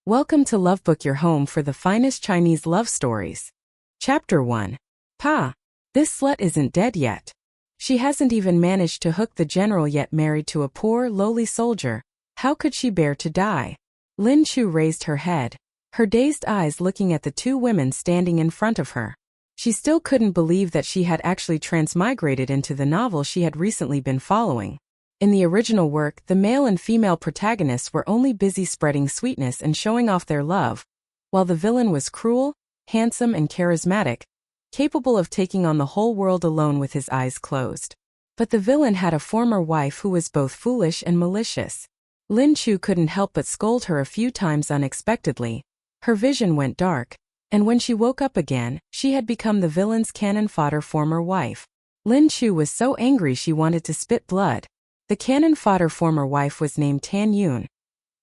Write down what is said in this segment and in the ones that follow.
Welcome to Lovebook, your home for the finest Chinese love stories. Chapter 1. Pa, this slut isn't dead yet. She hasn't even managed to hook the general yet, married to a poor, lowly soldier. How could she bear to die? Lin Chu raised her head, her dazed eyes looking at the two women standing in front of her. She still couldn't believe that she had actually transmigrated into the novel she had recently been following. In the original work, the male and female protagonists were only busy spreading sweetness and showing off their love, while the villain was cruel, handsome and charismatic, capable of taking on the whole world alone with his eyes closed. But the villain had a former wife who was both foolish and malicious. Lin Chu couldn't help but scold her a few times unexpectedly. Her vision went dark, and when she woke up again, she had become the villain's cannon fodder former wife. Lin Chu was so angry she wanted to spit blood. The cannon fodder former wife was named Tan Yun,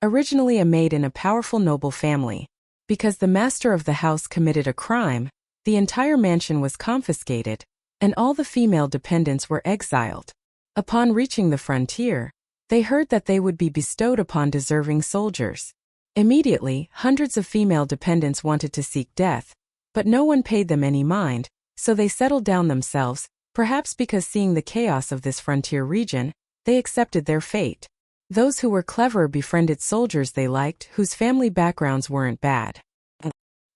originally a maid in a powerful noble family. Because the master of the house committed a crime, the entire mansion was confiscated, and all the female dependents were exiled. Upon reaching the frontier, they heard that they would be bestowed upon deserving soldiers. Immediately, hundreds of female dependents wanted to seek death, but no one paid them any mind, so they settled down themselves, perhaps because seeing the chaos of this frontier region, they accepted their fate. Those who were clever befriended soldiers they liked whose family backgrounds weren't bad.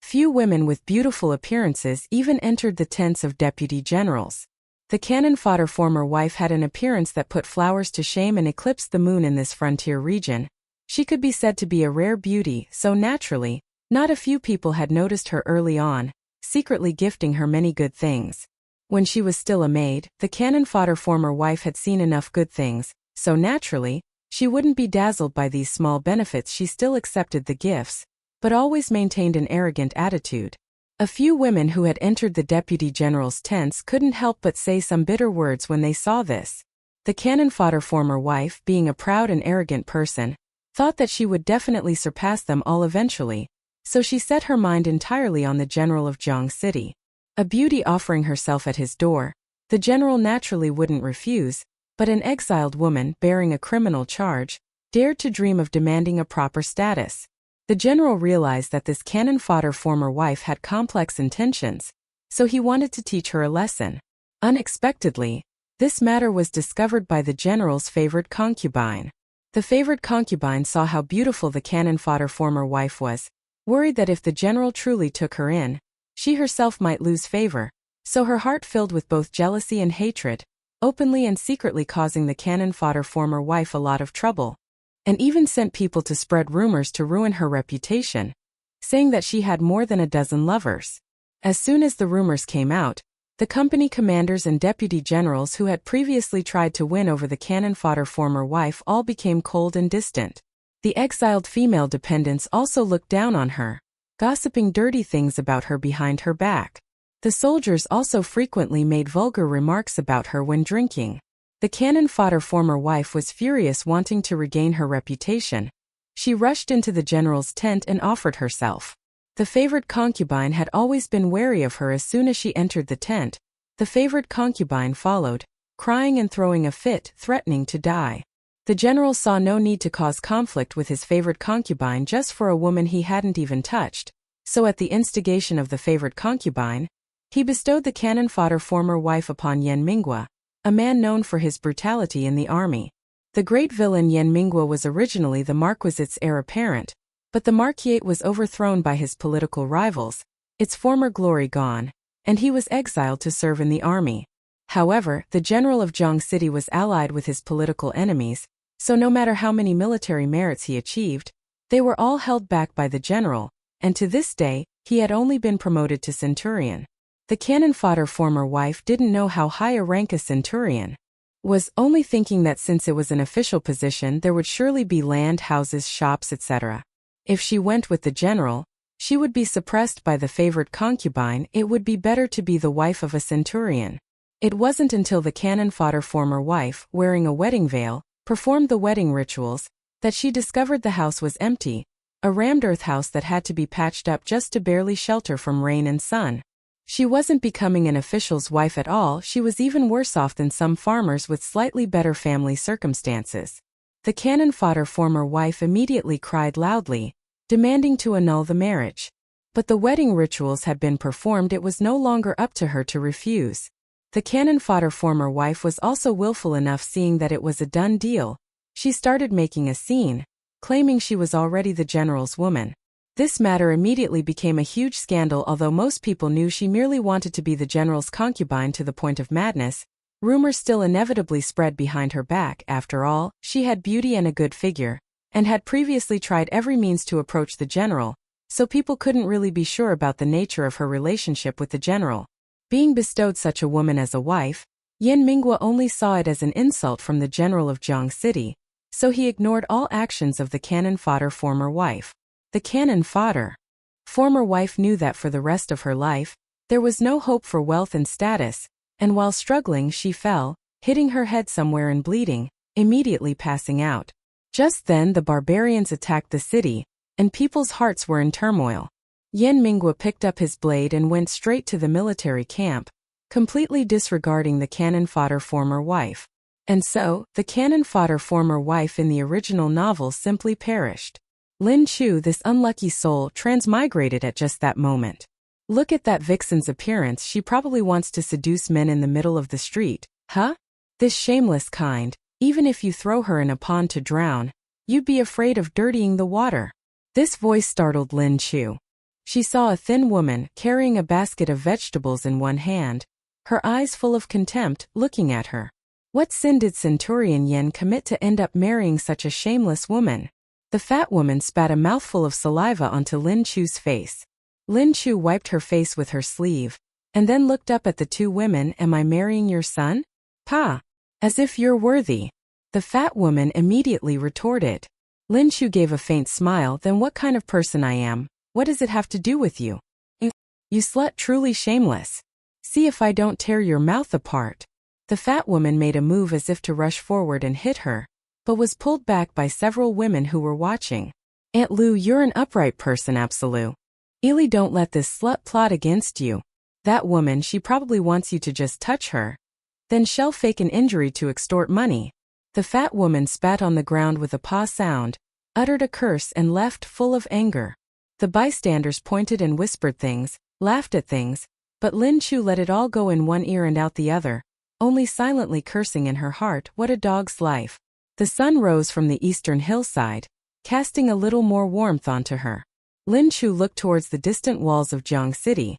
Few women with beautiful appearances even entered the tents of deputy generals. The cannon fodder former wife had an appearance that put flowers to shame and eclipsed the moon in this frontier region. She could be said to be a rare beauty, so naturally, not a few people had noticed her early on, secretly gifting her many good things. When she was still a maid, the cannon fodder former wife had seen enough good things, so naturally, she wouldn't be dazzled by these small benefits. She still accepted the gifts, but always maintained an arrogant attitude. A few women who had entered the deputy general's tents couldn't help but say some bitter words when they saw this. The cannon fodder former wife, being a proud and arrogant person, thought that she would definitely surpass them all eventually, so she set her mind entirely on the general of Jiang City. A beauty offering herself at his door, the general naturally wouldn't refuse, but an exiled woman bearing a criminal charge dared to dream of demanding a proper status. The general realized that this cannon fodder former wife had complex intentions, so he wanted to teach her a lesson. Unexpectedly, this matter was discovered by the general's favored concubine. The favored concubine saw how beautiful the cannon fodder former wife was, worried that if the general truly took her in, she herself might lose favor, so her heart filled with both jealousy and hatred, openly and secretly causing the cannon fodder former wife a lot of trouble, and even sent people to spread rumors to ruin her reputation, saying that she had more than a dozen lovers. As soon as the rumors came out, the company commanders and deputy generals who had previously tried to win over the cannon fodder former wife all became cold and distant. The exiled female dependents also looked down on her, gossiping dirty things about her behind her back. The soldiers also frequently made vulgar remarks about her when drinking. The cannon fodder former wife was furious, wanting to regain her reputation. She rushed into the general's tent and offered herself. The favored concubine had always been wary of her. As soon as she entered the tent, the favored concubine followed, crying and throwing a fit, threatening to die. The general saw no need to cause conflict with his favored concubine just for a woman he hadn't even touched, so at the instigation of the favored concubine, he bestowed the cannon fodder former wife upon Yan Minghua, a man known for his brutality in the army. The great villain Yan Minghua was originally the Marquisite's heir apparent, but the Marquisate was overthrown by his political rivals, its former glory gone, and he was exiled to serve in the army. However, the general of Jiang City was allied with his political enemies, so no matter how many military merits he achieved, they were all held back by the general, and to this day, he had only been promoted to centurion. The cannon fodder former wife didn't know how high a rank a centurion was, only thinking that since it was an official position there would surely be land, houses, shops, etc. If she went with the general, she would be suppressed by the favored concubine. It would be better to be the wife of a centurion. It wasn't until the cannon fodder former wife, wearing a wedding veil, performed the wedding rituals, that she discovered the house was empty, a rammed earth house that had to be patched up just to barely shelter from rain and sun. She wasn't becoming an official's wife at all. She was even worse off than some farmers with slightly better family circumstances. The cannon fodder former wife immediately cried loudly, demanding to annul the marriage. But the wedding rituals had been performed, it was no longer up to her to refuse. The cannon fodder former wife was also willful enough, seeing that it was a done deal. She started making a scene, claiming she was already the general's woman. This matter immediately became a huge scandal. Although most people knew she merely wanted to be the general's concubine to the point of madness, rumors still inevitably spread behind her back. After all, she had beauty and a good figure, and had previously tried every means to approach the general, so people couldn't really be sure about the nature of her relationship with the general. Being bestowed such a woman as a wife, Yin Minghua only saw it as an insult from the general of Jiang City, so he ignored all actions of the cannon fodder former wife. The cannon fodder former wife knew that for the rest of her life, there was no hope for wealth and status, and while struggling she fell, hitting her head somewhere and bleeding, immediately passing out. Just then the barbarians attacked the city, and people's hearts were in turmoil. Yin Minghua picked up his blade and went straight to the military camp, completely disregarding the cannon fodder former wife. And so, the cannon fodder former wife in the original novel simply perished. Lin Chu, this unlucky soul, transmigrated at just that moment. Look at that vixen's appearance, she probably wants to seduce men in the middle of the street, huh? This shameless kind, even if you throw her in a pond to drown, you'd be afraid of dirtying the water. This voice startled Lin Chu. She saw a thin woman carrying a basket of vegetables in one hand, her eyes full of contempt, looking at her. What sin did Centurion Yen commit to end up marrying such a shameless woman? The fat woman spat a mouthful of saliva onto Lin Chu's face. Lin Chu wiped her face with her sleeve, and then looked up at the two women. Am I marrying your son? Pa. As if you're worthy. The fat woman immediately retorted. Lin Chu gave a faint smile. Then what kind of person I am? What does it have to do with you? You slut, truly shameless. See if I don't tear your mouth apart. The fat woman made a move as if to rush forward and hit her, but was pulled back by several women who were watching. Aunt Lu, you're an upright person, Absolu. Ili, don't let this slut plot against you. That woman, she probably wants you to just touch her. Then she'll fake an injury to extort money. The fat woman spat on the ground with a paw sound, uttered a curse and left, full of anger. The bystanders pointed and whispered things, laughed at things, but Lin Chu let it all go in one ear and out the other, only silently cursing in her heart. What a dog's life. The sun rose from the eastern hillside, casting a little more warmth onto her. Lin Chu looked towards the distant walls of Jiang City,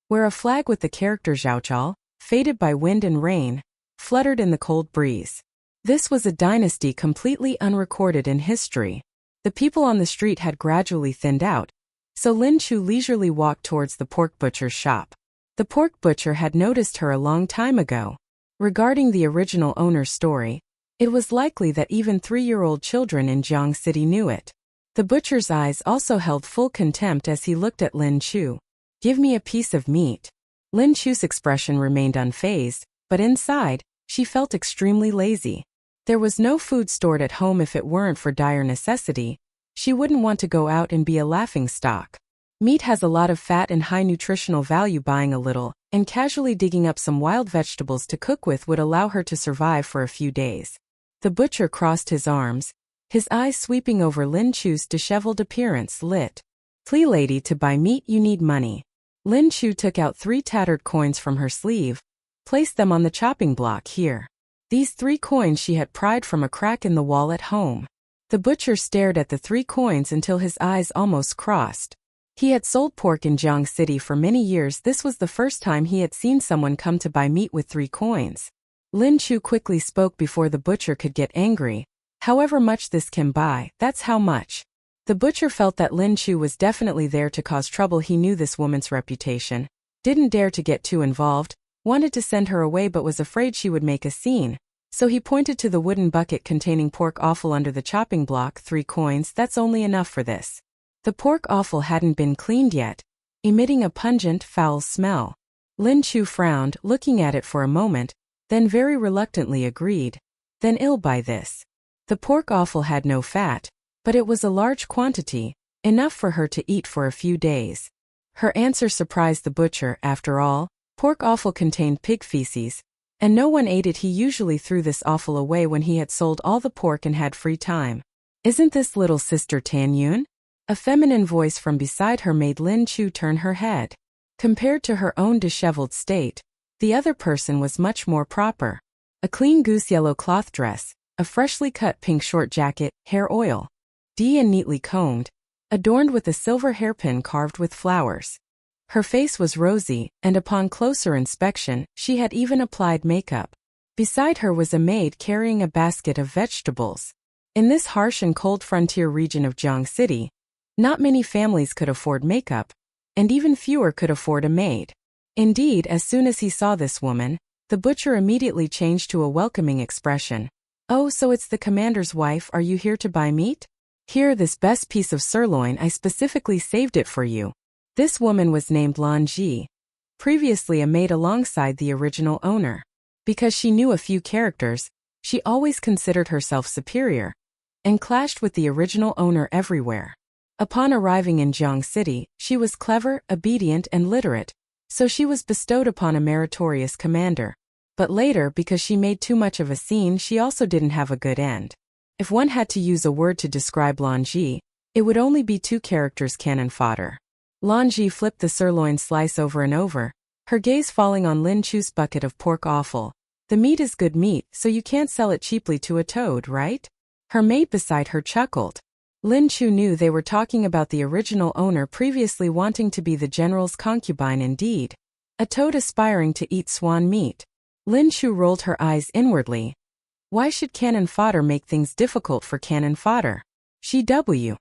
where a flag with the character Zhaochao, faded by wind and rain, fluttered in the cold breeze. This was a dynasty completely unrecorded in history. The people on the street had gradually thinned out, so Lin Chu leisurely walked towards the pork butcher's shop. The pork butcher had noticed her a long time ago. Regarding the original owner's story, it was likely that even 3-year-old children in Jiang City knew it. The butcher's eyes also held full contempt as he looked at Lin Chu. Give me a piece of meat. Lin Chu's expression remained unfazed, but inside, she felt extremely lazy. There was no food stored at home. If it weren't for dire necessity, she wouldn't want to go out and be a laughingstock. Meat has a lot of fat and high nutritional value. Buying a little, and casually digging up some wild vegetables to cook with would allow her to survive for a few days. The butcher crossed his arms, his eyes sweeping over Lin Chu's disheveled appearance. Lit. Plea lady, to buy meat you need money. Lin Chu took out 3 tattered coins from her sleeve, placed them on the chopping block. Here. These 3 coins she had pried from a crack in the wall at home. The butcher stared at the 3 coins until his eyes almost crossed. He had sold pork in Jiang City for many years. This was the first time he had seen someone come to buy meat with 3 coins. Lin Chu quickly spoke before the butcher could get angry. However much this can buy, that's how much. The butcher felt that Lin Chu was definitely there to cause trouble. He knew this woman's reputation, didn't dare to get too involved, wanted to send her away but was afraid she would make a scene. So he pointed to the wooden bucket containing pork offal under the chopping block. 3 coins, that's only enough for this. The pork offal hadn't been cleaned yet, emitting a pungent, foul smell. Lin Chu frowned, looking at it for a moment, then very reluctantly agreed. Then I'll buy this. The pork offal had no fat, but it was a large quantity, enough for her to eat for a few days. Her answer surprised the butcher. After all, pork offal contained pig feces, and no one ate it. He usually threw this offal away when he had sold all the pork and had free time. Isn't this little sister Tan Yun? A feminine voice from beside her made Lin Chu turn her head. Compared to her own disheveled state, the other person was much more proper. A clean goose yellow cloth dress, a freshly cut pink short jacket, hair oil, and neatly combed, adorned with a silver hairpin carved with flowers. Her face was rosy, and upon closer inspection, she had even applied makeup. Beside her was a maid carrying a basket of vegetables. In this harsh and cold frontier region of Jiang City, not many families could afford makeup, and even fewer could afford a maid. Indeed, as soon as he saw this woman, the butcher immediately changed to a welcoming expression. "Oh, so it's the commander's wife, are you here to buy meat? Here, this best piece of sirloin, I specifically saved it for you." This woman was named Lan Ji, previously a maid alongside the original owner. Because she knew a few characters, she always considered herself superior, and clashed with the original owner everywhere. Upon arriving in Jiang City, she was clever, obedient, and literate, so she was bestowed upon a meritorious commander. But later, because she made too much of a scene, she also didn't have a good end. If one had to use a word to describe Lan Ji, it would only be two characters: cannon fodder. Lan Ji flipped the sirloin slice over and over, her gaze falling on Lin Chu's bucket of pork offal. "The meat is good meat, so you can't sell it cheaply to a toad, right?" Her maid beside her chuckled. Lin Chu knew they were talking about the original owner previously wanting to be the general's concubine indeed. A toad aspiring to eat swan meat. Lin Chu rolled her eyes inwardly. Why should cannon fodder make things difficult for cannon fodder? She w.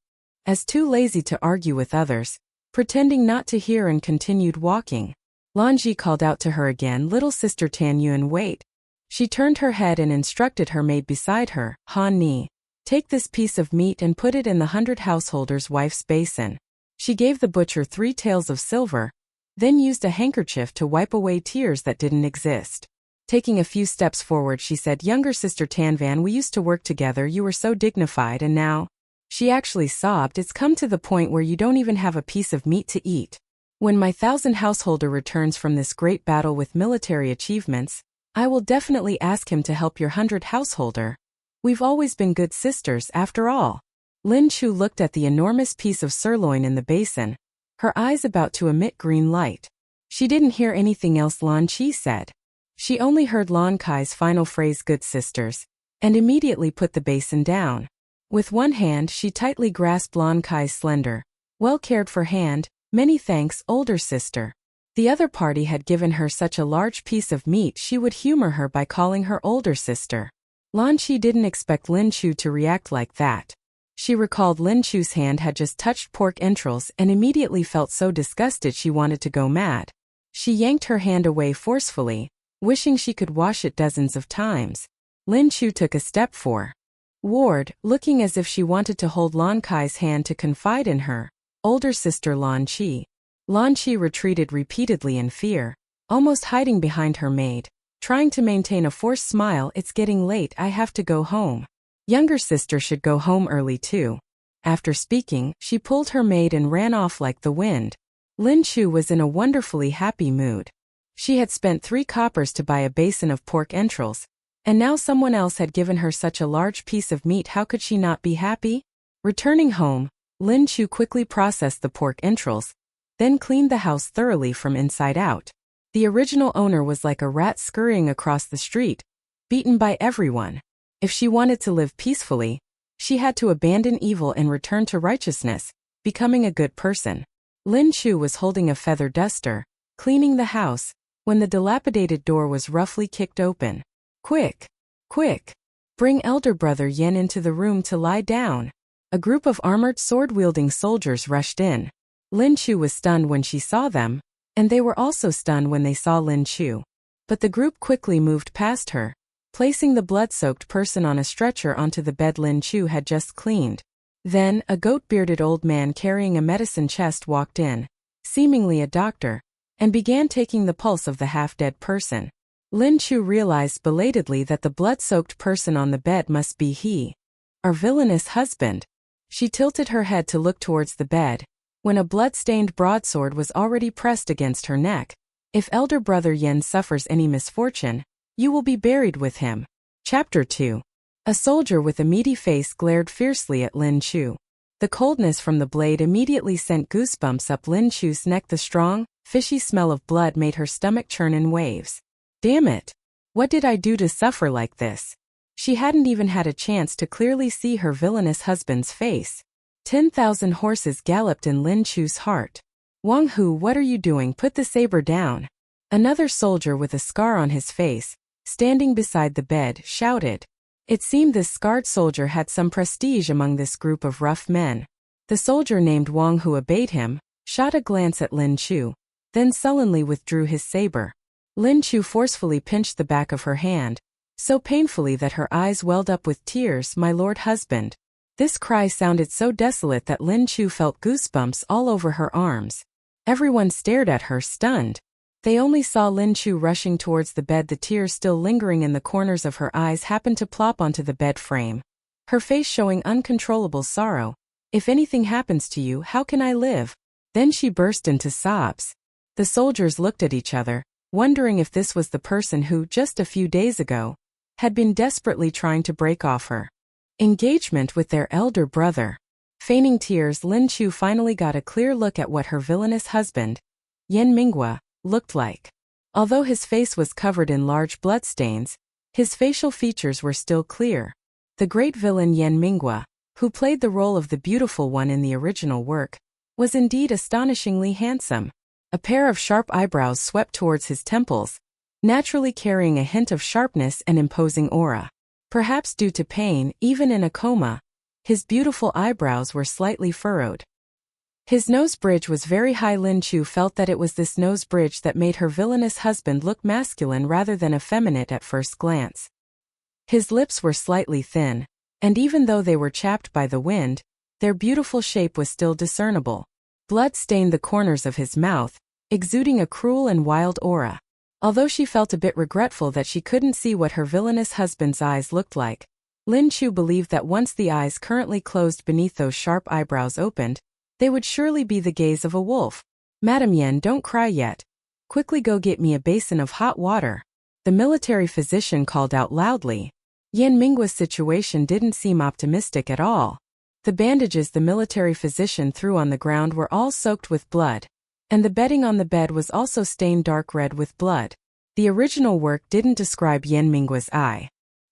As too lazy to argue with others, pretending not to hear and continued walking. Lan Ji called out to her again, "Little sister Tan Yuan, wait." She turned her head and instructed her maid beside her, Han Ni. "Take this piece of meat and put it in the 100 householder's wife's basin." She gave the butcher 3 taels of silver, then used a handkerchief to wipe away tears that didn't exist. Taking a few steps forward, she said, "Younger sister Tanvan, we used to work together, you were so dignified, and now..." She actually sobbed. "It's come to the point where you don't even have a piece of meat to eat. When my 1,000 householder returns from this great battle with military achievements, I will definitely ask him to help your 100 householder. We've always been good sisters, after all." Lin Chu looked at the enormous piece of sirloin in the basin, her eyes about to emit green light. She didn't hear anything else Lan Chi said. She only heard Lan Kai's final phrase, "good sisters," and immediately put the basin down. With one hand, she tightly grasped Lan Kai's slender, well-cared-for hand. "Many thanks, older sister." The other party had given her such a large piece of meat she would humor her by calling her older sister. Lan Chi didn't expect Lin Chu to react like that. She recalled Lin Chu's hand had just touched pork entrails and immediately felt so disgusted she wanted to go mad. She yanked her hand away forcefully, wishing she could wash it dozens of times. Lin Chu took a step forward, looking as if she wanted to hold Lan Kai's hand to confide in her older sister Lan Chi. Lan Chi retreated repeatedly in fear, almost hiding behind her maid, trying to maintain a forced smile. "It's getting late, I have to go home. Younger sister should go home early too." After speaking, she pulled her maid and ran off like the wind. Lin Chu was in a wonderfully happy mood. She had spent 3 coppers to buy a basin of pork entrails, and now someone else had given her such a large piece of meat. How could she not be happy? Returning home, Lin Chu quickly processed the pork entrails, then cleaned the house thoroughly from inside out. The original owner was like a rat scurrying across the street, beaten by everyone. If she wanted to live peacefully, she had to abandon evil and return to righteousness, becoming a good person. Lin Chu was holding a feather duster, cleaning the house, when the dilapidated door was roughly kicked open. "Quick! Quick! Bring elder brother Yen into the room to lie down." A group of armored sword-wielding soldiers rushed in. Lin Chu was stunned when she saw them, and they were also stunned when they saw Lin Chu. But the group quickly moved past her, placing the blood-soaked person on a stretcher onto the bed Lin Chu had just cleaned. Then, a goat-bearded old man carrying a medicine chest walked in, seemingly a doctor, and began taking the pulse of the half-dead person. Lin Chu realized belatedly that the blood-soaked person on the bed must be our villainous husband. She tilted her head to look towards the bed, when a blood-stained broadsword was already pressed against her neck. "If elder brother Yen suffers any misfortune, you will be buried with him." Chapter 2. A soldier with a meaty face glared fiercely at Lin Chu. The coldness from the blade immediately sent goosebumps up Lin Chu's neck. The strong, fishy smell of blood made her stomach churn in waves. Damn it! What did I do to suffer like this? She hadn't even had a chance to clearly see her villainous husband's face. 10,000 horses galloped in Lin Chu's heart. Wang Hu, what are you doing? Put the saber down. Another soldier with a scar on his face, standing beside the bed, shouted. It seemed this scarred soldier had some prestige among this group of rough men. The soldier named Wang Hu obeyed him, shot a glance at Lin Chu, then sullenly withdrew his saber. Lin Chu forcefully pinched the back of her hand, so painfully that her eyes welled up with tears. My lord husband. This cry sounded so desolate that Lin Chu felt goosebumps all over her arms. Everyone stared at her, stunned. They only saw Lin Chu rushing towards the bed. The tears still lingering in the corners of her eyes happened to plop onto the bed frame, her face showing uncontrollable sorrow. If anything happens to you, how can I live? Then she burst into sobs. The soldiers looked at each other, wondering if this was the person who, just a few days ago, had been desperately trying to break off her engagement with their elder brother. Feigning tears, Lin Chu finally got a clear look at what her villainous husband, Yan Minghua, looked like. Although his face was covered in large bloodstains, his facial features were still clear. The great villain Yan Minghua, who played the role of the beautiful one in the original work, was indeed astonishingly handsome. A pair of sharp eyebrows swept towards his temples, naturally carrying a hint of sharpness and imposing aura. Perhaps due to pain, even in a coma, his beautiful eyebrows were slightly furrowed. His nose bridge was very high. Lin Chu felt that it was this nose bridge that made her villainous husband look masculine rather than effeminate at first glance. His lips were slightly thin, and even though they were chapped by the wind, their beautiful shape was still discernible. Blood stained the corners of his mouth, exuding a cruel and wild aura. Although she felt a bit regretful that she couldn't see what her villainous husband's eyes looked like, Lin Chu believed that once the eyes currently closed beneath those sharp eyebrows opened, they would surely be the gaze of a wolf. Madam Yan, don't cry yet. Quickly go get me a basin of hot water. The military physician called out loudly. Yan Minghua's situation didn't seem optimistic at all. The bandages the military physician threw on the ground were all soaked with blood, and the bedding on the bed was also stained dark red with blood. The original work didn't describe Yan Minghua's eye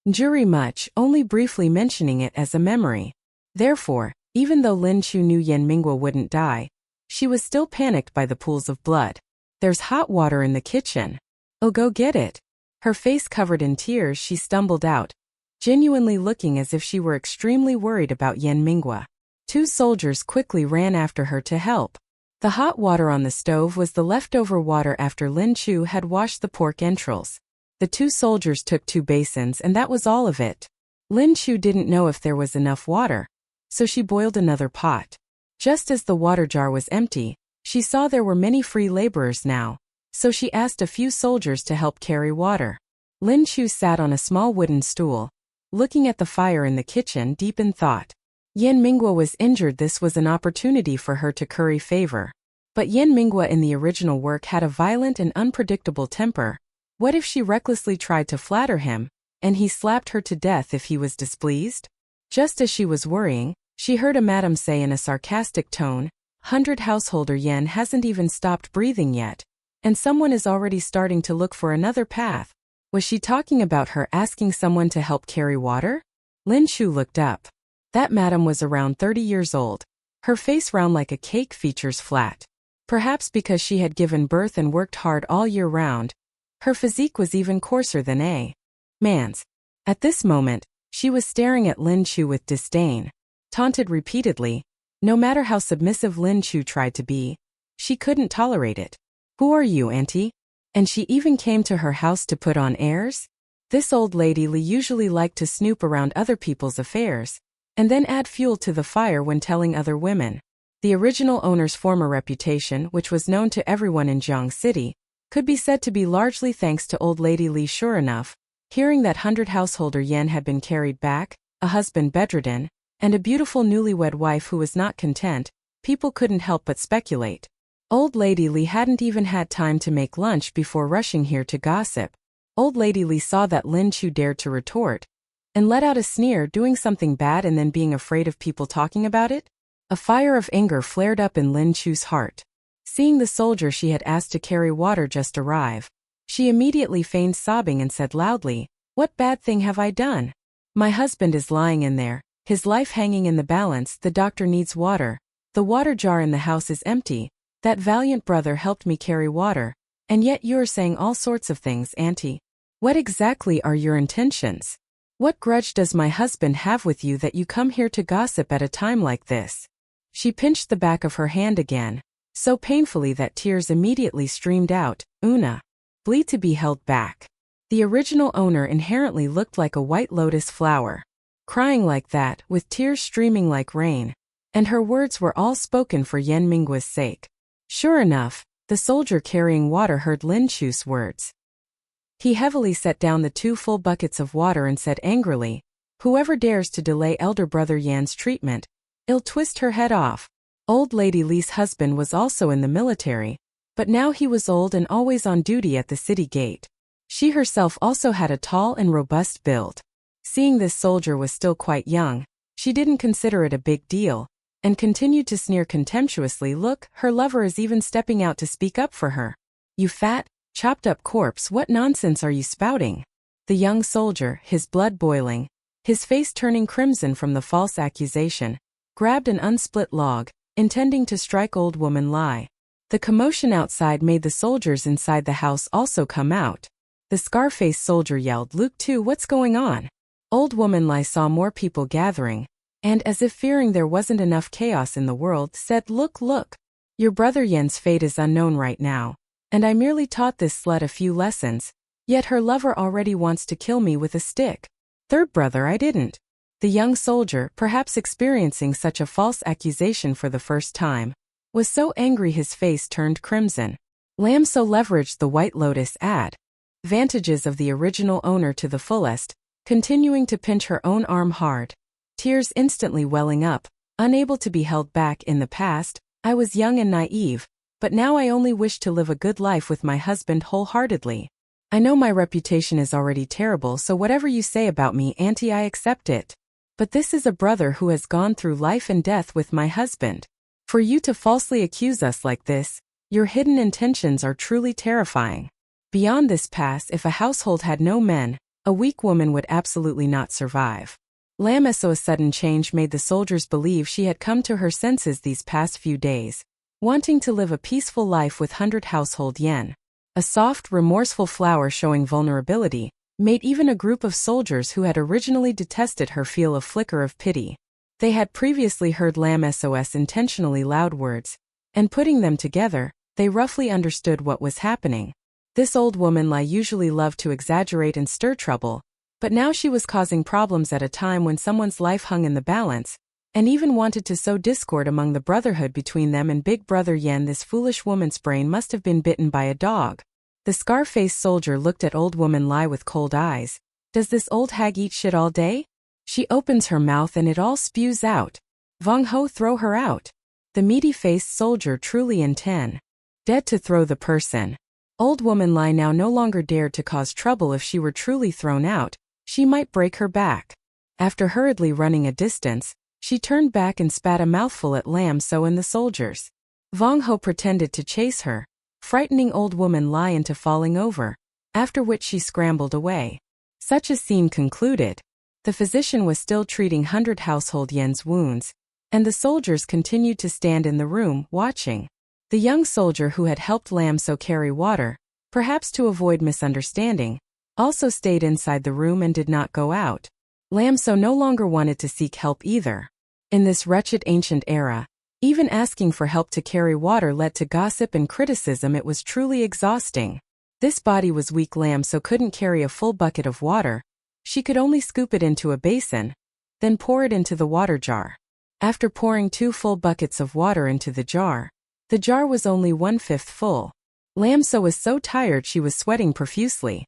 injury much, only briefly mentioning it as a memory. Therefore, even though Lin Chu knew Yan Minghua wouldn't die, she was still panicked by the pools of blood. There's hot water in the kitchen. Oh, go get it. Her face covered in tears, she stumbled out, genuinely looking as if she were extremely worried about Yan Minghua. 2 soldiers quickly ran after her to help. The hot water on the stove was the leftover water after Lin Chu had washed the pork entrails. The 2 soldiers took 2 basins and that was all of it. Lin Chu didn't know if there was enough water, so she boiled another pot. Just as the water jar was empty, she saw there were many free laborers now, so she asked a few soldiers to help carry water. Lin Chu sat on a small wooden stool, looking at the fire in the kitchen, deep in thought. Yan Minghua was injured. This was an opportunity for her to curry favor. But Yan Minghua in the original work had a violent and unpredictable temper. What if she recklessly tried to flatter him, and he slapped her to death if he was displeased? Just as she was worrying, she heard a madam say in a sarcastic tone, 100 householder Yan hasn't even stopped breathing yet, and someone is already starting to look for another path. Was she talking about her asking someone to help carry water? Lin Chu looked up. That madam was around 30 years old. Her face round like a cake, features flat. Perhaps because she had given birth and worked hard all year round, her physique was even coarser than a man's. At this moment, she was staring at Lin Chu with disdain, taunted repeatedly. No matter how submissive Lin Chu tried to be, she couldn't tolerate it. Who are you, auntie? And she even came to her house to put on airs? This old lady Li usually liked to snoop around other people's affairs, and then add fuel to the fire when telling other women. The original owner's former reputation, which was known to everyone in Jiang City, could be said to be largely thanks to old lady Li. Sure enough, hearing that 100 householder Yan had been carried back, a husband bedridden, and a beautiful newlywed wife who was not content, people couldn't help but speculate. Old lady Li hadn't even had time to make lunch before rushing here to gossip. Old lady Li saw that Lin Chu dared to retort, and let out a sneer, doing something bad and then being afraid of people talking about it? A fire of anger flared up in Lin Chu's heart. Seeing the soldier she had asked to carry water just arrive, she immediately feigned sobbing and said loudly, "What bad thing have I done? My husband is lying in there, his life hanging in the balance, the doctor needs water, the water jar in the house is empty, that valiant brother helped me carry water, and yet you're saying all sorts of things, Auntie. What exactly are your intentions? What grudge does my husband have with you that you come here to gossip at a time like this?" She pinched the back of her hand again, so painfully that tears immediately streamed out. Una. Bleed to be held back. The original owner inherently looked like a white lotus flower. Crying like that, with tears streaming like rain. And her words were all spoken for Yen Minggua's sake. Sure enough, the soldier carrying water heard Lin Chu's words. He heavily set down the 2 full buckets of water and said angrily, "Whoever dares to delay elder brother Yan's treatment, I'll twist her head off." Old Lady Li's husband was also in the military, but now he was old and always on duty at the city gate. She herself also had a tall and robust build. Seeing this soldier was still quite young, she didn't consider it a big deal, and continued to sneer contemptuously. "Look, her lover is even stepping out to speak up for her. You fat, chopped-up corpse, what nonsense are you spouting?" The young soldier, his blood boiling, his face turning crimson from the false accusation, grabbed an unsplit log, intending to strike old woman Lai. The commotion outside made the soldiers inside the house also come out. The scar-faced soldier yelled, "Luke too, what's going on?" Old woman Lai saw more people gathering, and as if fearing there wasn't enough chaos in the world, said, Look, your brother Yen's fate is unknown right now, and I merely taught this slut a few lessons, yet her lover already wants to kill me with a stick. Third brother, I didn't." The young soldier, perhaps experiencing such a false accusation for the first time, was so angry his face turned crimson. Lam So leveraged the White Lotus advantages of the original owner to the fullest, continuing to pinch her own arm hard. Tears instantly welling up, unable to be held back. "In the past, I was young and naive, but now I only wish to live a good life with my husband wholeheartedly. I know my reputation is already terrible, so whatever you say about me, Auntie, I accept it. But this is a brother who has gone through life and death with my husband. For you to falsely accuse us like this, your hidden intentions are truly terrifying. Beyond this pass, if a household had no men, a weak woman would absolutely not survive." Lam So's sudden change made the soldiers believe she had come to her senses these past few days, wanting to live a peaceful life with 100 household yen. A soft, remorseful flower showing vulnerability made even a group of soldiers who had originally detested her feel a flicker of pity. They had previously heard Lam So's intentionally loud words, and putting them together, they roughly understood what was happening. This old woman Lai usually loved to exaggerate and stir trouble, but now she was causing problems at a time when someone's life hung in the balance, and even wanted to sow discord among the brotherhood between them and Big Brother Yen. This foolish woman's brain must have been bitten by a dog. The scar-faced soldier looked at old woman Lai with cold eyes. "Does this old hag eat shit all day? She opens her mouth and it all spews out. Vong Ho, throw her out." The meaty-faced soldier truly intended to throw the person. Old woman Lai now no longer dared to cause trouble. If she were truly thrown out, she might break her back. After hurriedly running a distance, she turned back and spat a mouthful at Lam So and the soldiers. Vong Ho pretended to chase her, frightening old woman Lai into falling over, after which she scrambled away. Such a scene concluded. The physician was still treating 100 household yen's wounds, and the soldiers continued to stand in the room, watching. The young soldier who had helped Lam So carry water, perhaps to avoid misunderstanding, also stayed inside the room and did not go out. Lam So no longer wanted to seek help either. In this wretched ancient era, even asking for help to carry water led to gossip and criticism. It was truly exhausting. This body was weak. Lam So couldn't carry a full bucket of water. She could only scoop it into a basin, then pour it into the water jar. After pouring 2 full buckets of water into the jar was only 1/5 full. Lam So was so tired she was sweating profusely.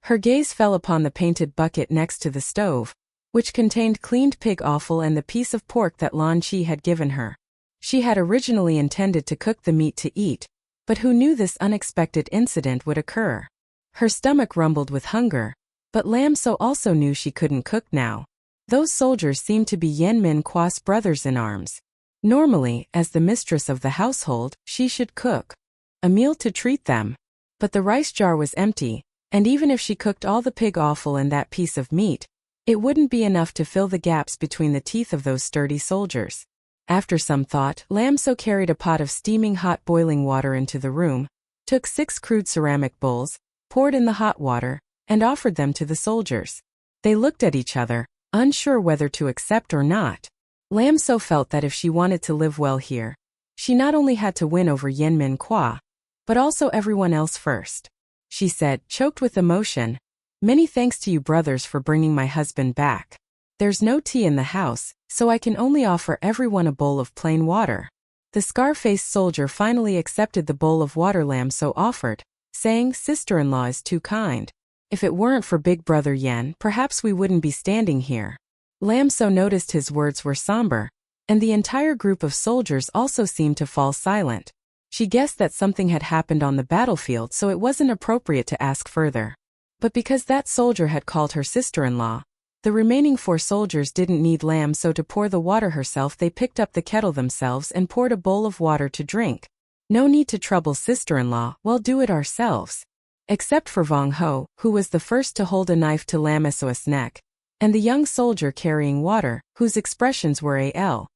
Her gaze fell upon the painted bucket next to the stove, which contained cleaned pig offal and the piece of pork that Lan Chi had given her. She had originally intended to cook the meat to eat, but who knew this unexpected incident would occur? Her stomach rumbled with hunger, but Lam So also knew she couldn't cook now. Those soldiers seemed to be Yen Min Kwa's brothers in arms. Normally, as the mistress of the household, she should cook a meal to treat them. But the rice jar was empty, and even if she cooked all the pig offal in that piece of meat, it wouldn't be enough to fill the gaps between the teeth of those sturdy soldiers. After some thought, Lam So carried a pot of steaming hot boiling water into the room, took 6 crude ceramic bowls, poured in the hot water, and offered them to the soldiers. They looked at each other, unsure whether to accept or not. Lam So felt that if she wanted to live well here, she not only had to win over Yen Min Kwa, but also everyone else first. She said, choked with emotion, "Many thanks to you brothers for bringing my husband back. There's no tea in the house, so I can only offer everyone a bowl of plain water." The scar-faced soldier finally accepted the bowl of water Lam So offered, saying, "Sister-in-law is too kind. If it weren't for Big Brother Yen, perhaps we wouldn't be standing here." Lam So noticed his words were somber, and the entire group of soldiers also seemed to fall silent. She guessed that something had happened on the battlefield, so it wasn't appropriate to ask further. But because that soldier had called her sister-in-law, the remaining 4 soldiers didn't need Lam So to pour the water herself. They picked up the kettle themselves and poured a bowl of water to drink. No need to trouble sister-in-law, we'll do it ourselves. Except for Vong Ho, who was the first to hold a knife to Lam So's neck, and the young soldier carrying water, whose expressions were a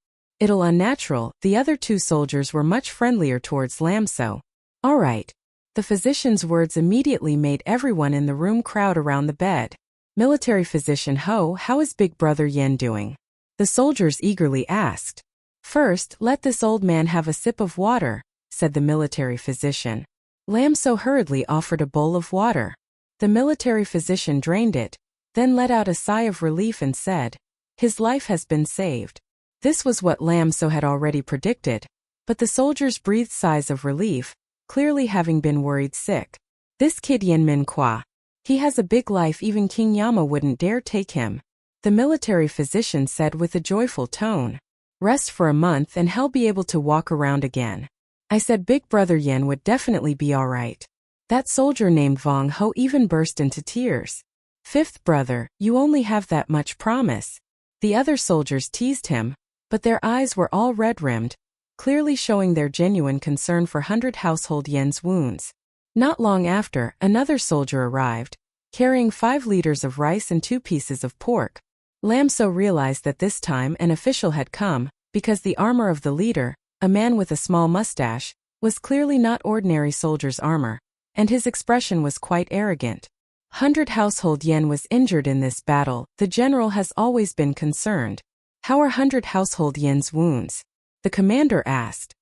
little unnatural. The other 2 soldiers were much friendlier towards Lam So. "All right." The physician's words immediately made everyone in the room crowd around the bed. "Military physician Ho, how is Big Brother Yen doing?" the soldiers eagerly asked. "First, let this old man have a sip of water," said the military physician. Lam So hurriedly offered a bowl of water. The military physician drained it, then let out a sigh of relief and said, "His life has been saved." This was what Lam So had already predicted, but the soldiers breathed sighs of relief, clearly having been worried sick. "This kid Yen Min Kwa. He has a big life, even King Yama wouldn't dare take him," the military physician said with a joyful tone. "Rest for a month and he'll be able to walk around again. I said Big Brother Yen would definitely be alright." That soldier named Vong Ho even burst into tears. "Fifth brother, you only have that much promise." The other soldiers teased him, but their eyes were all red-rimmed, clearly showing their genuine concern for 100 household Yen's wounds. Not long after, another soldier arrived, carrying 5 liters of rice and 2 pieces of pork. Lam So realized that this time an official had come, because the armor of the leader, a man with a small mustache, was clearly not ordinary soldier's armor, and his expression was quite arrogant. 100 household Yen was injured in this battle. The general has always been concerned. "How are 100 household Yen's wounds?" the commander asked.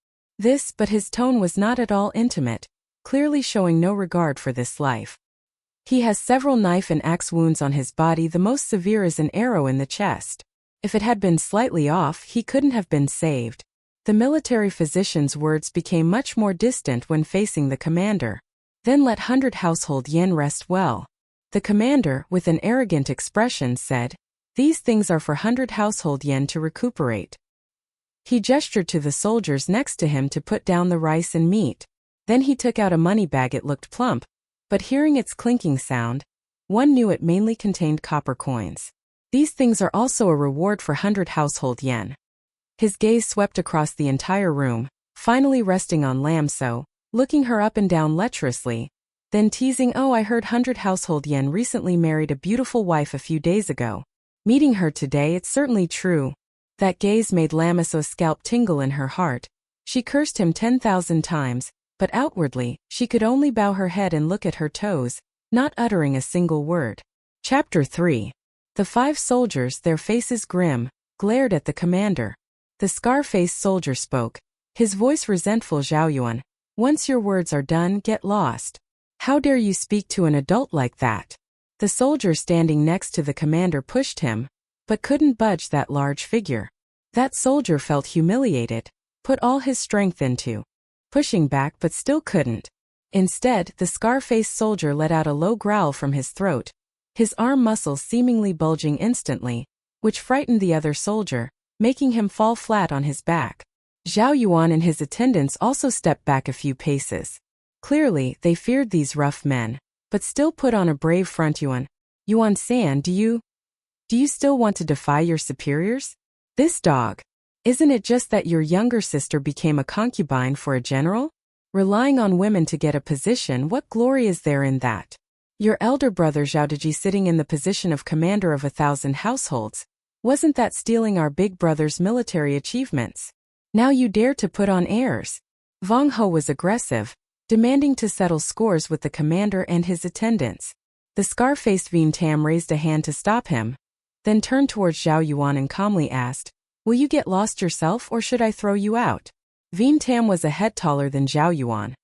But his tone was not at all intimate, clearly showing no regard for this life. "He has several knife and axe wounds on his body. The most severe is an arrow in the chest. If it had been slightly off, he couldn't have been saved." The military physician's words became much more distant when facing the commander. "Then let 100 household Yen rest well." The commander, with an arrogant expression, said, "These things are for 100 household Yen to recuperate." He gestured to the soldiers next to him to put down the rice and meat. Then he took out a money bag. It looked plump, but hearing its clinking sound, one knew it mainly contained copper coins. "These things are also a reward for 100 household Yen." His gaze swept across the entire room, finally resting on Lam So, looking her up and down lecherously, then teasing, "Oh, I heard 100 household Yen recently married a beautiful wife a few days ago. Meeting her today, it's certainly true." That gaze made Lam So's scalp tingle in her heart. She cursed him 10,000 times, but outwardly, she could only bow her head and look at her toes, not uttering a single word. Chapter 3. The 5 soldiers, their faces grim, glared at the commander. The scar-faced soldier spoke, his voice resentful. "Zhao Yuan, once your words are done, get lost. How dare you speak to an adult like that?" The soldier standing next to the commander pushed him, but couldn't budge that large figure. That soldier felt humiliated, put all his strength into pushing back but still couldn't. Instead, the scar-faced soldier let out a low growl from his throat, his arm muscles seemingly bulging instantly, which frightened the other soldier, making him fall flat on his back. Zhao Yuan and his attendants also stepped back a few paces. Clearly, they feared these rough men, but still put on a brave front. Yuan San, do you still want to defy your superiors? This dog. Isn't it just that your younger sister became a concubine for a general? Relying on women to get a position, what glory is there in that? Your elder brother Zhaodaji sitting in the position of commander of 1,000 households. Wasn't that stealing our big brother's military achievements? Now you dare to put on airs. Wang Ho was aggressive, demanding to settle scores with the commander and his attendants. The scar-faced Vien Tam raised a hand to stop him, then turned towards Zhao Yuan and calmly asked, "Will you get lost yourself or should I throw you out?" Vien Tam was a head taller than Zhao Yuan,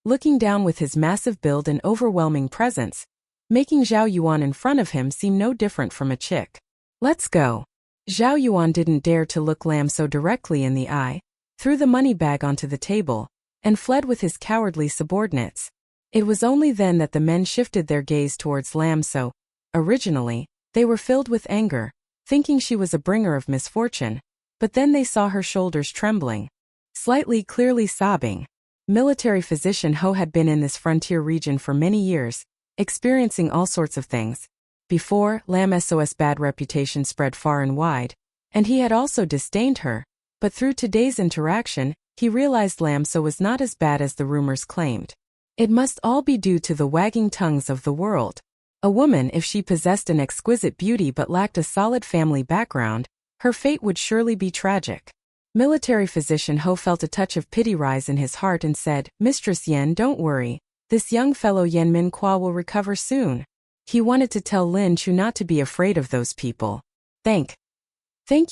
looking down with his massive build and overwhelming presence, making Zhao Yuan in front of him seem no different from a chick. "Let's go." Zhao Yuan didn't dare to look Lam So directly in the eye, threw the money bag onto the table, and fled with his cowardly subordinates. It was only then that the men shifted their gaze towards Lam So. Originally, they were filled with anger, thinking she was a bringer of misfortune, but then they saw her shoulders trembling, slightly clearly sobbing. Military physician Ho had been in this frontier region for many years, experiencing all sorts of things. Before, Lam So's bad reputation spread far and wide, and he had also disdained her, but through today's interaction, he realized Lam So was not as bad as the rumors claimed. It must all be due to the wagging tongues of the world. A woman, if she possessed an exquisite beauty but lacked a solid family background, her fate would surely be tragic. Military physician Ho felt a touch of pity rise in his heart and said, "Mistress Yen, don't worry. This young fellow Yen Min Kwa will recover soon." He wanted to tell Lin Chu not to be afraid of those people. Thank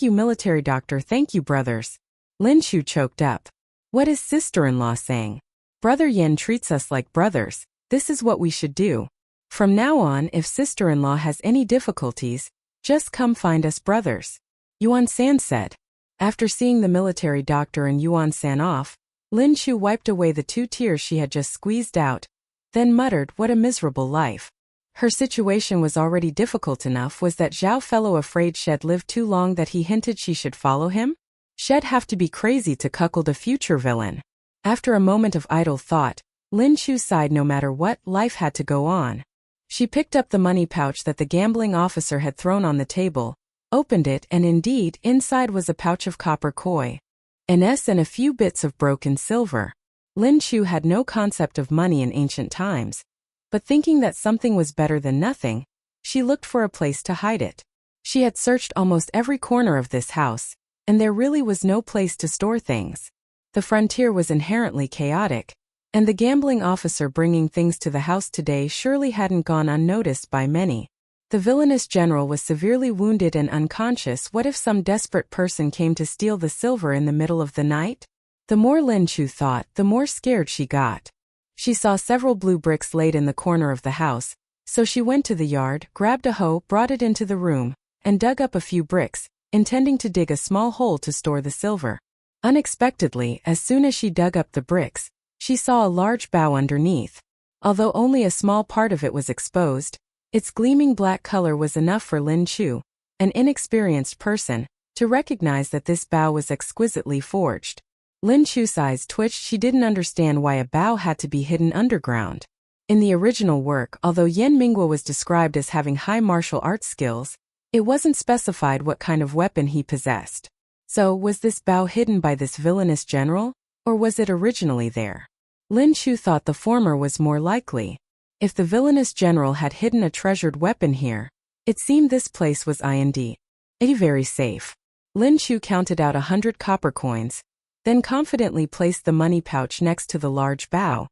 you, military doctor, thank you, brothers. Lin Chu choked up. What is sister-in-law saying? Brother Yen treats us like brothers. This is what we should do. From now on, if sister-in-law has any difficulties, just come find us brothers. Yuan San said. After seeing the military doctor and Yuan San off, Lin Chu wiped away the 2 tears she had just squeezed out, then muttered, "What a miserable life." Her situation was already difficult enough. Was that Zhao fellow afraid she'd lived too long that he hinted she should follow him? She'd have to be crazy to cuckold a future villain. After a moment of idle thought, Lin Chu sighed. No matter what, life had to go on. She picked up the money pouch that the gambling officer had thrown on the table, opened it, and indeed, inside was a pouch of copper coin, an S and a few bits of broken silver. Lin Chu had no concept of money in ancient times, but thinking that something was better than nothing, she looked for a place to hide it. She had searched almost every corner of this house, and there really was no place to store things. The frontier was inherently chaotic, and the gambling officer bringing things to the house today surely hadn't gone unnoticed by many. The villainous general was severely wounded and unconscious. What if some desperate person came to steal the silver in the middle of the night? The more Lin Chu thought, the more scared she got. She saw several blue bricks laid in the corner of the house, so she went to the yard, grabbed a hoe, brought it into the room, and dug up a few bricks, intending to dig a small hole to store the silver. Unexpectedly, as soon as she dug up the bricks, she saw a large bow underneath. Although only a small part of it was exposed, its gleaming black color was enough for Lin Chu, an inexperienced person, to recognize that this bow was exquisitely forged. Lin Chu's eyes twitched. She didn't understand why a bow had to be hidden underground. In the original work, although Yan Mingguo was described as having high martial arts skills, it wasn't specified what kind of weapon he possessed. So, was this bow hidden by this villainous general, or was it originally there? Lin Chu thought the former was more likely. If the villainous general had hidden a treasured weapon here, it seemed this place was indeed very safe. Lin Chu counted out 100 copper coins, then confidently placed the money pouch next to the large bow,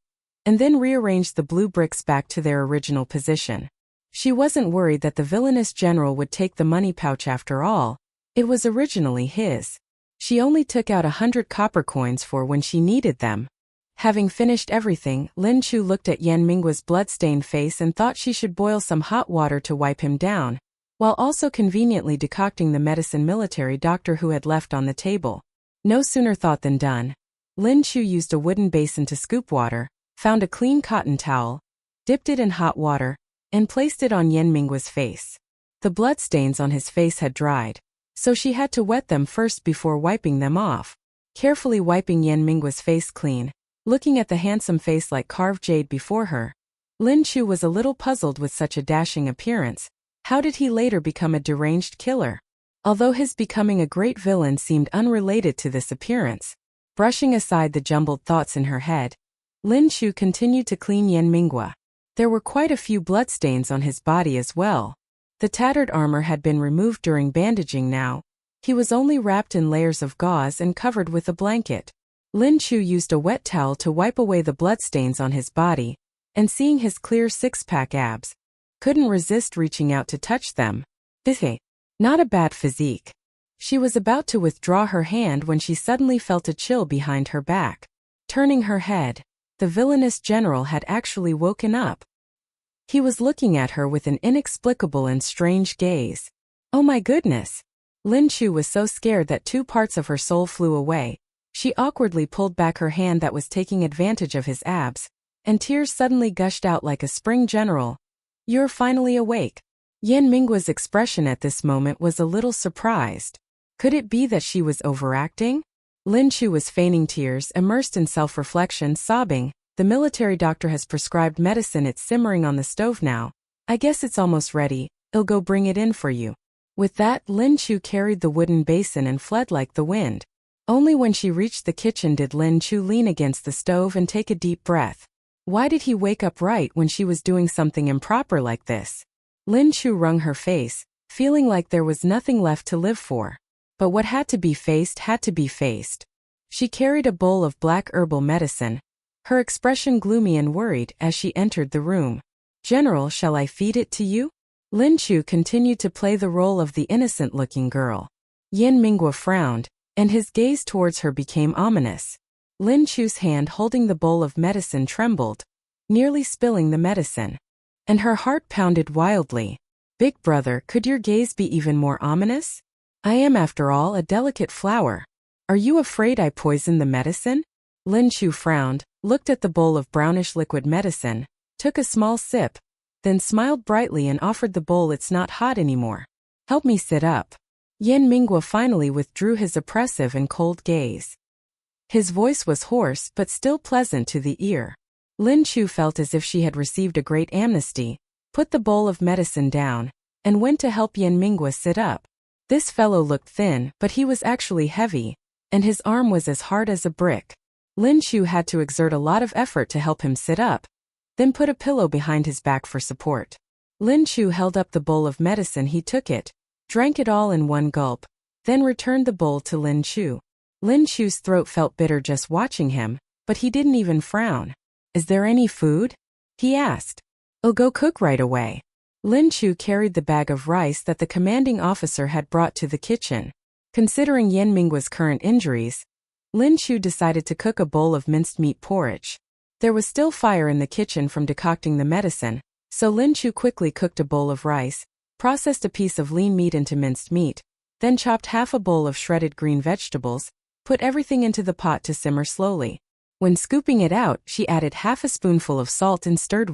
and then rearranged the blue bricks back to their original position. She wasn't worried that the villainous general would take the money pouch after all. It was originally his. She only took out 100 copper coins for when she needed them. Having finished everything, Lin Chu looked at Yan Mingguo's blood-stained face and thought she should boil some hot water to wipe him down, while also conveniently decocting the medicine military doctor who had left on the table. No sooner thought than done. Lin Chu used a wooden basin to scoop water, found a clean cotton towel, dipped it in hot water, and placed it on Yan Mingguo's face. The bloodstains on his face had dried, so she had to wet them first before wiping them off. Carefully wiping Yan Mingguo's face clean, looking at the handsome face like carved jade before her, Lin Chu was a little puzzled with such a dashing appearance. How did he later become a deranged killer? Although his becoming a great villain seemed unrelated to this appearance. Brushing aside the jumbled thoughts in her head, Lin Chu continued to clean Yan Mingwa. There were quite a few bloodstains on his body as well. The tattered armor had been removed during bandaging now. He was only wrapped in layers of gauze and covered with a blanket. Lin Chu used a wet towel to wipe away the bloodstains on his body, and seeing his clear six-pack abs, couldn't resist reaching out to touch them. Not a bad physique. She was about to withdraw her hand when she suddenly felt a chill behind her back. Turning her head, the villainous general had actually woken up. He was looking at her with an inexplicable and strange gaze. Oh my goodness! Lin Chu was so scared that 2 parts of her soul flew away. She awkwardly pulled back her hand that was taking advantage of his abs, and tears suddenly gushed out like a spring. General, you're finally awake. Yan Mingwa's expression at this moment was a little surprised. Could it be that she was overacting? Lin Chu was feigning tears, immersed in self-reflection, sobbing. The military doctor has prescribed medicine. It's simmering on the stove now. I guess it's almost ready. I'll go bring it in for you. With that, Lin Chu carried the wooden basin and fled like the wind. Only when she reached the kitchen did Lin Chu lean against the stove and take a deep breath. Why did he wake up right when she was doing something improper like this? Lin Chu wrung her face, feeling like there was nothing left to live for. But what had to be faced had to be faced. She carried a bowl of black herbal medicine, her expression gloomy and worried as she entered the room. General, shall I feed it to you? Lin Chu continued to play the role of the innocent-looking girl. Yan Mingwa frowned, and his gaze towards her became ominous. Lin Chu's hand holding the bowl of medicine trembled, nearly spilling the medicine. And her heart pounded wildly. Big brother, could your gaze be even more ominous? I am, after all, a delicate flower. Are you afraid I poisoned the medicine? Lin Chu frowned, looked at the bowl of brownish liquid medicine, took a small sip, then smiled brightly and offered the bowl. It's not hot anymore. Help me sit up. Yan Mingwa finally withdrew his oppressive and cold gaze. His voice was hoarse but still pleasant to the ear. Lin Chu felt as if she had received a great amnesty, put the bowl of medicine down, and went to help Yan Mingwa sit up. This fellow looked thin, but he was actually heavy, and his arm was as hard as a brick. Lin Chu had to exert a lot of effort to help him sit up, then put a pillow behind his back for support. Lin Chu held up the bowl of medicine. He took it, drank it all in one gulp, then returned the bowl to Lin Chu. Lin Chu's throat felt bitter just watching him, but he didn't even frown. Is there any food? He asked. I'll go cook right away. Lin Chu carried the bag of rice that the commanding officer had brought to the kitchen. Considering Yan Mingwa's current injuries, Lin Chu decided to cook a bowl of minced meat porridge. There was still fire in the kitchen from decocting the medicine, so Lin Chu quickly cooked a bowl of rice, processed a piece of lean meat into minced meat, then chopped half a bowl of shredded green vegetables, put everything into the pot to simmer slowly. When scooping it out, she added half a spoonful of salt and stirred.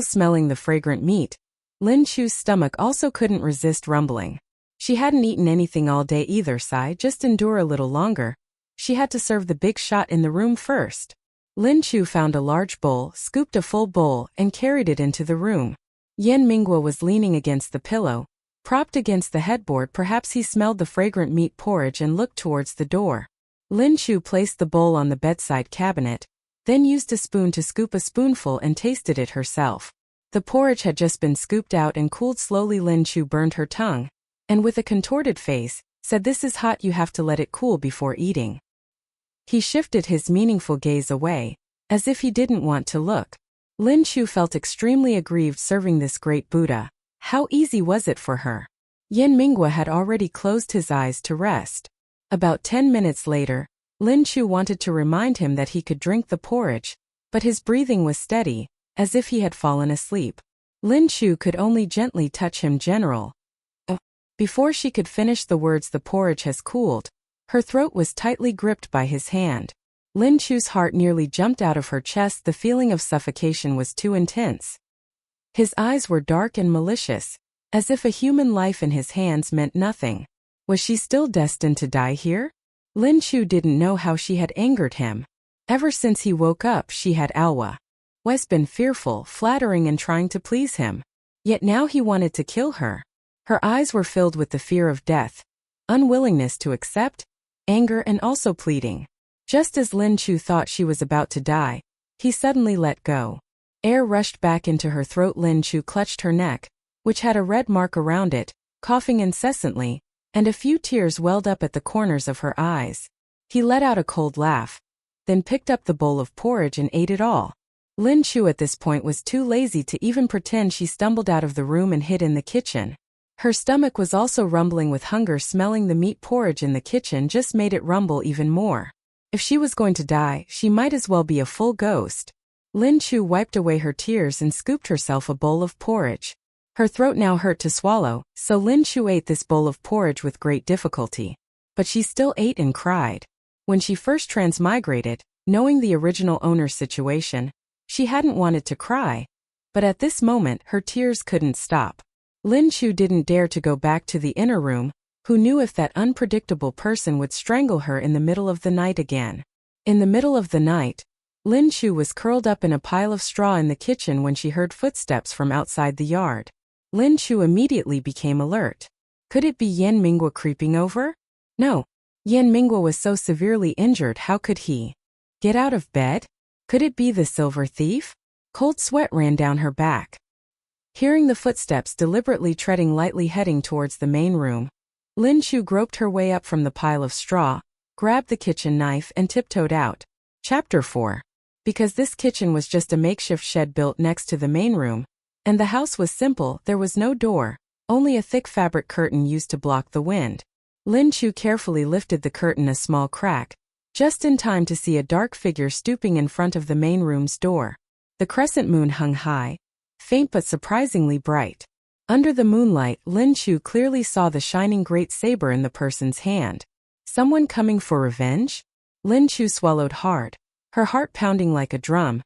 Smelling the fragrant meat, Lin Chu's stomach also couldn't resist rumbling. She hadn't eaten anything all day either. Just endure a little longer. She had to serve the big shot in the room first. Lin Chu found a large bowl, scooped a full bowl, and carried it into the room. Yan Mingwa was leaning against the pillow, propped against the headboard. Perhaps he smelled the fragrant meat porridge and looked towards the door. Lin Chu placed the bowl on the bedside cabinet, then used a spoon to scoop a spoonful and tasted it herself. The porridge had just been scooped out and cooled slowly. Lin Chu burned her tongue, and with a contorted face, said, "This is hot. You have to let it cool before eating." He shifted his meaningful gaze away, as if he didn't want to look. Lin Chu felt extremely aggrieved serving this great Buddha. How easy was it for her? Yan Mingwa had already closed his eyes to rest. About 10 minutes later, Lin Chu wanted to remind him that he could drink the porridge, but his breathing was steady, as if he had fallen asleep. Lin Chu could only gently touch him. "General." Before she could finish the words, "The porridge has cooled." Her throat was tightly gripped by his hand. Lin Chu's heart nearly jumped out of her chest. The feeling of suffocation was too intense. His eyes were dark and malicious, as if a human life in his hands meant nothing. Was she still destined to die here? Lin Chu didn't know how she had angered him. Ever since he woke up, she had always been fearful, flattering and trying to please him. Yet now he wanted to kill her. Her eyes were filled with the fear of death, unwillingness to accept, anger and also pleading. Just as Lin Chu thought she was about to die, he suddenly let go. Air rushed back into her throat. Lin Chu clutched her neck, which had a red mark around it, coughing incessantly, and a few tears welled up at the corners of her eyes. He let out a cold laugh, then picked up the bowl of porridge and ate it all. Lin Chu at this point was too lazy to even pretend. She stumbled out of the room and hid in the kitchen. Her stomach was also rumbling with hunger. Smelling the meat porridge in the kitchen just made it rumble even more. If she was going to die, she might as well be a full ghost. Lin Chu wiped away her tears and scooped herself a bowl of porridge. Her throat now hurt to swallow, so Lin Chu ate this bowl of porridge with great difficulty. But she still ate and cried. When she first transmigrated, knowing the original owner's situation, she hadn't wanted to cry. But at this moment her tears couldn't stop. Lin Chu didn't dare to go back to the inner room, who knew if that unpredictable person would strangle her in the middle of the night again. In the middle of the night, Lin Chu was curled up in a pile of straw in the kitchen when she heard footsteps from outside the yard. Lin Chu immediately became alert. Could it be Yan Mingguo creeping over? No. Yan Mingguo was so severely injured. How could he get out of bed? Could it be the silver thief? Cold sweat ran down her back. Hearing the footsteps deliberately treading lightly heading towards the main room, Lin Chu groped her way up from the pile of straw, grabbed the kitchen knife and tiptoed out. Chapter 4. Because this kitchen was just a makeshift shed built next to the main room, and the house was simple, there was no door, only a thick fabric curtain used to block the wind. Lin Chu carefully lifted the curtain a small crack, just in time to see a dark figure stooping in front of the main room's door. The crescent moon hung high, faint but surprisingly bright. Under the moonlight, Lin Chu clearly saw the shining great saber in the person's hand. Someone coming for revenge? Lin Chu swallowed hard, her heart pounding like a drum.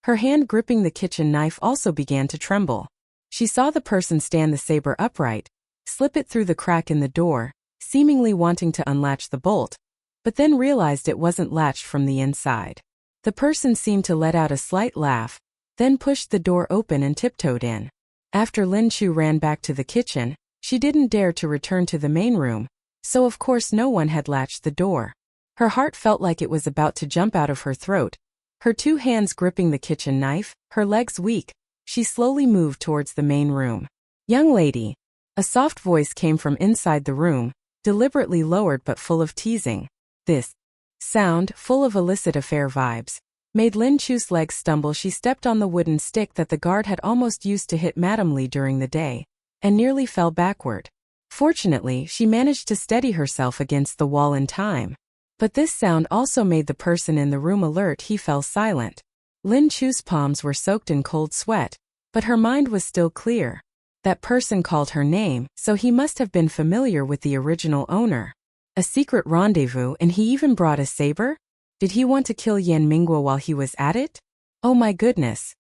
Her hand gripping the kitchen knife also began to tremble. She saw the person stand the saber upright, slip it through the crack in the door, seemingly wanting to unlatch the bolt, but then realized it wasn't latched from the inside. The person seemed to let out a slight laugh, then pushed the door open and tiptoed in. After Lin Chu ran back to the kitchen, she didn't dare to return to the main room, so of course no one had latched the door. Her heart felt like it was about to jump out of her throat. Her two hands gripping the kitchen knife, her legs weak, she slowly moved towards the main room. "Young lady." A soft voice came from inside the room, deliberately lowered but full of teasing. This sound, full of illicit affair vibes, made Lin Chu's legs stumble. She stepped on the wooden stick that the guard had almost used to hit Madame Li during the day, and nearly fell backward. Fortunately, she managed to steady herself against the wall in time. But this sound also made the person in the room alert. He fell silent. Lin Chu's palms were soaked in cold sweat, but her mind was still clear. That person called her name, so he must have been familiar with the original owner. A secret rendezvous, and he even brought a saber? Did he want to kill Yan Mingguo while he was at it? Oh my goodness.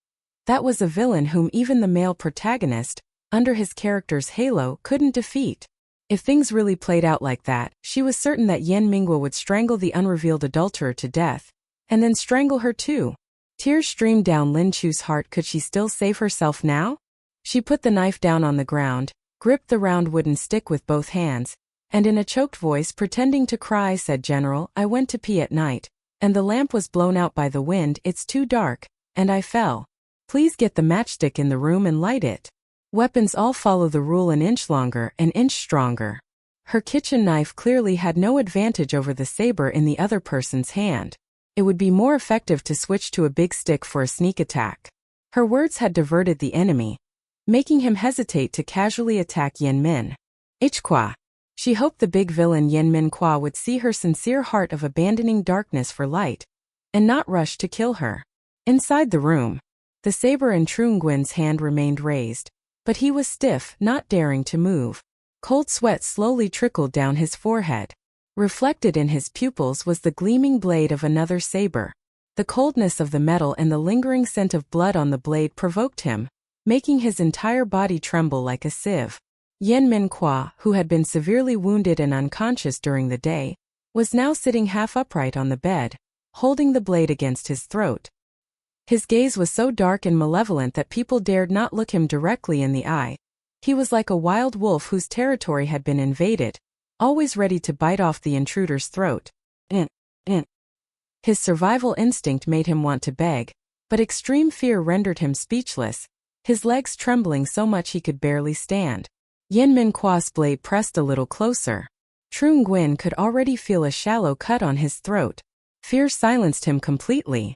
That was a villain whom even the male protagonist, under his character's halo, couldn't defeat. If things really played out like that, she was certain that Yan Mingguo would strangle the unrevealed adulterer to death, and then strangle her too. Tears streamed down Lin Chu's heart. Could she still save herself now? She put the knife down on the ground, gripped the round wooden stick with both hands, and in a choked voice, pretending to cry, said, "General, I went to pee at night, and the lamp was blown out by the wind. It's too dark, and I fell. Please get the matchstick in the room and light it." Weapons all follow the rule: an inch longer, an inch stronger. Her kitchen knife clearly had no advantage over the saber in the other person's hand. It would be more effective to switch to a big stick for a sneak attack. Her words had diverted the enemy, making him hesitate to casually attack Yan Min. Ichqua. She hoped the big villain Yan Min Kwa would see her sincere heart of abandoning darkness for light, and not rush to kill her. Inside the room, the saber in Trung Nguyen's hand remained raised, but he was stiff, not daring to move. Cold sweat slowly trickled down his forehead. Reflected in his pupils was the gleaming blade of another saber. The coldness of the metal and the lingering scent of blood on the blade provoked him, making his entire body tremble like a sieve. Yan Min Kwa, who had been severely wounded and unconscious during the day, was now sitting half upright on the bed, holding the blade against his throat. His gaze was so dark and malevolent that people dared not look him directly in the eye. He was like a wild wolf whose territory had been invaded, always ready to bite off the intruder's throat. His survival instinct made him want to beg, but extreme fear rendered him speechless, his legs trembling so much he could barely stand. Yen Min Kwa's blade pressed a little closer. Trung Nguyen could already feel a shallow cut on his throat. Fear silenced him completely.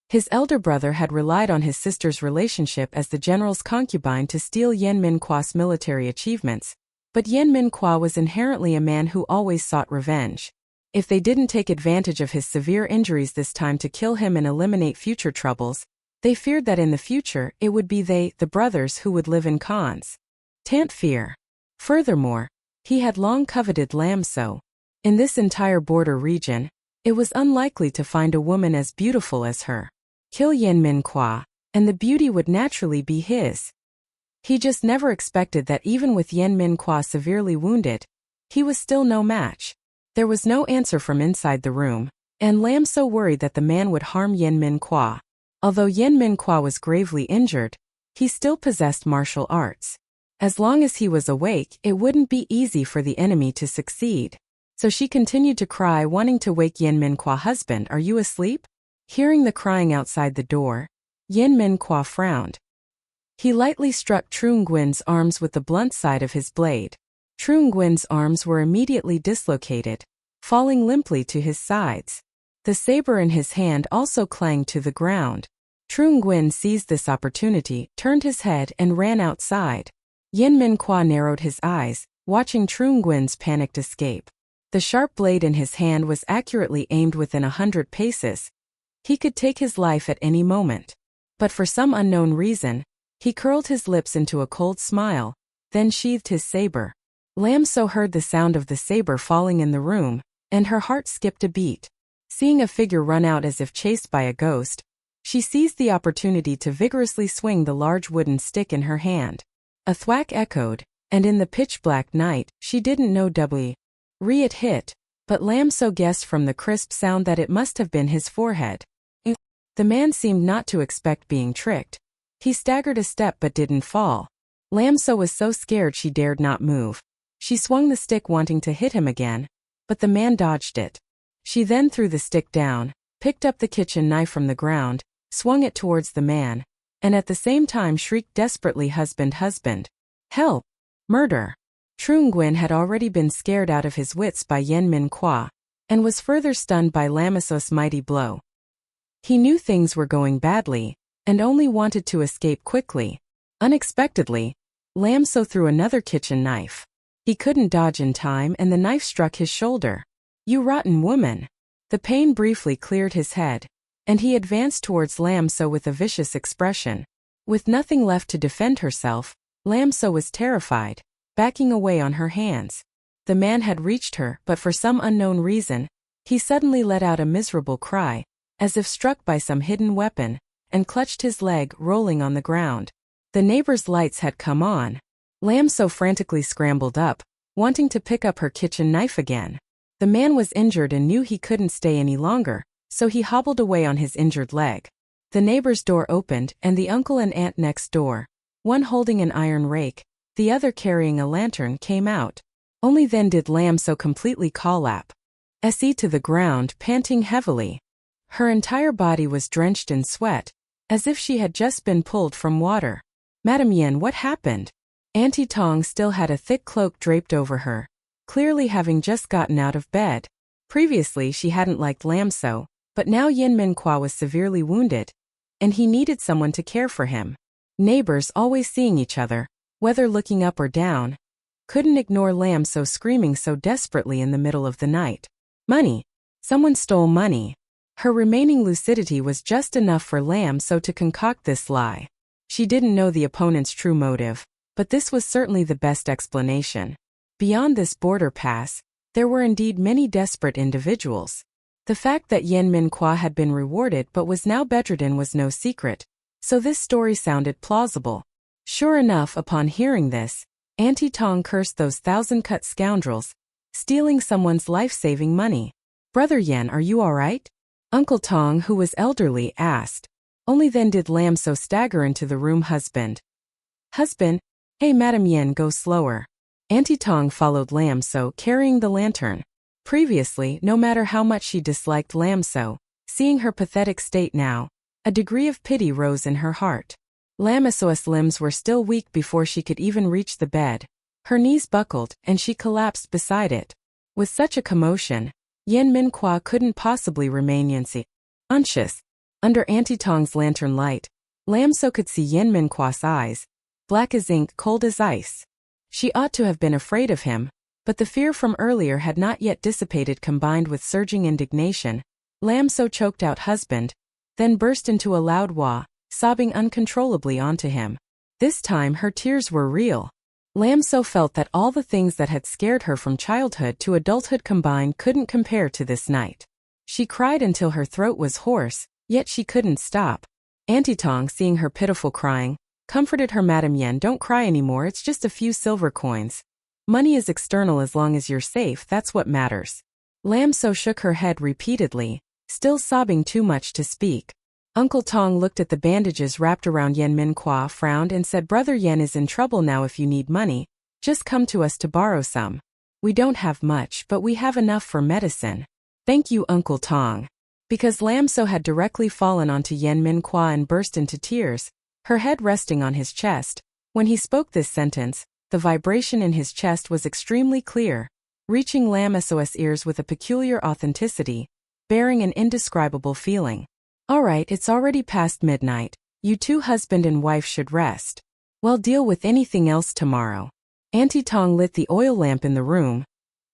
His elder brother had relied on his sister's relationship as the general's concubine to steal Yen Min Kwa's military achievements, but Yen Min Kwa was inherently a man who always sought revenge. If they didn't take advantage of his severe injuries this time to kill him and eliminate future troubles, they feared that in the future it would be they, the brothers, who would live in cons. Tant fear. Furthermore, he had long coveted Lam So. In this entire border region, it was unlikely to find a woman as beautiful as her. Kill Yen Min Kwa, and the beauty would naturally be his. He just never expected that even with Yen Min Kwa severely wounded, he was still no match. There was no answer from inside the room, and Lam So worried that the man would harm Yen Min Kwa. Although Yen Min Kwa was gravely injured, he still possessed martial arts. As long as he was awake, it wouldn't be easy for the enemy to succeed. So she continued to cry, wanting to wake Yen Min Kwa. "Husband, are you asleep?" Hearing the crying outside the door, Yen Min Kwa frowned. He lightly struck Trung Nguyen's arms with the blunt side of his blade. Trung Nguyen's arms were immediately dislocated, falling limply to his sides. The saber in his hand also clanged to the ground. Trung Nguyen seized this opportunity, turned his head, and ran outside. Yen Min Kwa narrowed his eyes, watching Trung Nguyen's panicked escape. The sharp blade in his hand was accurately aimed within 100 paces. He could take his life at any moment. But for some unknown reason, he curled his lips into a cold smile, then sheathed his saber. Lam So heard the sound of the saber falling in the room, and her heart skipped a beat. Seeing a figure run out as if chased by a ghost, she seized the opportunity to vigorously swing the large wooden stick in her hand. A thwack echoed, and in the pitch-black night, she didn't know it hit, but Lam So guessed from the crisp sound that it must have been his forehead. The man seemed not to expect being tricked. He staggered a step but didn't fall. Lam So was so scared she dared not move. She swung the stick wanting to hit him again, but the man dodged it. She then threw the stick down, picked up the kitchen knife from the ground, swung it towards the man, and at the same time shrieked desperately, "Husband, husband! Help! Murder!" Trung Nguyen had already been scared out of his wits by Yen Min Kwa, and was further stunned by Lam So's mighty blow. He knew things were going badly, and only wanted to escape quickly. Unexpectedly, Lam So threw another kitchen knife. He couldn't dodge in time and the knife struck his shoulder. "You rotten woman!" The pain briefly cleared his head, and he advanced towards Lam So with a vicious expression. With nothing left to defend herself, Lam So was terrified, backing away on her hands. The man had reached her, but for some unknown reason, he suddenly let out a miserable cry, as if struck by some hidden weapon, and clutched his leg, rolling on the ground. The neighbor's lights had come on. Lam So frantically scrambled up, wanting to pick up her kitchen knife again. The man was injured and knew he couldn't stay any longer, so he hobbled away on his injured leg. The neighbor's door opened, and the uncle and aunt next door, one holding an iron rake, the other carrying a lantern, came out. Only then did Lam So completely collapse to the ground, panting heavily. Her entire body was drenched in sweat, as if she had just been pulled from water. "Madam Yen, what happened?" Auntie Tong still had a thick cloak draped over her, clearly having just gotten out of bed. Previously she hadn't liked Lam So, but now Yen Min Kwa was severely wounded, and he needed someone to care for him. Neighbors, always seeing each other, whether looking up or down, couldn't ignore Lam So screaming so desperately in the middle of the night. Money! Someone stole money! Her remaining lucidity was just enough for Lam So to concoct this lie. She didn't know the opponent's true motive, but this was certainly the best explanation. Beyond this border pass, there were indeed many desperate individuals. The fact that Yen Min Kwa had been rewarded but was now bedridden was no secret, so this story sounded plausible. Sure enough, upon hearing this, Auntie Tong cursed those 1,000-cut scoundrels, stealing someone's life-saving money. "Brother Yen, are you all right?" Uncle Tong, who was elderly, asked. Only then did Lam So stagger into the room. Husband, Hey Madam Yen, go slower. Auntie Tong followed Lam So, carrying the lantern. Previously, no matter how much she disliked Lam So, seeing her pathetic state now, a degree of pity rose in her heart. Lam So's limbs were still weak before she could even reach the bed. Her knees buckled, and she collapsed beside it. With such a commotion, Yen Minhua couldn't possibly remain unconscious. Under Auntie Tong's lantern light, Lam So could see Yen Minhua's eyes, black as ink, cold as ice. She ought to have been afraid of him, but the fear from earlier had not yet dissipated. Combined with surging indignation, Lam So choked out husband, then burst into a loud wah, sobbing uncontrollably onto him. This time her tears were real. Lam So felt that all the things that had scared her from childhood to adulthood combined couldn't compare to this night. She cried until her throat was hoarse, yet she couldn't stop. Auntie Tong, seeing her pitiful crying, comforted her. Madam Yen, don't cry anymore, it's just a few silver coins. Money is external as long as you're safe, that's what matters. Lam So shook her head repeatedly, still sobbing too much to speak. Uncle Tong looked at the bandages wrapped around Yen Minhua, frowned and said, Brother Yen is in trouble now. If you need money, just come to us to borrow some. We don't have much, but we have enough for medicine. Thank you, Uncle Tong. Because Lam So had directly fallen onto Yen Minhua and burst into tears, her head resting on his chest. When he spoke this sentence, the vibration in his chest was extremely clear, reaching Lam So's ears with a peculiar authenticity, bearing an indescribable feeling. All right, it's already past midnight. You two husband and wife should rest. We'll deal with anything else tomorrow. Auntie Tong lit the oil lamp in the room,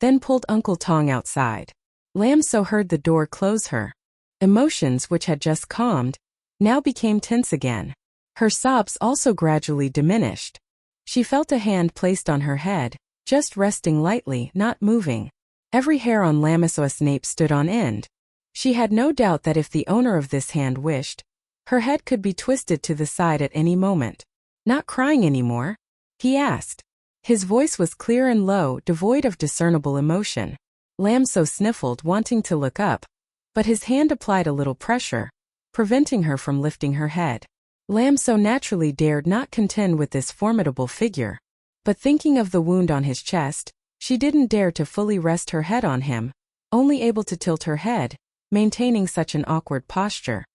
then pulled Uncle Tong outside. Lam So heard the door close. Her emotions, which had just calmed, now became tense again. Her sobs also gradually diminished. She felt a hand placed on her head, just resting lightly, not moving. Every hair on Lam So's nape stood on end. She had no doubt that if the owner of this hand wished, her head could be twisted to the side at any moment. Not crying anymore? He asked. His voice was clear and low, devoid of discernible emotion. Lam So sniffled, wanting to look up, but his hand applied a little pressure, preventing her from lifting her head. Lam So naturally dared not contend with this formidable figure, but thinking of the wound on his chest, she didn't dare to fully rest her head on him, only able to tilt her head, maintaining such an awkward posture.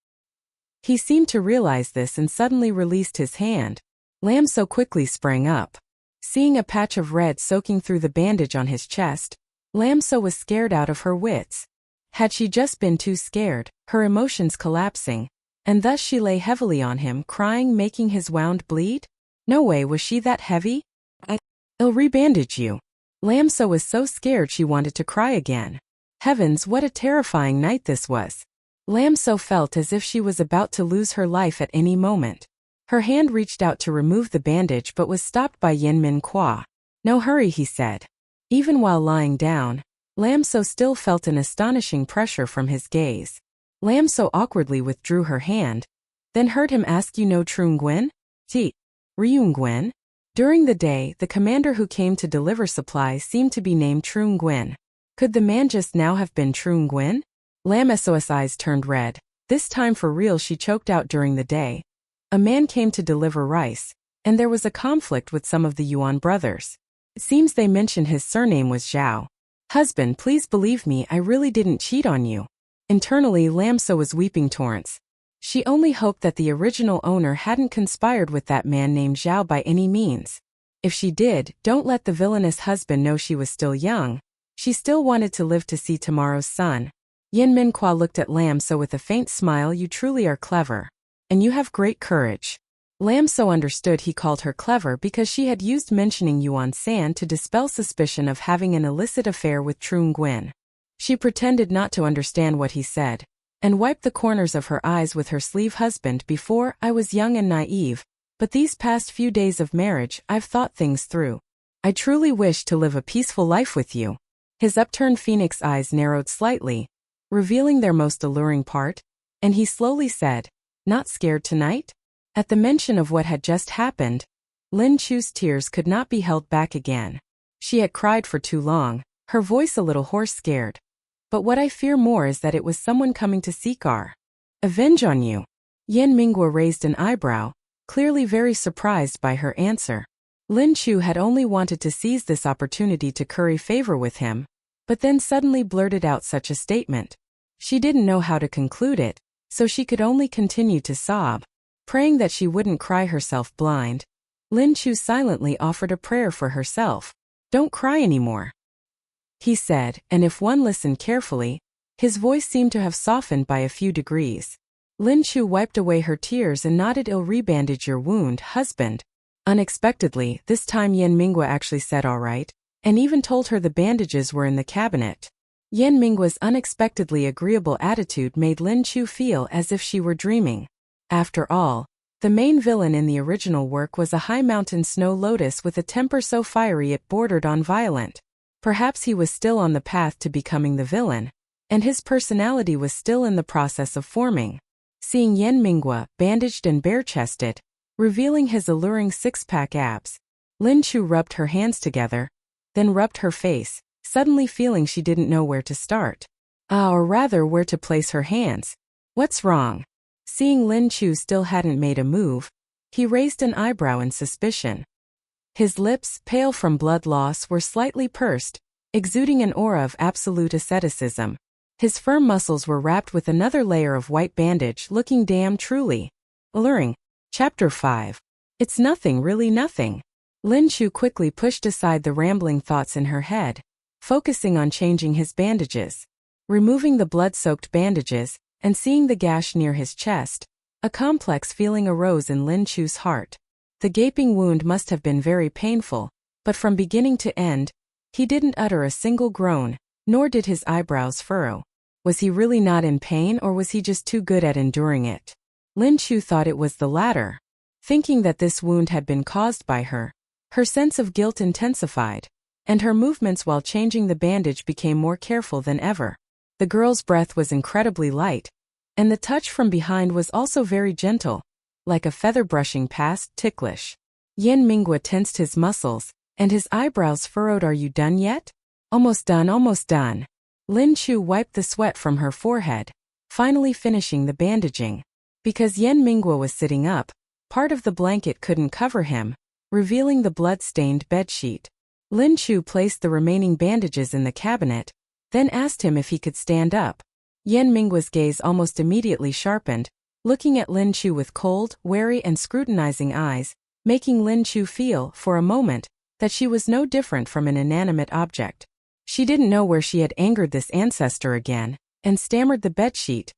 He seemed to realize this and suddenly released his hand. Lam So quickly sprang up. Seeing a patch of red soaking through the bandage on his chest, Lam So was scared out of her wits. Had she just been too scared, her emotions collapsing, and thus she lay heavily on him, crying, making his wound bleed? No way was she that heavy. I'll rebandage you. Lam So was so scared she wanted to cry again. Heavens, what a terrifying night this was. Lam So felt as if she was about to lose her life at any moment. Her hand reached out to remove the bandage but was stopped by Yen Minhua. No hurry, he said. Even while lying down, Lam So still felt an astonishing pressure from his gaze. Lam So awkwardly withdrew her hand, then heard him ask, You know Trung Gwen? Ryung Gwen? During the day, the commander who came to deliver supplies seemed to be named Trung Gwen. Could the man just now have been Trung Gwen? Lam So's eyes turned red. This time for real, she choked out. During the day, a man came to deliver rice, and there was a conflict with some of the Yuan brothers. It seems they mentioned his surname was Zhao. Husband, please believe me, I really didn't cheat on you. Internally, Lam So was weeping torrents. She only hoped that the original owner hadn't conspired with that man named Zhao by any means. If she did, don't let the villainous husband know. She was still young. She still wanted to live to see tomorrow's sun. Yen Minhua looked at Lam So with a faint smile. You truly are clever. And you have great courage. Lam So understood he called her clever because she had used mentioning Yuan San to dispel suspicion of having an illicit affair with Trung Gwen. She pretended not to understand what he said, and wiped the corners of her eyes with her sleeve. Husband, before, I was young and naive, but these past few days of marriage, I've thought things through. I truly wish to live a peaceful life with you. His upturned phoenix eyes narrowed slightly, revealing their most alluring part, and he slowly said, Not scared tonight? At the mention of what had just happened, Lin Chu's tears could not be held back again. She had cried for too long, her voice a little hoarse, scared. But what I fear more is that it was someone coming to seek our avenge on you. Yen Minghua raised an eyebrow, clearly very surprised by her answer. Lin Chu had only wanted to seize this opportunity to curry favor with him, but then suddenly blurted out such a statement. She didn't know how to conclude it, so she could only continue to sob, praying that she wouldn't cry herself blind. Lin Chu silently offered a prayer for herself. "Don't cry anymore," he said, and if one listened carefully, his voice seemed to have softened by a few degrees. Lin Chu wiped away her tears and nodded. "I'll rebandage your wound, husband." Unexpectedly, this time Yan Mingwa actually said all right, and even told her the bandages were in the cabinet. Yan Mingwa's unexpectedly agreeable attitude made Lin Chu feel as if she were dreaming. After all, the main villain in the original work was a high mountain snow lotus with a temper so fiery it bordered on violent. Perhaps he was still on the path to becoming the villain, and his personality was still in the process of forming. Seeing Yan Mingwa, bandaged and bare-chested, revealing his alluring six-pack abs, Lin Chu rubbed her hands together, then rubbed her face, suddenly feeling she didn't know where to start. Or rather where to place her hands. "What's wrong?" Seeing Lin Chu still hadn't made a move, he raised an eyebrow in suspicion. His lips, pale from blood loss, were slightly pursed, exuding an aura of absolute asceticism. His firm muscles were wrapped with another layer of white bandage, looking damn truly alluring. Chapter 5. It's nothing, really nothing. Lin Chu quickly pushed aside the rambling thoughts in her head, focusing on changing his bandages. Removing the blood-soaked bandages, and seeing the gash near his chest, a complex feeling arose in Lin Chu's heart. The gaping wound must have been very painful, but from beginning to end, he didn't utter a single groan, nor did his eyebrows furrow. Was he really not in pain, or was he just too good at enduring it? Lin Chu thought it was the latter. Thinking that this wound had been caused by her, her sense of guilt intensified, and her movements while changing the bandage became more careful than ever. The girl's breath was incredibly light, and the touch from behind was also very gentle, like a feather brushing past, ticklish. Yan Mingwa tensed his muscles, and his eyebrows furrowed. "Are you done yet?" Almost done, almost done." Lin Chu wiped the sweat from her forehead, finally finishing the bandaging. Because Yan Mingwa was sitting up, part of the blanket couldn't cover him, revealing the blood-stained bedsheet. Lin Chu placed the remaining bandages in the cabinet, then asked him if he could stand up. Yan Mingwa's gaze almost immediately sharpened, looking at Lin Chu with cold, wary and scrutinizing eyes, making Lin Chu feel, for a moment, that she was no different from an inanimate object. She didn't know where she had angered this ancestor again, and stammered, "The bedsheet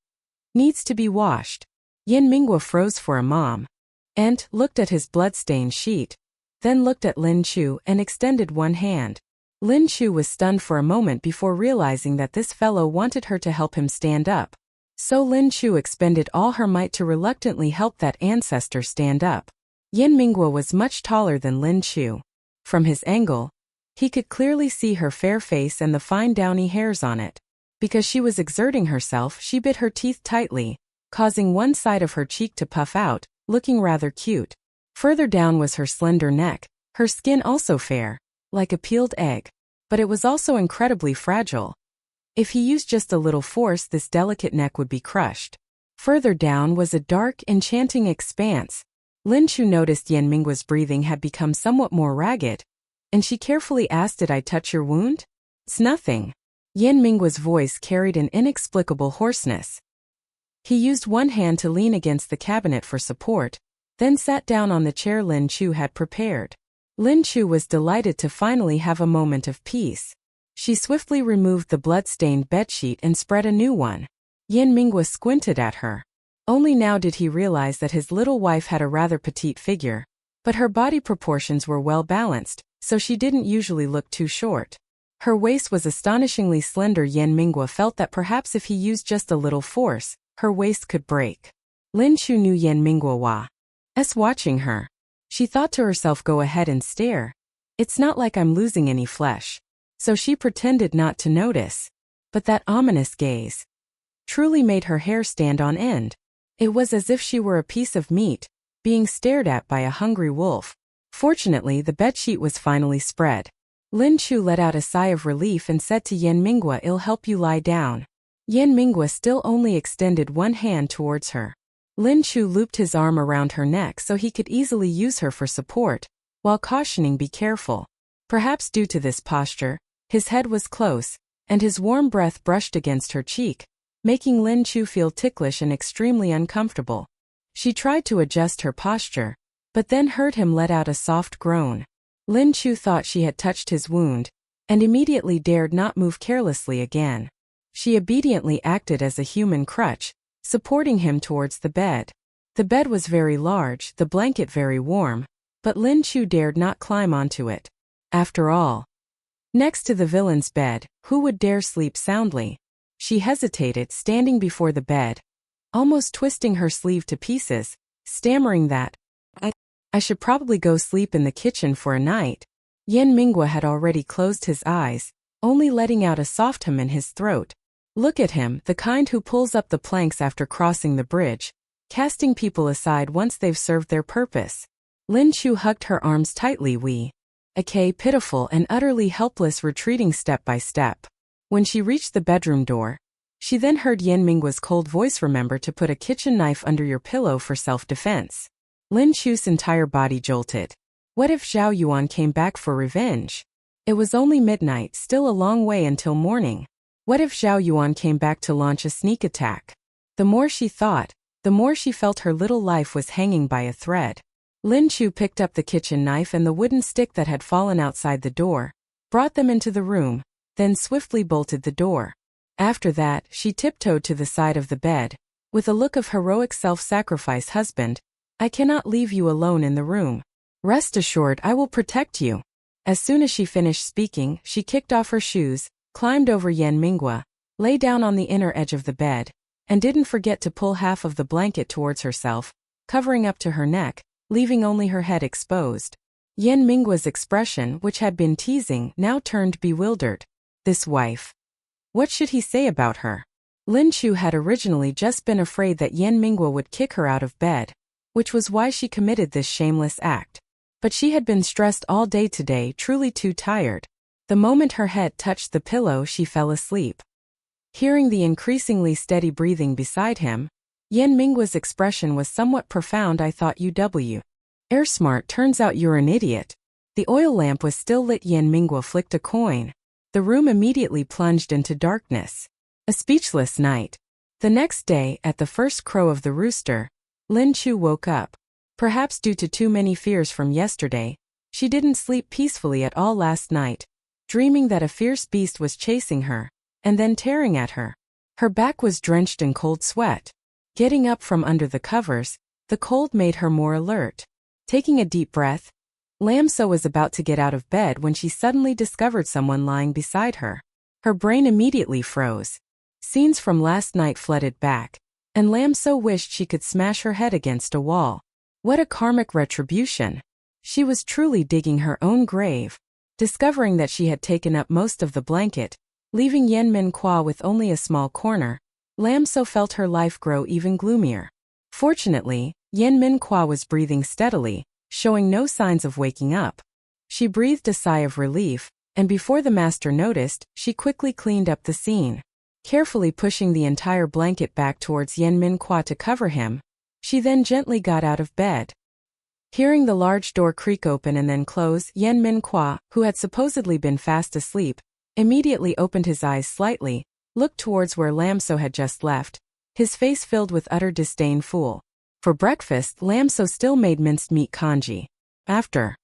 needs to be washed." Yan Mingwa froze for a moment, and looked at his blood-stained sheet, then looked at Lin Chu and extended one hand. Lin Chu was stunned for a moment before realizing that this fellow wanted her to help him stand up. So Lin Chu expended all her might to reluctantly help that ancestor stand up. Yan Mingwa was much taller than Lin Chu. From his angle, he could clearly see her fair face and the fine downy hairs on it. Because she was exerting herself, she bit her teeth tightly, causing one side of her cheek to puff out, looking rather cute. Further down was her slender neck, her skin also fair, like a peeled egg. But it was also incredibly fragile. If he used just a little force, this delicate neck would be crushed. Further down was a dark, enchanting expanse. Lin Chu noticed Yan Mingwa's breathing had become somewhat more ragged, and she carefully asked, "Did I touch your wound?" "It's nothing." Yan Mingwa's voice carried an inexplicable hoarseness. He used one hand to lean against the cabinet for support, then sat down on the chair Lin Chu had prepared. Lin Chu was delighted to finally have a moment of peace. She swiftly removed the blood-stained bedsheet and spread a new one. Yan Mingwa squinted at her. Only now did he realize that his little wife had a rather petite figure, but her body proportions were well balanced, so she didn't usually look too short. Her waist was astonishingly slender. Yan Mingwa felt that perhaps if he used just a little force, her waist could break. Lin Chu knew Yan Mingwa was watching her. She thought to herself, "Go ahead and stare. It's not like I'm losing any flesh." So she pretended not to notice. But that ominous gaze truly made her hair stand on end. It was as if she were a piece of meat, being stared at by a hungry wolf. Fortunately, the bedsheet was finally spread. Lin Chu let out a sigh of relief and said to Yan Mingwa, "I'll help you lie down." Yan Mingwa still only extended one hand towards her. Lin Chu looped his arm around her neck so he could easily use her for support, while cautioning be careful. Perhaps due to this posture, his head was close, and his warm breath brushed against her cheek, making Lin Chu feel ticklish and extremely uncomfortable. She tried to adjust her posture, but then heard him let out a soft groan. Lin Chu thought she had touched his wound, and immediately dared not move carelessly again. She obediently acted as a human crutch, supporting him towards the bed. The bed was very large, the blanket very warm, but Lin Chu dared not climb onto it. After all, next to the villain's bed, who would dare sleep soundly? She hesitated, standing before the bed, almost twisting her sleeve to pieces, stammering that, I should probably go sleep in the kitchen for a night. Yan Mingwa had already closed his eyes, only letting out a soft hum in his throat. Look at him, the kind who pulls up the planks after crossing the bridge, casting people aside once they've served their purpose. Lin Chu hugged her arms tightly. Pitiful and utterly helpless, retreating step by step. When she reached the bedroom door, she then heard Yan Mingwa's cold voice, remember to put a kitchen knife under your pillow for self-defense. Lin Chu's entire body jolted. What if Zhao Yuan came back for revenge? It was only midnight, still a long way until morning. What if Zhao Yuan came back to launch a sneak attack? The more she thought, the more she felt her little life was hanging by a thread. Lin Chu picked up the kitchen knife and the wooden stick that had fallen outside the door, brought them into the room, then swiftly bolted the door. After that, she tiptoed to the side of the bed, with a look of heroic self-sacrifice. Husband, I cannot leave you alone in the room. Rest assured I will protect you. As soon as she finished speaking, she kicked off her shoes, climbed over Yan Mingwa, lay down on the inner edge of the bed, and didn't forget to pull half of the blanket towards herself, covering up to her neck, leaving only her head exposed. Yan Mingwa's expression, which had been teasing, now turned bewildered. This wife. What should he say about her? Lin Chu had originally just been afraid that Yan Mingwa would kick her out of bed, which was why she committed this shameless act. But she had been stressed all day today, truly too tired. The moment her head touched the pillow, she fell asleep. Hearing the increasingly steady breathing beside him, Yan Mingwa's expression was somewhat profound. I thought UW. Air smart, turns out you're an idiot. The oil lamp was still lit. Yan Mingwa flicked a coin. The room immediately plunged into darkness. A speechless night. The next day, at the first crow of the rooster, Lin Chu woke up. Perhaps due to too many fears from yesterday, she didn't sleep peacefully at all last night, dreaming that a fierce beast was chasing her, and then tearing at her. Her back was drenched in cold sweat. Getting up from under the covers, the cold made her more alert. Taking a deep breath, Lam So was about to get out of bed when she suddenly discovered someone lying beside her. Her brain immediately froze. Scenes from last night flooded back, and Lam So wished she could smash her head against a wall. What a karmic retribution! She was truly digging her own grave. Discovering that she had taken up most of the blanket, leaving Yan Mingwa with only a small corner, Lam So felt her life grow even gloomier. Fortunately, Yan Mingwa was breathing steadily, showing no signs of waking up. She breathed a sigh of relief, and before the master noticed, she quickly cleaned up the scene. Carefully pushing the entire blanket back towards Yan Mingwa to cover him, she then gently got out of bed. Hearing the large door creak open and then close, Yan Mingwa, who had supposedly been fast asleep, immediately opened his eyes slightly, looked towards where Lam So had just left, his face filled with utter disdain. Fool. For breakfast, Lam So still made minced meat congee. After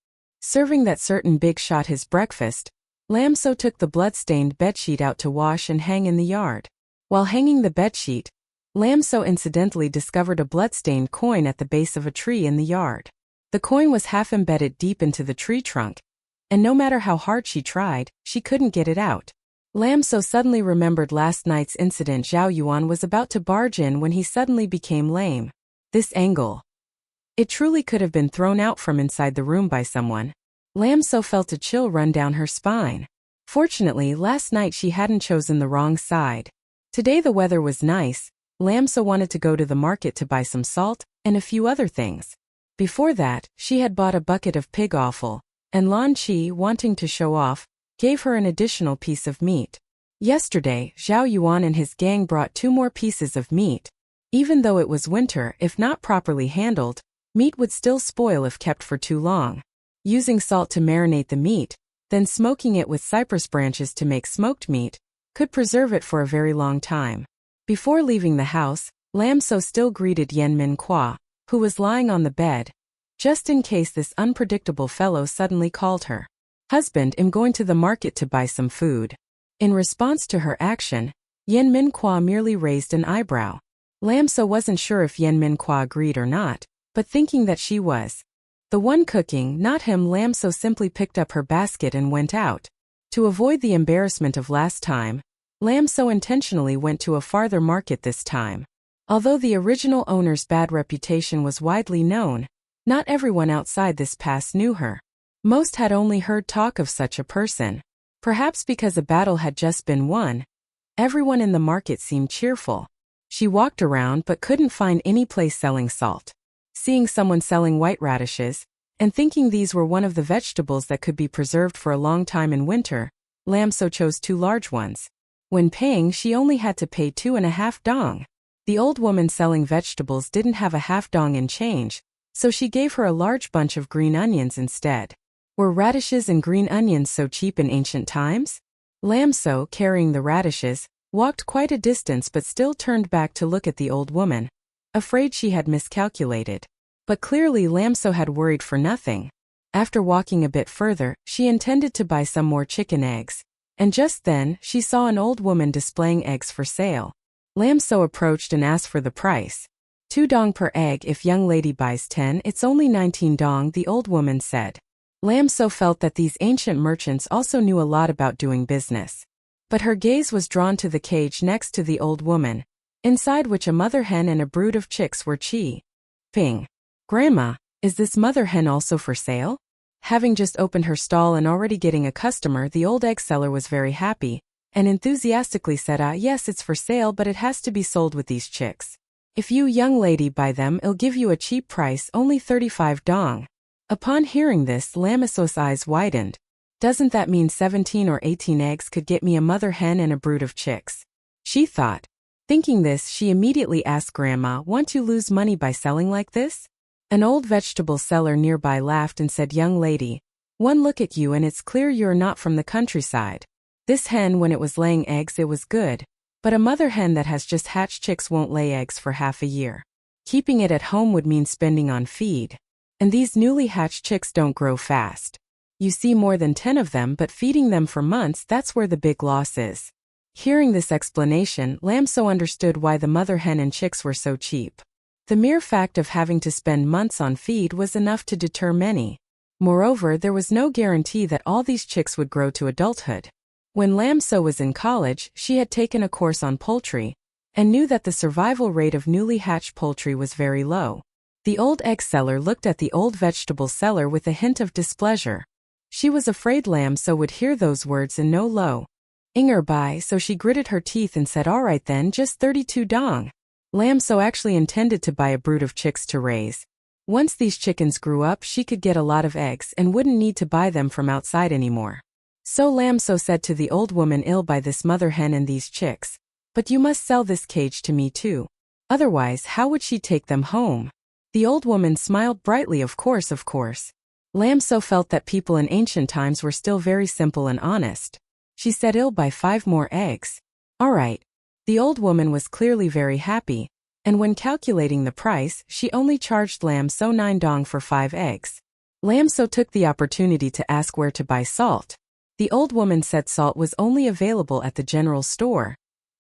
serving that certain big shot his breakfast, Lam So took the blood-stained bedsheet out to wash and hang in the yard. While hanging the bedsheet, Lam So incidentally discovered a blood-stained coin at the base of a tree in the yard. The coin was half embedded deep into the tree trunk, and no matter how hard she tried, she couldn't get it out. Lam So suddenly remembered last night's incident. Zhao Yuan was about to barge in when he suddenly became lame. This angle. It truly could have been thrown out from inside the room by someone. Lam So felt a chill run down her spine. Fortunately, last night she hadn't chosen the wrong side. Today the weather was nice. Lam So wanted to go to the market to buy some salt and a few other things. Before that, she had bought a bucket of pig offal, and Lan Chi, wanting to show off, gave her an additional piece of meat. Yesterday, Zhao Yuan and his gang brought 2 more pieces of meat. Even though it was winter, if not properly handled, meat would still spoil if kept for too long. using salt to marinate the meat, then smoking it with cypress branches to make smoked meat, could preserve it for a very long time. Before leaving the house, Lam So still greeted Yen Min Kwa, who was lying on the bed, just in case this unpredictable fellow suddenly called her. "Husband, I'm going to the market to buy some food." In response to her action, Yen Min Kwa merely raised an eyebrow. Lam So wasn't sure if Yen Min Kwa agreed or not, but thinking that she was the one cooking, not him, Lam So simply picked up her basket and went out. To avoid the embarrassment of last time, Lam So intentionally went to a farther market this time. Although the original owner's bad reputation was widely known, not everyone outside this pass knew her. Most had only heard talk of such a person. Perhaps because a battle had just been won, everyone in the market seemed cheerful. She walked around but couldn't find any place selling salt. Seeing someone selling white radishes, and thinking these were one of the vegetables that could be preserved for a long time in winter, Lam So chose 2 large ones. When paying, she only had to pay 2.5 dong. The old woman selling vegetables didn't have a half dong in change, so she gave her a large bunch of green onions instead. Were radishes and green onions so cheap in ancient times? Lam So, carrying the radishes, walked quite a distance but still turned back to look at the old woman, afraid she had miscalculated. But clearly Lam So had worried for nothing. After walking a bit further, she intended to buy some more chicken eggs, and just then, she saw an old woman displaying eggs for sale. Lam So approached and asked for the price. 2 dong per egg. If young lady buys 10, it's only 19 dong, the old woman said. Lam So felt that these ancient merchants also knew a lot about doing business. But her gaze was drawn to the cage next to the old woman, inside which a mother hen and a brood of chicks were ping. "Grandma, is this mother hen also for sale?" Having just opened her stall and already getting a customer, the old egg seller was very happy, and enthusiastically said, "Yes, it's for sale, but it has to be sold with these chicks. If you young lady buy them, I'll give you a cheap price, only 35 dong. Upon hearing this, Lam So's eyes widened. Doesn't that mean 17 or 18 eggs could get me a mother hen and a brood of chicks? She thought. Thinking this, she immediately asked Grandma, "Want you lose money by selling like this?" An old vegetable seller nearby laughed and said, "Young lady, one look at you and it's clear you're not from the countryside. This hen, when it was laying eggs, it was good, but a mother hen that has just hatched chicks won't lay eggs for half a year. Keeping it at home would mean spending on feed. And these newly hatched chicks don't grow fast. You see more than 10 of them, but feeding them for months, that's where the big loss is." Hearing this explanation, Lam So understood why the mother hen and chicks were so cheap. The mere fact of having to spend months on feed was enough to deter many. Moreover, there was no guarantee that all these chicks would grow to adulthood. When Lam So was in college, she had taken a course on poultry, and knew that the survival rate of newly hatched poultry was very low. The old egg seller looked at the old vegetable seller with a hint of displeasure. She was afraid Lam So would hear those words and no low inger buy, so she gritted her teeth and said, "All right then, just 32 dong." Lam So actually intended to buy a brood of chicks to raise. Once these chickens grew up, she could get a lot of eggs and wouldn't need to buy them from outside anymore. So Lam So said to the old woman, "I'll buy this mother hen and these chicks, but you must sell this cage to me too. Otherwise, how would she take them home?" The old woman smiled brightly. Of course. Lam So felt that people in ancient times were still very simple and honest. She said, "I'll buy 5 more eggs." "All right." The old woman was clearly very happy, and when calculating the price, she only charged Lam So 9 dong for 5 eggs. Lam So took the opportunity to ask where to buy salt. The old woman said salt was only available at the general store,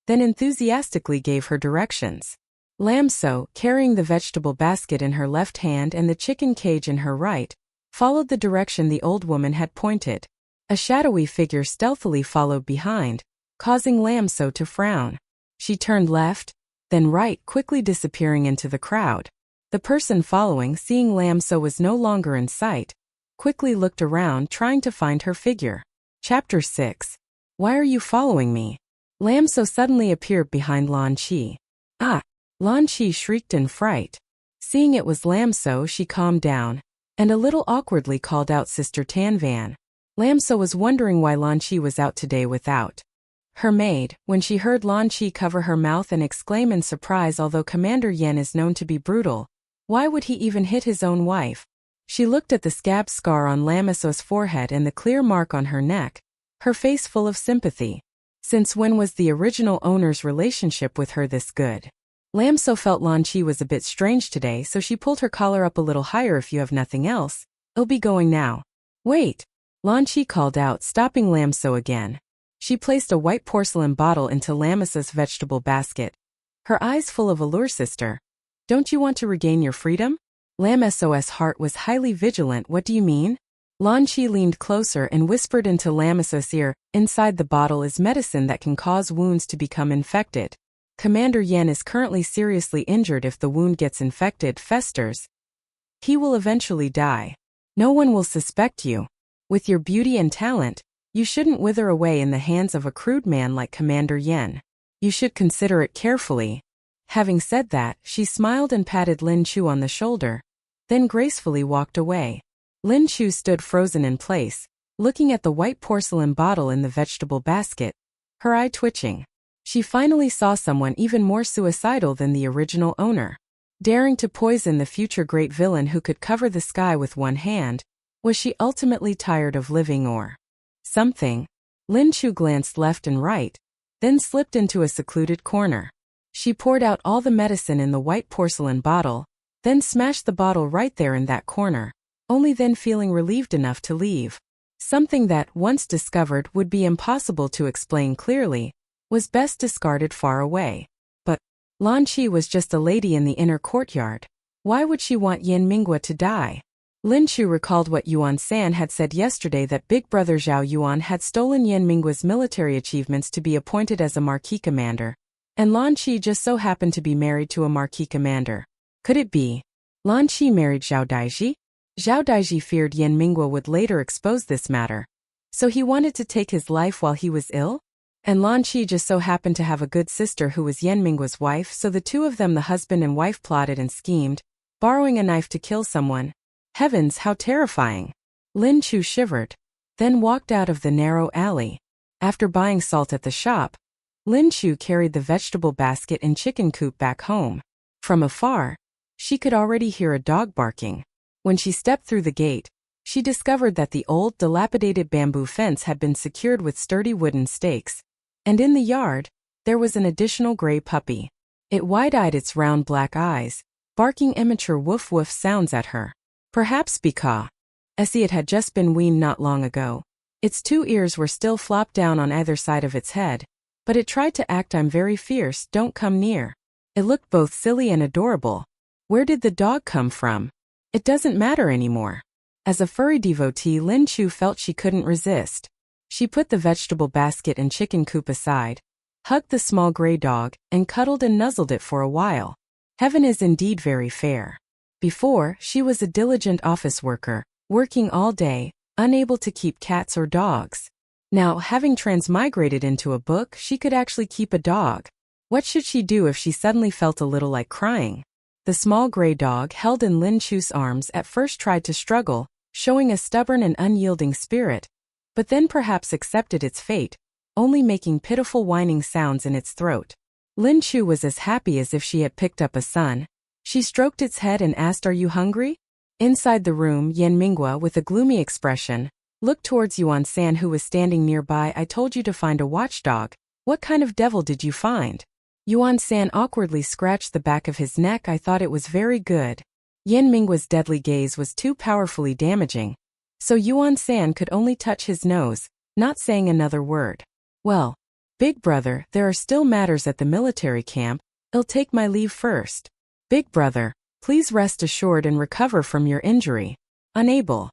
then enthusiastically gave her directions. Lam So, carrying the vegetable basket in her left hand and the chicken cage in her right, followed the direction the old woman had pointed. A shadowy figure stealthily followed behind, causing Lam So to frown. She turned left, then right, quickly disappearing into the crowd. The person following, seeing Lam So was no longer in sight, quickly looked around trying to find her figure. Chapter 6. Why are you following me? Lam So suddenly appeared behind Lan Chi. "Ah!" Lan Chi shrieked in fright. Seeing it was Lam So, she calmed down, and a little awkwardly called out, "Sister Tan Van." Lam So was wondering why Lan Chi was out today without her maid, when she heard Lan Chi cover her mouth and exclaim in surprise, "Although Commander Yen is known to be brutal, why would he even hit his own wife?" She looked at the scab scar on Lam So's forehead and the clear mark on her neck, her face full of sympathy. Since when was the original owner's relationship with her this good? Lam So felt Lan Chi was a bit strange today, so she pulled her collar up a little higher. If you have nothing else, I'll be going now. Wait, Lan Chi called out, stopping Lam So again. She placed a white porcelain bottle into Lam So's vegetable basket, her eyes full of allure. Sister, don't you want to regain your freedom? Lam So's heart was highly vigilant. What do you mean? Lan Chi leaned closer and whispered into Lam So's ear, inside the bottle is medicine that can cause wounds to become infected. Commander Yen is currently seriously injured. If the wound gets infected, festers, he will eventually die. No one will suspect you. With your beauty and talent, you shouldn't wither away in the hands of a crude man like Commander Yen. You should consider it carefully. Having said that, she smiled and patted Lin Chu on the shoulder, then gracefully walked away. Lin Chu stood frozen in place, looking at the white porcelain bottle in the vegetable basket, her eye twitching. She finally saw someone even more suicidal than the original owner. Daring to poison the future great villain who could cover the sky with one hand, was she ultimately tired of living or something? Lin Chu glanced left and right, then slipped into a secluded corner. She poured out all the medicine in the white porcelain bottle, then smashed the bottle right there in that corner, only then feeling relieved enough to leave. Something that, once discovered, would be impossible to explain clearly, was best discarded far away. But Lan Chi was just a lady in the inner courtyard. Why would she want Yan Minghua to die? Lin Chu recalled what Yuan San had said yesterday, that big brother Zhao Yuan had stolen Yan Minghua's military achievements to be appointed as a marquis commander. And Lan Chi just so happened to be married to a marquis commander. Could it be Lan Chi married Zhao Daiji? Zhao Daiji feared Yan Minghua would later expose this matter, so he wanted to take his life while he was ill? And Lan Chi just so happened to have a good sister who was Yan Minghua's wife, so the two of them, the husband and wife, plotted and schemed, borrowing a knife to kill someone. Heavens, how terrifying! Lin Chu shivered, then walked out of the narrow alley. After buying salt at the shop, Lin Chu carried the vegetable basket and chicken coop back home. From afar, she could already hear a dog barking. When she stepped through the gate, she discovered that the old, dilapidated bamboo fence had been secured with sturdy wooden stakes, and in the yard, there was an additional gray puppy. It wide-eyed its round black eyes, barking immature woof-woof sounds at her. Perhaps because it had just been weaned not long ago. Its two ears were still flopped down on either side of its head, but it tried to act, "I'm very fierce, don't come near." It looked both silly and adorable. Where did the dog come from? It doesn't matter anymore. As a furry devotee, Lin Chu felt she couldn't resist. She put the vegetable basket and chicken coop aside, hugged the small gray dog, and cuddled and nuzzled it for a while. Heaven is indeed very fair. Before, she was a diligent office worker, working all day, unable to keep cats or dogs. Now, having transmigrated into a book, she could actually keep a dog. What should she do if she suddenly felt a little like crying? The small gray dog, held in Lin Chu's arms, at first tried to struggle, showing a stubborn and unyielding spirit, but then perhaps accepted its fate, only making pitiful whining sounds in its throat. Lin Chu was as happy as if she had picked up a son. She stroked its head and asked, "Are you hungry?" Inside the room, Yan Minghua, with a gloomy expression, looked towards Yuan San, who was standing nearby. "I told you to find a watchdog. What kind of devil did you find?" Yuan San awkwardly scratched the back of his neck. "I thought it was very good." Yan Minghua's deadly gaze was too powerfully damaging, so Yuan San could only touch his nose, not saying another word. "Well, big brother, there are still matters at the military camp. I'll take my leave first. Big brother, please rest assured and recover from your injury." Unable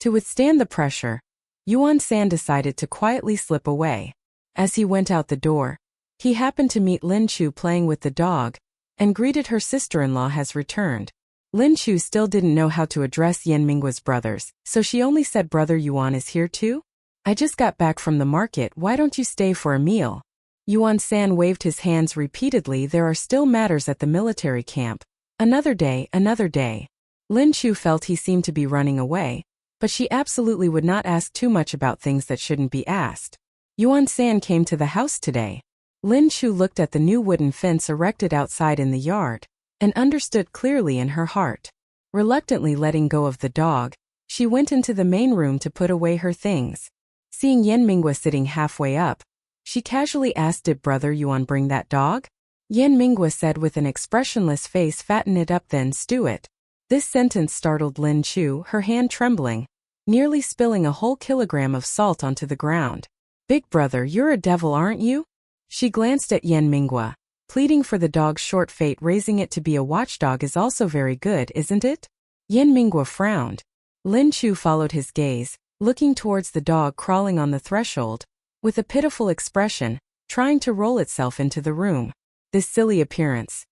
to withstand the pressure, Yuan San decided to quietly slip away. As he went out the door, he happened to meet Lin Chu playing with the dog, and greeted her sister-in-law has returned. Lin Chu still didn't know how to address Yan Minghua's brothers, so she only said, "Brother Yuan is here too? I just got back from the market, why don't you stay for a meal?" Yuan San waved his hands repeatedly. "There are still matters at the military camp. Another day, another day." Lin Chu felt he seemed to be running away, but she absolutely would not ask too much about things that shouldn't be asked. Yuan San came to the house today. Lin Chu looked at the new wooden fence erected outside in the yard, and understood clearly in her heart. Reluctantly letting go of the dog, she went into the main room to put away her things. Seeing Yan Mingwa sitting halfway up, she casually asked, "Did brother Yuan bring that dog?" Yan Mingwa said with an expressionless face, "Fatten it up then stew it." This sentence startled Lin Chu, her hand trembling, nearly spilling a whole kilogram of salt onto the ground. "Big brother, you're a devil, aren't you?" She glanced at Yan Mingwa, pleading for the dog's short fate. "Raising it to be a watchdog is also very good, isn't it?" Yan Mingwa frowned. Lin Chu followed his gaze, looking towards the dog crawling on the threshold, with a pitiful expression, trying to roll itself into the room. This silly appearance.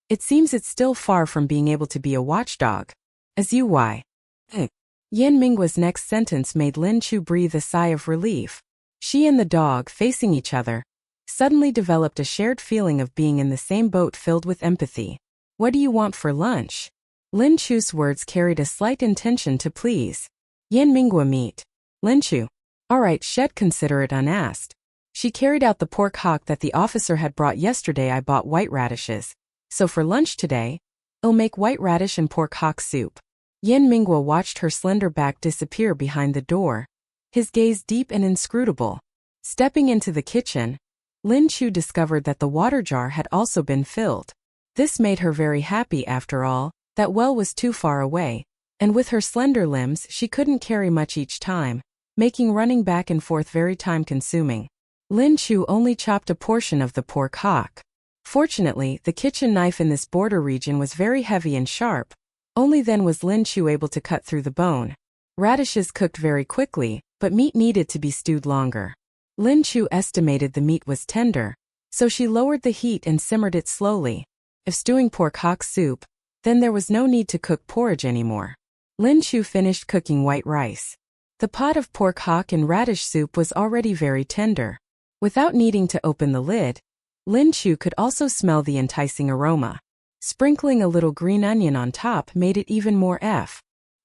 It seems it's still far from being able to be a watchdog. As you why? Yan Mingwa's next sentence made Lin Chu breathe a sigh of relief. She and the dog, facing each other, suddenly developed a shared feeling of being in the same boat, filled with empathy. "What do you want for lunch?" Lin Chu's words carried a slight intention to please. "Yan Mingwa meat." Lin Chu. "All right, shed, consider it unasked." She carried out the pork hock that the officer had brought yesterday. "I bought white radishes. So for lunch today, I'll make white radish and pork hock soup." Yan Mingwa watched her slender back disappear behind the door, his gaze deep and inscrutable. Stepping into the kitchen, Lin Chu discovered that the water jar had also been filled. This made her very happy. After all, that well was too far away, and with her slender limbs she couldn't carry much each time, making running back and forth very time-consuming. Lin Chu only chopped a portion of the pork hock. Fortunately, the kitchen knife in this border region was very heavy and sharp. Only then was Lin Chu able to cut through the bone. Radishes cooked very quickly, but meat needed to be stewed longer. Lin Chu estimated the meat was tender, so she lowered the heat and simmered it slowly. If stewing pork hock soup, then there was no need to cook porridge anymore. Lin Chu finished cooking white rice. The pot of pork hock and radish soup was already very tender. Without needing to open the lid, Lin Chu could also smell the enticing aroma. Sprinkling a little green onion on top made it even more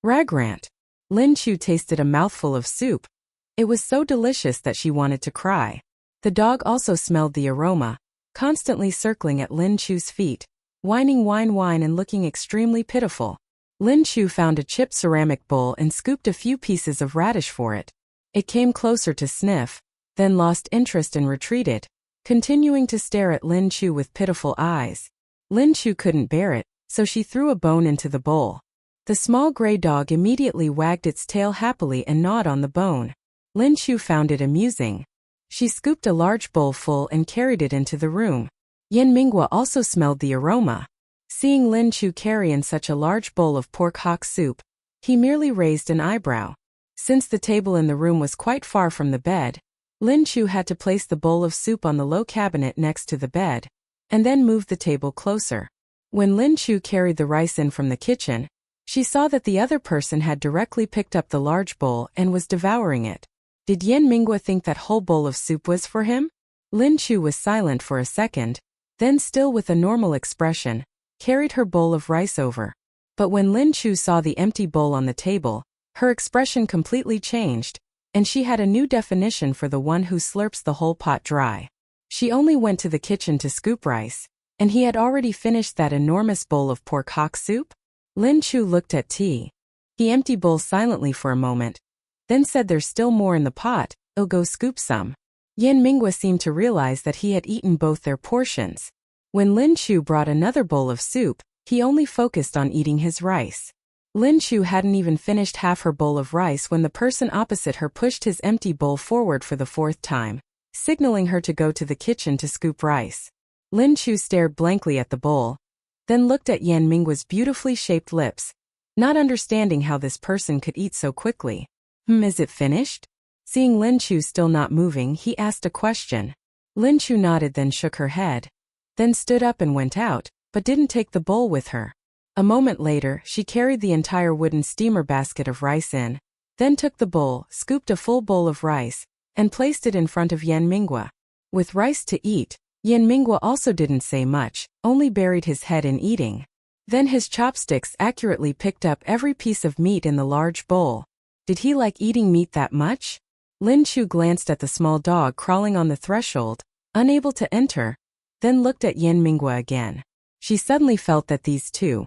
fragrant. Lin Chu tasted a mouthful of soup. It was so delicious that she wanted to cry. The dog also smelled the aroma, constantly circling at Lin Chu's feet, whining whine and looking extremely pitiful. Lin Chu found a chipped ceramic bowl and scooped a few pieces of radish for it. It came closer to sniff, then lost interest and retreated, continuing to stare at Lin Chu with pitiful eyes. Lin Chu couldn't bear it, so she threw a bone into the bowl. The small gray dog immediately wagged its tail happily and gnawed on the bone. Lin Chu found it amusing. She scooped a large bowl full and carried it into the room. Yan Mingwa also smelled the aroma. Seeing Lin Chu carry in such a large bowl of pork hock soup, he merely raised an eyebrow. Since the table in the room was quite far from the bed, Lin Chu had to place the bowl of soup on the low cabinet next to the bed, and then move the table closer. When Lin Chu carried the rice in from the kitchen, she saw that the other person had directly picked up the large bowl and was devouring it. Did Yan Mingwa think that whole bowl of soup was for him? Lin Chu was silent for a second, then still with a normal expression, carried her bowl of rice over. But when Lin Chu saw the empty bowl on the table, her expression completely changed, and she had a new definition for the one who slurps the whole pot dry. She only went to the kitchen to scoop rice, and he had already finished that enormous bowl of pork hock soup. Lin Chu looked at tea. He emptied bowl silently for a moment, then said, "There's still more in the pot, I'll go scoop some." Yan Mingwa seemed to realize that he had eaten both their portions. When Lin Chu brought another bowl of soup, he only focused on eating his rice. Lin Chu hadn't even finished half her bowl of rice when the person opposite her pushed his empty bowl forward for the fourth time, signaling her to go to the kitchen to scoop rice. Lin Chu stared blankly at the bowl, then looked at Yan Mingwa's beautifully shaped lips, not understanding how this person could eat so quickly. Is it finished?" Seeing Lin Chu still not moving, he asked a question. Lin Chu nodded, then shook her head. Then stood up and went out, but didn't take the bowl with her. A moment later, she carried the entire wooden steamer basket of rice in, then took the bowl, scooped a full bowl of rice, and placed it in front of Yan Mingwa. With rice to eat, Yan Mingwa also didn't say much, only buried his head in eating. Then his chopsticks accurately picked up every piece of meat in the large bowl. Did he like eating meat that much? Lin Chu glanced at the small dog crawling on the threshold, unable to enter, then looked at Yan Mingwa again. She suddenly felt that these two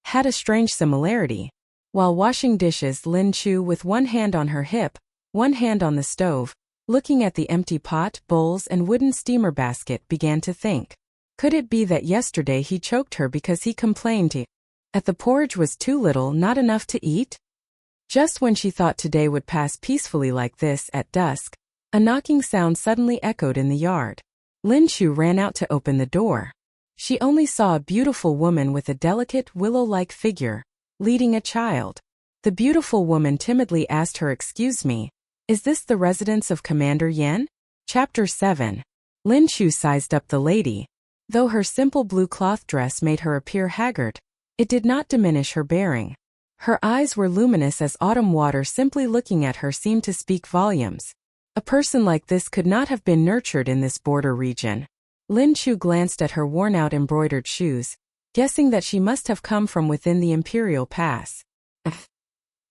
had a strange similarity. While washing dishes, Lin Chu, with one hand on her hip, one hand on the stove, looking at the empty pot, bowls, and wooden steamer basket, began to think. Could it be that yesterday he choked her because he complained that the porridge was too little, not enough to eat? Just when she thought today would pass peacefully like this, at dusk, a knocking sound suddenly echoed in the yard. Lin Chu ran out to open the door. She only saw a beautiful woman with a delicate, willow-like figure, leading a child. The beautiful woman timidly asked her, "Excuse me, is this the residence of Commander Yan?" Chapter 7. Lin Chu sized up the lady. Though her simple blue cloth dress made her appear haggard, it did not diminish her bearing. Her eyes were luminous as autumn water. Simply looking at her seemed to speak volumes. A person like this could not have been nurtured in this border region. Lin Chu glanced at her worn-out embroidered shoes, guessing that she must have come from within the Imperial Pass.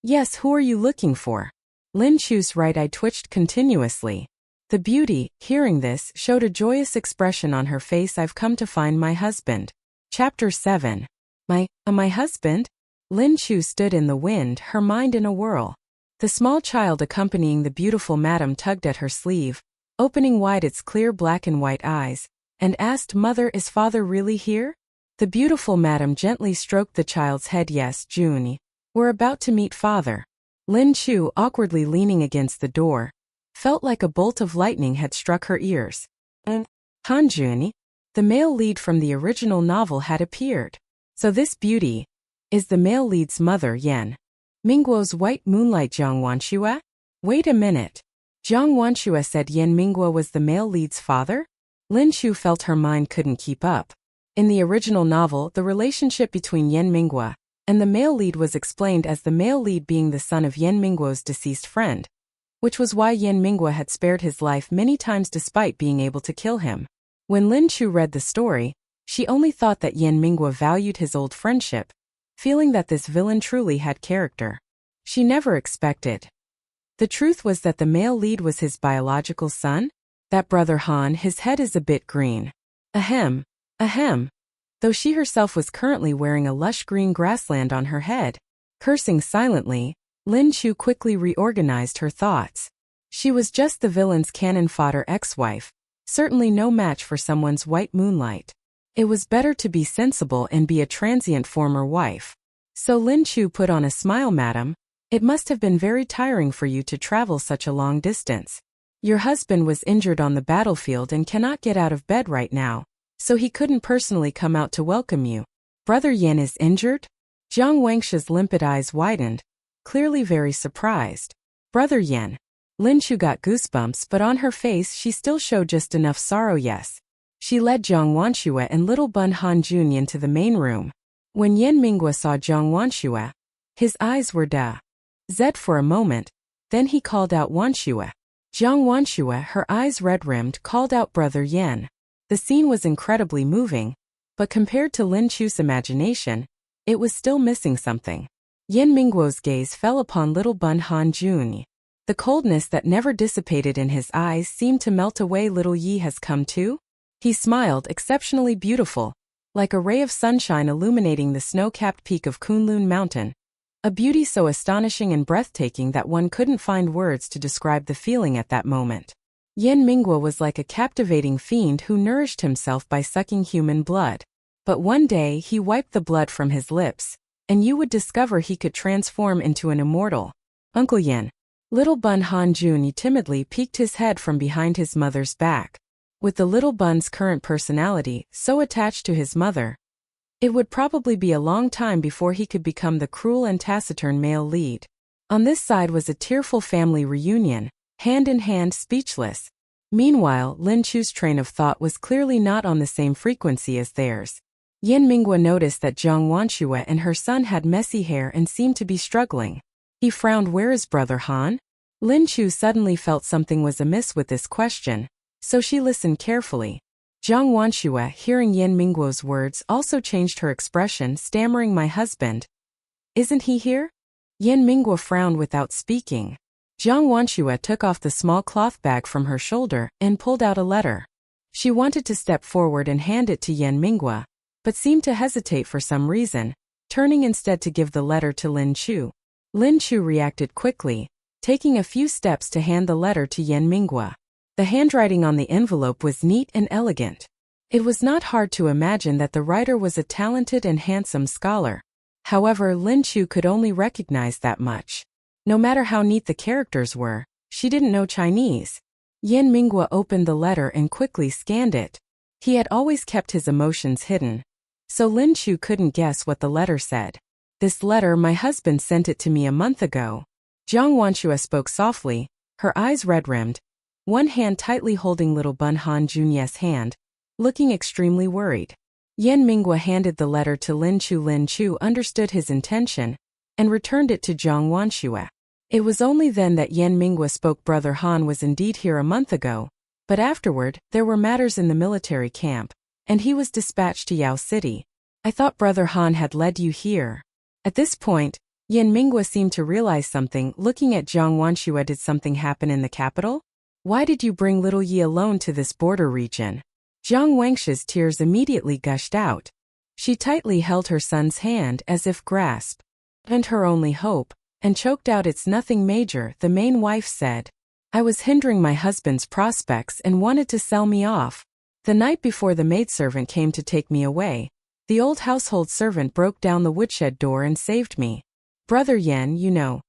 "Yes, who are you looking for?" Lin Chu's right eye twitched continuously. The beauty, hearing this, showed a joyous expression on her face. "I've come to find my husband." Chapter 7. My husband? Lin Chu stood in the wind, her mind in a whirl. The small child accompanying the beautiful madam tugged at her sleeve, opening wide its clear black and white eyes, and asked, "Mother, is father really here?" The beautiful madam gently stroked the child's head. "Yes, Juni. We're about to meet father." Lin Chu, awkwardly leaning against the door, felt like a bolt of lightning had struck her ears. Han Juni, the male lead from the original novel, had appeared. So this beauty is the male lead's mother, Yan Mingguo's white moonlight. Jiang Wanxue? Wait a minute. Jiang Wanxue said Yan Mingguo was the male lead's father? Lin Chu felt her mind couldn't keep up. In the original novel, the relationship between Yan Mingguo and the male lead was explained as the male lead being the son of Yan Mingguo's deceased friend, which was why Yan Mingguo had spared his life many times despite being able to kill him. When Lin Chu read the story, she only thought that Yan Mingguo valued his old friendship, feeling that this villain truly had character. She never expected. The truth was that the male lead was his biological son? That brother Han, his head is a bit green. Ahem. Though she herself was currently wearing a lush green grassland on her head. Cursing silently, Lin Chu quickly reorganized her thoughts. She was just the villain's cannon fodder ex-wife, certainly no match for someone's white moonlight. It was better to be sensible and be a transient former wife. So Lin Chu put on a smile. "Madam, it must have been very tiring for you to travel such a long distance. Your husband was injured on the battlefield and cannot get out of bed right now, so he couldn't personally come out to welcome you." "Brother Yan is injured?" Jiang Wangshu's limpid eyes widened, clearly very surprised. "Brother Yan." Lin Chu got goosebumps, but on her face she still showed just enough sorrow. "Yes." She led Jiang Wanxue and little Bun Han Jun into the main room. When Yan Mingguo saw Jiang Wanxue, his eyes were zed for a moment, then he called out, "Wanxue." Jiang Wanxue, her eyes red-rimmed, called out, "Brother Yan." The scene was incredibly moving, but compared to Lin Chu's imagination, it was still missing something. Yan Mingguo's gaze fell upon little Bun Han Jun. The coldness that never dissipated in his eyes seemed to melt away. "Little Yi has come too?" He smiled, exceptionally beautiful, like a ray of sunshine illuminating the snow-capped peak of Kunlun Mountain. A beauty so astonishing and breathtaking that one couldn't find words to describe the feeling at that moment. Yan Mingguo was like a captivating fiend who nourished himself by sucking human blood. But one day he wiped the blood from his lips, and you would discover he could transform into an immortal. "Uncle Yan." Little Bun Han Jun timidly peeked his head from behind his mother's back. With the little Bun's current personality, so attached to his mother, it would probably be a long time before he could become the cruel and taciturn male lead. On this side was a tearful family reunion, hand in hand, speechless. Meanwhile, Lin Chu's train of thought was clearly not on the same frequency as theirs. Yan Mingguo noticed that Jiang Wanxue and her son had messy hair and seemed to be struggling. He frowned. "Where is brother Han?" Lin Chu suddenly felt something was amiss with this question, so she listened carefully. Jiang Wanxue, hearing Yan Mingguo's words, also changed her expression, stammering, "My husband. Isn't he here?" Yan Mingguo frowned without speaking. Jiang Wanxue took off the small cloth bag from her shoulder and pulled out a letter. She wanted to step forward and hand it to Yan Mingguo, but seemed to hesitate for some reason. turning instead to give the letter to Lin Chu. Lin Chu reacted quickly, taking a few steps to hand the letter to Yan Minghua. The handwriting on the envelope was neat and elegant. It was not hard to imagine that the writer was a talented and handsome scholar. However, Lin Chu could only recognize that much. No matter how neat the characters were, she didn't know Chinese. Yan Minghua opened the letter and quickly scanned it. He had always kept his emotions hidden, so Lin Chu couldn't guess what the letter said. "This letter, my husband sent it to me a month ago." Jiang Wanshua spoke softly, her eyes red-rimmed, one hand tightly holding little Bun Han Junye's hand, looking extremely worried. Yan Minghua handed the letter to Lin Chu. Lin Chu understood his intention and returned it to Jiang Wanshua. It was only then that Yan Minghua spoke. "Brother Han was indeed here a month ago, but afterward, there were matters in the military camp, and he was dispatched to Yao City. I thought Brother Han had led you here." At this point, Yan Minghua seemed to realize something. Looking at Jiang Wanshua, "Did something happen in the capital? Why did you bring little Yi alone to this border region?" Jiang Wangshua's tears immediately gushed out. She tightly held her son's hand as if grasped, and her only hope, and choked out, "It's nothing major," the main wife said. "I was hindering my husband's prospects and wanted to sell me off. The night before the maidservant came to take me away, the old household servant broke down the woodshed door and saved me. Brother Yan, you know.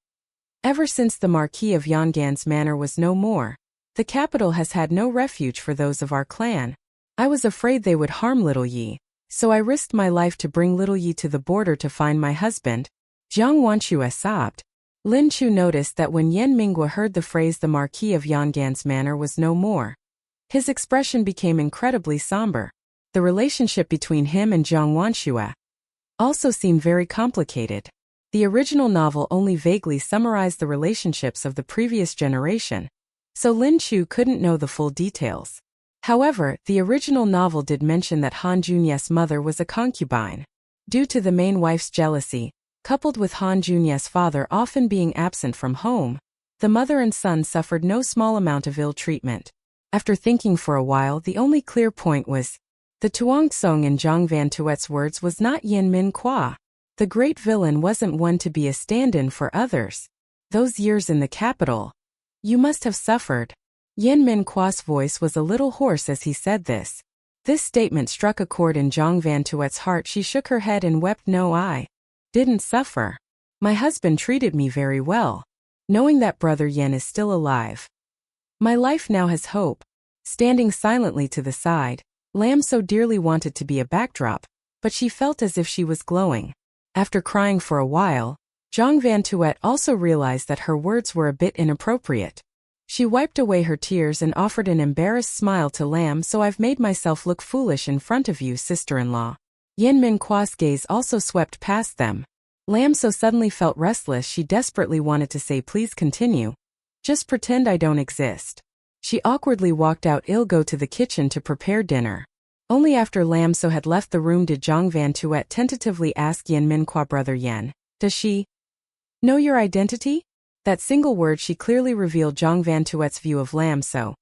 Ever since the Marquis of Yangan's manor was no more, the capital has had no refuge for those of our clan. I was afraid they would harm little Yi, so I risked my life to bring little Yi to the border to find my husband." Jiang Wanshua sobbed. Lin Chu noticed that when Yan Minghua heard the phrase "the Marquis of Yangan's manor was no more," his expression became incredibly somber. The relationship between him and Jiang Wanshua also seemed very complicated. The original novel only vaguely summarized the relationships of the previous generation, so Lin Chu couldn't know the full details. However, the original novel did mention that Han Junye's mother was a concubine. Due to the main wife's jealousy, coupled with Han Junye's father often being absent from home, the mother and son suffered no small amount of ill treatment. After thinking for a while, the only clear point was, the Tuong Song in Zhang Van Tuet's words was not Yin Min Kwa. The great villain wasn't one to be a stand-in for others. Those years in the capital, you must have suffered. Yin Min Kwa's voice was a little hoarse as he said this. This statement struck a chord in Zhang Van Tuet's heart. She shook her head and wept. "No, I didn't suffer. My husband treated me very well. Knowing that Brother Yen is still alive, my life now has hope." Standing silently to the side, Lam So dearly wanted to be a backdrop, but she felt as if she was glowing. After crying for a while, Zhang Van Tuet also realized that her words were a bit inappropriate. She wiped away her tears and offered an embarrassed smile to Lam So. "I've made myself look foolish in front of you, sister-in-law." Yin Min Kwa's gaze also swept past them. Lam So suddenly felt restless. She desperately wanted to say, "Please continue. Just pretend I don't exist." She awkwardly walked out. "I'll go to the kitchen to prepare dinner." Only after Lam So had left the room did Zhang Van Tuet tentatively ask Yin Min Kwa, "Brother Yen, does she know your identity?" That single word she clearly revealed Zhang Van Tuet's view of Lam So.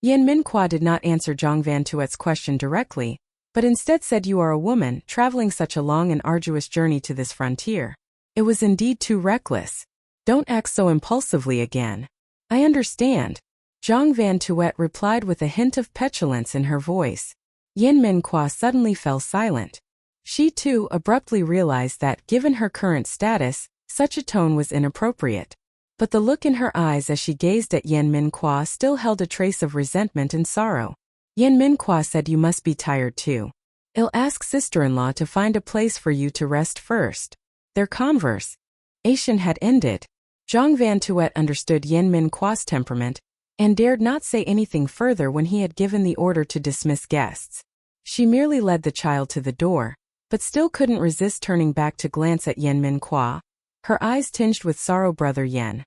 Yin Min Kwa did not answer Zhang Van Tuet's question directly, but instead said, "You are a woman, traveling such a long and arduous journey to this frontier. It was indeed too reckless. Don't act so impulsively again." "I understand," Zhang Van Tuet replied with a hint of petulance in her voice. Yin Min Kwa suddenly fell silent. She too abruptly realized that, given her current status, such a tone was inappropriate. But the look in her eyes as she gazed at Yin Min Kwa still held a trace of resentment and sorrow. Yin Min Kwa said, "You must be tired too. I'll ask sister-in-law to find a place for you to rest first." Their conversation had ended. Zhang Van Tuet understood Yin Min Kwa's temperament and dared not say anything further when he had given the order to dismiss guests. She merely led the child to the door, but still couldn't resist turning back to glance at Yin Min Kwa, her eyes tinged with sorrow. "Brother Yen,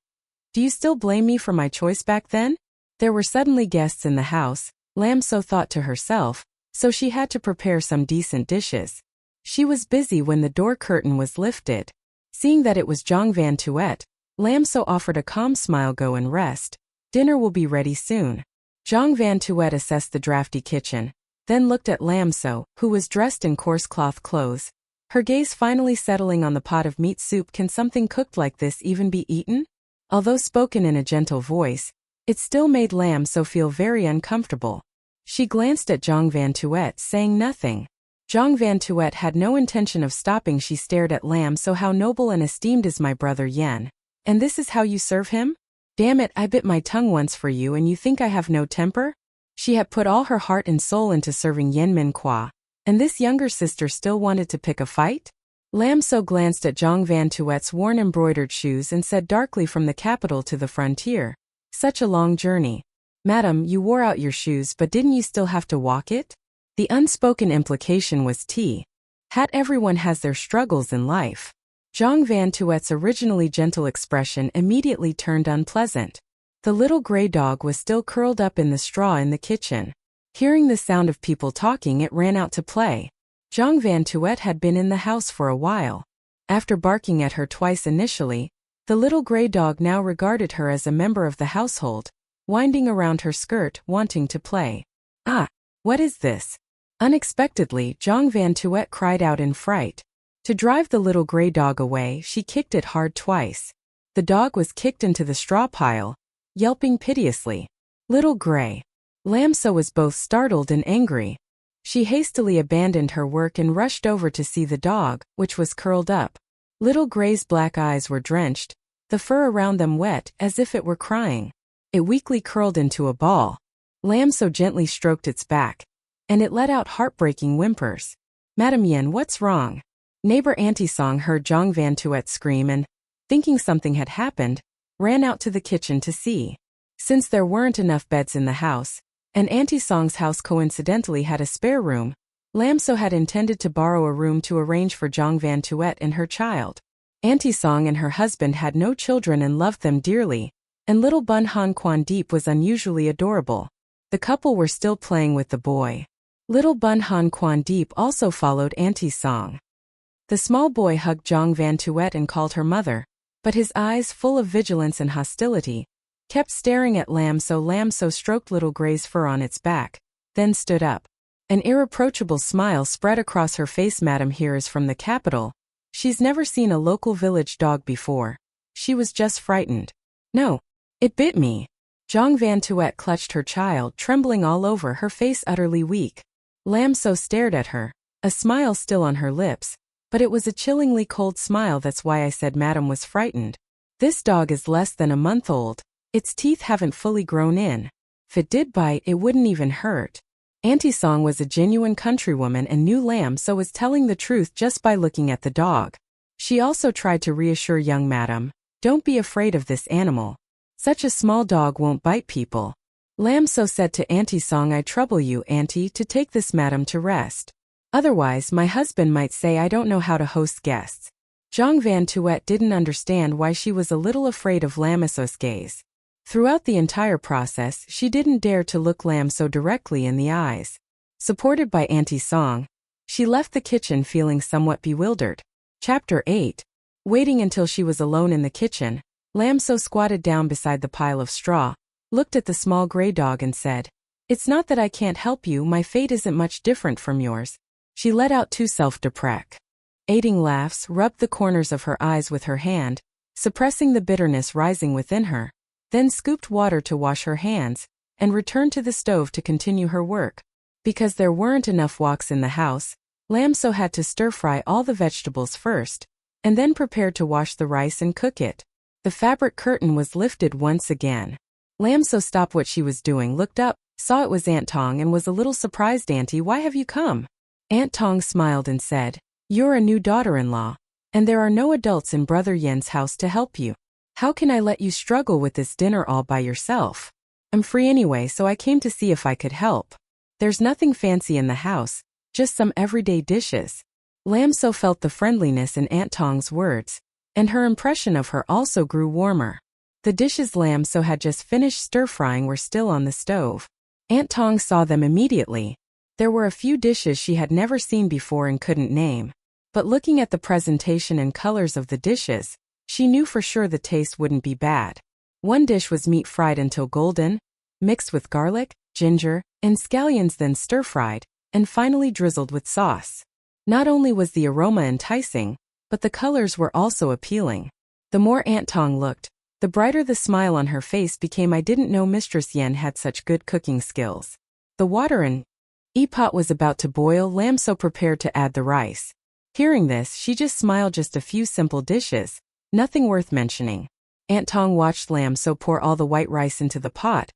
do you still blame me for my choice back then?" There were suddenly guests in the house, Lam So thought to herself, so she had to prepare some decent dishes. She was busy when the door curtain was lifted. Seeing that it was Zhang Van Tuet, Lam So offered a calm smile. "Go and rest. Dinner will be ready soon." Zhang Van Tuet assessed the drafty kitchen, then looked at Lam So, who was dressed in coarse cloth clothes, her gaze finally settling on the pot of meat soup. Can something cooked like this even be eaten? Although spoken in a gentle voice, it still made Lam So feel very uncomfortable. She glanced at Zhang Van Tuet, saying nothing. Zhang Van Tuet had no intention of stopping. She stared at Lam So. How noble and esteemed is my brother Yen. And this is how you serve him? Damn it, I bit my tongue once for you and you think I have no temper? She had put all her heart and soul into serving Yen Min Kwa, and this younger sister still wanted to pick a fight? Lam So glanced at Zhang Van Tuet's worn embroidered shoes and said darkly, from the capital to the frontier. Such a long journey. Madam, you wore out your shoes, but didn't you still have to walk it? The unspoken implication was hat everyone has their struggles in life. Zhang Van Tuet's originally gentle expression immediately turned unpleasant. The little gray dog was still curled up in the straw in the kitchen. Hearing the sound of people talking, it ran out to play. Zhang Van Tuet had been in the house for a while. After barking at her twice initially, the little gray dog now regarded her as a member of the household, winding around her skirt, wanting to play. Ah, what is this? Unexpectedly, Zhang Van Tuet cried out in fright. To drive the little gray dog away, she kicked it hard twice. The dog was kicked into the straw pile, yelping piteously. Little Gray. Lam So was both startled and angry. She hastily abandoned her work and rushed over to see the dog, which was curled up. Little Gray's black eyes were drenched, the fur around them wet, as if it were crying. It weakly curled into a ball. Lam So gently stroked its back, and it let out heartbreaking whimpers. Madam Yen, what's wrong? Neighbor Auntie Song heard Zhang Van Tuet scream and, thinking something had happened, ran out to the kitchen to see. Since there weren't enough beds in the house, and Auntie Song's house coincidentally had a spare room, Lam So had intended to borrow a room to arrange for Zhang Van Tuet and her child. Auntie Song and her husband had no children and loved them dearly, and little Bun Han Quan Deep was unusually adorable. The couple were still playing with the boy. Little Bun Han Quan Deep also followed Auntie Song. The small boy hugged Zhang Van Tuet and called her mother, but his eyes, full of vigilance and hostility, kept staring at Lam So. Lam So stroked Little Gray's fur on its back, then stood up. An irreproachable smile spread across her face. Madam here is from the capital. She's never seen a local village dog before. She was just frightened. No, it bit me. Zhang Van Tuet clutched her child, trembling all over, her face utterly weak. Lam So stared at her, a smile still on her lips, but it was a chillingly cold smile. That's why I said Madam was frightened. This dog is less than a month old. Its teeth haven't fully grown in. If it did bite, it wouldn't even hurt. Auntie Song was a genuine countrywoman and knew Lam So was telling the truth just by looking at the dog. She also tried to reassure young Madam, don't be afraid of this animal. Such a small dog won't bite people. Lam So said to Auntie Song, I trouble you, Auntie, to take this Madam to rest. Otherwise my husband might say I don't know how to host guests. Zhang Van Tuet didn't understand why she was a little afraid of Lam So's gaze. Throughout the entire process, she didn't dare to look Lam So directly in the eyes. Supported by Auntie Song, she left the kitchen feeling somewhat bewildered. Chapter 8. Waiting until she was alone in the kitchen, Lam So squatted down beside the pile of straw, looked at the small gray dog and said, It's not that I can't help you, my fate isn't much different from yours. She let out two self-deprecating laughs, rubbed the corners of her eyes with her hand, suppressing the bitterness rising within her, then scooped water to wash her hands, and returned to the stove to continue her work. Because there weren't enough woks in the house, Lam So had to stir-fry all the vegetables first, and then prepare to wash the rice and cook it. The fabric curtain was lifted once again. Lam So stopped what she was doing, looked up, saw it was Aunt Tong and was a little surprised. Auntie, why have you come? Aunt Tong smiled and said, You're a new daughter-in-law, and there are no adults in Brother Yen's house to help you. How can I let you struggle with this dinner all by yourself? I'm free anyway, so I came to see if I could help. There's nothing fancy in the house, just some everyday dishes. Lam So felt the friendliness in Aunt Tong's words, and her impression of her also grew warmer. The dishes Lam So had just finished stir-frying were still on the stove. Aunt Tong saw them immediately. There were a few dishes she had never seen before and couldn't name, but looking at the presentation and colors of the dishes, she knew for sure the taste wouldn't be bad. One dish was meat fried until golden, mixed with garlic, ginger, and scallions, then stir-fried, and finally drizzled with sauce. Not only was the aroma enticing, but the colors were also appealing. The more Aunt Tong looked, the brighter the smile on her face became. I didn't know Mistress Yen had such good cooking skills. The water in pot was about to boil. Lam So prepared to add the rice. Hearing this, she just smiled. Just a few simple dishes, nothing worth mentioning. Aunt Tong watched Lam So pour all the white rice into the pot.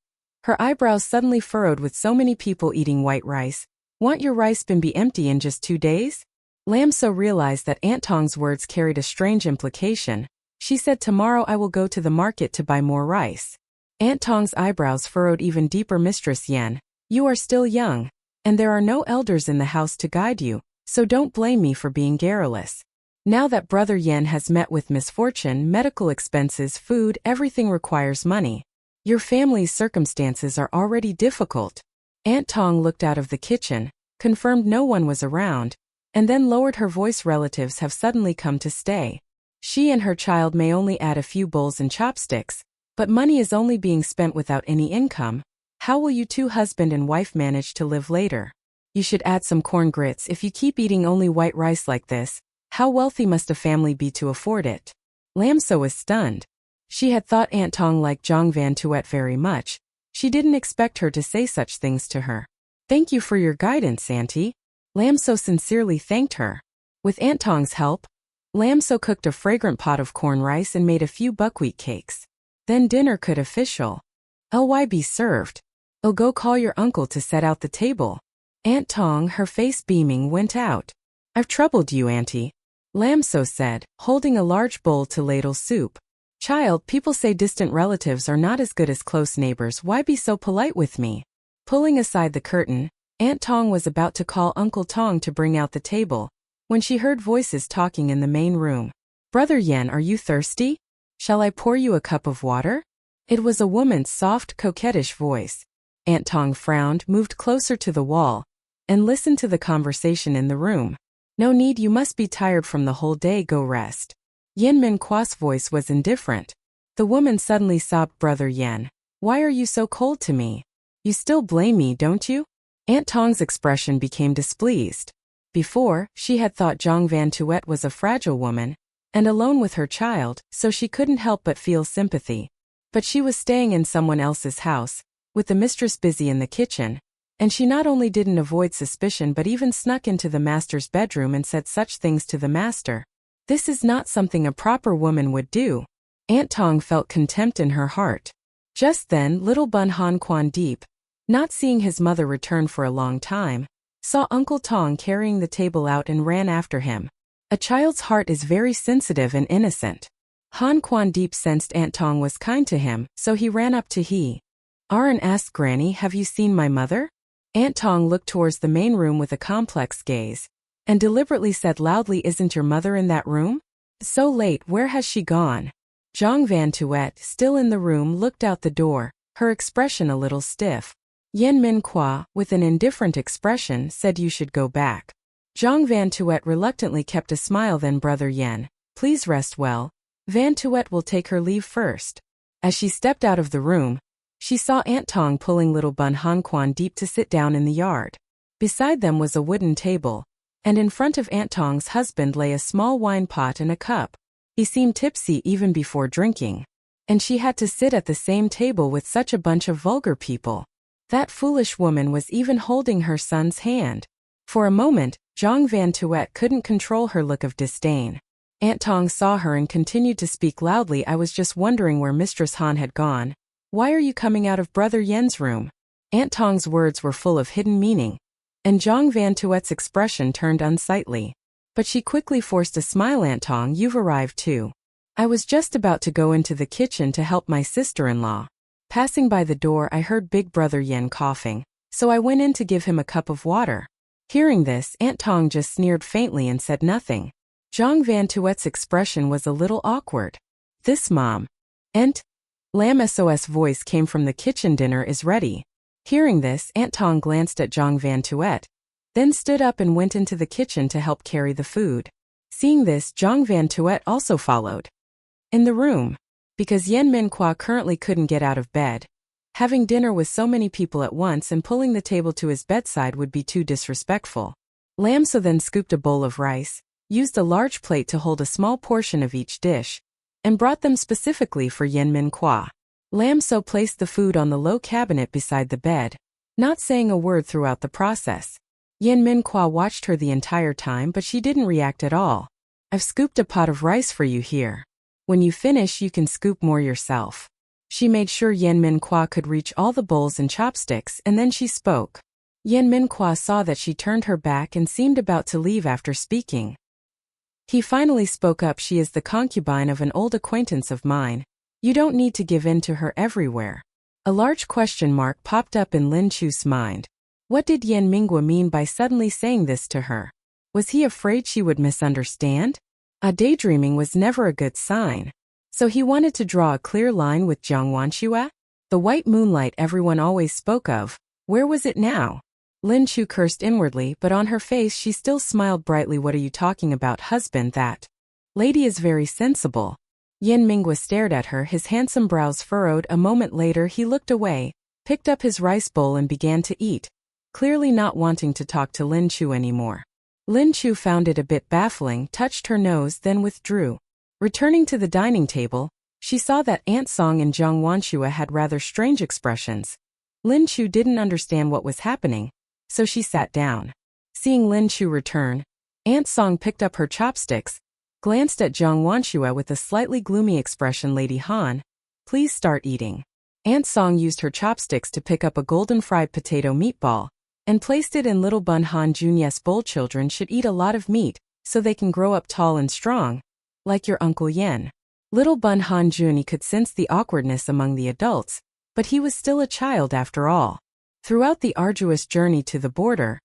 Her eyebrows suddenly furrowed. With so many people eating white rice, want your rice bin be empty in just 2 days? Lam So realized that Aunt Tong's words carried a strange implication. She said, tomorrow I will go to the market to buy more rice. Aunt Tong's eyebrows furrowed even deeper. Mistress Yen, you are still young, and there are no elders in the house to guide you, so don't blame me for being garrulous. Now that Brother Yen has met with misfortune, medical expenses, food, everything requires money. Your family's circumstances are already difficult. Aunt Tong looked out of the kitchen, confirmed no one was around, and then lowered her voice. Relatives have suddenly come to stay. She and her child may only add a few bowls and chopsticks, but money is only being spent without any income. How will you two husband and wife manage to live later? You should add some corn grits. If you keep eating only white rice like this, how wealthy must a family be to afford it? Lam So was stunned. She had thought Aunt Tong liked Zhang Van Tuet very much. She didn't expect her to say such things to her. Thank you for your guidance, Auntie. Lam So sincerely thanked her. With Aunt Tong's help, Lam So cooked a fragrant pot of corn rice and made a few buckwheat cakes. Then dinner could official. Ly be served. Go call your uncle to set out the table. Aunt Tong, her face beaming, went out. I've troubled you, Auntie, Lam So said, holding a large bowl to ladle soup. Child, people say distant relatives are not as good as close neighbors. Why be so polite with me? Pulling aside the curtain, Aunt Tong was about to call Uncle Tong to bring out the table, when she heard voices talking in the main room. Brother Yen, are you thirsty? Shall I pour you a cup of water? It was a woman's soft, coquettish voice. Aunt Tong frowned, moved closer to the wall, and listened to the conversation in the room. No need, you must be tired from the whole day. Go rest. Yen Min Kwa's voice was indifferent. The woman suddenly sobbed. Brother Yen, why are you so cold to me? You still blame me, don't you? Aunt Tong's expression became displeased. Before, she had thought Zhang Van Tuet was a fragile woman, and alone with her child, so she couldn't help but feel sympathy. But she was staying in someone else's house, with the mistress busy in the kitchen, and she not only didn't avoid suspicion but even snuck into the master's bedroom and said such things to the master. This is not something a proper woman would do. Aunt Tong felt contempt in her heart. Just then, little Bun Han Quan Deep, not seeing his mother return for a long time, saw Uncle Tong carrying the table out and ran after him. A child's heart is very sensitive and innocent. Han Quan Deep sensed Aunt Tong was kind to him, so he ran up to and asked, Granny, have you seen my mother? Aunt Tong looked towards the main room with a complex gaze, and deliberately said loudly, isn't your mother in that room? So late, where has she gone? Zhang Van Tuet, still in the room, looked out the door, her expression a little stiff. Yen Min Kwa, with an indifferent expression, said you should go back. Zhang Van Tuet reluctantly kept a smile. Then Brother Yen, please rest well. Van Tuet will take her leave first. As she stepped out of the room, she saw Aunt Tong pulling little Bun Han Quan Deep to sit down in the yard. Beside them was a wooden table, and in front of Aunt Tong's husband lay a small wine pot and a cup. He seemed tipsy even before drinking, and she had to sit at the same table with such a bunch of vulgar people. That foolish woman was even holding her son's hand. For a moment, Zhang Van Tuet couldn't control her look of disdain. Aunt Tong saw her and continued to speak loudly. I was just wondering where Mistress Han had gone. Why are you coming out of Brother Yen's room? Aunt Tong's words were full of hidden meaning, and Zhang Van Tuet's expression turned unsightly. But she quickly forced a smile. Aunt Tong, you've arrived too. I was just about to go into the kitchen to help my sister-in-law. Passing by the door, I heard Big Brother Yen coughing, so I went in to give him a cup of water. Hearing this, Aunt Tong just sneered faintly and said nothing. Zhang Van Tuet's expression was a little awkward. This mom. Aunt Lam So's voice came from the kitchen. Dinner is ready. Hearing this, Aunt Tong glanced at Zhang Van Tuet, then stood up and went into the kitchen to help carry the food. Seeing this, Zhang Van Tuet also followed. In the room, because Yen Min Kwa currently couldn't get out of bed, having dinner with so many people at once and pulling the table to his bedside would be too disrespectful. Lam So then scooped a bowl of rice, used a large plate to hold a small portion of each dish, and brought them specifically for Yen Min Kwa. Lam So placed the food on the low cabinet beside the bed, not saying a word throughout the process. Yen Min Kwa watched her the entire time, but she didn't react at all. "I've scooped a pot of rice for you here. When you finish, you can scoop more yourself." She made sure Yen Min Kwa could reach all the bowls and chopsticks, and then she spoke. Yen Min Kwa saw that she turned her back and seemed about to leave after speaking. He finally spoke up. "She is the concubine of an old acquaintance of mine. You don't need to give in to her everywhere." A large question mark popped up in Lin Chu's mind. What did Yen Mingwa mean by suddenly saying this to her? Was he afraid she would misunderstand? Daydreaming was never a good sign. So he wanted to draw a clear line with Jiang Wanshua? The white moonlight everyone always spoke of, where was it now? Lin Chu cursed inwardly, but on her face she still smiled brightly. "What are you talking about, husband? That lady is very sensible." Yen Mingwa stared at her, his handsome brows furrowed. A moment later he looked away, picked up his rice bowl and began to eat, clearly not wanting to talk to Lin Chu anymore. Lin Chu found it a bit baffling, touched her nose, then withdrew. Returning to the dining table, she saw that Aunt Song and Jiang Wanshua had rather strange expressions. Lin Chu didn't understand what was happening, so she sat down. Seeing Lin Chu return, Aunt Song picked up her chopsticks, glanced at Jiang Wanshua with a slightly gloomy expression. "Lady Han, please start eating." Aunt Song used her chopsticks to pick up a golden fried potato meatball and placed it in little Bun Han Jun's bowl. "Children should eat a lot of meat so they can grow up tall and strong, like your Uncle Yen." Little Bun Han Jun could sense the awkwardness among the adults, but he was still a child after all. Throughout the arduous journey to the border,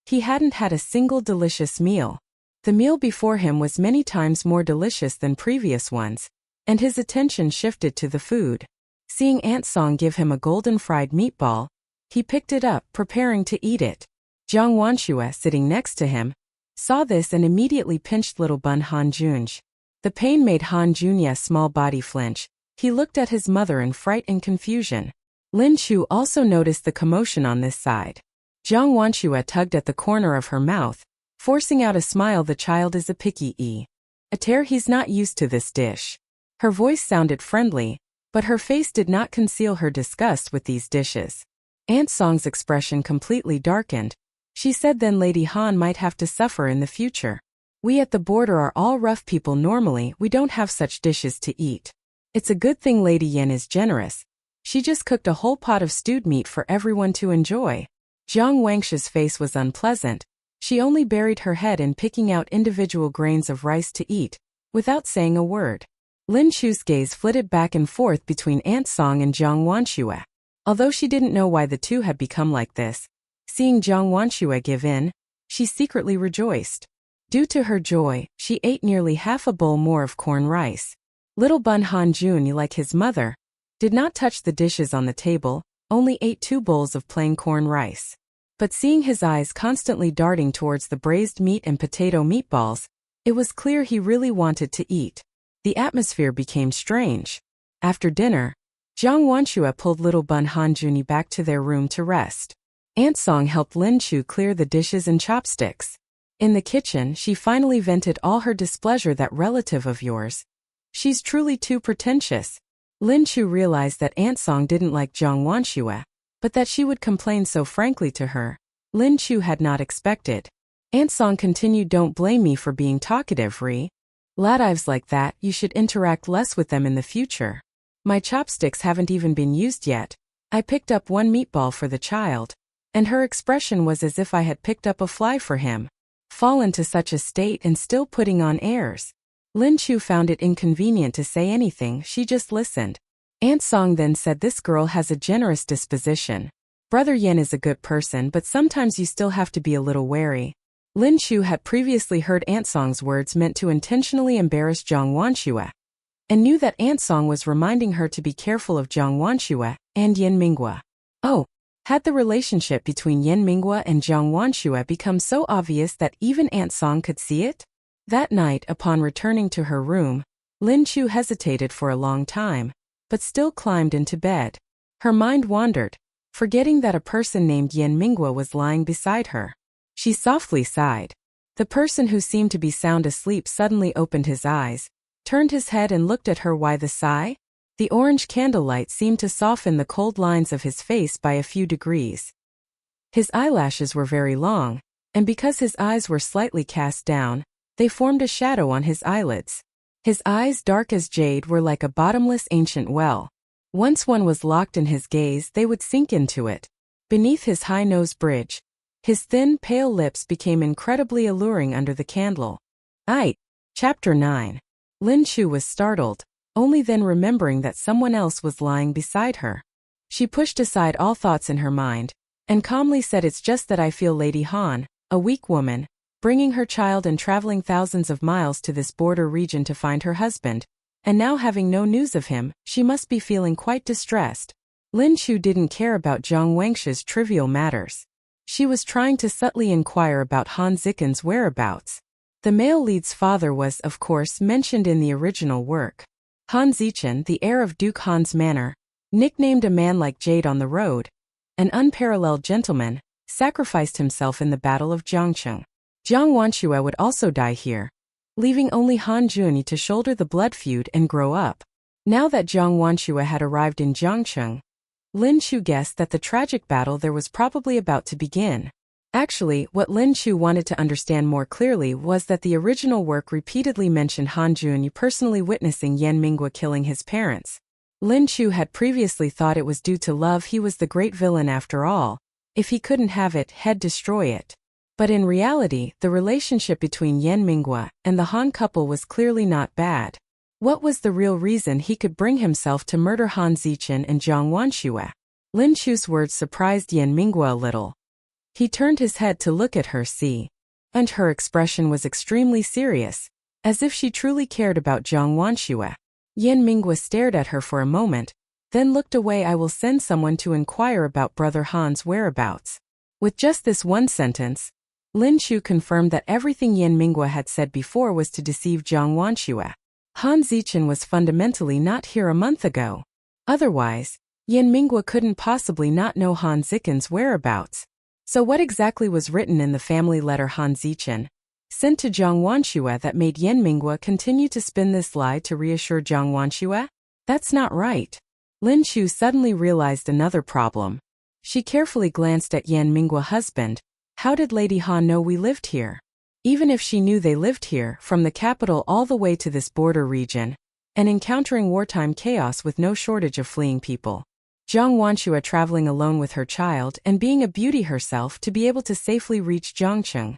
he hadn't had a single delicious meal. The meal before him was many times more delicious than previous ones, and his attention shifted to the food. Seeing Aunt Song give him a golden fried meatball, he picked it up, preparing to eat it. Jiang Wanshua, sitting next to him, saw this and immediately pinched little Bun Han Junj. The pain made Han Junya's small body flinch. He looked at his mother in fright and confusion. Lin Chu also noticed the commotion on this side. Jiang Wanshua tugged at the corner of her mouth, forcing out a smile. "The child is a picky eater. He's not used to this dish." Her voice sounded friendly, but her face did not conceal her disgust with these dishes. Aunt Song's expression completely darkened. She said, "Then Lady Han might have to suffer in the future. We at the border are all rough people. Normally, we don't have such dishes to eat. It's a good thing Lady Yen is generous. She just cooked a whole pot of stewed meat for everyone to enjoy." Jiang Wangshi's face was unpleasant. She only buried her head in picking out individual grains of rice to eat, without saying a word. Lin Chu's gaze flitted back and forth between Aunt Song and Jiang Wanshua. Although she didn't know why the two had become like this, seeing Jiang Wanshua give in, she secretly rejoiced. Due to her joy, she ate nearly half a bowl more of corn rice. Little Bun Han Jun, like his mother, did not touch the dishes on the table, only ate 2 bowls of plain corn rice. But seeing his eyes constantly darting towards the braised meat and potato meatballs, it was clear he really wanted to eat. The atmosphere became strange. After dinner, Jiang Wanshua pulled little Bun Han Jun back to their room to rest. Aunt Song helped Lin Chu clear the dishes and chopsticks. In the kitchen, she finally vented all her displeasure. "That relative of yours, she's truly too pretentious." Lin Chu realized that Aunt Song didn't like Jiang Wanshua, but that she would complain so frankly to her, Lin Chu had not expected. Aunt Song continued, "Don't blame me for being talkative, Ladives like that, you should interact less with them in the future. My chopsticks haven't even been used yet. I picked up 1 meatball for the child." And her expression was as if I had picked up a fly for him. Fallen to such a state and still putting on airs. Lin Chu found it inconvenient to say anything, she just listened. Aunt Song then said, "This girl has a generous disposition. Brother Yen is a good person, but sometimes you still have to be a little wary." Lin Chu had previously heard Aunt Song's words meant to intentionally embarrass Jiang Wanshua, and knew that Aunt Song was reminding her to be careful of Jiang Wanshua and Yen Mingwa. Oh, had the relationship between Yen Mingwa and Jiang Wanshua become so obvious that even Aunt Song could see it? That night, upon returning to her room, Lin Chu hesitated for a long time, but still climbed into bed. Her mind wandered, forgetting that a person named Yen Mingwa was lying beside her. She softly sighed. The person who seemed to be sound asleep suddenly opened his eyes, turned his head and looked at her. Why the sigh? The orange candlelight seemed to soften the cold lines of his face by a few degrees. His eyelashes were very long, and because his eyes were slightly cast down, they formed a shadow on his eyelids. His eyes, dark as jade, were like a bottomless ancient well. Once one was locked in his gaze, they would sink into it. Beneath his high nose bridge, his thin, pale lips became incredibly alluring under the candle. Chapter 9. Lin Chu was startled, only then remembering that someone else was lying beside her. She pushed aside all thoughts in her mind, and calmly said, "It's just that I feel Lady Han, a weak woman, bringing her child and traveling thousands of miles to this border region to find her husband, and now having no news of him, she must be feeling quite distressed." Lin Chu didn't care about Zhang Wengshi's trivial matters. She was trying to subtly inquire about Han Zichen's whereabouts. The male lead's father was, of course, mentioned in the original work. Han Zichen, the heir of Duke Han's manor, nicknamed a man like jade on the road, an unparalleled gentleman, sacrificed himself in the Battle of Jiangcheng. Jiang Wanxue would also die here, leaving only Han Junyi to shoulder the blood feud and grow up. Now that Jiang Wanxue had arrived in Jiangcheng, Lin Chu guessed that the tragic battle there was probably about to begin. Actually, what Lin Chu wanted to understand more clearly was that the original work repeatedly mentioned Han Junyi personally witnessing Yan Minghua killing his parents. Lin Chu had previously thought it was due to love. He was the great villain after all. If he couldn't have it, he'd destroy it. But in reality, the relationship between Yan Minghua and the Han couple was clearly not bad. What was the real reason he could bring himself to murder Han Zichen and Jiang Wanxue? Lin Chu's words surprised Yan Minghua a little. He turned his head to look at her, and her expression was extremely serious, as if she truly cared about Jiang Wanxue. Yan Minghua stared at her for a moment, then looked away. "I will send someone to inquire about Brother Han's whereabouts." With just this one sentence, Lin Chu confirmed that everything Yan Minghua had said before was to deceive Jiang Wanxue. Han Zichen was fundamentally not here a month ago. Otherwise, Yan Minghua couldn't possibly not know Han Zichen's whereabouts. So what exactly was written in the family letter Han Zichen sent to Jiang Wanxue that made Yan Minghua continue to spin this lie to reassure Jiang Wanxue? That's not right. Lin Chu suddenly realized another problem. She carefully glanced at Yan Minghua's husband. How did Lady Han know we lived here? Even if she knew they lived here, from the capital all the way to this border region, and encountering wartime chaos with no shortage of fleeing people. Jiang Wanxue traveling alone with her child and being a beauty herself to be able to safely reach Jiangcheng.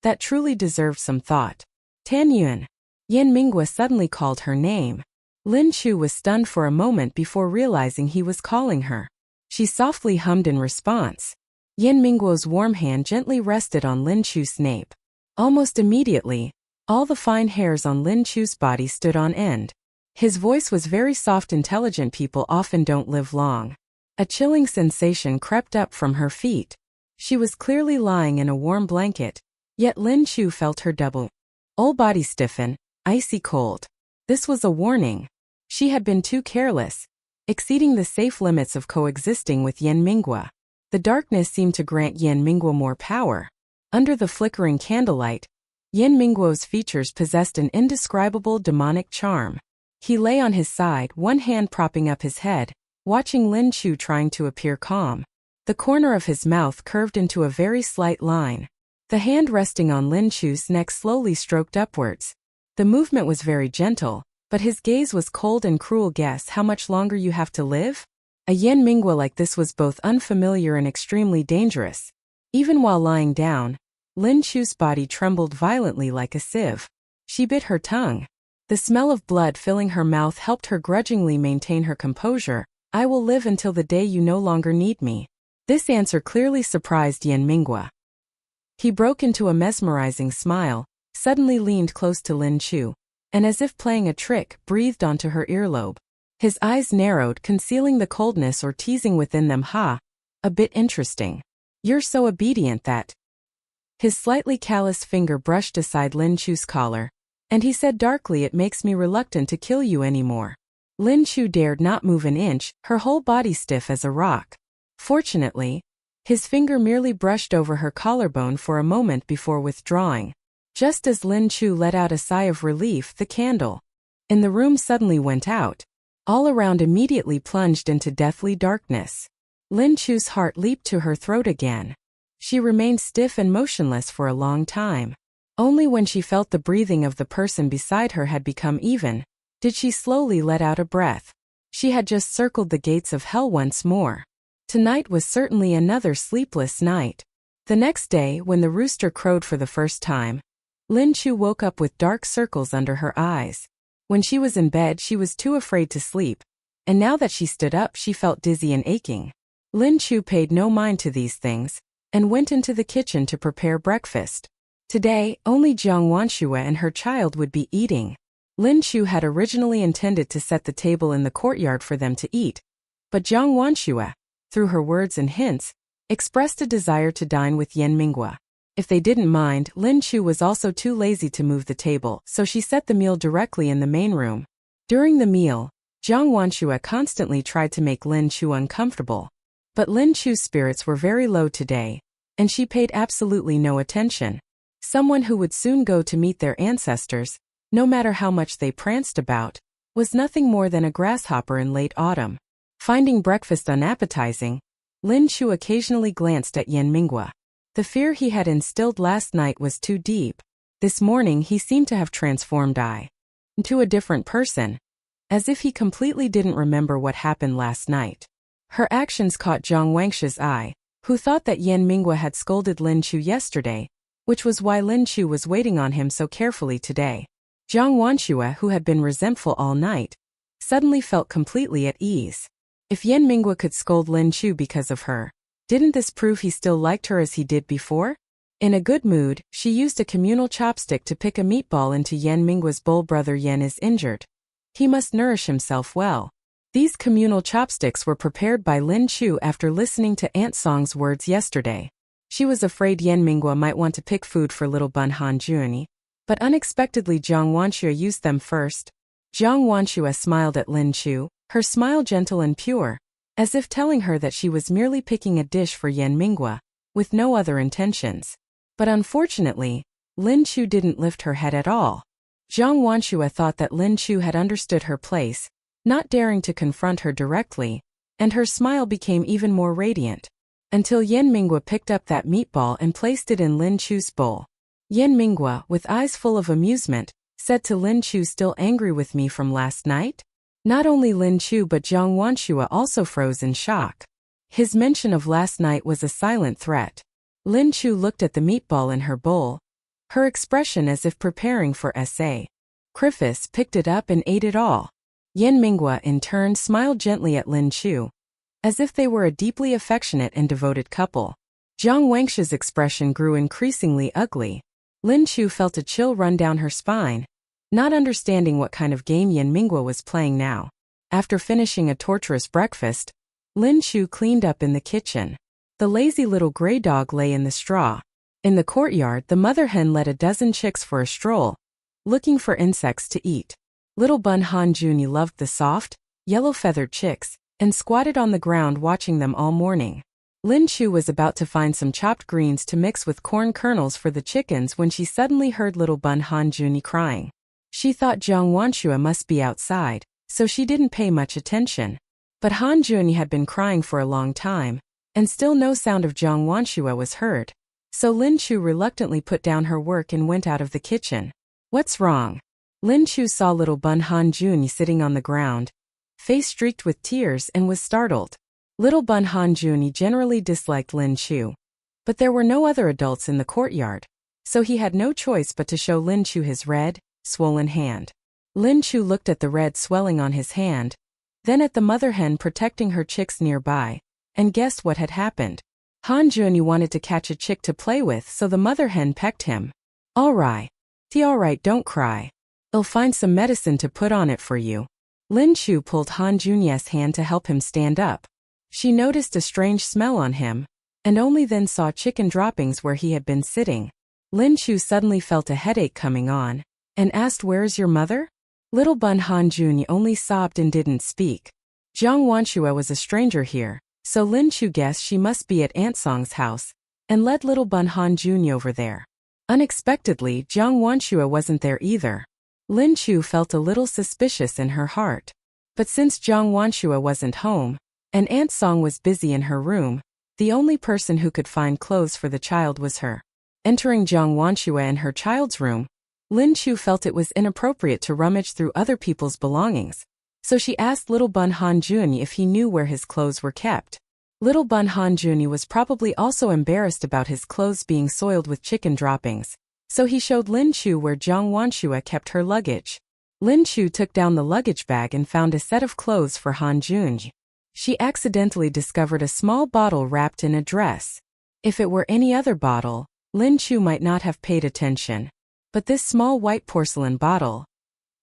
That truly deserved some thought. Tan Yuan. Yan Minghua suddenly called her name. Lin Chu was stunned for a moment before realizing he was calling her. She softly hummed in response. Yan Minghua's warm hand gently rested on Lin Chu's nape. Almost immediately, all the fine hairs on Lin Chu's body stood on end. His voice was very soft. "Intelligent people often don't live long." A chilling sensation crept up from her feet. She was clearly lying in a warm blanket, yet Lin Chu felt her double whole body stiffen, icy cold. This was a warning. She had been too careless, exceeding the safe limits of coexisting with Yan Minghua. The darkness seemed to grant Yan Minghua more power. Under the flickering candlelight, Yan Minghua's features possessed an indescribable demonic charm. He lay on his side, one hand propping up his head, watching Lin Chu trying to appear calm. The corner of his mouth curved into a very slight line. The hand resting on Lin Chu's neck slowly stroked upwards. The movement was very gentle, but his gaze was cold and cruel. "Guess how much longer you have to live?" A Yan Minghua like this was both unfamiliar and extremely dangerous. Even while lying down, Lin Chu's body trembled violently like a sieve. She bit her tongue. The smell of blood filling her mouth helped her grudgingly maintain her composure. "I will live until the day you no longer need me." This answer clearly surprised Yan Minghua. He broke into a mesmerizing smile, suddenly leaned close to Lin Chu, and as if playing a trick, breathed onto her earlobe. His eyes narrowed, concealing the coldness or teasing within them. "Ha! A bit interesting. You're so obedient that..." His slightly callous finger brushed aside Lin Chu's collar, and he said darkly, "It makes me reluctant to kill you anymore." Lin Chu dared not move an inch, her whole body stiff as a rock. Fortunately, His finger merely brushed over her collarbone for a moment before withdrawing. Just as Lin Chu let out a sigh of relief, the candle in the room suddenly went out. All around immediately plunged into deathly darkness. Lin Chu's heart leaped to her throat again. She remained stiff and motionless for a long time. Only when she felt the breathing of the person beside her had become even, did she slowly let out a breath. She had just circled the gates of hell once more. Tonight was certainly another sleepless night. The next day, when the rooster crowed for the first time, Lin Chu woke up with dark circles under her eyes. When she was in bed, she was too afraid to sleep, and now that she stood up, she felt dizzy and aching. Lin Chu paid no mind to these things, and went into the kitchen to prepare breakfast. Today, only Jiang Wanshua and her child would be eating. Lin Chu had originally intended to set the table in the courtyard for them to eat, but Jiang Wanshua, through her words and hints, expressed a desire to dine with Yan Mingwa. If they didn't mind, Lin Chu was also too lazy to move the table, so she set the meal directly in the main room. During the meal, Jiang Wanshua constantly tried to make Lin Chu uncomfortable. But Lin Chu's spirits were very low today, and she paid absolutely no attention. Someone who would soon go to meet their ancestors, no matter how much they pranced about, was nothing more than a grasshopper in late autumn. Finding breakfast unappetizing, Lin Chu occasionally glanced at Yan Mingwa. The fear he had instilled last night was too deep. This morning he seemed to have transformed into a different person, as if he completely didn't remember what happened last night. Her actions caught Jiang Wangshu's eye, who thought that Yan Mingwa had scolded Lin Chu yesterday, which was why Lin Chu was waiting on him so carefully today. Jiang Wanshua, who had been resentful all night, suddenly felt completely at ease. If Yan Mingwa could scold Lin Chu because of her, didn't this prove he still liked her as he did before? In a good mood, she used a communal chopstick to pick a meatball into Yan Mingwa's bowl. Brother Yan is injured. He must nourish himself well. These communal chopsticks were prepared by Lin Chu after listening to Aunt Song's words yesterday. She was afraid Yan Mingwa might want to pick food for little Bun Han Juni, but unexpectedly Jiang Wanshua used them first. Jiang Wanshua smiled at Lin Chu, her smile gentle and pure, as if telling her that she was merely picking a dish for Yan Mingwa, with no other intentions. But unfortunately, Lin Chu didn't lift her head at all. Jiang Wanshua thought that Lin Chu had understood her place, not daring to confront her directly, and her smile became even more radiant, until Yan Mingwa picked up that meatball and placed it in Lin Chu's bowl. Yan Mingwa, with eyes full of amusement, said to Lin Chu, "Still angry with me from last night?" Not only Lin Chu but Jiang Wanshua also froze in shock. His mention of last night was a silent threat. Lin Chu looked at the meatball in her bowl, her expression as if preparing for SA. Griffiths picked it up and ate it all. Yan Mingwa in turn smiled gently at Lin Chu, as if they were a deeply affectionate and devoted couple. Jiang Wangshu's expression grew increasingly ugly. Lin Chu felt a chill run down her spine, not understanding what kind of game Yan Mingwa was playing now. After finishing a torturous breakfast, Lin Chu cleaned up in the kitchen. The lazy little gray dog lay in the straw. In the courtyard, the mother hen led a dozen chicks for a stroll, looking for insects to eat. Little Bun Han Juni loved the soft, yellow-feathered chicks, and squatted on the ground watching them all morning. Lin Chu was about to find some chopped greens to mix with corn kernels for the chickens when she suddenly heard little Bun Han Juni crying. She thought Jiang Wanshua must be outside, so she didn't pay much attention. But Han Juni had been crying for a long time, and still no sound of Jiang Wanshua was heard. So Lin Chu reluctantly put down her work and went out of the kitchen. "What's wrong?" Lin Chu saw little Bun Han Juni sitting on the ground, face streaked with tears, and was startled. Little Bun Han Juni generally disliked Lin Chu, but there were no other adults in the courtyard, so he had no choice but to show Lin Chu his red, swollen hand. Lin Chu looked at the red swelling on his hand, then at the mother hen protecting her chicks nearby, and guessed what had happened. Han Juni wanted to catch a chick to play with, so the mother hen pecked him. All right, don't cry. I'll find some medicine to put on it for you." Lin Chu pulled Han Juni's hand to help him stand up. She noticed a strange smell on him, and only then saw chicken droppings where he had been sitting. Lin Chu suddenly felt a headache coming on, and asked, "Where's your mother?" Little Bun Han Juni only sobbed and didn't speak. Jiang Wanshua was a stranger here, so Lin Chu guessed she must be at Aunt Song's house, and led little Bun Han Jun over there. Unexpectedly, Jiang Wanshua wasn't there either. Lin Chu felt a little suspicious in her heart. But since Jiang Wanshua wasn't home, and Aunt Song was busy in her room, the only person who could find clothes for the child was her. Entering Jiang Wanshua in her child's room, Lin Chu felt it was inappropriate to rummage through other people's belongings, so she asked little Bun Han Jun if he knew where his clothes were kept. Little Bun Han Jun was probably also embarrassed about his clothes being soiled with chicken droppings, so he showed Lin Chu where Jiang Wanshua kept her luggage. Lin Chu took down the luggage bag and found a set of clothes for Han Jun. She accidentally discovered a small bottle wrapped in a dress. If it were any other bottle, Lin Chu might not have paid attention. But this small white porcelain bottle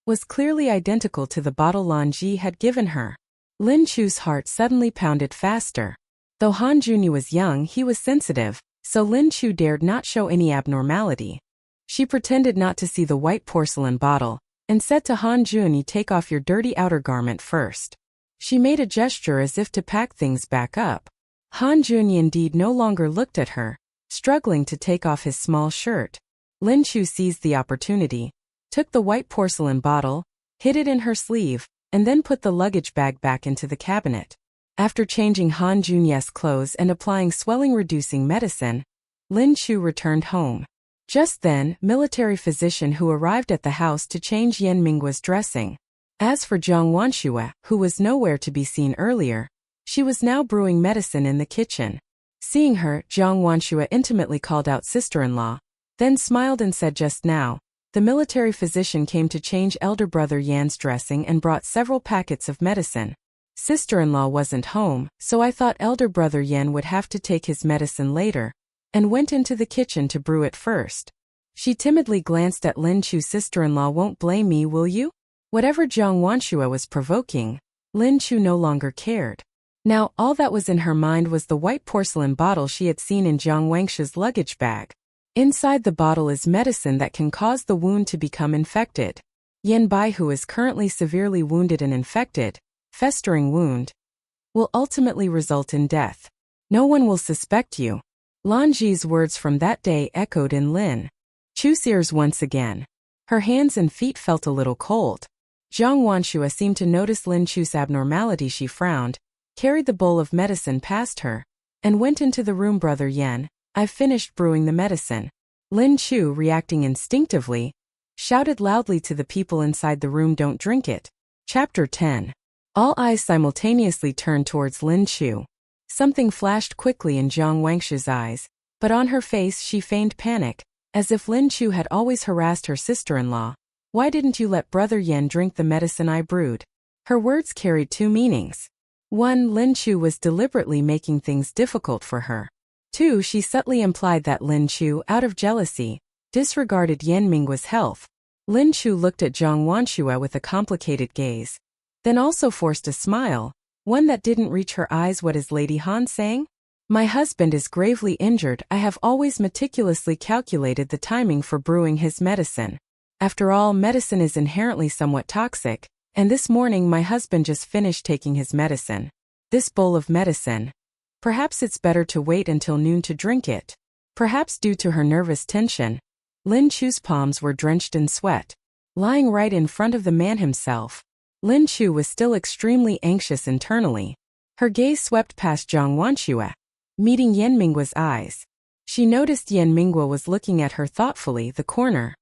was clearly identical to the bottle Lan Ji had given her. Lin Chu's heart suddenly pounded faster. Though Han Jun was young, he was sensitive, so Lin Chu dared not show any abnormality. She pretended not to see the white porcelain bottle, and said to Han Jun, "Take off your dirty outer garment first." She made a gesture as if to pack things back up. Han Jun indeed no longer looked at her, struggling to take off his small shirt. Lin Chu seized the opportunity, took the white porcelain bottle, hid it in her sleeve, and then put the luggage bag back into the cabinet. After changing Han Jun's clothes and applying swelling-reducing medicine, Lin Chu returned home. Just then, military physician who arrived at the house to change Yan Minggua's dressing. As for Jiang Wanshua, who was nowhere to be seen earlier, she was now brewing medicine in the kitchen. Seeing her, Jiang Wanshua intimately called out sister-in-law, then smiled and said, "Just now, the military physician came to change elder brother Yan's dressing and brought several packets of medicine. Sister-in-law wasn't home, so I thought elder brother Yan would have to take his medicine later, and went into the kitchen to brew it first." She timidly glanced at Lin Chu. "Sister-in-law won't blame me, will you?" Whatever Jiang Wanshua was provoking, Lin Chu no longer cared. Now all that was in her mind was the white porcelain bottle she had seen in Jiang Wangshua's luggage bag. Inside the bottle is medicine that can cause the wound to become infected. Yan Bai, who is currently severely wounded and infected, festering wound, will ultimately result in death. "No one will suspect you." Lan Ji's words from that day echoed in Lin Chu's ears once again. Her hands and feet felt a little cold. Jiang Wanshua seemed to notice Lin Chu's abnormality. She frowned, carried the bowl of medicine past her, and went into the room. "Brother Yan, I've finished brewing the medicine." Lin Chu, reacting instinctively, shouted loudly to the people inside the room, "Don't drink it." Chapter 10. All eyes simultaneously turned towards Lin Chu. Something flashed quickly in Jiang Wangshua's eyes, but on her face she feigned panic, as if Lin Chu had always harassed her sister-in-law. "Why didn't you let Brother Yan drink the medicine I brewed?" Her words carried two meanings. One, Lin Chu was deliberately making things difficult for her. Two, she subtly implied that Lin Chu, out of jealousy, disregarded Yan Minggua's health. Lin Chu looked at Jiang Wanshua with a complicated gaze, then also forced a smile, one that didn't reach her eyes. "What is Lady Han saying?" "My husband is gravely injured. I have always meticulously calculated the timing for brewing his medicine. After all, medicine is inherently somewhat toxic, and this morning my husband just finished taking his medicine. This bowl of medicine. Perhaps it's better to wait until noon to drink it." Perhaps due to her nervous tension, Lin Chu's palms were drenched in sweat. Lying right in front of the man himself, Lin Chu was still extremely anxious internally. Her gaze swept past Jiang Wanshua, meeting Yan Minggua's eyes. She noticed Yan Minggua was looking at her thoughtfully, the corners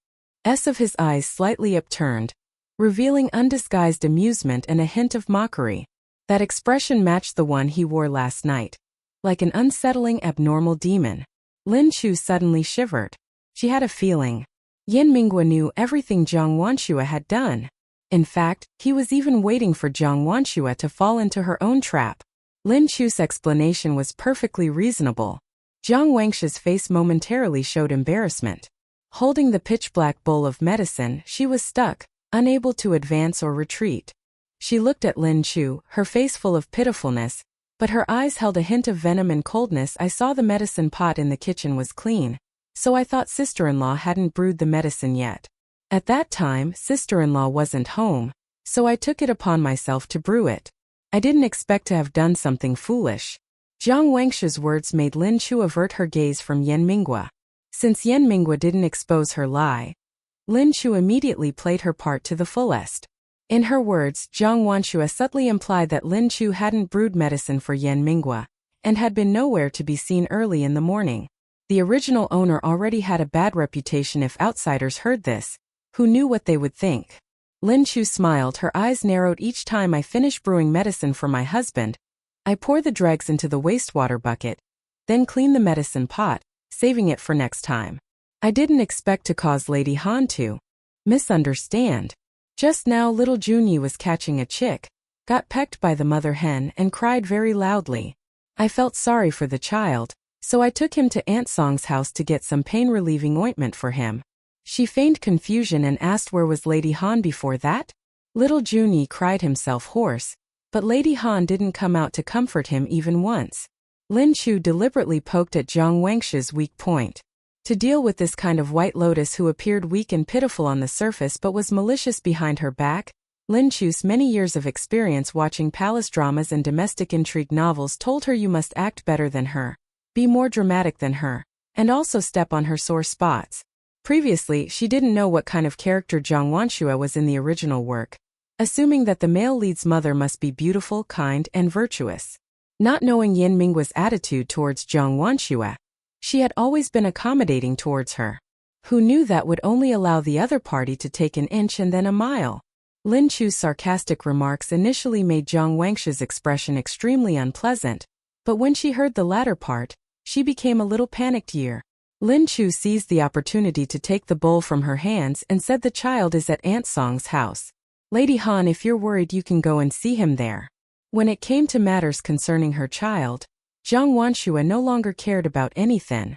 of his eyes slightly upturned, revealing undisguised amusement and a hint of mockery. That expression matched the one he wore last night, like an unsettling abnormal demon. Lin Chu suddenly shivered. She had a feeling Yan Minggua knew everything Jiang Wanshua had done. In fact, he was even waiting for Jiang Wanshua to fall into her own trap. Lin Chu's explanation was perfectly reasonable. Jiang Wangshua's face momentarily showed embarrassment. Holding the pitch-black bowl of medicine, she was stuck, unable to advance or retreat. She looked at Lin Chu, her face full of pitifulness, but her eyes held a hint of venom and coldness. "I saw the medicine pot in the kitchen was clean, so I thought sister-in-law hadn't brewed the medicine yet. At that time, sister-in-law wasn't home, so I took it upon myself to brew it. I didn't expect to have done something foolish." Jiang Wangshu's words made Lin Chu avert her gaze from Yan Minghua. Since Yan Minghua didn't expose her lie, Lin Chu immediately played her part to the fullest. In her words, Jiang Wangshu subtly implied that Lin Chu hadn't brewed medicine for Yan Minghua, and had been nowhere to be seen early in the morning. The original owner already had a bad reputation if outsiders heard this. Who knew what they would think? Lin Chu smiled, her eyes narrowed. Each time I finish brewing medicine for my husband, I pour the dregs into the wastewater bucket, then clean the medicine pot, saving it for next time. I didn't expect to cause Lady Han to misunderstand. Just now little Junyi was catching a chick, got pecked by the mother hen and cried very loudly. I felt sorry for the child, so I took him to Aunt Song's house to get some pain-relieving ointment for him. She feigned confusion and asked where was Lady Han before that? Little Junyi cried himself hoarse, but Lady Han didn't come out to comfort him even once. Lin Chu deliberately poked at Jiang Wangshu's weak point. To deal with this kind of White Lotus who appeared weak and pitiful on the surface but was malicious behind her back, Lin Chu's many years of experience watching palace dramas and domestic intrigue novels told her you must act better than her, be more dramatic than her, and also step on her sore spots. Previously, she didn't know what kind of character Jiang Wangshu was in the original work, assuming that the male lead's mother must be beautiful, kind, and virtuous. Not knowing Yan Minghua's attitude towards Jiang Wangshu, she had always been accommodating towards her. Who knew that would only allow the other party to take an inch and then a mile? Lin Chu's sarcastic remarks initially made Jiang Wangshu's expression extremely unpleasant, but when she heard the latter part, she became a little panicked. Lin Chu seized the opportunity to take the bowl from her hands and said the child is at Aunt Song's house. Lady Han, if you're worried you can go and see him there. When it came to matters concerning her child, Jiang Wangshu no longer cared about anything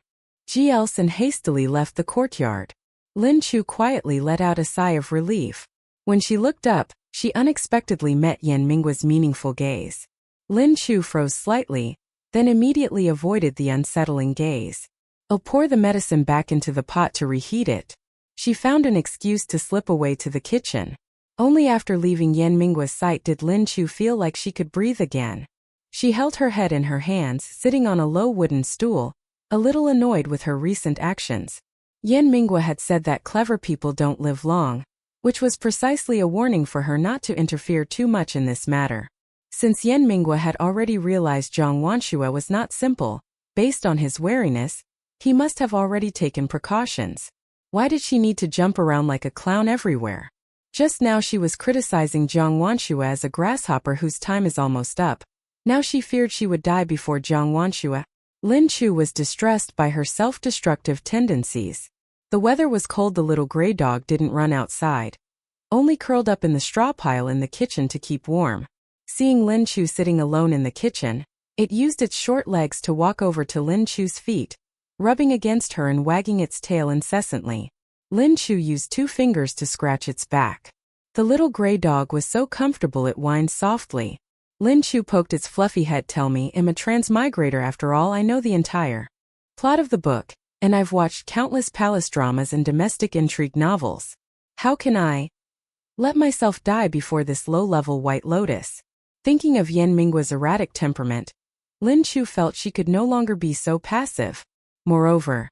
else and hastily left the courtyard. Lin Chu quietly let out a sigh of relief. When she looked up, she unexpectedly met Yan Minghua's meaningful gaze. Lin Chu froze slightly, then immediately avoided the unsettling gaze. I'll pour the medicine back into the pot to reheat it. She found an excuse to slip away to the kitchen. Only after leaving Yan Minghua's sight did Lin Chu feel like she could breathe again. She held her head in her hands, sitting on a low wooden stool, a little annoyed with her recent actions. Yan Minghua had said that clever people don't live long, which was precisely a warning for her not to interfere too much in this matter. Since Yan Minghua had already realized Jiang Wangshu was not simple, based on his wariness, he must have already taken precautions. Why did she need to jump around like a clown everywhere? Just now she was criticizing Jiang Wangshu as a grasshopper whose time is almost up. Now she feared she would die before Jiang Wangshu. Lin Chu was distressed by her self-destructive tendencies. The weather was cold. The little gray dog didn't run outside, only curled up in the straw pile in the kitchen to keep warm. Seeing Lin Chu sitting alone in the kitchen, it used its short legs to walk over to Lin Chu's feet, rubbing against her and wagging its tail incessantly. Lin Chu used 2 fingers to scratch its back. The little gray dog was so comfortable it whined softly. Lin Chu poked its fluffy head. Tell me, I'm a transmigrator after all. I know the entire plot of the book, and I've watched countless palace dramas and domestic intrigue novels. How can I let myself die before this low-level White Lotus? Thinking of Yan Minghua's erratic temperament, Lin Chu felt she could no longer be so passive. Moreover,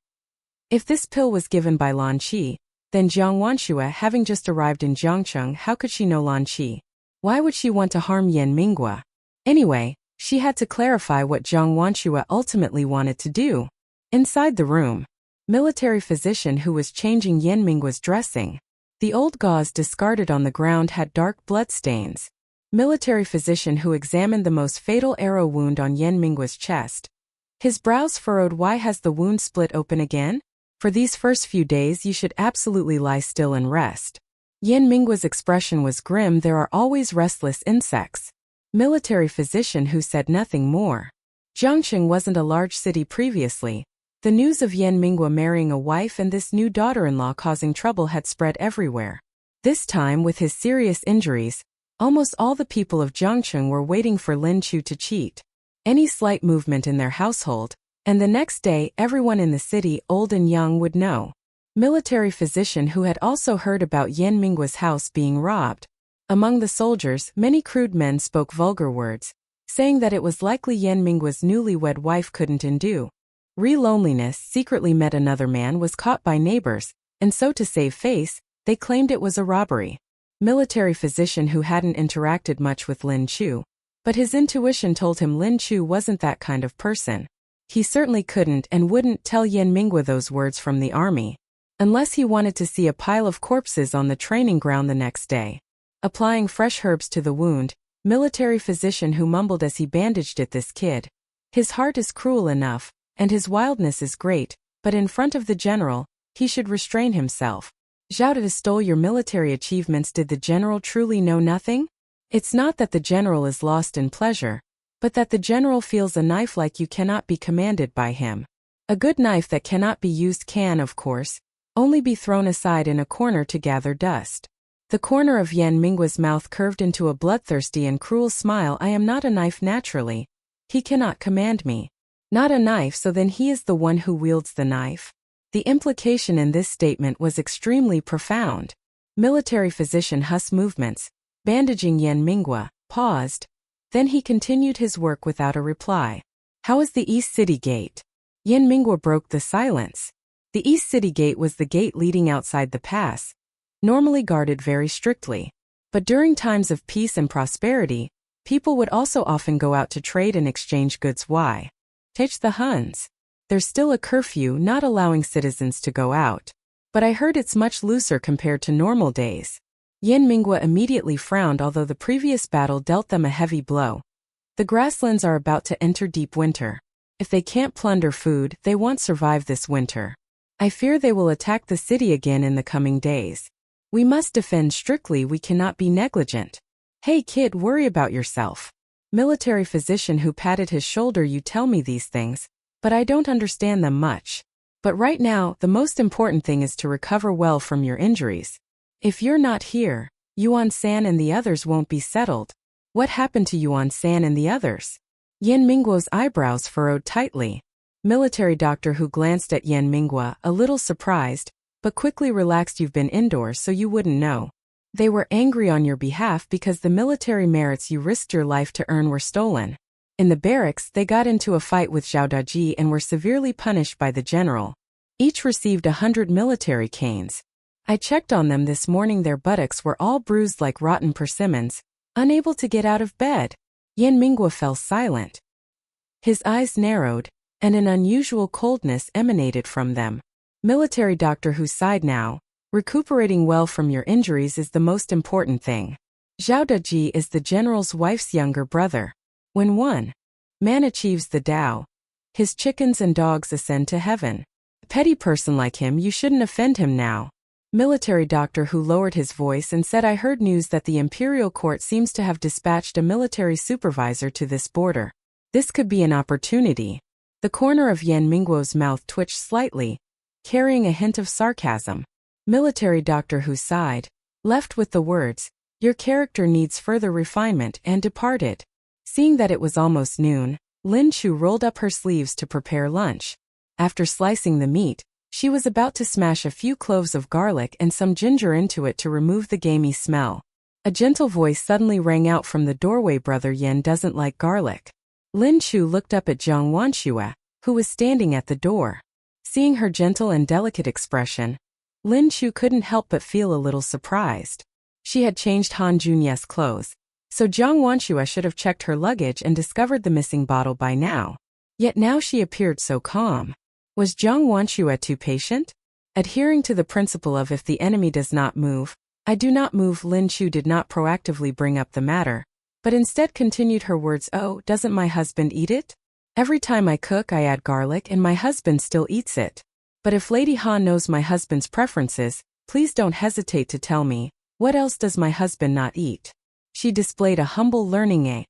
if this pill was given by Lan Qi, then Jiang Wangshu, having just arrived in Jiangcheng, how could she know Lan Qi? Why would she want to harm Yan Minghua? Anyway, she had to clarify what Jiang Wangshu ultimately wanted to do. Inside the room, military physician who was changing Yan Minghua's dressing. The old gauze discarded on the ground had dark bloodstains. Military physician who examined the most fatal arrow wound on Yan Minghua's chest. His brows furrowed. Why has the wound split open again? For these first few days you should absolutely lie still and rest. Yan Minghua's expression was grim. There are always restless insects. Military physician who said nothing more. Jiangcheng wasn't a large city previously. The news of Yan Minghua marrying a wife and this new daughter-in-law causing trouble had spread everywhere. This time, with his serious injuries, almost all the people of Jiangcheng were waiting for Lin Chu to cheat. Any slight movement in their household, and the next day everyone in the city, old and young, would know. Military physician who had also heard about Yan Minghua's house being robbed. Among the soldiers, many crude men spoke vulgar words, saying that it was likely Yan Minggua's newlywed wife couldn't endure loneliness, secretly met another man, was caught by neighbors, and so to save face, they claimed it was a robbery. Military physician who hadn't interacted much with Lin Chu, but his intuition told him Lin Chu wasn't that kind of person. He certainly couldn't and wouldn't tell Yan Mingwa those words from the army, unless he wanted to see a pile of corpses on the training ground the next day. Applying fresh herbs to the wound, military physician who mumbled as he bandaged it, "This kid. His heart is cruel enough, and his wildness is great, but in front of the general, he should restrain himself. Zhao Dada stole your military achievements. Did the general truly know nothing? It's not that the general is lost in pleasure, but that the general feels a knife like you cannot be commanded by him. A good knife that cannot be used can, of course, only be thrown aside in a corner to gather dust." The corner of Yan Minggua's mouth curved into a bloodthirsty and cruel smile. "I am not a knife naturally. He cannot command me. Not a knife, so then he is the one who wields the knife?" The implication in this statement was extremely profound. Military physician Huss movements, bandaging Yan Minggua, paused. Then he continued his work without a reply. "How is the East City Gate?" Yan Minggua broke the silence. The East City Gate was the gate leading outside the pass, normally guarded very strictly. But during times of peace and prosperity, people would also often go out to trade and exchange goods. Why? Teach the Huns. There's still a curfew not allowing citizens to go out. But I heard it's much looser compared to normal days. Yan Minggua immediately frowned, although the previous battle dealt them a heavy blow. The grasslands are about to enter deep winter. If they can't plunder food, they won't survive this winter. I fear they will attack the city again in the coming days. We must defend strictly, we cannot be negligent. Hey kid, worry about yourself. Military physician who patted his shoulder, you tell me these things, but I don't understand them much. But right now, the most important thing is to recover well from your injuries. If you're not here, Yuan San and the others won't be settled. What happened to Yuan San and the others? Yan Minggua's eyebrows furrowed tightly. Military doctor who glanced at Yan Minggua, a little surprised, but quickly relaxed. You've been indoors so you wouldn't know. They were angry on your behalf because the military merits you risked your life to earn were stolen. In the barracks, they got into a fight with Zhao Daji and were severely punished by the general. Each received 100 military canes. I checked on them this morning. Their buttocks were all bruised like rotten persimmons, unable to get out of bed. Yan Minggua fell silent. His eyes narrowed, and an unusual coldness emanated from them. Military doctor who sighed now. Recuperating well from your injuries is the most important thing. Zhao Daji is the general's wife's younger brother. When one man achieves the Tao, his chickens and dogs ascend to heaven. A petty person like him, you shouldn't offend him now. Military doctor who lowered his voice and said, I heard news that the imperial court seems to have dispatched a military supervisor to this border. This could be an opportunity. The corner of Yan Mingguo's mouth twitched slightly, carrying a hint of sarcasm. Military doctor who sighed, left with the words, your character needs further refinement, and departed. Seeing that it was almost noon, Lin Chu rolled up her sleeves to prepare lunch. After slicing the meat, she was about to smash a few cloves of garlic and some ginger into it to remove the gamey smell. A gentle voice suddenly rang out from the doorway. Brother Yan doesn't like garlic. Lin Chu looked up at Zhang Wanxue, who was standing at the door. Seeing her gentle and delicate expression, Lin Chu couldn't help but feel a little surprised. She had changed Han Junye's clothes, so Zhang Wanxue should have checked her luggage and discovered the missing bottle by now. Yet now she appeared so calm. Was Zhang Wanxue too patient? Adhering to the principle of if the enemy does not move, I do not move, Lin Chu did not proactively bring up the matter, but instead continued her words. Oh, doesn't my husband eat it? Every time I cook I add garlic and my husband still eats it. But if Lady Han knows my husband's preferences, please don't hesitate to tell me, what else does my husband not eat? She displayed a humble learning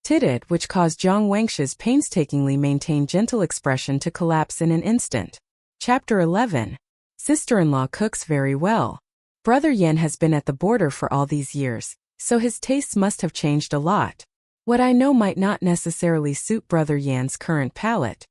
attitude which caused Zhang Wanxue's painstakingly maintained gentle expression to collapse in an instant. Chapter 11. Sister-in-law cooks very well. Brother Yan has been at the border for all these years, so his tastes must have changed a lot. What I know might not necessarily suit Brother Yan's current palate.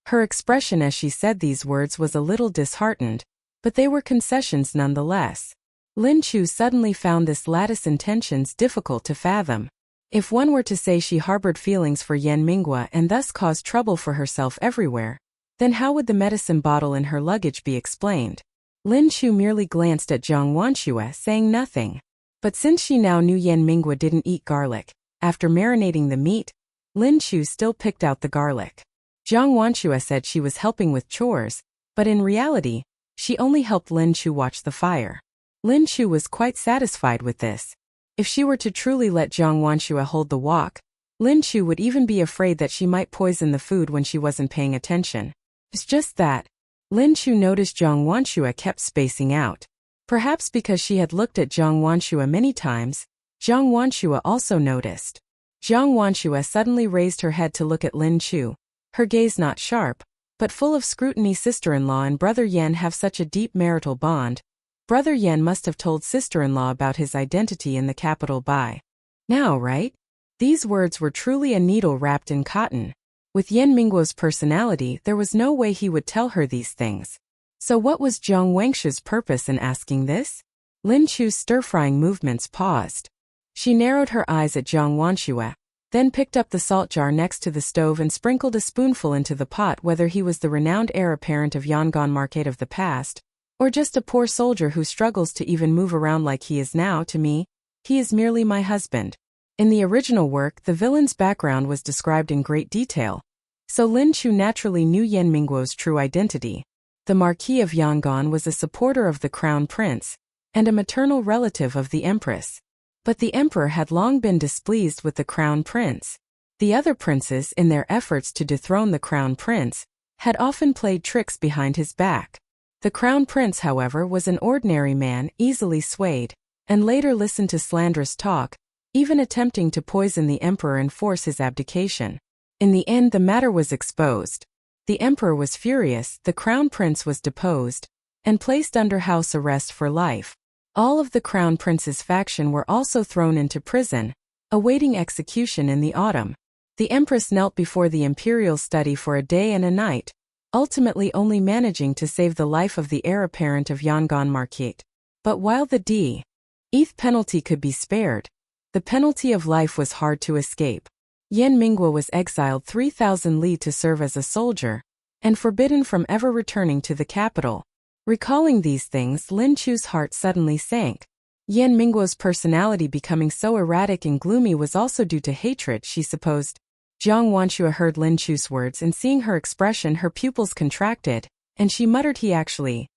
Her expression as she said these words was a little disheartened, but they were concessions nonetheless. Lin Chu suddenly found this lattice intentions difficult to fathom. If one were to say she harbored feelings for Yan Minghua and thus caused trouble for herself everywhere, then how would the medicine bottle in her luggage be explained? Lin Chu merely glanced at Jiang Wanxue, saying nothing. But since she now knew Yan Minghua didn't eat garlic, after marinating the meat, Lin Chu still picked out the garlic. Jiang Wanxue said she was helping with chores, but in reality, she only helped Lin Chu watch the fire. Lin Chu was quite satisfied with this. If she were to truly let Jiang Wanxue hold the wok, Lin Chu would even be afraid that she might poison the food when she wasn't paying attention. It's just that Lin Chu noticed Jiang Wanxue kept spacing out. Perhaps because she had looked at Jiang Wanxue many times, Jiang Wanxue also noticed. Jiang Wanxue suddenly raised her head to look at Lin Chu, her gaze not sharp, but full of scrutiny. Sister-in-law and brother Yan have such a deep marital bond. Brother Yan must have told sister-in-law about his identity in the capital by now, right? These words were truly a needle wrapped in cotton. With Yan Mingguo's personality, there was no way he would tell her these things. So what was Jiang Wanxue's purpose in asking this? Lin Chu's stir-frying movements paused. She narrowed her eyes at Jiang Wanxue, then picked up the salt jar next to the stove and sprinkled a spoonful into the pot. Whether he was the renowned heir apparent of Yangon Market of the past, or just a poor soldier who struggles to even move around like he is now, to me, he is merely my husband. In the original work, the villain's background was described in great detail, so Lin Chu naturally knew Yan Mingguo's true identity. The Marquis of Yangon was a supporter of the Crown Prince, and a maternal relative of the Empress. But the Emperor had long been displeased with the Crown Prince. The other princes, in their efforts to dethrone the Crown Prince, had often played tricks behind his back. The Crown Prince, however, was an ordinary man, easily swayed, and later listened to slanderous talk, even attempting to poison the Emperor and force his abdication. In the end, the matter was exposed. The Emperor was furious, the Crown Prince was deposed, and placed under house arrest for life. All of the Crown Prince's faction were also thrown into prison, awaiting execution in the autumn. The Empress knelt before the imperial study for a day and a night, ultimately only managing to save the life of the heir apparent of Yangon Market. But while the death penalty could be spared, the penalty of life was hard to escape. Yan Minghua was exiled 3,000 li to serve as a soldier, and forbidden from ever returning to the capital. Recalling these things, Lin Chu's heart suddenly sank. Yan Mingguo's personality becoming so erratic and gloomy was also due to hatred, she supposed. Jiang Wanxue heard Lin Chu's words, and seeing her expression, her pupils contracted, and she muttered, "He actually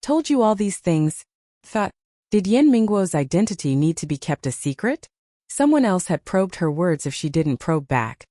told you all these things?" Thought, did Yan Mingguo's identity need to be kept a secret? Someone else had probed her words. If she didn't probe back,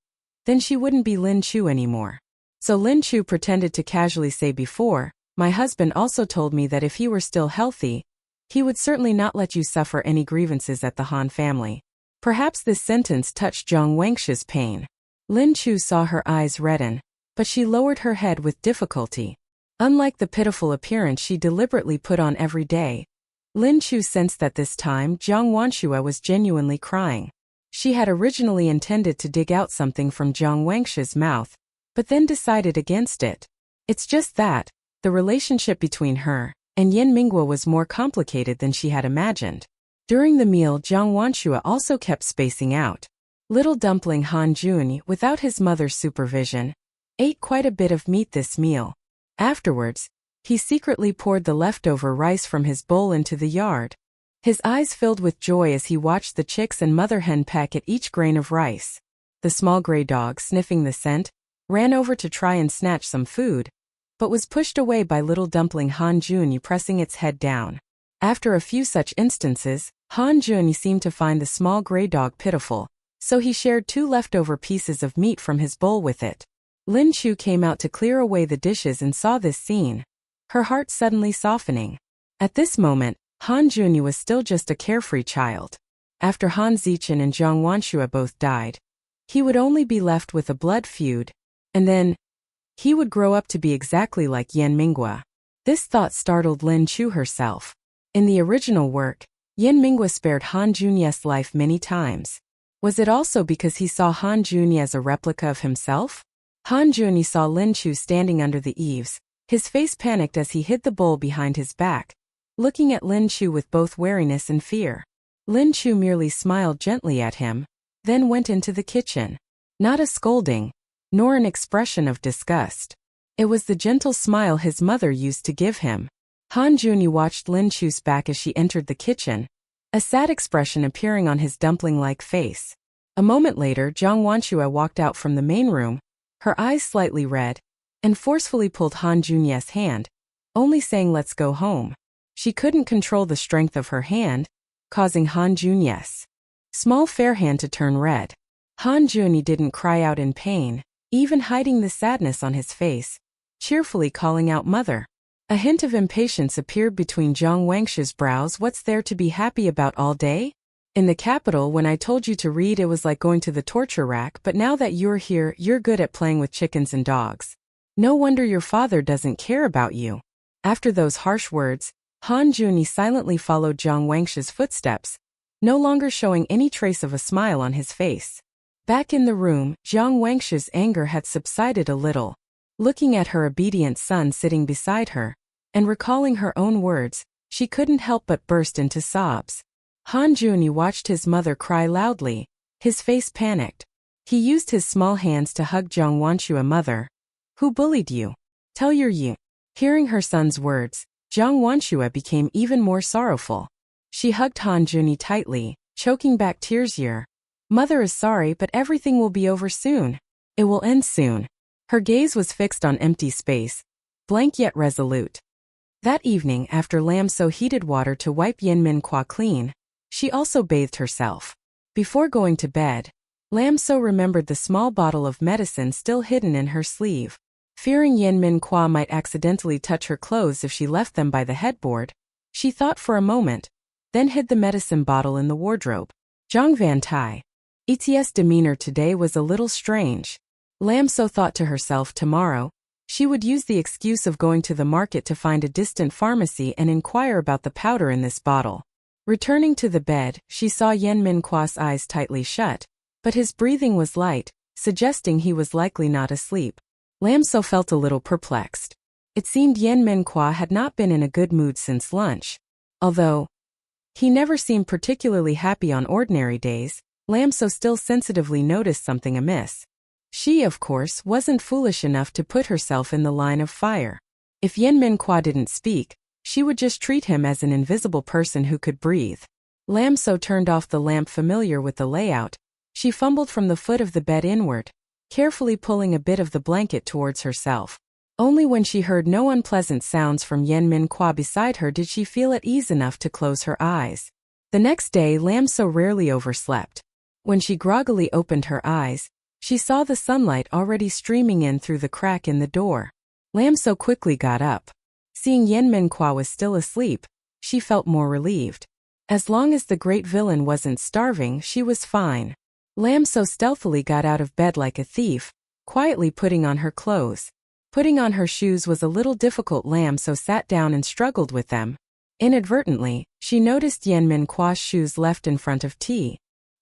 then she wouldn't be Lin Chu anymore. So Lin Chu pretended to casually say, "Before, my husband also told me that if he were still healthy, he would certainly not let you suffer any grievances at the Han family." Perhaps this sentence touched Jiang Wanxue's pain. Lin Chu saw her eyes redden, but she lowered her head with difficulty. Unlike the pitiful appearance she deliberately put on every day, Lin Chu sensed that this time Jiang Wanxue was genuinely crying. She had originally intended to dig out something from Jiang Wanxue's mouth, but then decided against it. It's just that the relationship between her and Yan Minghua was more complicated than she had imagined. During the meal, Jiang Wanxue also kept spacing out. Little dumpling Han Jun, without his mother's supervision, ate quite a bit of meat this meal. Afterwards, he secretly poured the leftover rice from his bowl into the yard. His eyes filled with joy as he watched the chicks and mother hen peck at each grain of rice. The small gray dog, sniffing the scent, ran over to try and snatch some food, but was pushed away by little dumpling Han Jun, pressing its head down. After a few such instances, Han Jun seemed to find the small gray dog pitiful, so he shared 2 leftover pieces of meat from his bowl with it. Lin Chu came out to clear away the dishes and saw this scene, her heart suddenly softening. At this moment, Han Jun was still just a carefree child. After Han Zichen and Jiang Wanxue both died, he would only be left with a blood feud, and then he would grow up to be exactly like Yan Minghua. This thought startled Lin Chu herself. In the original work, Yan Minghua spared Han Junye's life many times. Was it also because he saw Han Junye as a replica of himself? Han Junye saw Lin Chu standing under the eaves. His face panicked as he hid the bowl behind his back, looking at Lin Chu with both wariness and fear. Lin Chu merely smiled gently at him, then went into the kitchen. Not a scolding, nor an expression of disgust. It was the gentle smile his mother used to give him. Han Junyi watched Lin Chu's back as she entered the kitchen, a sad expression appearing on his dumpling-like face. A moment later, Jiang Wanshue walked out from the main room, her eyes slightly red, and forcefully pulled Han Junyi's hand, only saying let's go home. She couldn't control the strength of her hand, causing Han Junyi's small fair hand to turn red. Han Junyi didn't cry out in pain, even hiding the sadness on his face, cheerfully calling out mother. A hint of impatience appeared between Jiang Wangshu's brows. What's there to be happy about all day? In the capital, when I told you to read, it was like going to the torture rack, but now that you're here, you're good at playing with chickens and dogs. No wonder your father doesn't care about you. After those harsh words, Han Junyi silently followed Jiang Wangshu's footsteps, no longer showing any trace of a smile on his face. Back in the room, Jiang Wangshu's anger had subsided a little. Looking at her obedient son sitting beside her, and recalling her own words, she couldn't help but burst into sobs. Han Junyi watched his mother cry loudly, his face panicked. He used his small hands to hug Jiang Wanshue. Mother, who bullied you? Tell you. Hearing her son's words, Jiang Wanshue became even more sorrowful. She hugged Han Junyi tightly, choking back tears. Mother is sorry, but everything will be over soon. It will end soon. Her gaze was fixed on empty space, blank yet resolute. That evening, after Lam So heated water to wipe Yen Minhua clean, she also bathed herself. Before going to bed, Lam So remembered the small bottle of medicine still hidden in her sleeve. Fearing Yen Minhua might accidentally touch her clothes if she left them by the headboard, she thought for a moment, then hid the medicine bottle in the wardrobe. Zhang Vantai. Its demeanor today was a little strange. Lam So thought to herself, tomorrow, she would use the excuse of going to the market to find a distant pharmacy and inquire about the powder in this bottle. Returning to the bed, she saw Yen Minhua's eyes tightly shut, but his breathing was light, suggesting he was likely not asleep. Lam So felt a little perplexed. It seemed Yen Minhua had not been in a good mood since lunch. Although he never seemed particularly happy on ordinary days, Lam So still sensitively noticed something amiss. She, of course, wasn't foolish enough to put herself in the line of fire. If Yen Minhua didn't speak, she would just treat him as an invisible person who could breathe. Lam So turned off the lamp. Familiar with the layout, she fumbled from the foot of the bed inward, carefully pulling a bit of the blanket towards herself. Only when she heard no unpleasant sounds from Yen Minhua beside her did she feel at ease enough to close her eyes. The next day, Lam So rarely overslept. When she groggily opened her eyes, she saw the sunlight already streaming in through the crack in the door. Lam So quickly got up. Seeing Yen Minhua was still asleep, she felt more relieved. As long as the great villain wasn't starving, she was fine. Lam So stealthily got out of bed like a thief, quietly putting on her clothes. Putting on her shoes was a little difficult. Lam So sat down and struggled with them. Inadvertently, she noticed Yen Minhua's shoes left in front of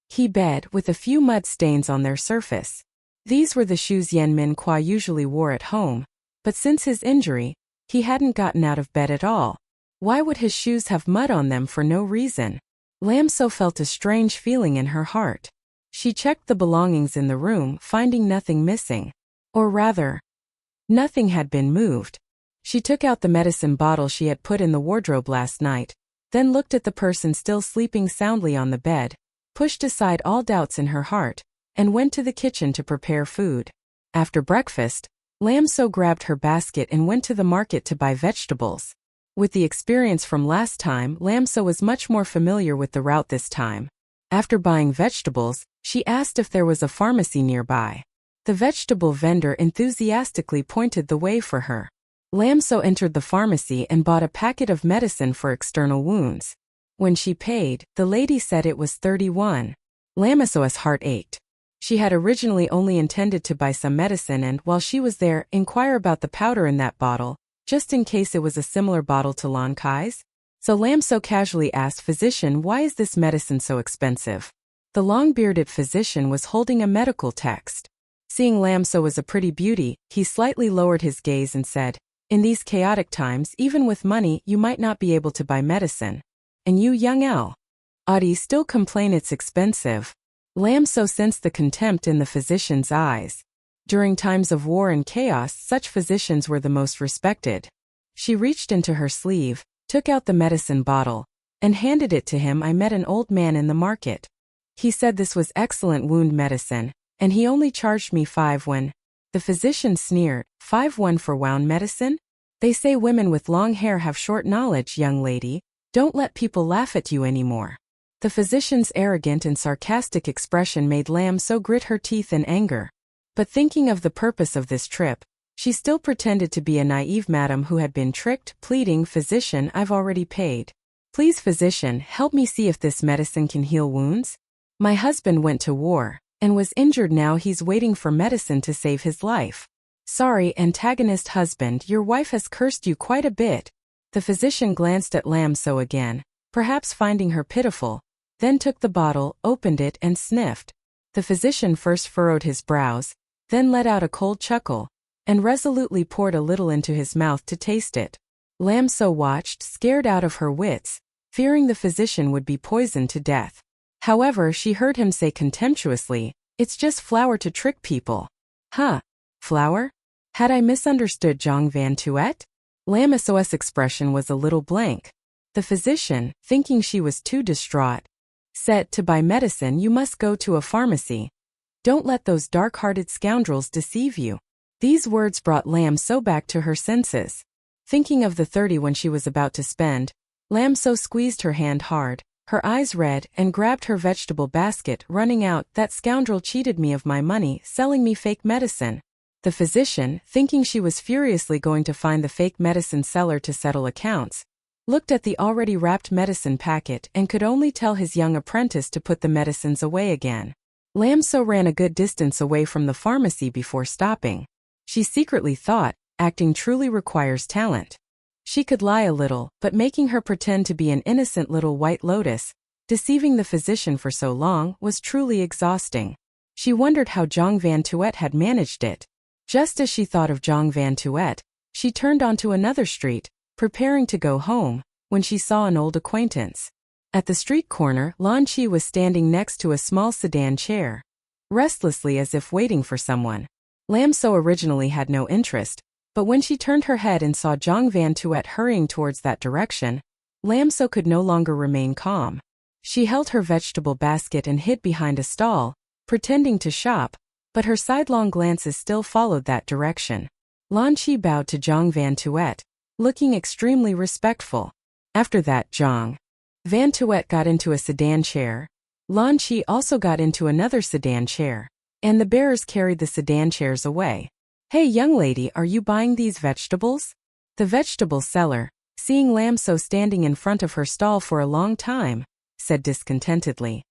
he bed with a few mud stains on their surface. These were the shoes Yen Minhua usually wore at home, but since his injury, he hadn't gotten out of bed at all. Why would his shoes have mud on them for no reason? Lam So felt a strange feeling in her heart. She checked the belongings in the room, finding nothing missing. Or rather, nothing had been moved. She took out the medicine bottle she had put in the wardrobe last night, then looked at the person still sleeping soundly on the bed, pushed aside all doubts in her heart, and went to the kitchen to prepare food. After breakfast, Lam So grabbed her basket and went to the market to buy vegetables. With the experience from last time, Lam So was much more familiar with the route this time. After buying vegetables, she asked if there was a pharmacy nearby. The vegetable vendor enthusiastically pointed the way for her. Lam So entered the pharmacy and bought a packet of medicine for external wounds. When she paid, the lady said it was 31. Lam So's heart ached. She had originally only intended to buy some medicine and, while she was there, inquire about the powder in that bottle, just in case it was a similar bottle to Lan Kai's. So Lam So casually asked, "Physician, why is this medicine so expensive?" The long-bearded physician was holding a medical text. Seeing Lam So was a pretty beauty, he slightly lowered his gaze and said, "In these chaotic times, even with money, you might not be able to buy medicine. And you, young L. Audi, still complain it's expensive. Lam So sensed the contempt in the physician's eyes. During times of war and chaos, such physicians were the most respected. She reached into her sleeve, took out the medicine bottle, and handed it to him. I met an old man in the market. He said this was excellent wound medicine, and he only charged me 5 when. The physician sneered, 5 for wound medicine? They say women with long hair have short knowledge, young lady. Don't let people laugh at you anymore. The physician's arrogant and sarcastic expression made Lam So grit her teeth in anger. But thinking of the purpose of this trip, she still pretended to be a naive madam who had been tricked, pleading, "Physician, I've already paid. Please, physician, help me see if this medicine can heal wounds. My husband went to war and was injured. Now he's waiting for medicine to save his life." "Sorry, antagonist husband, your wife has cursed you quite a bit." The physician glanced at Lam So again, perhaps finding her pitiful, then took the bottle, opened it, and sniffed. The physician first furrowed his brows, then let out a cold chuckle, and resolutely poured a little into his mouth to taste it. Lam So watched, scared out of her wits, fearing the physician would be poisoned to death. However, she heard him say contemptuously, "It's just flour to trick people." "Huh? Flour? Had I misunderstood Zhang Van Tuet?" Lam So's expression was a little blank. The physician, thinking she was too distraught, said, "To buy medicine you must go to a pharmacy. Don't let those dark-hearted scoundrels deceive you." These words brought Lam So back to her senses. Thinking of the 30 when she was about to spend, Lam So squeezed her hand hard, her eyes red, and grabbed her vegetable basket, running out, "That scoundrel cheated me of my money, selling me fake medicine." The physician, thinking she was furiously going to find the fake medicine seller to settle accounts, looked at the already wrapped medicine packet and could only tell his young apprentice to put the medicines away again. Lam So ran a good distance away from the pharmacy before stopping. She secretly thought, acting truly requires talent. She could lie a little, but making her pretend to be an innocent little white lotus, deceiving the physician for so long, was truly exhausting. She wondered how Zhang Van Tuet had managed it. Just as she thought of Zhang Van Tuet, she turned onto another street, preparing to go home, when she saw an old acquaintance. At the street corner, Lan Chi was standing next to a small sedan chair, restlessly as if waiting for someone. Lam So originally had no interest, but when she turned her head and saw Zhang Van Tuet hurrying towards that direction, Lam So could no longer remain calm. She held her vegetable basket and hid behind a stall, pretending to shop, but her sidelong glances still followed that direction. Lan Chi bowed to Zhang Van Tuet, looking extremely respectful. After that, Zhang Van Tuet got into a sedan chair. Lan Chi also got into another sedan chair, and the bearers carried the sedan chairs away. "Hey, young lady, are you buying these vegetables?" The vegetable seller, seeing Lam So standing in front of her stall for a long time, said discontentedly.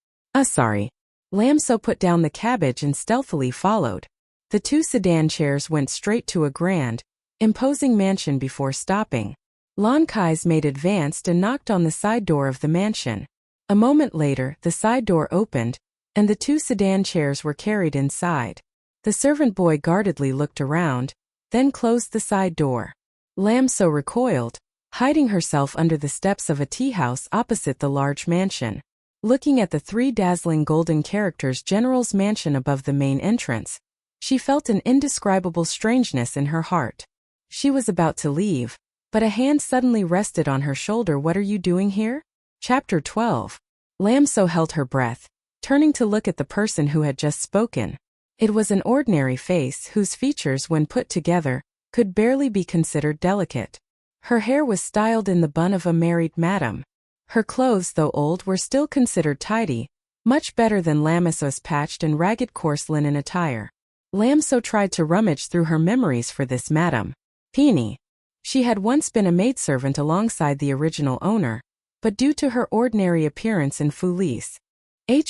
Sorry." Lam So put down the cabbage and stealthily followed. The 2 sedan chairs went straight to a grand, imposing mansion before stopping. Lan Kai's maid advanced and knocked on the side door of the mansion. A moment later, the side door opened, and the 2 sedan chairs were carried inside. The servant boy guardedly looked around, then closed the side door. Lam So recoiled, hiding herself under the steps of a tea house opposite the large mansion. Looking at the 3 dazzling golden characters General's mansion above the main entrance, she felt an indescribable strangeness in her heart. She was about to leave, but a hand suddenly rested on her shoulder. "What are you doing here?" Chapter 12. Lam So held her breath, turning to look at the person who had just spoken. It was an ordinary face whose features, when put together, could barely be considered delicate. Her hair was styled in the bun of a married madam. Her clothes, though old, were still considered tidy, much better than Lam So's patched and ragged coarse linen attire. Lam So tried to rummage through her memories for this Madame Peony. She had once been a maidservant alongside the original owner, but due to her ordinary appearance and Foulis'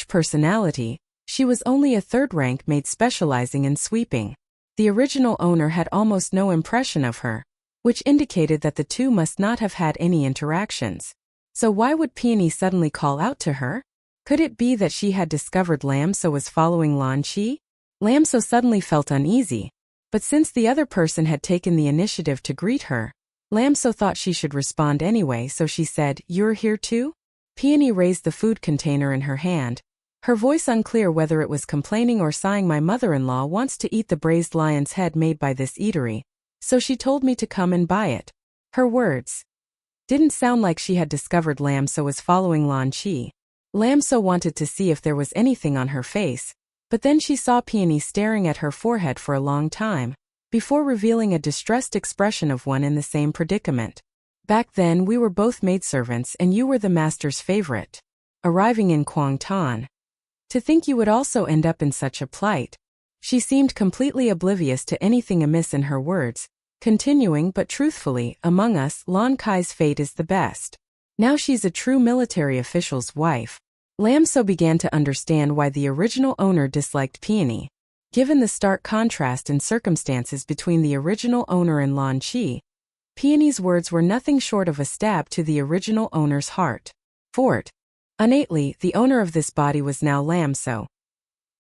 personality, she was only a third-rank maid specializing in sweeping. The original owner had almost no impression of her, which indicated that the two must not have had any interactions. So why would Peony suddenly call out to her? Could it be that she had discovered Lam So was following Lan Chi? Lam So suddenly felt uneasy, but since the other person had taken the initiative to greet her, Lam So thought she should respond anyway, so she said, "You're here too?" Peony raised the food container in her hand, Her voice unclear whether it was complaining or sighing. My mother-in-law wants to eat the braised lion's head made by this eatery, so she told me to come and buy it. Her words didn't sound like she had discovered Lam So was following Lan Chi. Lam So wanted to see if there was anything on her face, but then she saw Peony staring at her forehead for a long time, before revealing a distressed expression of one in the same predicament. Back then we were both maidservants and you were the master's favorite. Arriving in Kwangton. To think you would also end up in such a plight. She seemed completely oblivious to anything amiss in her words, continuing but truthfully, among us, Lan Kai's fate is the best. Now she's a true military official's wife. Lam So began to understand why the original owner disliked Peony. Given the stark contrast in circumstances between the original owner and Lan Chi, Peony's words were nothing short of a stab to the original owner's heart. Fort. Innately, the owner of this body was now Lam So.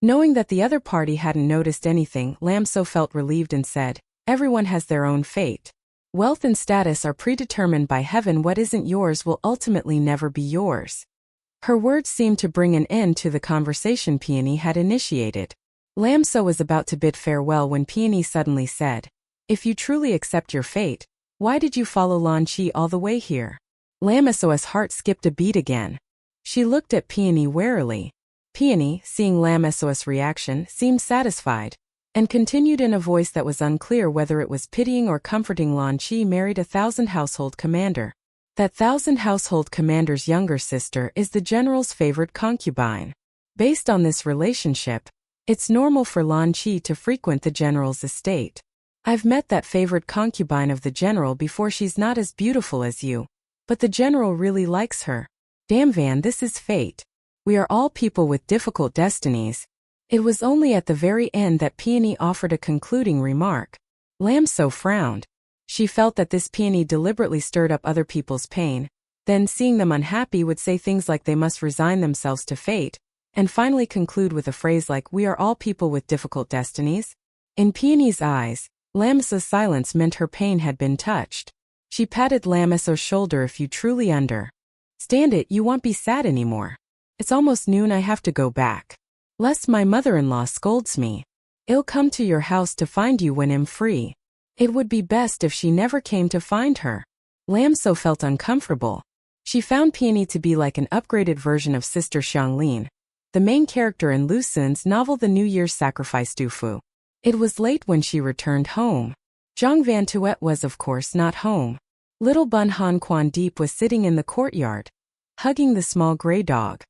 Knowing that the other party hadn't noticed anything, Lam So felt relieved and said, "Everyone has their own fate. Wealth and status are predetermined by heaven. What isn't yours will ultimately never be yours." Her words seemed to bring an end to the conversation Peony had initiated. Lam So was about to bid farewell when Peony suddenly said, "If you truly accept your fate, why did you follow Lan Chi all the way here?" Lam So's heart skipped a beat again. She looked at Peony warily. Peony, seeing Lam So's reaction, seemed satisfied, and continued in a voice that was unclear whether it was pitying or comforting. Lan Chi married a 1,000 household commander. That 1,000 household commander's younger sister is the general's favorite concubine. Based on this relationship, it's normal for Lan Chi to frequent the general's estate. I've met that favorite concubine of the general before. She's not as beautiful as you, but the general really likes her. Damn Van, this is fate. We are all people with difficult destinies. It was only at the very end that Peony offered a concluding remark. Lam So frowned. She felt that this Peony deliberately stirred up other people's pain, then seeing them unhappy would say things like they must resign themselves to fate, and finally conclude with a phrase like, "We are all people with difficult destinies." In Peony's eyes, Lam So's silence meant her pain had been touched. She patted Lam So's shoulder. "If you truly understand it, you won't be sad anymore. It's almost noon. I have to go back. Lest my mother-in-law scolds me. I'll come to your house to find you when I'm free. It would be best if she never came to find her." Lam So felt uncomfortable. She found Peony to be like an upgraded version of Sister Xianglin, the main character in Lu Xun's novel The New Year's Sacrifice Du Fu. It was late when she returned home. Zhang Van Tuet was of course not home. Little Bun Han Quan Deep was sitting in the courtyard, hugging the small gray dog.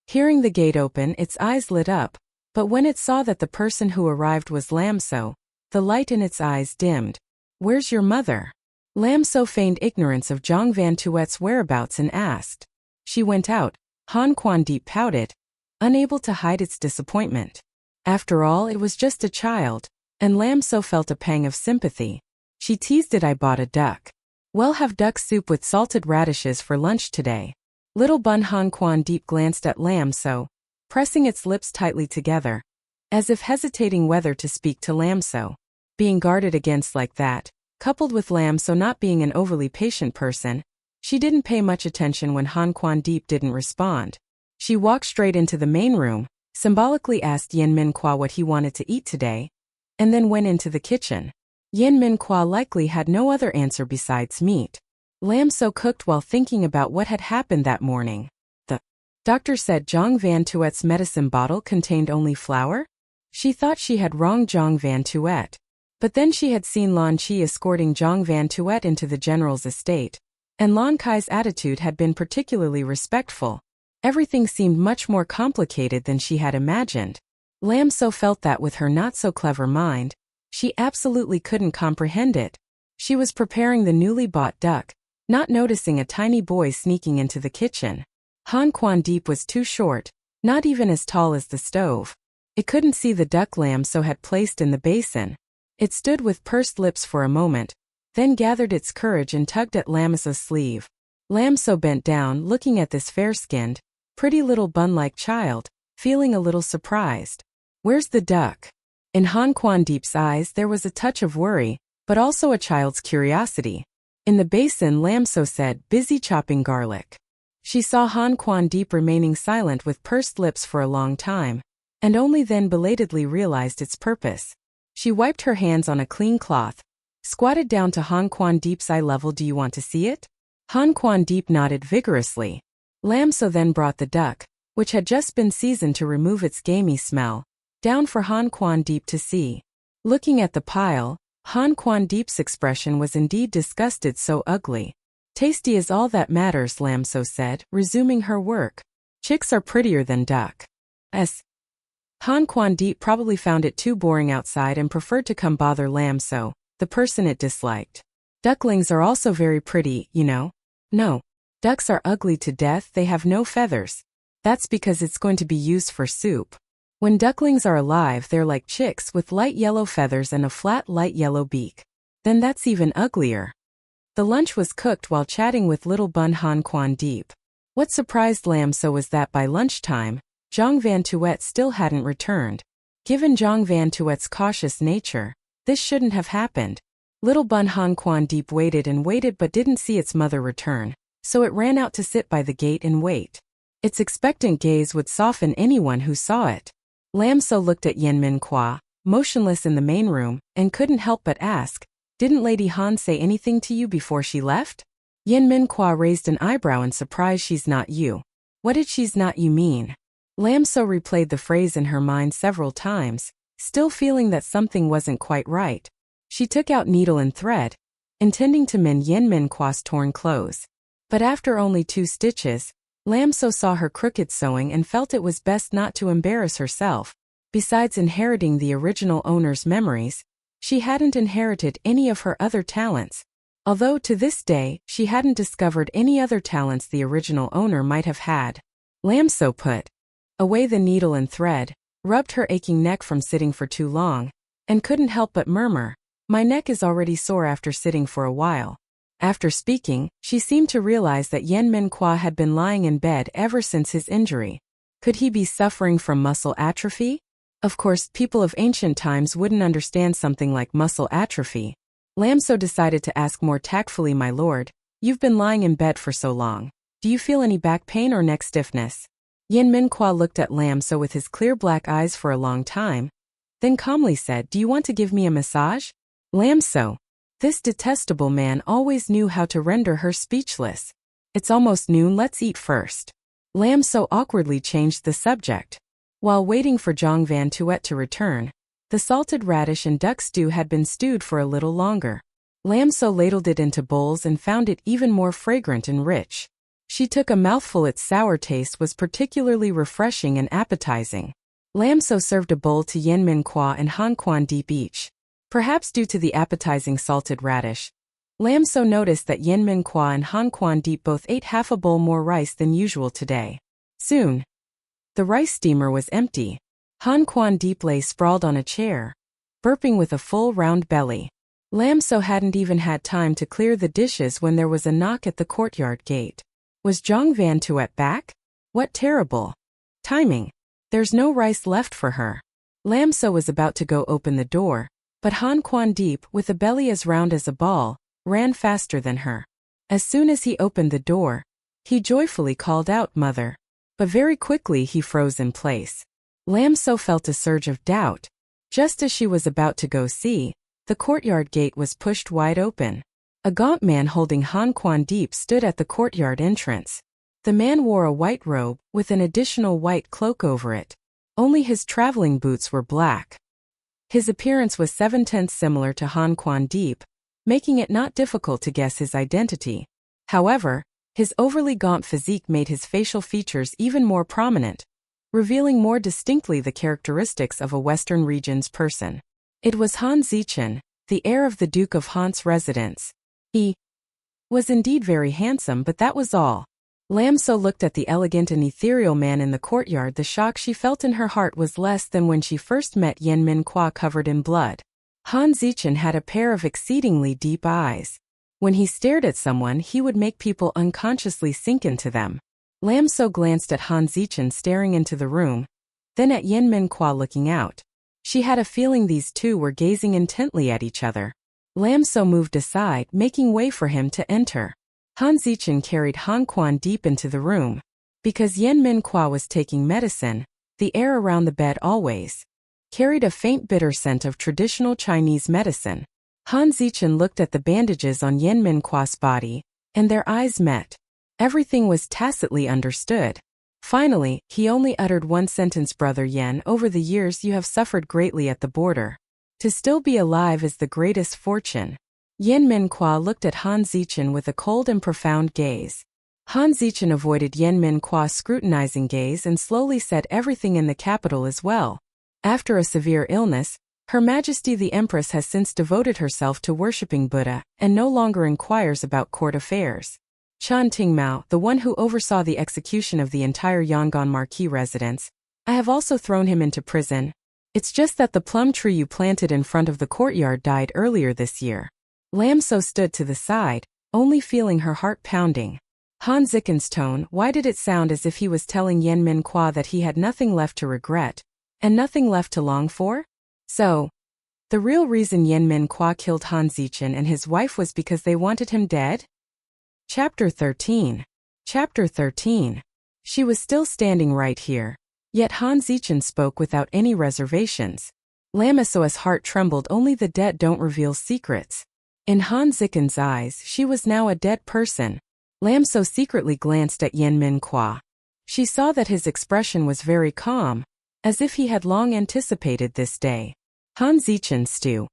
Hearing the gate open, its eyes lit up, but when it saw that the person who arrived was Lam So, the light in its eyes dimmed. "Where's your mother?" Lam So feigned ignorance of Zhang Van Tuet's whereabouts and asked. "She went out." Han Quan Deep pouted, unable to hide its disappointment. After all, it was just a child, and Lam So felt a pang of sympathy. She teased it. "I bought a duck. We'll have duck soup with salted radishes for lunch today." Little Bun Han Quan Deep glanced at Lam So, pressing its lips tightly together, as if hesitating whether to speak to Lam So. Being guarded against like that, coupled with Lam So not being an overly patient person, she didn't pay much attention when Han Quan Deep didn't respond. She walked straight into the main room, symbolically asked Yen Min Kwa what he wanted to eat today, and then went into the kitchen. Yen Min Kwa likely had no other answer besides meat. Lam So cooked while thinking about what had happened that morning. The doctor said Zhang Van Tuet's medicine bottle contained only flour? She thought she had wronged Zhang Van Tuet. But then she had seen Lan Chi escorting Zhang Van Tuet into the general's estate, and Lan Kai's attitude had been particularly respectful. Everything seemed much more complicated than she had imagined. Lam So felt that with her not-so-clever mind, she absolutely couldn't comprehend it. She was preparing the newly bought duck, not noticing a tiny boy sneaking into the kitchen. Han Quan Deep was too short, not even as tall as the stove. It couldn't see the duck Lam So had placed in the basin. It stood with pursed lips for a moment, then gathered its courage and tugged at Lam So's sleeve. Lam So bent down, looking at this fair-skinned, pretty little bun-like child, feeling a little surprised. "Where's the duck?" In Han Quan Deep's eyes there was a touch of worry, but also a child's curiosity. In the basin, Lam So said, "Busy chopping garlic." She saw Han Quan Deep remaining silent with pursed lips for a long time, and only then belatedly realized its purpose. She wiped her hands on a clean cloth, squatted down to Han Quan Deep's eye level. Do you want to see it? Han Quan Deep nodded vigorously. Lam So then brought the duck, which had just been seasoned to remove its gamey smell, down for Han Quan Deep to see. Looking at the pile, Han Quan Deep's expression was indeed disgusted. So ugly. Tasty is all that matters, Lam So said, resuming her work. Chicks are prettier than duck. Han Quan Deep probably found it too boring outside and preferred to come bother Lam So, the person it disliked. Ducklings are also very pretty, you know. No. Ducks are ugly to death. They have no feathers. That's because it's going to be used for soup. When ducklings are alive, they're like chicks with light yellow feathers and a flat light yellow beak. Then that's even uglier. The lunch was cooked while chatting with little bun Han Quan Deep. What surprised Lam So was that by lunchtime, Zhang Van Tuet still hadn't returned. Given Zhang Van Tuet's cautious nature, this shouldn't have happened. Little bun Han Quan Deep waited and waited but didn't see its mother return, so it ran out to sit by the gate and wait. Its expectant gaze would soften anyone who saw it. Lam So looked at Yen Min Kwa, motionless in the main room, and couldn't help but ask, "Didn't Lady Han say anything to you before she left?" Yen Min Kwa raised an eyebrow in surprise. "She's not you." "What did she's not you mean?" Lam So replayed the phrase in her mind several times, still feeling that something wasn't quite right. She took out needle and thread, intending to mend Yen Min Kwa's torn clothes. But after only 2 stitches, Lam So saw her crooked sewing and felt it was best not to embarrass herself. Besides inheriting the original owner's memories, she hadn't inherited any of her other talents. Although to this day, she hadn't discovered any other talents the original owner might have had. Lam So put away the needle and thread, rubbed her aching neck from sitting for too long, and couldn't help but murmur, "My neck is already sore after sitting for a while." After speaking, she seemed to realize that Yen Min Kwa had been lying in bed ever since his injury. Could he be suffering from muscle atrophy? Of course, people of ancient times wouldn't understand something like muscle atrophy. Lam So decided to ask more tactfully, "My lord, you've been lying in bed for so long. Do you feel any back pain or neck stiffness?" Yen Min Kwa looked at Lam So with his clear black eyes for a long time, then calmly said, "Do you want to give me a massage?" Lam So. This detestable man always knew how to render her speechless. "It's almost noon, let's eat first." Lam So awkwardly changed the subject. While waiting for Zhang Van Tuet to return, the salted radish and duck stew had been stewed for a little longer. Lam So ladled it into bowls and found it even more fragrant and rich. She took a mouthful. Its sour taste was particularly refreshing and appetizing. Lam So served a bowl to Yen Min Kwa and Han Quan Deep each. Perhaps due to the appetizing salted radish, Lam So noticed that Yen Min Kwa and Han Quan Deep both ate half a bowl more rice than usual today. Soon, the rice steamer was empty. Han Quan Deep lay sprawled on a chair, burping with a full round belly. Lam So hadn't even had time to clear the dishes when there was a knock at the courtyard gate. Was Zhang Van Tuet back? What terrible timing. There's no rice left for her. Lam So was about to go open the door, but Han Quan Deep, with a belly as round as a ball, ran faster than her. As soon as he opened the door, he joyfully called out, "Mother." But very quickly he froze in place. Lam So felt a surge of doubt. Just as she was about to go see, the courtyard gate was pushed wide open. A gaunt man holding Han Quan Deep stood at the courtyard entrance. The man wore a white robe, with an additional white cloak over it. Only his traveling boots were black. His appearance was 7/10 similar to Han Quan Deep, making it not difficult to guess his identity. However, his overly gaunt physique made his facial features even more prominent, revealing more distinctly the characteristics of a Western region's person. It was Han Zichen, the heir of the Duke of Han's residence. He was indeed very handsome, but that was all. Lam So looked at the elegant and ethereal man in the courtyard. The shock she felt in her heart was less than when she first met Yen Min Kwa covered in blood. Han Zichen had a pair of exceedingly deep eyes. When he stared at someone, he would make people unconsciously sink into them. Lam So glanced at Han Zichen staring into the room, then at Yen Min Kwa looking out. She had a feeling these two were gazing intently at each other. Lam So moved aside, making way for him to enter. Han Zichen carried Han Quan deep into the room. Because Yen Min Kwa was taking medicine, the air around the bed always carried a faint bitter scent of traditional Chinese medicine. Han Zichen looked at the bandages on Yen Min Kwa's body, and their eyes met. Everything was tacitly understood. Finally, he only uttered one sentence. Brother Yen, over the years you have suffered greatly at the border. To still be alive is the greatest fortune. Yen Min Kwa looked at Han Zichen with a cold and profound gaze. Han Zichen avoided Yen Min Kwa's scrutinizing gaze and slowly said, everything in the capital is well. After a severe illness, Her Majesty the Empress has since devoted herself to worshipping Buddha and no longer inquires about court affairs. Chan Tingmao, the one who oversaw the execution of the entire Yangon Marquis residence, I have also thrown him into prison. It's just that the plum tree you planted in front of the courtyard died earlier this year. Lam So stood to the side, only feeling her heart pounding. Han Zichen's tone, why did it sound as if he was telling Yen Min Kwa that he had nothing left to regret, and nothing left to long for? So, the real reason Yen Min Kwa killed Han Zichen and his wife was because they wanted him dead? Chapter 13. Chapter 13. She was still standing right here, yet Han Zichen spoke without any reservations. Lam So's heart trembled. Only the dead don't reveal secrets. In Han Zichen's eyes, she was now a dead person. Lam So secretly glanced at Yen Min Kwa. She saw that his expression was very calm, as if he had long anticipated this day. Han Zichen stewed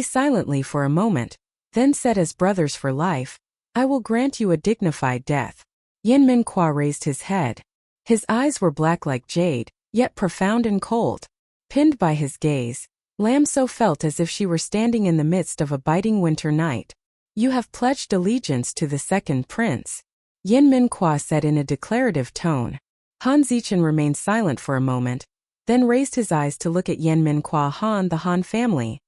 silently for a moment, then said, as brothers for life, I will grant you a dignified death. Yen Min Kwa raised his head. His eyes were black like jade, yet profound and cold. Pinned by his gaze, Lam So felt as if she were standing in the midst of a biting winter night. You have pledged allegiance to the second prince, Yen Min Kwa said in a declarative tone. Han Zichen remained silent for a moment, then raised his eyes to look at Yen Min Kwa. Han, the Han family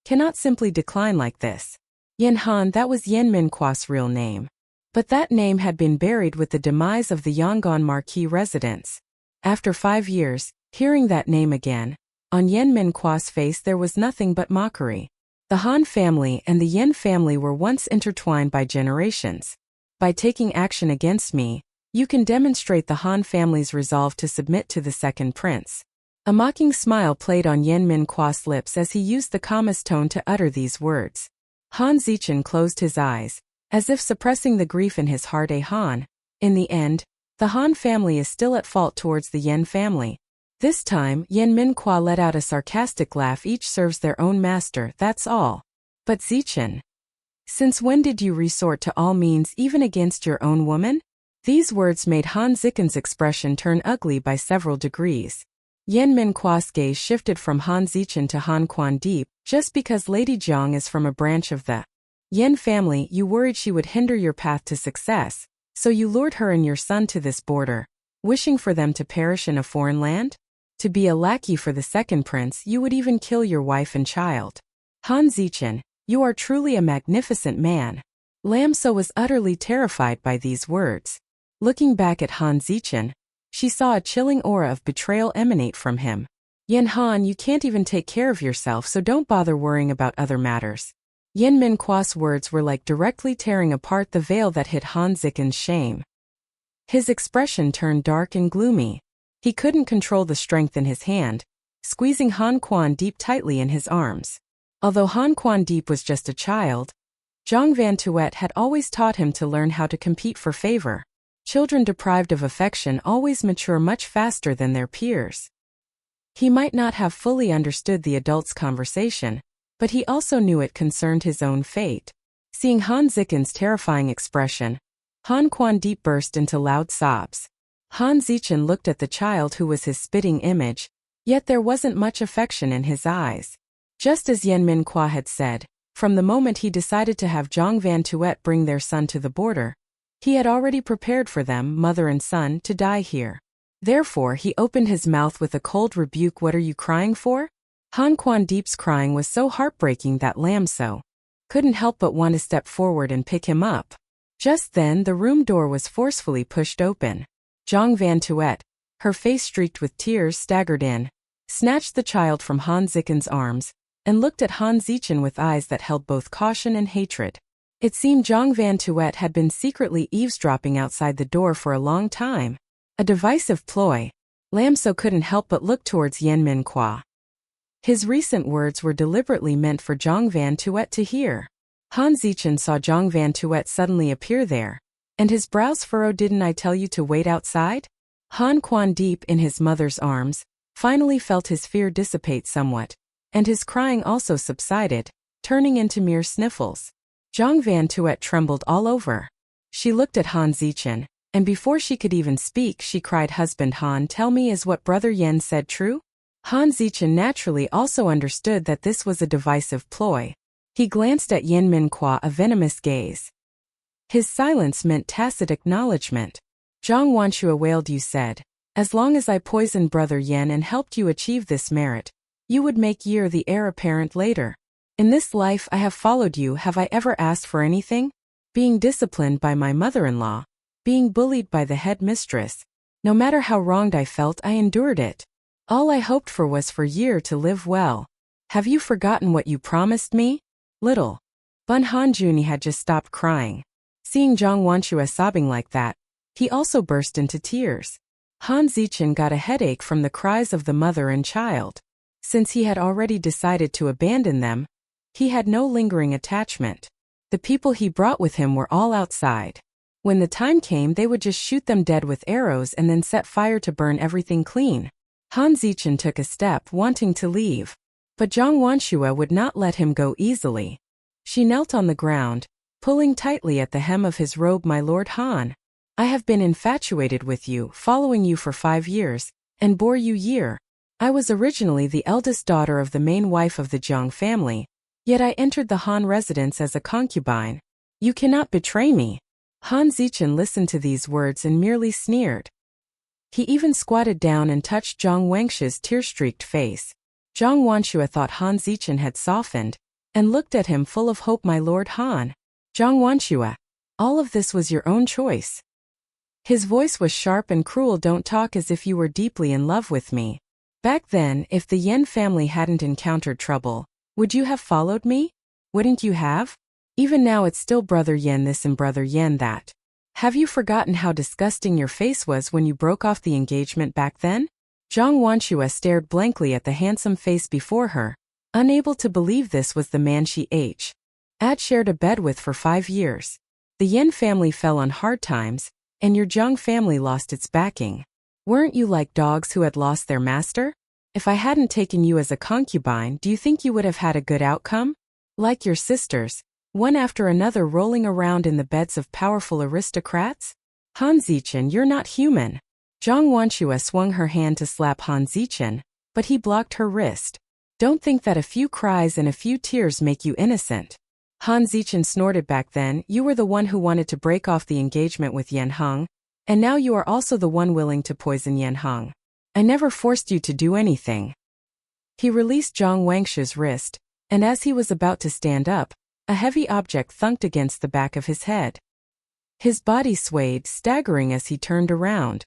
cannot simply decline like this. Yen Han, that was Yen Min Kwa's real name. But that name had been buried with the demise of the Yangon Marquis residence. After 5 years, hearing that name again, on Yen Min Kwa's face there was nothing but mockery. The Han family and the Yen family were once intertwined by generations. By taking action against me, you can demonstrate the Han family's resolve to submit to the second prince. A mocking smile played on Yen Min Kwa's lips as he used the calmest tone to utter these words. Han Zichen closed his eyes, as if suppressing the grief in his heart. Han, in the end, the Han family is still at fault towards the Yen family. This time, Yen Min Kwa let out a sarcastic laugh. Each serves their own master, that's all. But Zichen, since when did you resort to all means even against your own woman? These words made Han Zichen's expression turn ugly by several degrees. Yen Min Kwa's gaze shifted from Han Zichen to Han Quan deep. Just because Lady Jiang is from a branch of the Yen family, you worried she would hinder your path to success, so you lured her and your son to this border, wishing for them to perish in a foreign land? To be a lackey for the second prince, you would even kill your wife and child. Han Zichen, you are truly a magnificent man. Lam So was utterly terrified by these words. Looking back at Han Zichen, she saw a chilling aura of betrayal emanate from him. Yen Han, you can't even take care of yourself, so don't bother worrying about other matters. Yen Min Kwa's words were like directly tearing apart the veil that hid Han Zichen's shame. His expression turned dark and gloomy. He couldn't control the strength in his hand, squeezing Han Quan deep tightly in his arms. Although Han Quan deep was just a child, Zhang Van Tuet had always taught him to learn how to compete for favor. Children deprived of affection always mature much faster than their peers. He might not have fully understood the adult's conversation, but he also knew it concerned his own fate. Seeing Han Zichen's terrifying expression, Han Quan deep burst into loud sobs. Han Zichen looked at the child who was his spitting image, yet there wasn't much affection in his eyes. Just as Yen Min Kwa had said, from the moment he decided to have Zhang Van Tuet bring their son to the border, he had already prepared for them, mother and son, to die here. Therefore he opened his mouth with a cold rebuke. What are you crying for? Han Quan deep's crying was so heartbreaking that Lam So couldn't help but want to step forward and pick him up. Just then the room door was forcefully pushed open. Zhang Van Tuet, her face streaked with tears, staggered in, snatched the child from Han Zichen's arms, and looked at Han Zichen with eyes that held both caution and hatred. It seemed Zhang Van Tuet had been secretly eavesdropping outside the door for a long time. A divisive ploy. Lam So couldn't help but look towards Yen Minhua. His recent words were deliberately meant for Zhang Van Tuet to hear. Han Zichen saw Zhang Van Tuet suddenly appear there, and his brows furrowed. "Didn't I tell you to wait outside?" Han Quan, deep in his mother's arms, finally felt his fear dissipate somewhat, and his crying also subsided, turning into mere sniffles. Zhang Van Tuet trembled all over. She looked at Han Zichen, and before she could even speak she cried, "Husband Han, tell me, is what Brother Yen said true?" Han Zichen naturally also understood that this was a divisive ploy. He glanced at Yen Minhua, a venomous gaze. His silence meant tacit acknowledgement. Zhang Wanshua wailed, "You said, as long as I poisoned Brother Yen and helped you achieve this merit, you would make Ye the heir apparent later. In this life I have followed you. Have I ever asked for anything? Being disciplined by my mother-in-law, being bullied by the head mistress, no matter how wronged I felt, I endured it. All I hoped for was for Ye to live well. Have you forgotten what you promised me?" Little Bun Hanjuni had just stopped crying. Seeing Zhang Wanshua sobbing like that, he also burst into tears. Han Zichen got a headache from the cries of the mother and child. Since he had already decided to abandon them, he had no lingering attachment. The people he brought with him were all outside. When the time came, they would just shoot them dead with arrows and then set fire to burn everything clean. Han Zichen took a step, wanting to leave, but Zhang Wanshua would not let him go easily. She knelt on the ground, pulling tightly at the hem of his robe. "My Lord Han, I have been infatuated with you, following you for 5 years, and bore you Ye. I was originally the eldest daughter of the main wife of the Jiang family, yet I entered the Han residence as a concubine. You cannot betray me." Han Zichen listened to these words and merely sneered. He even squatted down and touched Zhang Wangshua's tear-streaked face. Zhang Wanshua thought Han Zichen had softened, and looked at him full of hope. "My Lord Han, Zhang Wanshua, all of this was your own choice." His voice was sharp and cruel. "Don't talk as if you were deeply in love with me. Back then, if the Yen family hadn't encountered trouble, would you have followed me? Wouldn't you have? Even now it's still Brother Yen this and Brother Yen that. Have you forgotten how disgusting your face was when you broke off the engagement back then?" Zhang Wanshua stared blankly at the handsome face before her, unable to believe this was the man she had shared a bed with for 5 years. The Yen family fell on hard times, and your Jiang family lost its backing. Weren't you like dogs who had lost their master? If I hadn't taken you as a concubine, do you think you would have had a good outcome? Like your sisters, one after another rolling around in the beds of powerful aristocrats? Han Zichen, you're not human. Zhang Wanshua swung her hand to slap Han Zichen, but he blocked her wrist. Don't think that a few cries and a few tears make you innocent. Han Zichen snorted back. Then, you were the one who wanted to break off the engagement with Yan Heng, and now you are also the one willing to poison Yan Heng. I never forced you to do anything. He released Zhang Wangshua's wrist, and as he was about to stand up, a heavy object thunked against the back of his head. His body swayed, staggering as he turned around.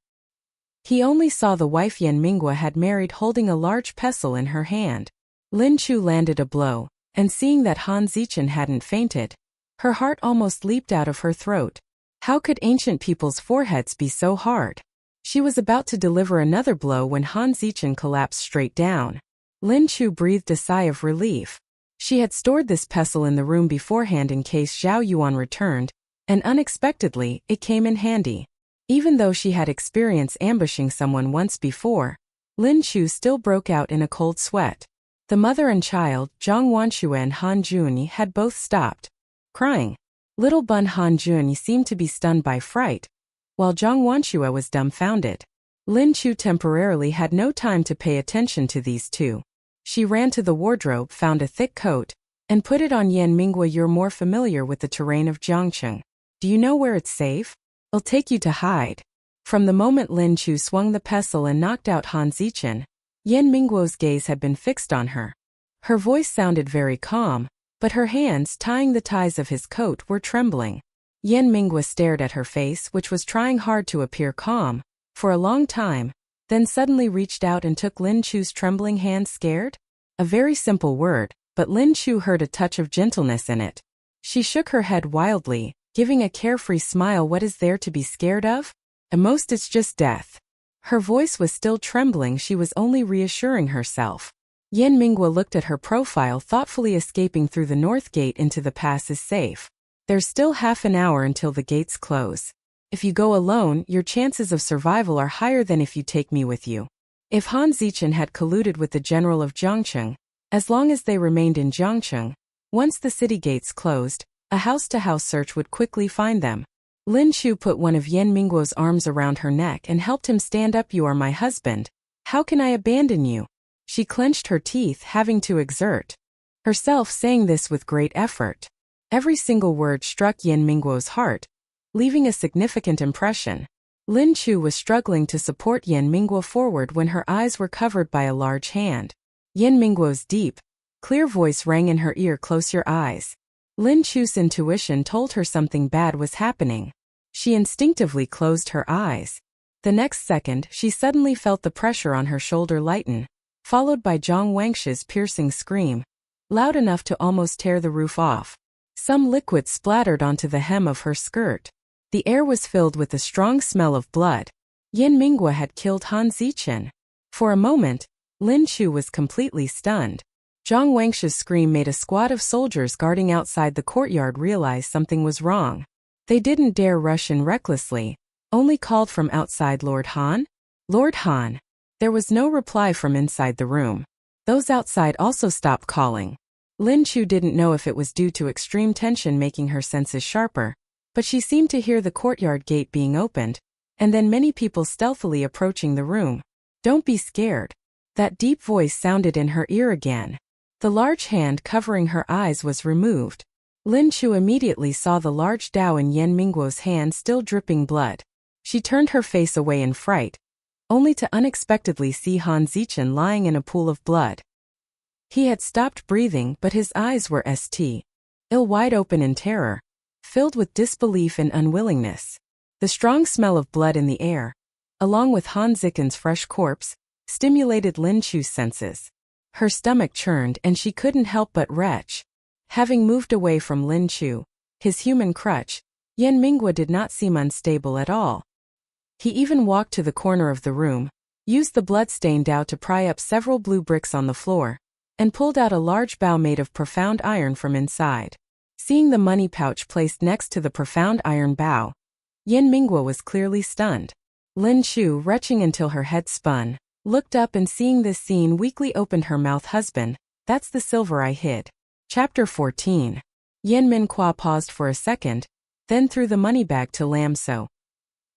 He only saw the wife Yen Minhua had married holding a large pestle in her hand. Lin Chu landed a blow, and seeing that Han Zichen hadn't fainted, her heart almost leaped out of her throat. How could ancient people's foreheads be so hard? She was about to deliver another blow when Han Zichen collapsed straight down. Lin Chu breathed a sigh of relief. She had stored this pestle in the room beforehand in case Zhao Yuan returned, and unexpectedly, it came in handy. Even though she had experience ambushing someone once before, Lin Chu still broke out in a cold sweat. The mother and child, Zhang Wanshua and Han Junyi, had both stopped crying. Little Bun Han Junyi seemed to be stunned by fright, while Zhang Wanshua was dumbfounded. Lin Chu temporarily had no time to pay attention to these two. She ran to the wardrobe, found a thick coat, and put it on Yen Minhua. You're more familiar with the terrain of Jiangcheng. Do you know where it's safe? I'll take you to hide. From the moment Lin Chu swung the pestle and knocked out Han Zichen, Yen Mingguo's gaze had been fixed on her. Her voice sounded very calm, but her hands tying the ties of his coat were trembling. Yen Minghua stared at her face, which was trying hard to appear calm, for a long time, then suddenly reached out and took Lin Chu's trembling hand. Scared? A very simple word, but Lin Chu heard a touch of gentleness in it. She shook her head wildly, giving a carefree smile. What is there to be scared of? At most it's just death. Her voice was still trembling. She was only reassuring herself. Yan Minghua looked at her profile thoughtfully. Escaping through the north gate into the pass is safe. There's still half an hour until the gates close. If you go alone, your chances of survival are higher than if you take me with you. If Han Zichen had colluded with the general of Jiangcheng, as long as they remained in Jiangcheng, once the city gates closed, a house-to-house search would quickly find them. Lin Chu put one of Yan Mingguo's arms around her neck and helped him stand up. You are my husband. How can I abandon you? She clenched her teeth, having to exert herself, saying this with great effort. Every single word struck Yan Mingguo's heart, leaving a significant impression. Lin Chu was struggling to support Yan Mingguo forward when her eyes were covered by a large hand. Yan Mingguo's deep, clear voice rang in her ear. Close your eyes. Lin Chu's intuition told her something bad was happening. She instinctively closed her eyes. The next second, she suddenly felt the pressure on her shoulder lighten, followed by Zhang Wangshi's piercing scream, loud enough to almost tear the roof off. Some liquid splattered onto the hem of her skirt. The air was filled with a strong smell of blood. Yan Minghua had killed Han Zichen. For a moment, Lin Chu was completely stunned. Zhang Wangshi's scream made a squad of soldiers guarding outside the courtyard realize something was wrong. They didn't dare rush in recklessly, only called from outside. Lord Han? Lord Han. There was no reply from inside the room. Those outside also stopped calling. Lin Chu didn't know if it was due to extreme tension making her senses sharper, but she seemed to hear the courtyard gate being opened, and then many people stealthily approaching the room. Don't be scared. That deep voice sounded in her ear again. The large hand covering her eyes was removed. Lin Chu immediately saw the large dao in Yan Mingguo's hand still dripping blood. She turned her face away in fright, only to unexpectedly see Han Zichen lying in a pool of blood. He had stopped breathing, but his eyes were still wide open in terror, filled with disbelief and unwillingness. The strong smell of blood in the air, along with Han Zichen's fresh corpse, stimulated Lin Chu's senses. Her stomach churned and she couldn't help but retch. Having moved away from Lin Chu, his human crutch, Yan Minghua did not seem unstable at all. He even walked to the corner of the room, used the blood-stained dao to pry up several blue bricks on the floor, and pulled out a large bao made of profound iron from inside. Seeing the money pouch placed next to the profound iron bao, Yan Minghua was clearly stunned. Lin Chu, retching until her head spun, looked up and seeing this scene weakly opened her mouth. Husband, that's the silver I hid. Chapter 14. Yan Minghua paused for a second, then threw the money bag to Lam So.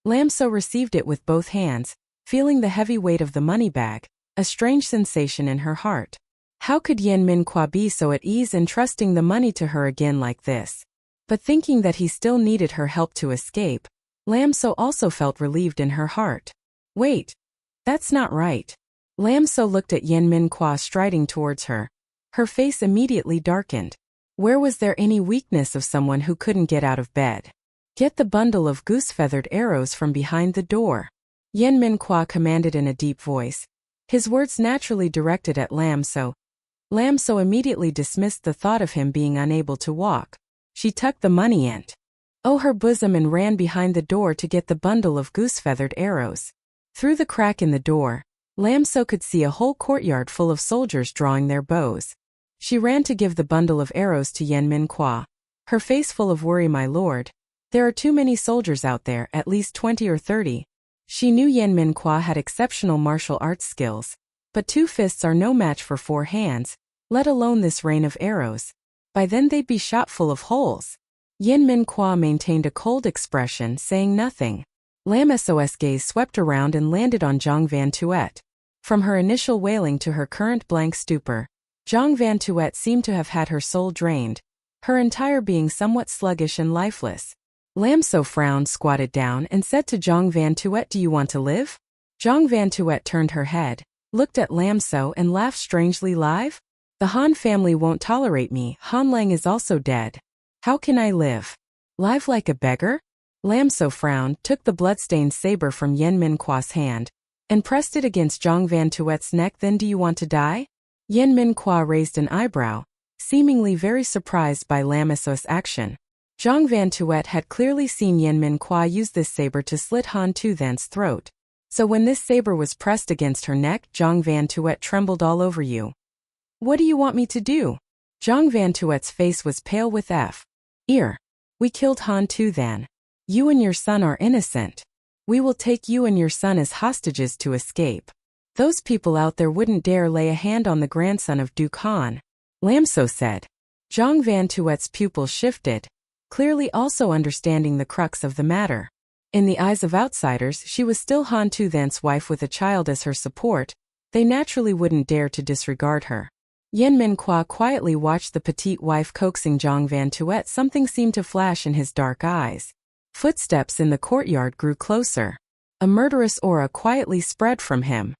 Lam So received it with both hands, feeling the heavy weight of the money bag, a strange sensation in her heart. How could Yan Minghua be so at ease entrusting the money to her again like this? But thinking that he still needed her help to escape, Lam So also felt relieved in her heart. Wait. That's not right. Lam So looked at Yan Minghua striding towards her. Her face immediately darkened. Where was there any weakness of someone who couldn't get out of bed? Get the bundle of goose-feathered arrows from behind the door. Yan Minghua commanded in a deep voice, his words naturally directed at Lam So. Lam So immediately dismissed the thought of him being unable to walk. She tucked the money in her bosom and ran behind the door to get the bundle of goose-feathered arrows. Through the crack in the door, Lam So could see a whole courtyard full of soldiers drawing their bows. She ran to give the bundle of arrows to Yan Minghua, her face full of worry. My lord, there are too many soldiers out there, at least 20 or 30. She knew Yan Minghua had exceptional martial arts skills, but 2 fists are no match for 4 hands, let alone this rain of arrows. By then they'd be shot full of holes. Yan Minghua maintained a cold expression, saying nothing. Lam So's gaze swept around and landed on Zhang Van Tuet. From her initial wailing to her current blank stupor, Zhang Van Tuet seemed to have had her soul drained, her entire being somewhat sluggish and lifeless. Lam So frowned, squatted down, and said to Zhang Van Tuet, do you want to live? Zhang Van Tuet turned her head, looked at Lam So and laughed strangely. Live? The Han family won't tolerate me. Han Lang is also dead. How can I live? Live like a beggar? Lam So frowned, took the blood-stained saber from Yan Minghua's hand, and pressed it against Zhang Van Tuet's neck. Then do you want to die? Yan Minghua raised an eyebrow, seemingly very surprised by Lam So's action. Zhang Van Tuet had clearly seen Yen Min Kwa use this saber to slit Han Tu Than's throat. So when this saber was pressed against her neck, Zhang Van Tuet trembled all over you. What do you want me to do? Zhang Van Tuet's face was pale with fear. We killed Han Tu Than. You and your son are innocent. We will take you and your son as hostages to escape. Those people out there wouldn't dare lay a hand on the grandson of Duke Han, Lam So said. Zhang Van Tuet's pupils shifted, clearly also understanding the crux of the matter. In the eyes of outsiders, she was still Han Tu Than's wife with a child as her support. They naturally wouldn't dare to disregard her. Yen Min Kwa quietly watched the petite wife coaxing Zhang Van Tuet. Something seemed to flash in his dark eyes. Footsteps in the courtyard grew closer. A murderous aura quietly spread from him.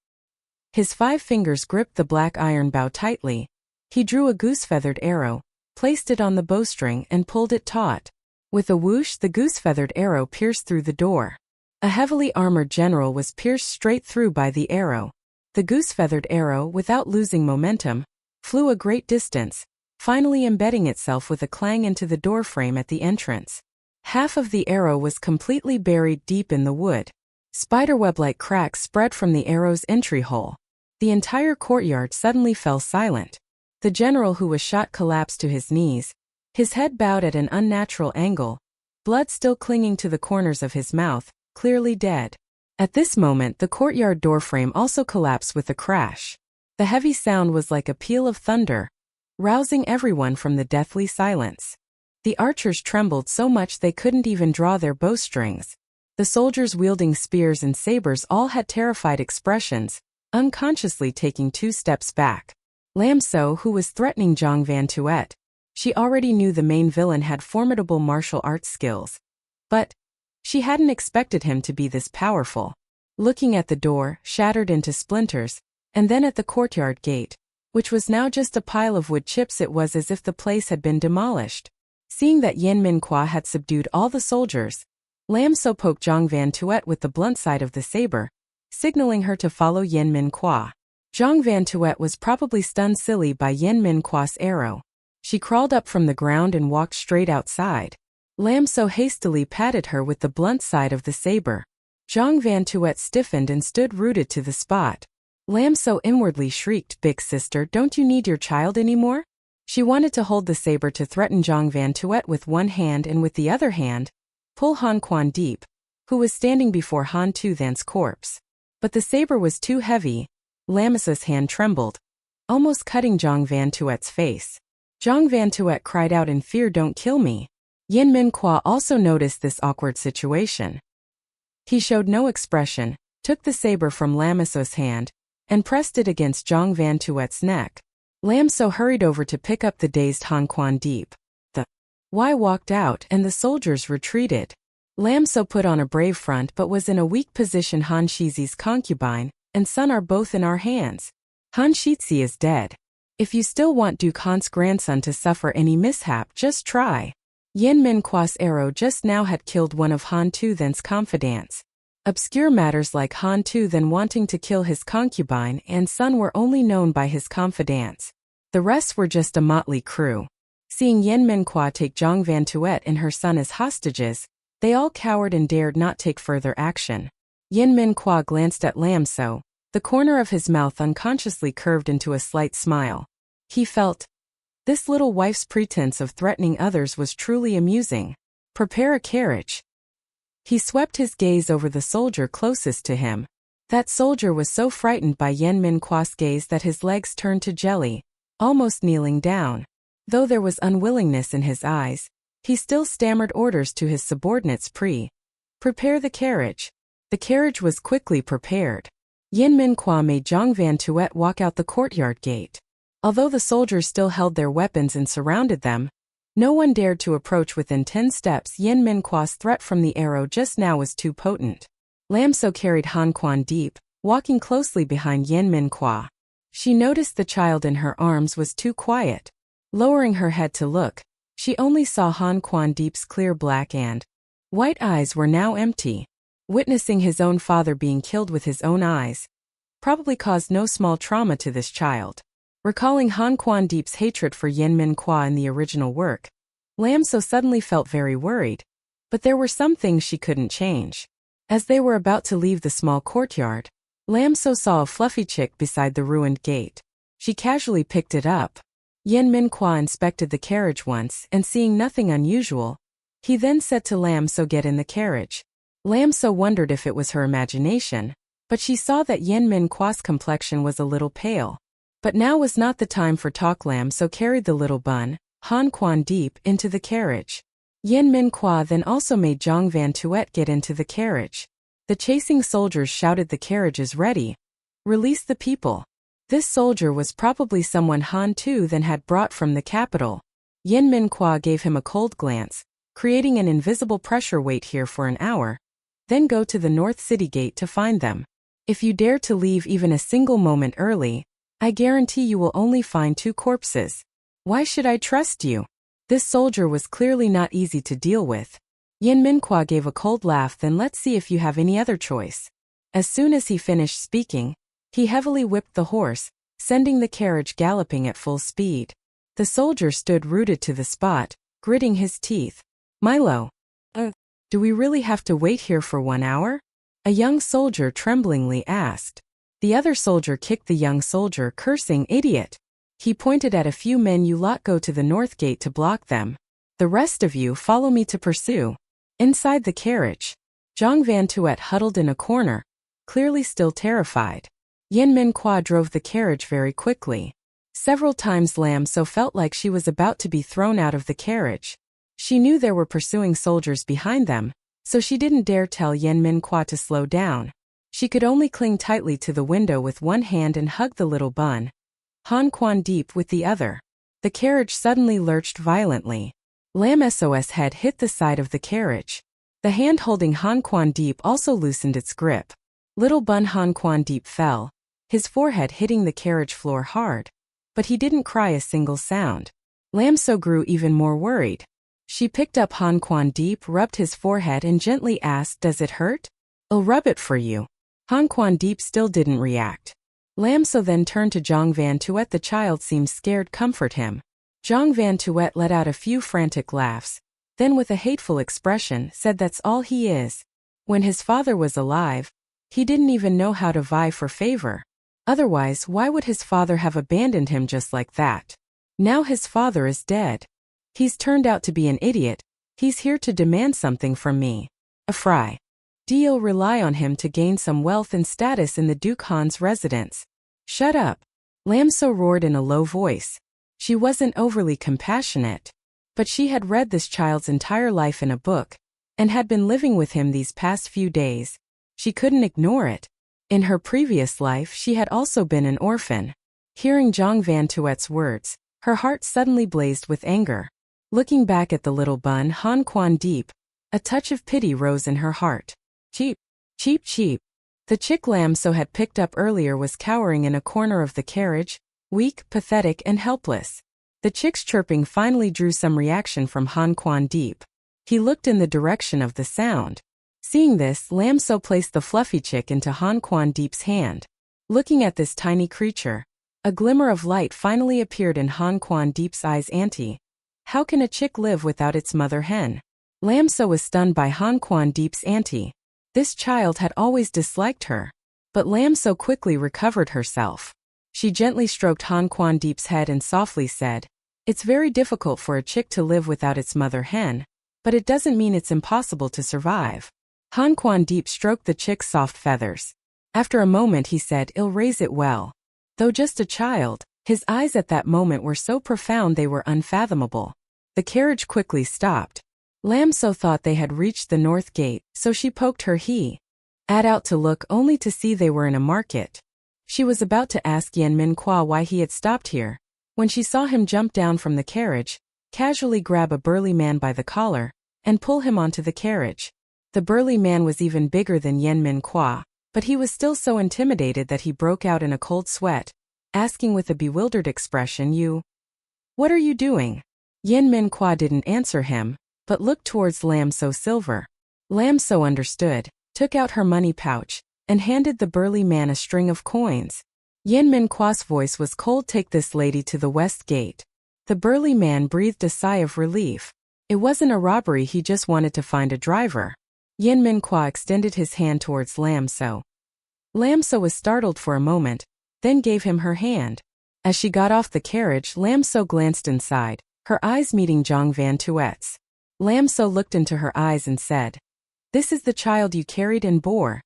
His 5 fingers gripped the black iron bow tightly. He drew a goose-feathered arrow, placed it on the bowstring and pulled it taut. With a whoosh, the goose-feathered arrow pierced through the door. A heavily armored general was pierced straight through by the arrow. The goose-feathered arrow, without losing momentum, flew a great distance, finally embedding itself with a clang into the doorframe at the entrance. Half of the arrow was completely buried deep in the wood. Spiderweb-like cracks spread from the arrow's entry hole. The entire courtyard suddenly fell silent. The general who was shot collapsed to his knees, his head bowed at an unnatural angle, blood still clinging to the corners of his mouth, clearly dead. At this moment, the courtyard doorframe also collapsed with a crash. The heavy sound was like a peal of thunder, rousing everyone from the deathly silence. The archers trembled so much they couldn't even draw their bowstrings. The soldiers wielding spears and sabers all had terrified expressions, unconsciously taking 2 steps back. Lam So, who was threatening Zhang Van Tuet, she already knew the main villain had formidable martial arts skills. But she hadn't expected him to be this powerful. Looking at the door, shattered into splinters, and then at the courtyard gate, which was now just a pile of wood chips, it was as if the place had been demolished. Seeing that Yen Min Kwa had subdued all the soldiers, Lam So poked Zhang Van Tuet with the blunt side of the saber, signaling her to follow Yen Min Kwa. Zhang Van Tuet was probably stunned silly by Yen Min Kwa's arrow. She crawled up from the ground and walked straight outside. Lam So hastily patted her with the blunt side of the saber. Zhang Van Tuet stiffened and stood rooted to the spot. Lam So inwardly shrieked, "Big sister, don't you need your child anymore?" She wanted to hold the saber to threaten Zhang Van Tuet with one hand and with the other hand, pull Han Quan Deep, who was standing before Han Tu Than's corpse. But the saber was too heavy. Lam So's hand trembled, almost cutting Zhang Van Tuet's face. Zhang Van Tuet cried out in fear, "Don't kill me." Yen Min Kwa also noticed this awkward situation. He showed no expression, took the saber from Lam So's hand, and pressed it against Zhang Van Tuet's neck. Lam So hurried over to pick up the dazed Han Quan Deep. The Y walked out and the soldiers retreated. Lam So put on a brave front but was in a weak position. Han Shizi's concubine and son are both in our hands. Han Shizi is dead. If you still want Duke Han's grandson to suffer any mishap, just try. Yen Min Kwa's arrow just now had killed one of Han Tu Than's confidants. Obscure matters like Han Tu Than wanting to kill his concubine and son were only known by his confidants. The rest were just a motley crew. Seeing Yen Min Kwa take Zhang Van Tuet and her son as hostages, they all cowered and dared not take further action. Yen Min Kwa glanced at Lam So. The corner of his mouth unconsciously curved into a slight smile. He felt this little wife's pretense of threatening others was truly amusing. Prepare a carriage. He swept his gaze over the soldier closest to him. That soldier was so frightened by Yen Min Kwa's gaze that his legs turned to jelly, almost kneeling down. Though there was unwillingness in his eyes, he still stammered orders to his subordinates. Prepare the carriage. The carriage was quickly prepared. Yen Min Kwa made Zhang Van Tuet walk out the courtyard gate. Although the soldiers still held their weapons and surrounded them, no one dared to approach within 10 steps. Yen Min Kwa's threat from the arrow just now was too potent. Lam So carried Han Quan Deep, walking closely behind Yen Min Kwa. She noticed the child in her arms was too quiet. Lowering her head to look, she only saw Han Quan Deep's clear black and white eyes were now empty. Witnessing his own father being killed with his own eyes probably caused no small trauma to this child. Recalling Han Quan Deep's hatred for Yen Min Kwa in the original work, Lam So suddenly felt very worried. But there were some things she couldn't change. As they were about to leave the small courtyard, Lam So saw a fluffy chick beside the ruined gate. She casually picked it up. Yen Min Kwa inspected the carriage once and seeing nothing unusual, he then said to Lam So, "Get in the carriage." Lam So wondered if it was her imagination, but she saw that Yen Min Kwa's complexion was a little pale. But now was not the time for talk. Lam So carried the little bun, Han Quan Deep, into the carriage. Yen Min Kwa then also made Zhang Van Tuet get into the carriage. The chasing soldiers shouted, "The carriage is ready. Release the people." This soldier was probably someone Han Tu then had brought from the capital. Yen Min Kwa gave him a cold glance, creating an invisible pressure. "Wait here for an hour. Then go to the North City Gate to find them. If you dare to leave even a single moment early, I guarantee you will only find 2 corpses. Why should I trust you?" This soldier was clearly not easy to deal with. Yen Min Kwa gave a cold laugh. "Then let's see if you have any other choice." As soon as he finished speaking, he heavily whipped the horse, sending the carriage galloping at full speed. The soldier stood rooted to the spot, gritting his teeth. "Milo, do we really have to wait here for 1 hour?" a young soldier tremblingly asked. The other soldier kicked the young soldier, cursing, "Idiot." He pointed at a few men. "You lot go to the north gate to block them. The rest of you follow me to pursue." Inside the carriage, Zhang Van Tuet huddled in a corner, clearly still terrified. Yen Min Kwa drove the carriage very quickly. Several times Lam So felt like she was about to be thrown out of the carriage. She knew there were pursuing soldiers behind them, so she didn't dare tell Yen Min Kwa to slow down. She could only cling tightly to the window with one hand and hug the little bun, Han Quan Deep, with the other. The carriage suddenly lurched violently. Lam So's head hit the side of the carriage. The hand holding Han Quan Deep also loosened its grip. Little bun Han Quan Deep fell, his forehead hitting the carriage floor hard. But he didn't cry a single sound. Lam So grew even more worried. She picked up Han Quan Deep, rubbed his forehead and gently asked, "Does it hurt? I'll rub it for you." Han Quan Deep still didn't react. Lam So then turned to Zhang Van Tuet. "The child seems scared. Comfort him." Zhang Van Tuet let out a few frantic laughs, then with a hateful expression said, "That's all he is. When his father was alive, he didn't even know how to vie for favor. Otherwise, why would his father have abandoned him just like that? Now his father is dead. He's turned out to be an idiot. He's here to demand something from me. A fry. D'll rely on him to gain some wealth and status in the Duke Han's residence." "Shut up," Lam So roared in a low voice. She wasn't overly compassionate, but she had read this child's entire life in a book, and had been living with him these past few days. She couldn't ignore it. In her previous life she had also been an orphan. Hearing Zhang Van Tuet's words, her heart suddenly blazed with anger. Looking back at the little bun Han Quan Deep, a touch of pity rose in her heart. Cheap, cheap, cheap. The chick Lam So had picked up earlier was cowering in a corner of the carriage, weak, pathetic, and helpless. The chick's chirping finally drew some reaction from Han Quan Deep. He looked in the direction of the sound. Seeing this, Lam So placed the fluffy chick into Han Quan Deep's hand. Looking at this tiny creature, a glimmer of light finally appeared in Han Quan Deep's eyes. "Auntie, how can a chick live without its mother hen?" Lam So was stunned by Han Quan Deep's auntie. This child had always disliked her. But Lam So quickly recovered herself. She gently stroked Han Quan Deep's head and softly said, "It's very difficult for a chick to live without its mother hen, but it doesn't mean it's impossible to survive." Han Quan Deep stroked the chick's soft feathers. After a moment he said, "I'll raise it well." Though just a child, his eyes at that moment were so profound they were unfathomable. The carriage quickly stopped. Lam So thought they had reached the north gate, so she poked her head out to look, only to see they were in a market. She was about to ask Yen Min Kwa why he had stopped here, when she saw him jump down from the carriage, casually grab a burly man by the collar, and pull him onto the carriage. The burly man was even bigger than Yen Min Kwa, but he was still so intimidated that he broke out in a cold sweat, asking with a bewildered expression, What are you doing?" Yen Min Kwa didn't answer him, but looked towards Lam So Silver. Lam So understood, took out her money pouch, and handed the burly man a string of coins. Yen Min Kwa's voice was cold. Take this lady to the west gate. The burly man breathed a sigh of relief. It wasn't a robbery, he just wanted to find a driver. Yen Min Kwa extended his hand towards Lam So. Lam So was startled for a moment, then gave him her hand. As she got off the carriage, Lam So glanced inside, her eyes meeting Zhang Van Tuet's. Lam So looked into her eyes and said, "This is the child you carried and bore.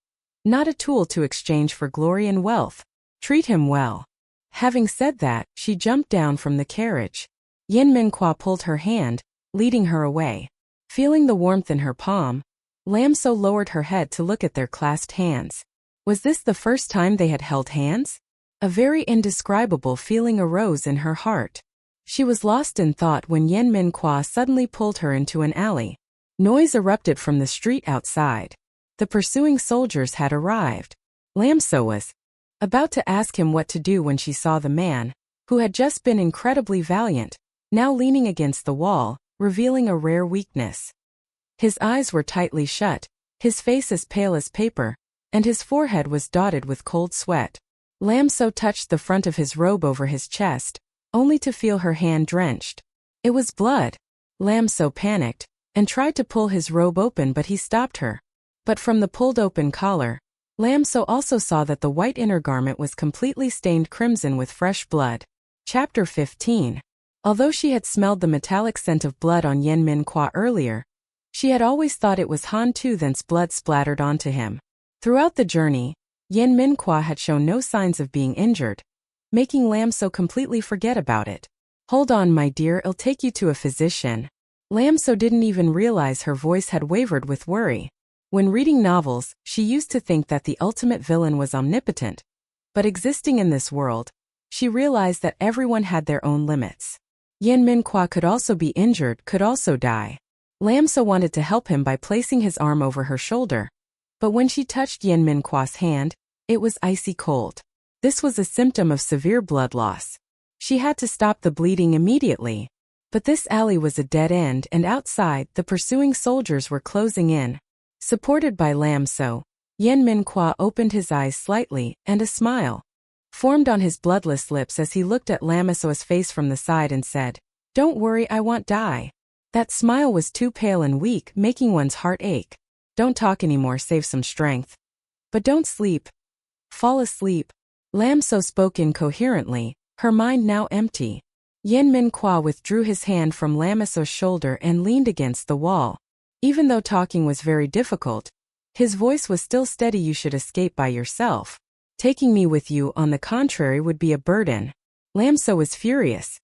Not a tool to exchange for glory and wealth. Treat him well." Having said that, she jumped down from the carriage. Yen Min Kwa pulled her hand, leading her away. Feeling the warmth in her palm, Lam So lowered her head to look at their clasped hands. Was this the first time they had held hands? A very indescribable feeling arose in her heart. She was lost in thought when Yen Min Kwa suddenly pulled her into an alley. Noise erupted from the street outside. The pursuing soldiers had arrived. Lam So was about to ask him what to do when she saw the man, who had just been incredibly valiant, now leaning against the wall, revealing a rare weakness. His eyes were tightly shut, his face as pale as paper, and his forehead was dotted with cold sweat. Lam So touched the front of his robe over his chest, only to feel her hand drenched. It was blood. Lam So panicked, and tried to pull his robe open, but he stopped her. But from the pulled open collar, Lam So also saw that the white inner garment was completely stained crimson with fresh blood. Chapter 15. Although she had smelled the metallic scent of blood on Yen Min Kwa earlier, she had always thought it was Han Tu-then's blood splattered onto him. Throughout the journey, Yen Min Kwa had shown no signs of being injured, making Lam So completely forget about it. "Hold on, my dear, I'll take you to a physician." Lam So didn't even realize her voice had wavered with worry. When reading novels, she used to think that the ultimate villain was omnipotent. But existing in this world, she realized that everyone had their own limits. Yen Min Kwa could also be injured, could also die. Lam So wanted to help him by placing his arm over her shoulder. But when she touched Yen Min Kwa's hand, it was icy cold. This was a symptom of severe blood loss. She had to stop the bleeding immediately. But this alley was a dead end, and outside, the pursuing soldiers were closing in. Supported by Lam So, Yen Min Kwa opened his eyes slightly, and a smile formed on his bloodless lips as he looked at Lam So's face from the side and said, "Don't worry, I won't die." That smile was too pale and weak, making one's heart ache. "Don't talk anymore, save some strength. But don't sleep. Fall asleep." Lam So spoke incoherently, her mind now empty. Yen Min Kwa withdrew his hand from Lam So's shoulder and leaned against the wall. Even though talking was very difficult, his voice was still steady. "You should escape by yourself. Taking me with you, on the contrary, would be a burden." Lam So was furious.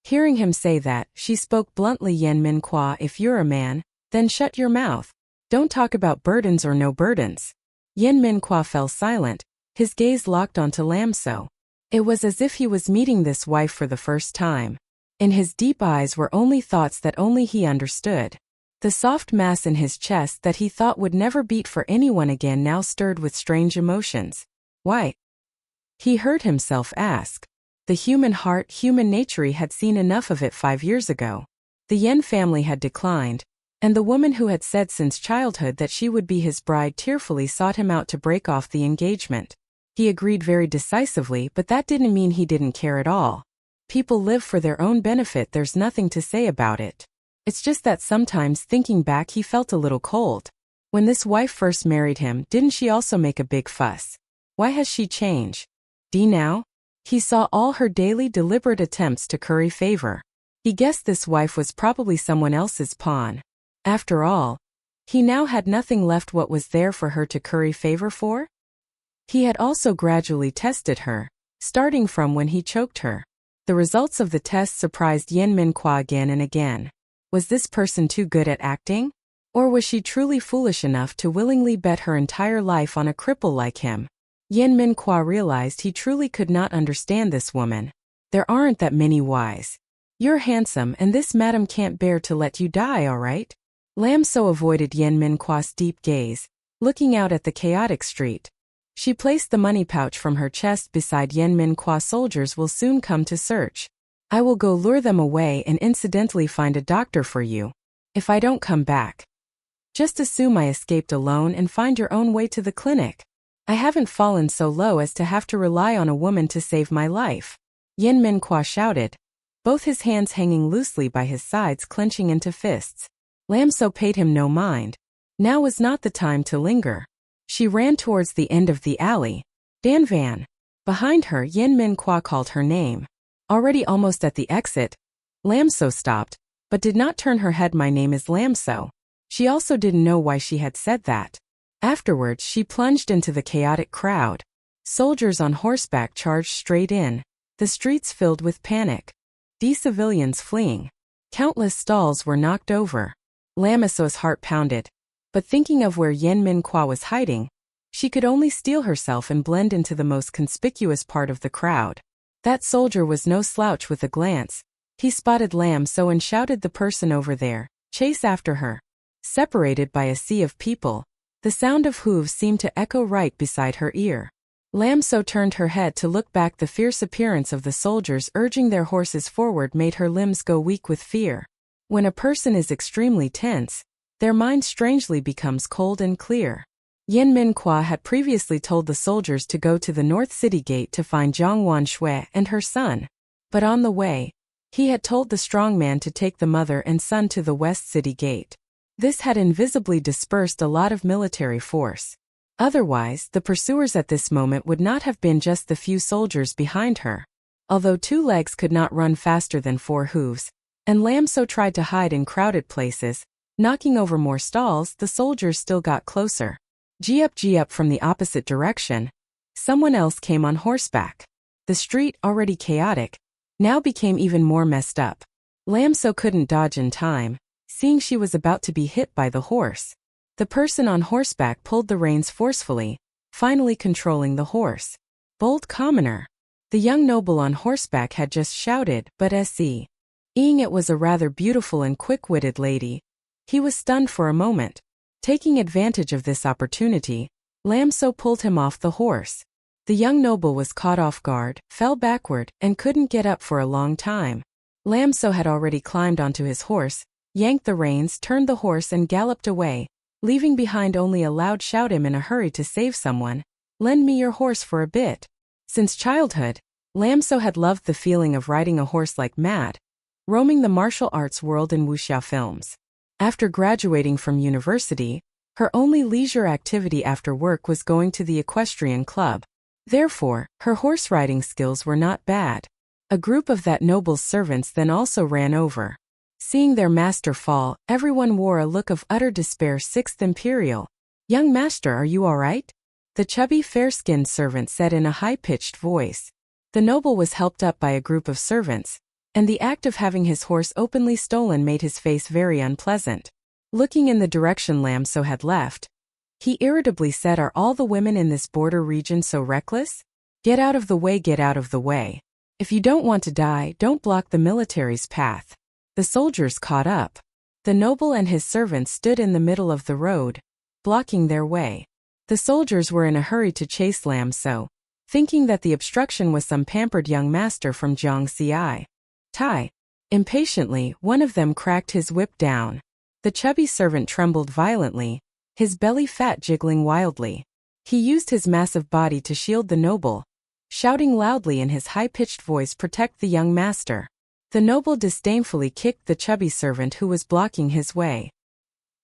Hearing him say that, she spoke bluntly, "Yen Min Kwa, if you're a man, then shut your mouth. Don't talk about burdens or no burdens." Yen Min Kwa fell silent, his gaze locked onto Lam So. It was as if he was meeting this wife for the first time. In his deep eyes were only thoughts that only he understood. The soft mass in his chest that he thought would never beat for anyone again now stirred with strange emotions. Why? He heard himself ask. The human heart, human nature, he had seen enough of it 5 years ago. The Yen family had declined, and the woman who had said since childhood that she would be his bride tearfully sought him out to break off the engagement. He agreed very decisively, but that didn't mean he didn't care at all. People live for their own benefit, there's nothing to say about it. It's just that sometimes, thinking back, he felt a little cold. When this wife first married him, didn't she also make a big fuss? Why has she changed? Now? He saw all her daily deliberate attempts to curry favor. He guessed this wife was probably someone else's pawn. After all, he now had nothing left. What was there for her to curry favor for? He had also gradually tested her, starting from when he choked her. The results of the test surprised Yen Min Kwa again and again. Was this person too good at acting? Or was she truly foolish enough to willingly bet her entire life on a cripple like him? Yen Min Kwa realized he truly could not understand this woman. There aren't that many wise. You're handsome, and this madam can't bear to let you die, all right? Lam So avoided Yen Min Kwa's deep gaze, looking out at the chaotic street. She placed the money pouch from her chest beside Yen Min Kwa. "Soldiers will soon come to search. I will go lure them away and incidentally find a doctor for you. If I don't come back, just assume I escaped alone and find your own way to the clinic." I haven't fallen so low as to have to rely on a woman to save my life, Yin Minhua shouted, both his hands hanging loosely by his sides clenching into fists. Lam So paid him no mind. Now was not the time to linger. She ran towards the end of the alley. Dan Van. Behind her, Yin Minhua called her name. Already almost at the exit, Lam So stopped, but did not turn her head. My name is Lam So. She also didn't know why she had said that. Afterwards, she plunged into the chaotic crowd. Soldiers on horseback charged straight in. The streets filled with panic. Civilians fleeing. Countless stalls were knocked over. Lam So's heart pounded. But thinking of where Yin Minhua was hiding, she could only steel herself and blend into the most conspicuous part of the crowd. That soldier was no slouch. With a glance, he spotted Lam So and shouted, "The person over there, chase after her." Separated by a sea of people, the sound of hooves seemed to echo right beside her ear. Lam So turned her head to look back. The fierce appearance of the soldiers urging their horses forward made her limbs go weak with fear. When a person is extremely tense, their mind strangely becomes cold and clear. Yin Minhua had previously told the soldiers to go to the North City Gate to find Zhang Wanshui and her son. But on the way, he had told the strong man to take the mother and son to the West City Gate. This had invisibly dispersed a lot of military force. Otherwise, the pursuers at this moment would not have been just the few soldiers behind her. Although 2 legs could not run faster than 4 hooves, and Lam So tried to hide in crowded places, knocking over more stalls, the soldiers still got closer. G up from the opposite direction. Someone else came on horseback. The street, already chaotic, now became even more messed up. Lam So couldn't dodge in time, seeing she was about to be hit by the horse. The person on horseback pulled the reins forcefully, finally controlling the horse. Bold commoner. The young noble on horseback had just shouted, but seeing it was a rather beautiful and quick-witted lady, he was stunned for a moment. Taking advantage of this opportunity, Lam So pulled him off the horse. The young noble was caught off guard, fell backward, and couldn't get up for a long time. Lam So had already climbed onto his horse, yanked the reins, turned the horse and galloped away, leaving behind only a loud shout. "I'm in a hurry to save someone. Lend me your horse for a bit." Since childhood, Lam So had loved the feeling of riding a horse like mad, roaming the martial arts world in wuxia films. After graduating from university, her only leisure activity after work was going to the equestrian club. Therefore, her horse riding skills were not bad. A group of that noble's servants then also ran over. Seeing their master fall, everyone wore a look of utter despair. 6th Imperial. "Young master, are you all right?" The chubby, fair-skinned servant said in a high-pitched voice. The noble was helped up by a group of servants, and the act of having his horse openly stolen made his face very unpleasant. Looking in the direction Lam So had left, he irritably said, "Are all the women in this border region so reckless? Get out of the way, get out of the way. If you don't want to die, don't block the military's path." The soldiers caught up. The noble and his servants stood in the middle of the road, blocking their way. The soldiers were in a hurry to chase Lam So, thinking that the obstruction was some pampered young master from Jiangxi. Tai. Impatiently, one of them cracked his whip down. The chubby servant trembled violently, his belly fat jiggling wildly. He used his massive body to shield the noble, shouting loudly in his high-pitched voice, "Protect the young master." The noble disdainfully kicked the chubby servant who was blocking his way.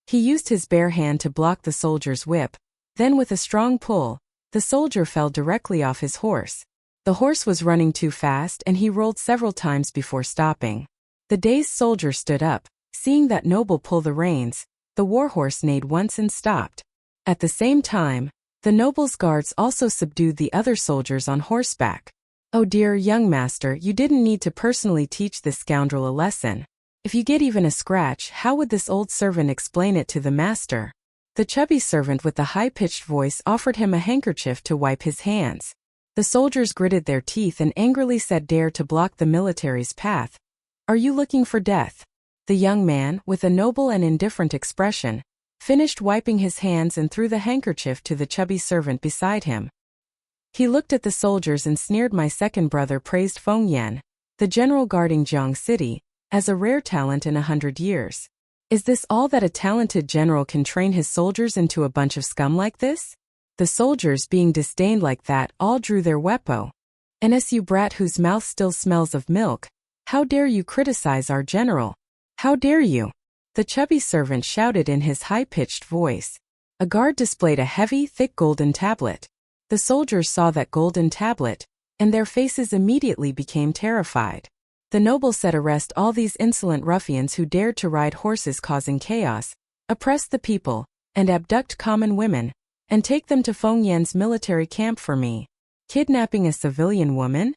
He used his bare hand to block the soldier's whip, then with a strong pull, the soldier fell directly off his horse. The horse was running too fast and he rolled several times before stopping. The dazed soldier stood up. Seeing that noble pull the reins, the warhorse neighed once and stopped. At the same time, the noble's guards also subdued the other soldiers on horseback. "Oh dear, young master, you didn't need to personally teach this scoundrel a lesson. If you get even a scratch, how would this old servant explain it to the master?" The chubby servant with the high-pitched voice offered him a handkerchief to wipe his hands. The soldiers gritted their teeth and angrily said, "Dare to block the military's path? Are you looking for death?" The young man, with a noble and indifferent expression, finished wiping his hands and threw the handkerchief to the chubby servant beside him. He looked at the soldiers and sneered. "My second brother praised Feng Yan, the general guarding Jiang City, as a rare talent in 100 years. Is this all that a talented general can train his soldiers into a bunch of scum like this?" The soldiers, being disdained like that, all drew their weapons. "NSU brat whose mouth still smells of milk, how dare you criticize our general? How dare you?" the chubby servant shouted in his high-pitched voice. A guard displayed a heavy, thick golden tablet. The soldiers saw that golden tablet, and their faces immediately became terrified. The noble said, "Arrest all these insolent ruffians who dared to ride horses causing chaos, oppress the people, and abduct common women, and take them to Feng Yan's military camp for me." Kidnapping a civilian woman?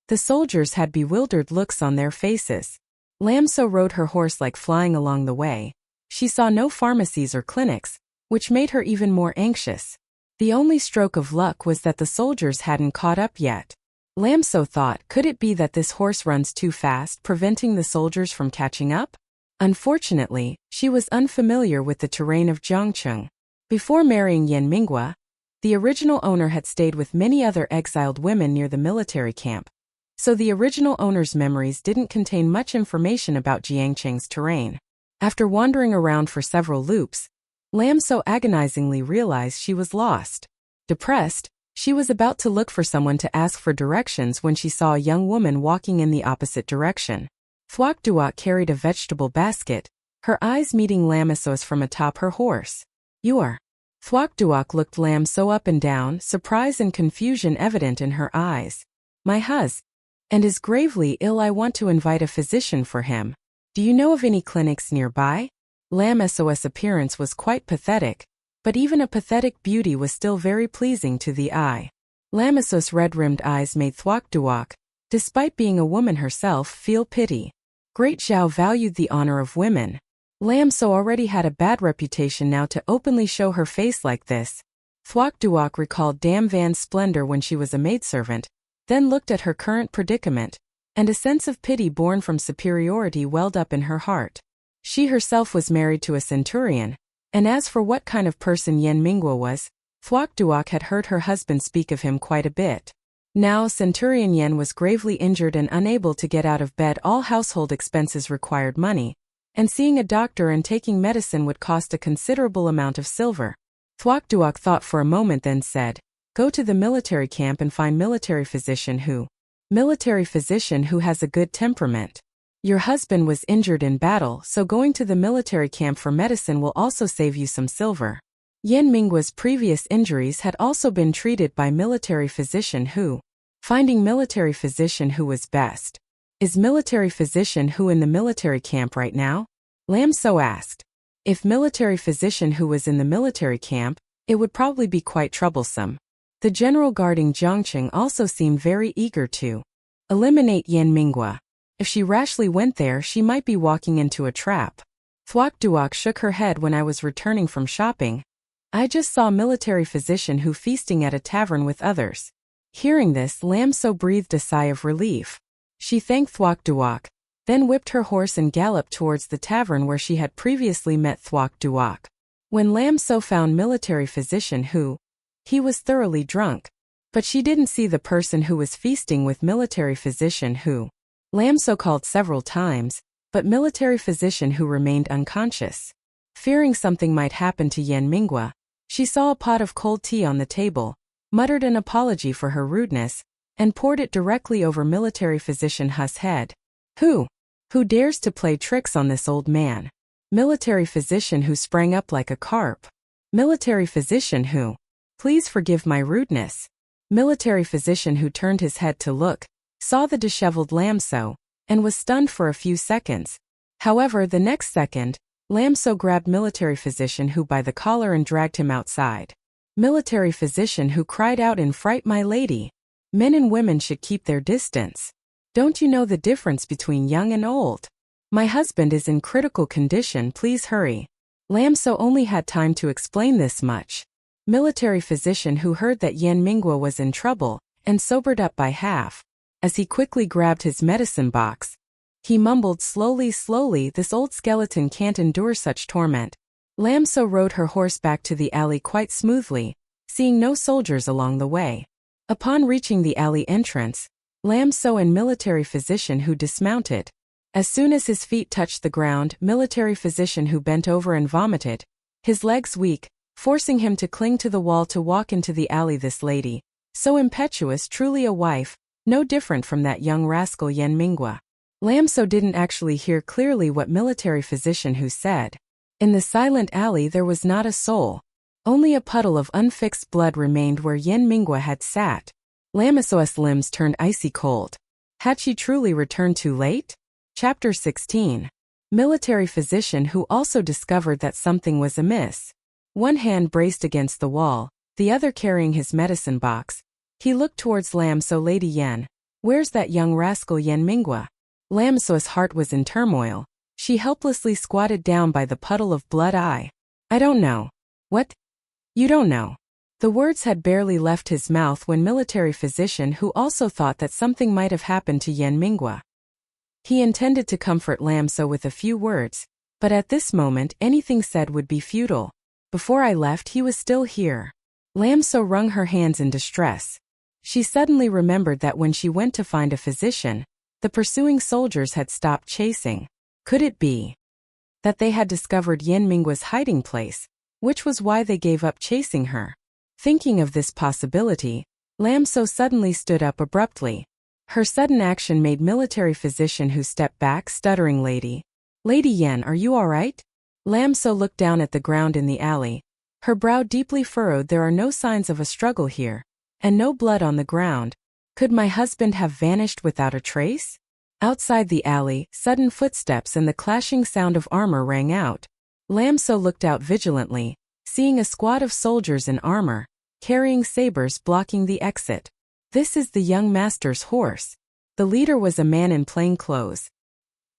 The soldiers had bewildered looks on their faces. Lam So rode her horse like flying along the way. She saw no pharmacies or clinics, which made her even more anxious. The only stroke of luck was that the soldiers hadn't caught up yet. Lam So thought, could it be that this horse runs too fast, preventing the soldiers from catching up? Unfortunately, she was unfamiliar with the terrain of Zhangcheng. Before marrying Yan Minghua, the original owner had stayed with many other exiled women near the military camp, so the original owner's memories didn't contain much information about Jiangcheng's terrain. After wandering around for several loops, Lam So agonizingly realized she was lost. Depressed, she was about to look for someone to ask for directions when she saw a young woman walking in the opposite direction. Thuok Duok carried a vegetable basket, her eyes meeting Lam So's from atop her horse. "You are..." Thuok Duok looked Lam So up and down, surprise and confusion evident in her eyes. "My husband and is gravely ill. I want to invite a physician for him. Do you know of any clinics nearby?" Lam So's appearance was quite pathetic, but even a pathetic beauty was still very pleasing to the eye. Lam So's red-rimmed eyes made Thuok Duok, despite being a woman herself, feel pity. Great Zhao valued the honor of women. Lam So already had a bad reputation, now to openly show her face like this. Thuok Duok recalled Dame Van's splendor when she was a maidservant, then looked at her current predicament, and a sense of pity born from superiority welled up in her heart. She herself was married to a centurion, and as for what kind of person Yan Minghua was, Thuok Duok had heard her husband speak of him quite a bit. Now Centurion Yan was gravely injured and unable to get out of bed. All household expenses required money, and seeing a doctor and taking medicine would cost a considerable amount of silver. Thuok Duok thought for a moment, then said, "Go to the military camp and find military physician who has a good temperament. Your husband was injured in battle, so going to the military camp for medicine will also save you some silver." Yan Minghua's previous injuries had also been treated by military physician who. Finding military physician who was best. "Is military physician who in the military camp right now?" Lam So asked. If military physician who was in the military camp, it would probably be quite troublesome. The general guarding Zhangcheng also seemed very eager to eliminate Yan Minghua. If she rashly went there, she might be walking into a trap. Thuok Duok shook her head. "When I was returning from shopping, I just saw military physician who feasting at a tavern with others." Hearing this, Lam So breathed a sigh of relief. She thanked Thuok Duok, then whipped her horse and galloped towards the tavern where she had previously met Thuok Duok. When Lam So found military physician who, he was thoroughly drunk, but she didn't see the person who was feasting with military physician who. Lam So called several times, but military physician who remained unconscious. Fearing something might happen to Yan Minghua, she saw a pot of cold tea on the table, muttered an apology for her rudeness, and poured it directly over military physician Hu's head. Who dares to play tricks on this old man?" Military physician who sprang up like a carp. Military physician who. "Please forgive my rudeness." Military physician who turned his head to look, saw the disheveled Lam So, and was stunned for a few seconds. However, the next second, Lam So grabbed military physician who by the collar and dragged him outside. Military physician who cried out in fright, "My lady! Men and women should keep their distance. Don't you know the difference between young and old? My husband is in critical condition, please hurry." Lam So only had time to explain this much. Military physician who heard that Yan Minghua was in trouble, and sobered up by half. As he quickly grabbed his medicine box, he mumbled slowly, "This old skeleton can't endure such torment." Lam So rode her horse back to the alley quite smoothly, seeing no soldiers along the way. Upon reaching the alley entrance, Lam So and military physician who dismounted. As soon as his feet touched the ground, military physician who bent over and vomited, his legs weak, forcing him to cling to the wall to walk into the alley. This lady, so impetuous, truly a wife, no different from that young rascal Yen Mingwa. Lam So didn't actually hear clearly what military physician Hu said. In the silent alley there was not a soul. Only a puddle of unfixed blood remained where Yen Mingwa had sat. Lam So's limbs turned icy cold. Had she truly returned too late? Chapter 16. Military physician Hu also discovered that something was amiss. One hand braced against the wall, the other carrying his medicine box. He looked towards Lam So. Lady Yen, where's that young rascal Yen Mingwa? Lam So's heart was in turmoil. She helplessly squatted down by the puddle of blood. I don't know. What? You don't know? The words had barely left his mouth when military physician Hu also thought that something might have happened to Yen Mingwa. He intended to comfort Lam So with a few words, but at this moment anything said would be futile. Before I left he was still here. Lam So wrung her hands in distress. She suddenly remembered that when she went to find a physician, the pursuing soldiers had stopped chasing. Could it be that they had discovered Yen Mingwa's hiding place, which was why they gave up chasing her? Thinking of this possibility, Lam So suddenly stood up abruptly. Her sudden action made military physician Hu step back, stuttering, Lady Yen, are you all right? Lam So looked down at the ground in the alley. Her brow deeply furrowed. There are no signs of a struggle here, and no blood on the ground. Could my husband have vanished without a trace? Outside the alley, sudden footsteps and the clashing sound of armor rang out. Lam So looked out vigilantly, seeing a squad of soldiers in armor, carrying sabers blocking the exit. This is the young master's horse. The leader was a man in plain clothes.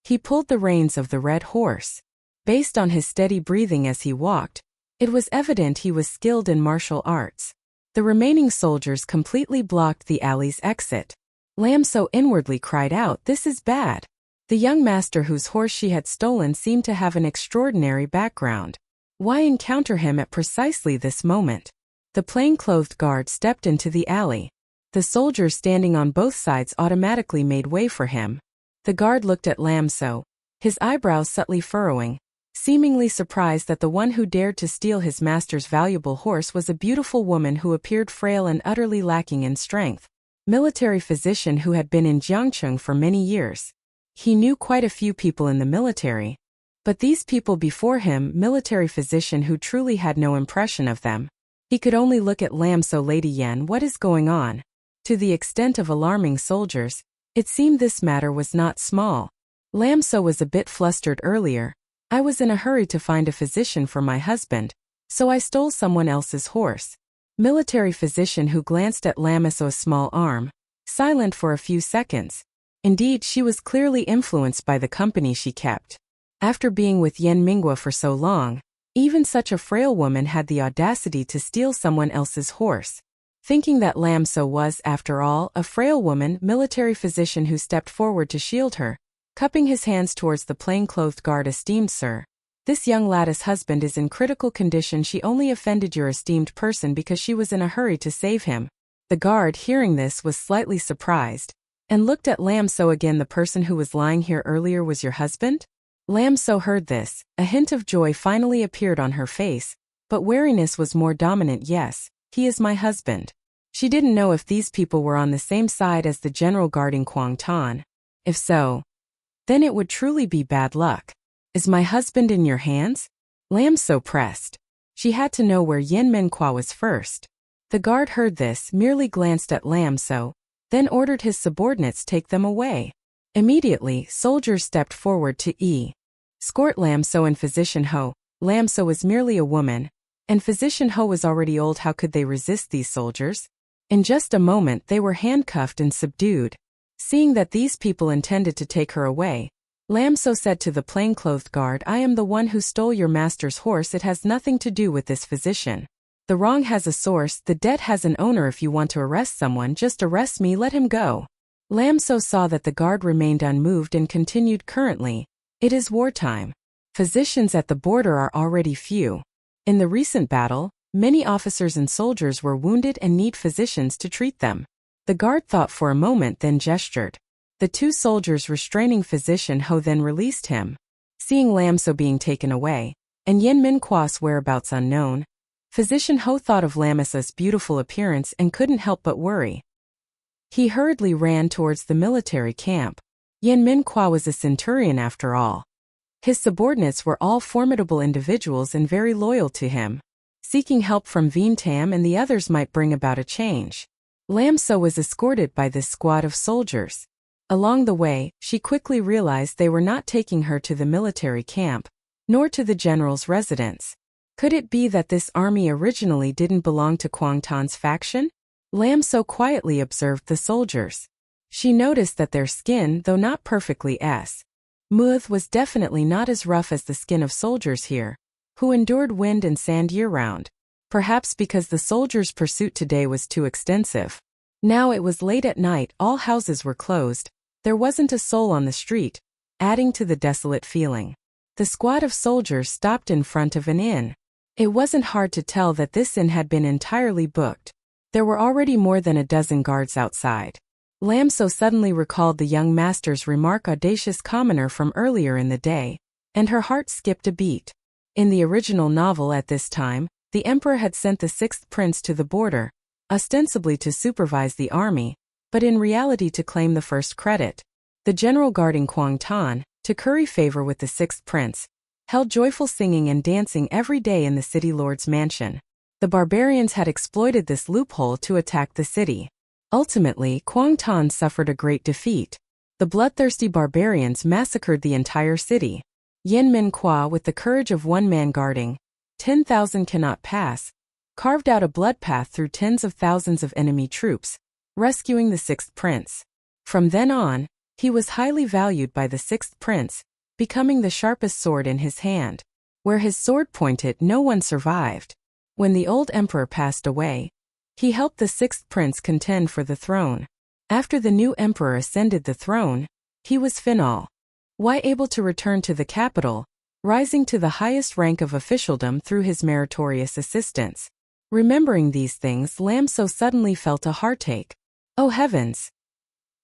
He pulled the reins of the red horse. Based on his steady breathing as he walked, it was evident he was skilled in martial arts. The remaining soldiers completely blocked the alley's exit. Lam So inwardly cried out, this is bad. The young master whose horse she had stolen seemed to have an extraordinary background. Why encounter him at precisely this moment? The plain-clothed guard stepped into the alley. The soldiers standing on both sides automatically made way for him. The guard looked at Lam So, his eyebrows subtly furrowing, seemingly surprised that the one who dared to steal his master's valuable horse was a beautiful woman who appeared frail and utterly lacking in strength. Military physician who had been in Jiangcheng for many years. He knew quite a few people in the military, but these people before him, military physician who truly had no impression of them. He could only look at Lam So. Lady Yen, what is going on? To the extent of alarming soldiers, it seemed this matter was not small. Lam So was a bit flustered earlier. I was in a hurry to find a physician for my husband, so I stole someone else's horse. Military physician who glanced at Lam So's small arm, silent for a few seconds. Indeed, she was clearly influenced by the company she kept. After being with Yen Mingwa for so long, even such a frail woman had the audacity to steal someone else's horse. Thinking that Lam So was, after all, a frail woman, military physician who stepped forward to shield her, cupping his hands towards the plain-clothed guard, esteemed sir. This young lady's husband is in critical condition. She only offended your esteemed person because she was in a hurry to save him. The guard, hearing this, was slightly surprised, and looked at Lam So again. The person who was lying here earlier was your husband? Lam So heard this. A hint of joy finally appeared on her face, but wariness was more dominant. Yes, he is my husband. She didn't know if these people were on the same side as the general guarding Kwangtan. If so, then it would truly be bad luck. Is my husband in your hands? Lam So pressed. She had to know where Yen Mingwa was first. The guard heard this, merely glanced at Lam So, then ordered his subordinates take them away. Immediately, soldiers stepped forward to escort Lam So and Physician Ho. Lam So was merely a woman, and Physician Ho was already old. How could they resist these soldiers? In just a moment they were handcuffed and subdued. Seeing that these people intended to take her away, Lam So said to the plainclothed guard, I am the one who stole your master's horse. It has nothing to do with this physician. The wrong has a source, the debt has an owner. If you want to arrest someone, just arrest me, let him go. Lam So saw that the guard remained unmoved and continued, currently, it is wartime. Physicians at the border are already few. In the recent battle, many officers and soldiers were wounded and need physicians to treat them. The guard thought for a moment, then gestured. The two soldiers restraining Physician Ho then released him. Seeing Lam So being taken away, and Yen Mingwa's whereabouts unknown, Physician Ho thought of Lam So's beautiful appearance and couldn't help but worry. He hurriedly ran towards the military camp. Yen Min-kwa was a centurion after all. His subordinates were all formidable individuals and very loyal to him. Seeking help from Vien Tam and the others might bring about a change. Lam So was escorted by this squad of soldiers. Along the way, she quickly realized they were not taking her to the military camp, nor to the general's residence. Could it be that this army originally didn't belong to Kwang Tan's faction? Lam So quietly observed the soldiers. She noticed that their skin, though not perfectly smooth, was definitely not as rough as the skin of soldiers here, who endured wind and sand year-round. Perhaps because the soldiers' pursuit today was too extensive. Now it was late at night, all houses were closed, there wasn't a soul on the street, adding to the desolate feeling. The squad of soldiers stopped in front of an inn. It wasn't hard to tell that this inn had been entirely booked. There were already more than a dozen guards outside. Lam So suddenly recalled the young master's remark, audacious commoner, from earlier in the day, and her heart skipped a beat. In the original novel at this time, the emperor had sent the sixth prince to the border, ostensibly to supervise the army, but in reality to claim the first credit. The general guarding Kwang Tan, to curry favor with the sixth prince, held joyful singing and dancing every day in the city lord's mansion. The barbarians had exploited this loophole to attack the city. Ultimately, Kwang Tan suffered a great defeat. The bloodthirsty barbarians massacred the entire city. Yen Min-kwa, with the courage of one man guarding 10,000 cannot pass, carved out a blood path through tens of thousands of enemy troops, rescuing the sixth prince. From then on, he was highly valued by the sixth prince, becoming the sharpest sword in his hand. Where his sword pointed, no one survived. When the old emperor passed away, he helped the sixth prince contend for the throne. After the new emperor ascended the throne, he was final. Able to return to the capital, rising to the highest rank of officialdom through his meritorious assistance. Remembering these things, Lam So suddenly felt a heartache. Oh heavens!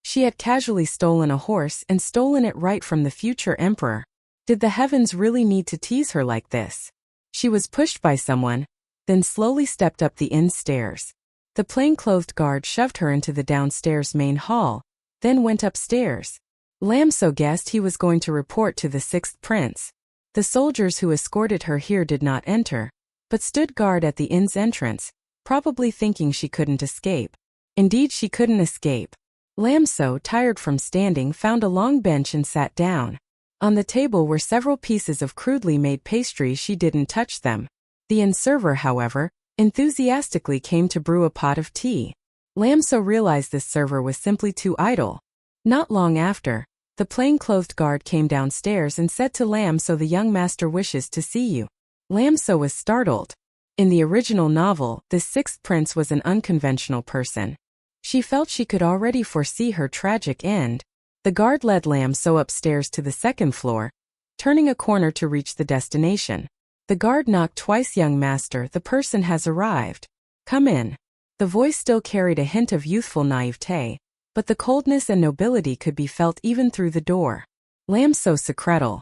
She had casually stolen a horse and stolen it right from the future emperor. Did the heavens really need to tease her like this? She was pushed by someone, then slowly stepped up the inn stairs. The plain-clothed guard shoved her into the downstairs main hall, then went upstairs. Lam So guessed he was going to report to the sixth prince. The soldiers who escorted her here did not enter, but stood guard at the inn's entrance, probably thinking she couldn't escape. Indeed, she couldn't escape. Lam So, tired from standing, found a long bench and sat down. On the table were several pieces of crudely made pastry. She didn't touch them. The inn server, however, enthusiastically came to brew a pot of tea. Lam So realized this server was simply too idle. Not long after, the plain-clothed guard came downstairs and said to Lam So, "The young master wishes to see you." Lam So was startled. In the original novel, the sixth prince was an unconventional person. She felt she could already foresee her tragic end. The guard led Lam So upstairs to the second floor, turning a corner to reach the destination. The guard knocked twice. "Young master, the person has arrived. Come in." The voice still carried a hint of youthful naivete, but the coldness and nobility could be felt even through the door. Lam So secretal.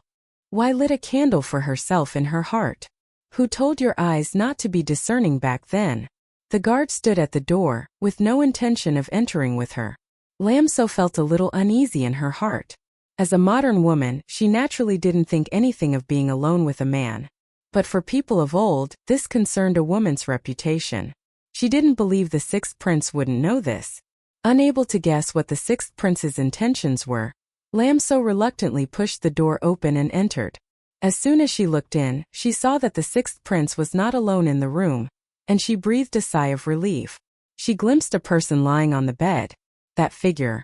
Why lit a candle for herself in her heart? Who told your eyes not to be discerning back then? The guard stood at the door, with no intention of entering with her. Lam So felt a little uneasy in her heart. As a modern woman, she naturally didn't think anything of being alone with a man. But for people of old, this concerned a woman's reputation. She didn't believe the sixth prince wouldn't know this. Unable to guess what the sixth prince's intentions were, Lam So reluctantly pushed the door open and entered. As soon as she looked in, she saw that the sixth prince was not alone in the room, and she breathed a sigh of relief. She glimpsed a person lying on the bed. That figure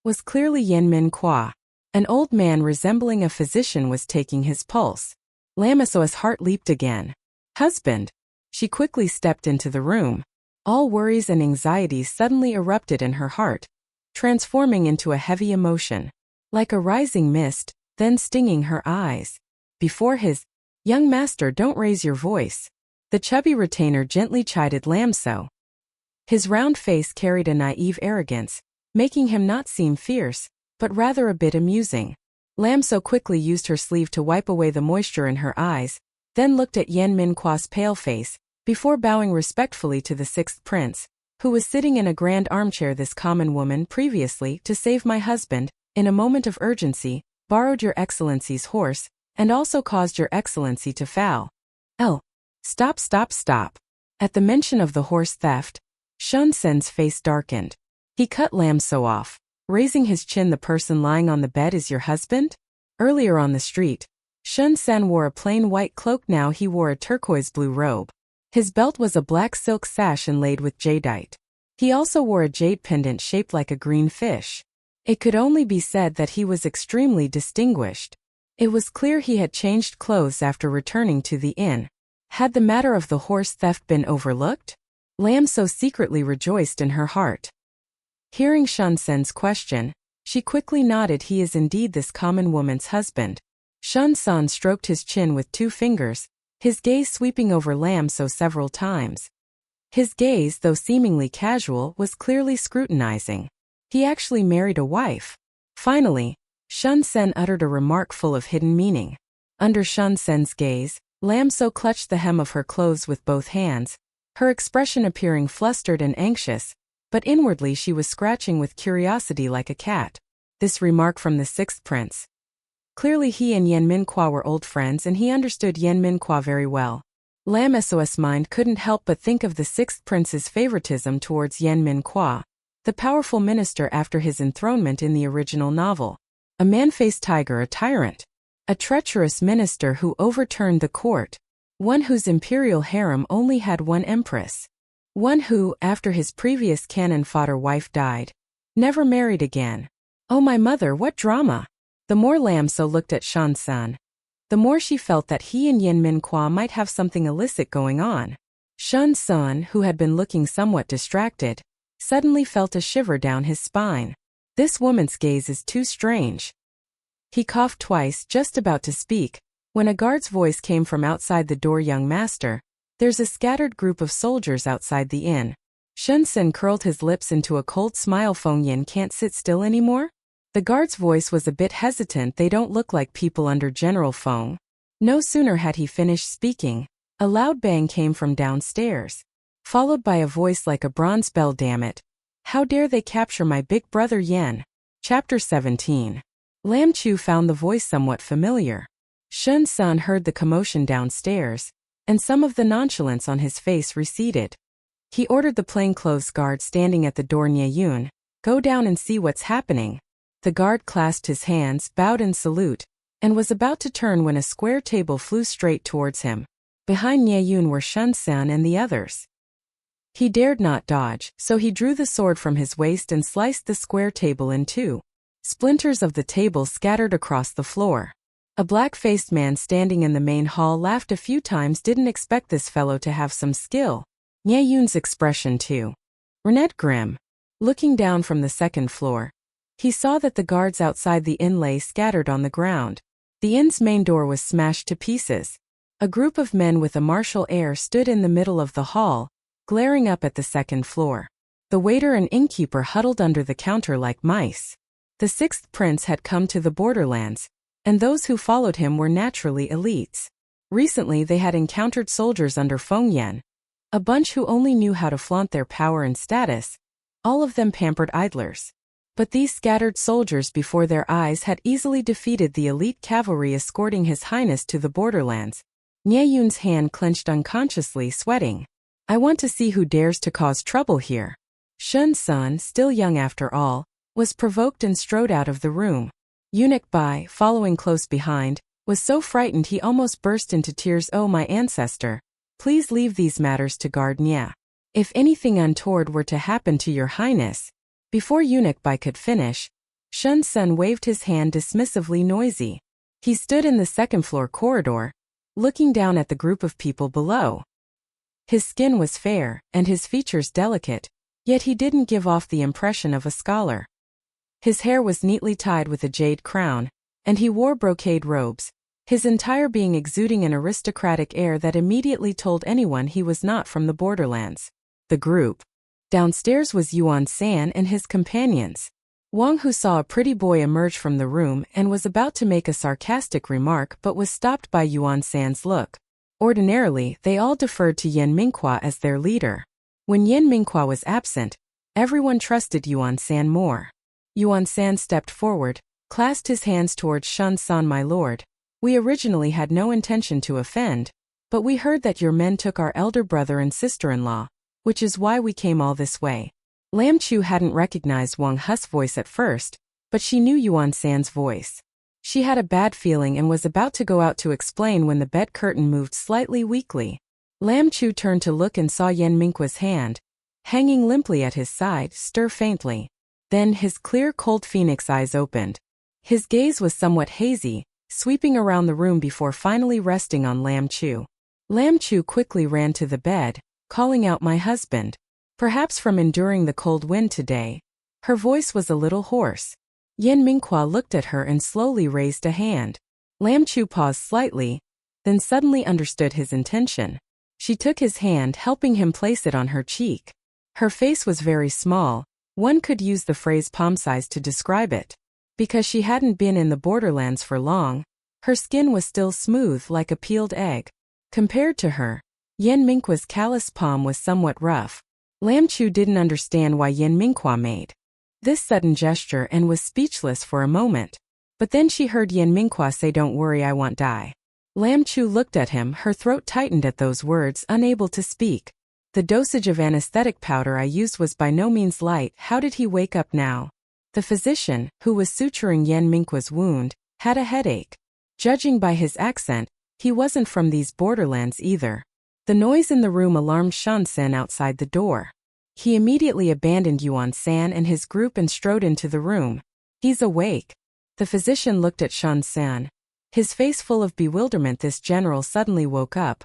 was clearly Yen Min-kwa. An old man resembling a physician was taking his pulse. Lam So's heart leaped again. Husband! She quickly stepped into the room. All worries and anxieties suddenly erupted in her heart, transforming into a heavy emotion. Like a rising mist, then stinging her eyes. Before his, "Young master, don't raise your voice," the chubby retainer gently chided Lam So. His round face carried a naive arrogance, making him not seem fierce, but rather a bit amusing. Lam So quickly used her sleeve to wipe away the moisture in her eyes, then looked at Yen Min-kwa's pale face, before bowing respectfully to the sixth prince, who was sitting in a grand armchair. This common woman previously, to save my husband, in a moment of urgency, borrowed your excellency's horse, and also caused your excellency to fall. Stop. At the mention of the horse theft, Shun Sen's face darkened. He cut Lam So off, raising his chin. The person lying on the bed is your husband? Earlier on the street, Shun Sen wore a plain white cloak. Now he wore a turquoise blue robe. His belt was a black silk sash inlaid with jadeite. He also wore a jade pendant shaped like a green fish. It could only be said that he was extremely distinguished. It was clear he had changed clothes after returning to the inn. Had the matter of the horse theft been overlooked? Lam So secretly rejoiced in her heart. Hearing Shun Sen's question, she quickly nodded. He is indeed this common woman's husband. Shun Sen stroked his chin with 2 fingers, his gaze sweeping over Lam So several times. His gaze, though seemingly casual, was clearly scrutinizing. He actually married a wife. Finally, Shun Sen uttered a remark full of hidden meaning. Under Shun Sen's gaze, Lam So clutched the hem of her clothes with both hands, her expression appearing flustered and anxious, but inwardly she was scratching with curiosity like a cat. This remark from the sixth prince. Clearly he and Yan Minqua were old friends, and he understood Yan Minqua very well. Lam So's mind couldn't help but think of the sixth prince's favoritism towards Yan Minqua, the powerful minister after his enthronement in the original novel. A man-faced tiger, a tyrant. A treacherous minister who overturned the court. One whose imperial harem only had one empress. One who, after his previous canon Fodder wife died, never married again. Oh my mother, what drama! The more Lam So looked at Shun Sen, the more she felt that he and Yan Minqua might have something illicit going on. Shun Sen, who had been looking somewhat distracted, suddenly felt a shiver down his spine. This woman's gaze is too strange. He coughed twice, just about to speak, when a guard's voice came from outside the door. Young master, there's a scattered group of soldiers outside the inn. Shun Sen curled his lips into a cold smile. Feng Yin can't sit still anymore? The guard's voice was a bit hesitant. They don't look like people under General Feng. No sooner had he finished speaking, a loud bang came from downstairs, followed by a voice like a bronze bell. Damn it. How dare they capture my big brother Yen? Chapter 17. Lam Chu found the voice somewhat familiar. Shun Sen heard the commotion downstairs, and some of the nonchalance on his face receded. He ordered the plainclothes guard standing at the door, Nye Yun, go down and see what's happening. The guard clasped his hands, bowed in salute, and was about to turn when a square table flew straight towards him. Behind Nye Yun were Shun Sen and the others. He dared not dodge, so he drew the sword from his waist and sliced the square table in 2. Splinters of the table scattered across the floor. A black-faced man standing in the main hall laughed a few times. Didn't expect this fellow to have some skill. Nye Yun's expression too. Renette grim. Looking down from the second floor, he saw that the guards outside the inn lay scattered on the ground. The inn's main door was smashed to pieces. A group of men with a martial air stood in the middle of the hall, glaring up at the second floor. The waiter and innkeeper huddled under the counter like mice. The sixth prince had come to the borderlands, and those who followed him were naturally elites. Recently they had encountered soldiers under Feng Yan, a bunch who only knew how to flaunt their power and status, all of them pampered idlers. But these scattered soldiers before their eyes had easily defeated the elite cavalry escorting His Highness to the borderlands. Nye Yun's hand clenched unconsciously, sweating. I want to see who dares to cause trouble here. Shun Sen, still young after all, was provoked and strode out of the room. Eunuch Bai, following close behind, was so frightened he almost burst into tears. Oh my ancestor, please leave these matters to guard Nya. If anything untoward were to happen to your highness. Before Eunuch Bai could finish, Shun Sen waved his hand dismissively. Noisy. He stood in the second-floor corridor, looking down at the group of people below. His skin was fair, and his features delicate, yet he didn't give off the impression of a scholar. His hair was neatly tied with a jade crown, and he wore brocade robes, his entire being exuding an aristocratic air that immediately told anyone he was not from the borderlands. The group. Downstairs was Yuan San and his companions. Wang Hu saw a pretty boy emerge from the room and was about to make a sarcastic remark but was stopped by Yuan San's look. Ordinarily, they all deferred to Yan Minghua as their leader. When Yan Minghua was absent, everyone trusted Yuan San more. Yuan San stepped forward, clasped his hands towards Shun San. My lord, we originally had no intention to offend, but we heard that your men took our elder brother and sister-in-law, which is why we came all this way. Lam Chu hadn't recognized Wang Hu's voice at first, but she knew Yuan San's voice. She had a bad feeling and was about to go out to explain when the bed curtain moved slightly weakly. Lam Chu turned to look and saw Yan Minghua's hand, hanging limply at his side, stir faintly. Then his clear, cold phoenix eyes opened. His gaze was somewhat hazy, sweeping around the room before finally resting on Lam Chu. Lam Chu quickly ran to the bed, calling out, "My husband." Perhaps from enduring the cold wind today, her voice was a little hoarse. Yan Minghua looked at her and slowly raised a hand. Lam Chu paused slightly, then suddenly understood his intention. She took his hand, helping him place it on her cheek. Her face was very small, one could use the phrase palm-sized to describe it. Because she hadn't been in the borderlands for long, her skin was still smooth like a peeled egg. Compared to her, Yan Minghua's callous palm was somewhat rough. Lam Chu didn't understand why Yan Minghua made this sudden gesture and was speechless for a moment. But then she heard Yan Minghua say, "Don't worry, I won't die." Lam Chu looked at him, her throat tightened at those words, unable to speak. The dosage of anesthetic powder I used was by no means light. How did he wake up now? The physician, who was suturing Yan Minghua's wound, had a headache. Judging by his accent, he wasn't from these borderlands either. The noise in the room alarmed Shan Sen outside the door. He immediately abandoned Yuan San and his group and strode into the room. "He's awake." The physician looked at Shan San, his face full of bewilderment. This general suddenly woke up.